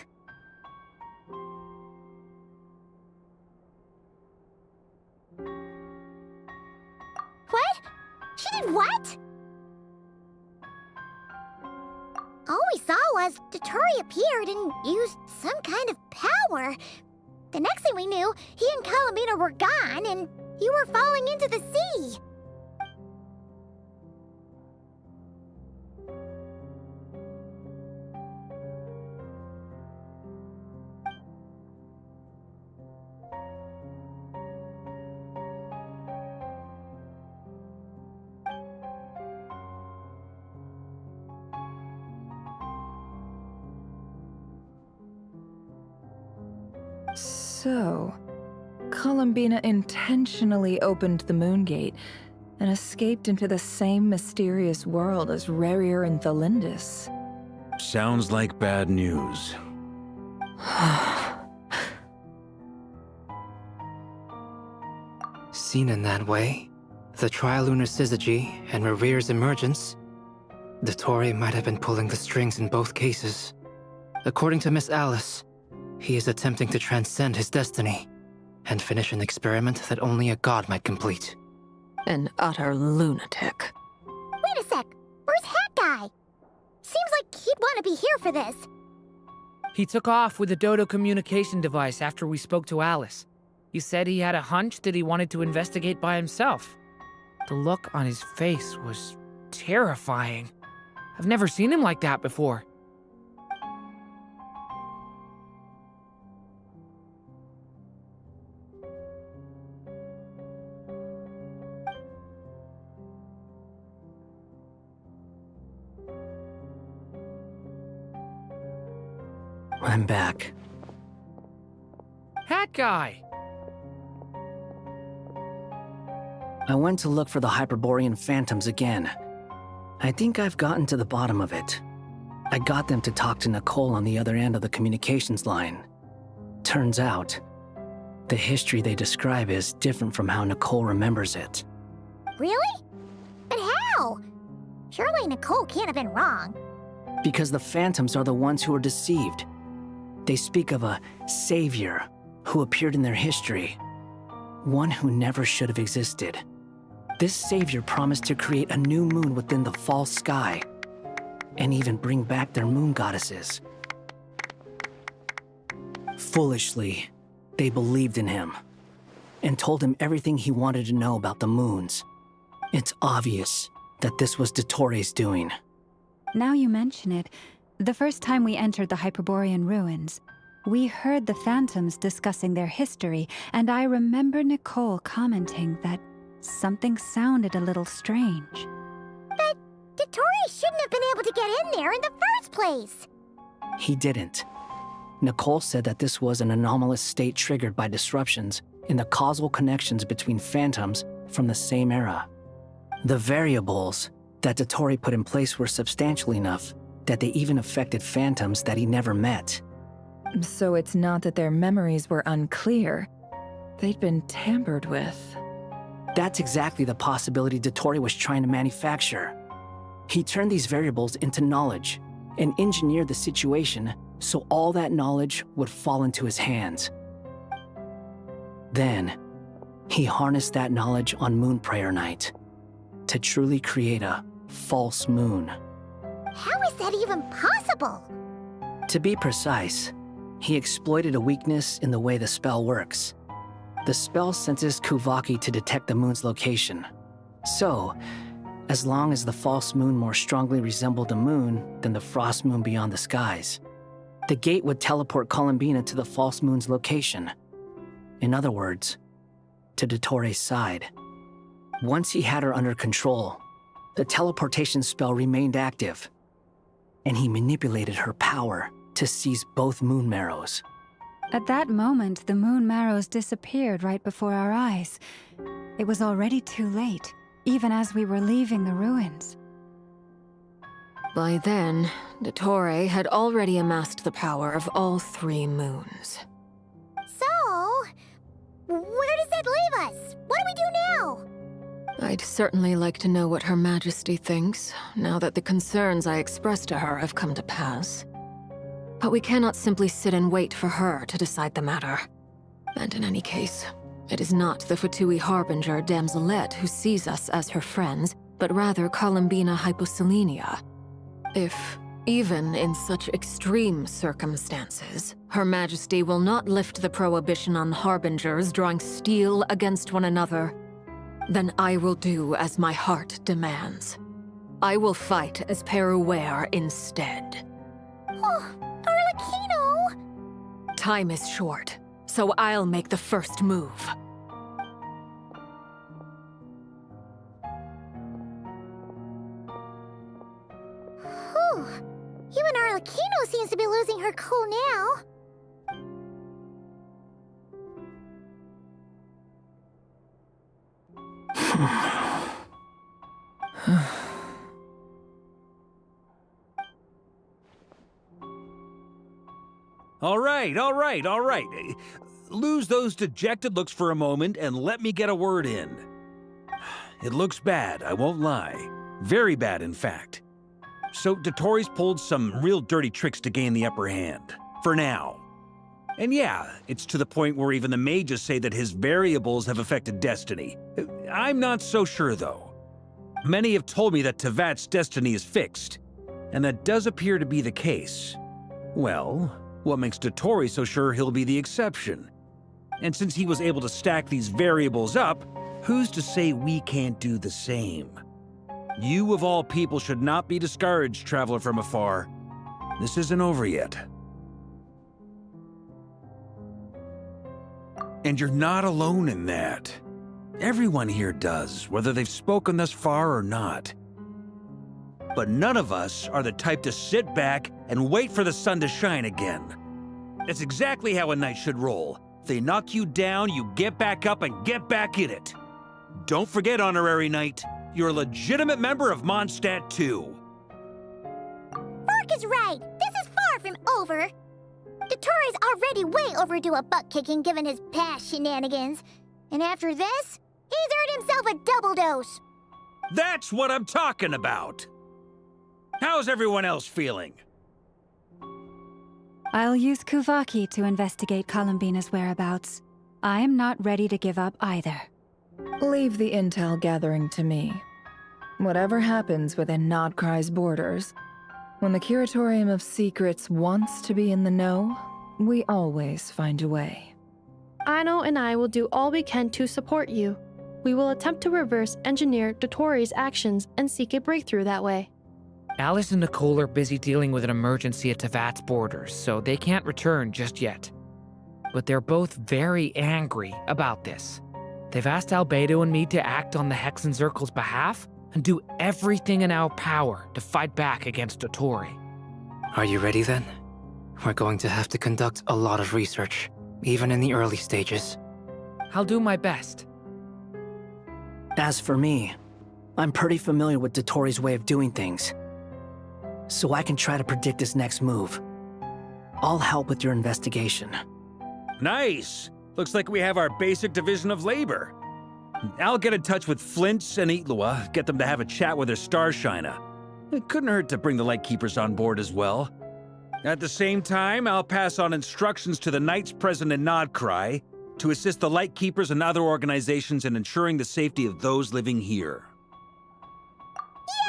What? She did what? All we saw was Dottore appeared and used some kind of power. The next thing we knew, he and Columbina were gone and you were falling into the sea. So, Columbina intentionally opened the Moongate and escaped into the same mysterious world as Rerir and Thalindis. Sounds like bad news. Seen in that way, the trilunar syzygy and Revere's emergence, Dottore might have been pulling the strings in both cases. According to Miss Alice, he is attempting to transcend his destiny and finish an experiment that only a god might complete. An utter lunatic. Wait a sec. Where's Hat Guy? Seems like he'd want to be here for this. He took off with the Dodo communication device after we spoke to Alice. He said he had a hunch that he wanted to investigate by himself. The look on his face was terrifying. I've never seen him like that before. I'm back. Hat Guy! I went to look for the Hyperborean phantoms again. I think I've gotten to the bottom of it. I got them to talk to Nicole on the other end of the communications line. Turns out, the history they describe is different from how Nicole remembers it. Really? But how? Surely Nicole can't have been wrong. Because the phantoms are the ones who are deceived. They speak of a savior who appeared in their history, one who never should have existed. This savior promised to create a new moon within the false sky, and even bring back their moon goddesses. Foolishly, they believed in him, and told him everything he wanted to know about the moons. It's obvious that this was Dottore's doing. Now you mention it, the first time we entered the Hyperborean ruins, we heard the phantoms discussing their history, and I remember Nicole commenting that something sounded a little strange. But Dottore shouldn't have been able to get in there in the first place. He didn't. Nicole said that this was an anomalous state triggered by disruptions in the causal connections between phantoms from the same era. The variables that Dottore put in place were substantial enough that they even affected phantoms that he never met. So it's not that their memories were unclear. They'd been tampered with. That's exactly the possibility Dottore was trying to manufacture. He turned these variables into knowledge and engineered the situation so all that knowledge would fall into his hands. Then, he harnessed that knowledge on Moon Prayer Night to truly create a false moon. How is that even possible? To be precise, he exploited a weakness in the way the spell works. The spell senses Kuvaki to detect the moon's location. So, as long as the false moon more strongly resembled a moon than the frost moon beyond the skies, the gate would teleport Columbina to the false moon's location. In other words, to Dottore's side. Once he had her under control, the teleportation spell remained active, and he manipulated her power to seize both moon marrows. At that moment, the moon marrows disappeared right before our eyes. It was already too late, even as we were leaving the ruins. By then, Dottore had already amassed the power of all 3 moons. So, where does that leave us? What do we do now? I'd certainly like to know what Her Majesty thinks, now that the concerns I expressed to her have come to pass. But we cannot simply sit and wait for her to decide the matter. And in any case, it is not the Fatui Harbinger Damselette who sees us as her friends, but rather Columbina Hyposelenia. If, even in such extreme circumstances, Her Majesty will not lift the prohibition on Harbingers drawing steel against one another, then I will do as my heart demands. I will fight as Peruware instead. Oh, Arlecchino! Time is short, so I'll make the first move. Whew. Even Arlecchino seems to be losing her cool now. All right. Lose those dejected looks for a moment and let me get a word in. It looks bad, I won't lie. Very bad, in fact. So Dotori's pulled some real dirty tricks to gain the upper hand. For now. And yeah, it's to the point where even the mages say that his variables have affected destiny. I'm not so sure, though. Many have told me that Tevat's destiny is fixed, and that does appear to be the case. Well, what makes Dotori so sure he'll be the exception? And since he was able to stack these variables up, who's to say we can't do the same? You of all people should not be discouraged, traveler from afar. This isn't over yet. And you're not alone in that. Everyone here does, whether they've spoken thus far or not. But none of us are the type to sit back and wait for the sun to shine again. That's exactly how a knight should roll. If they knock you down, you get back up and get back in it. Don't forget, Honorary Knight, you're a legitimate member of Mondstadt too. Fork is right. This is far from over. Dotori's already way overdue a butt-kicking given his past shenanigans. And after this, he's earned himself a double dose. That's what I'm talking about. How's everyone else feeling? I'll use Kuvaki to investigate Columbina's whereabouts. I am not ready to give up either. Leave the intel gathering to me. Whatever happens within Nodcry's borders, when the Curatorium of Secrets wants to be in the know, we always find a way. Ano and I will do all we can to support you. We will attempt to reverse engineer Dotori's actions and seek a breakthrough that way. Alice and Nicole are busy dealing with an emergency at Tevat's borders, so they can't return just yet. But they're both very angry about this. They've asked Albedo and me to act on the Hexenzirkel's behalf and do everything in our power to fight back against Dotori. Are you ready then? We're going to have to conduct a lot of research, even in the early stages. I'll do my best. As for me, I'm pretty familiar with Dotori's way of doing things, so I can try to predict his next move. I'll help with your investigation. Nice! Looks like we have our basic division of labor. I'll get in touch with Flints and Itlua, get them to have a chat with their Starshiner. It couldn't hurt to bring the Lightkeepers on board as well. At the same time, I'll pass on instructions to the knights present in Nodcry to assist the Lightkeepers and other organizations in ensuring the safety of those living here.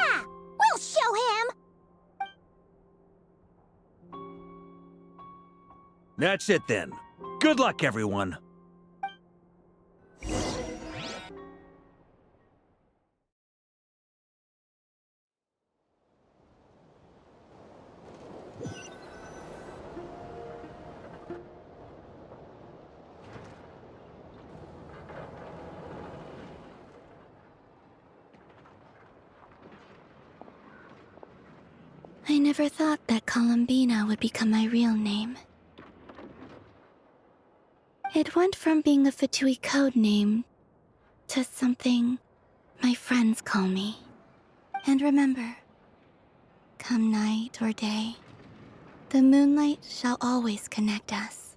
Yeah! We'll show him! That's it then. Good luck, everyone. I never thought that Columbina would become my real name. It went from being a Fatui code name to something my friends call me. And remember, come night or day, the moonlight shall always connect us.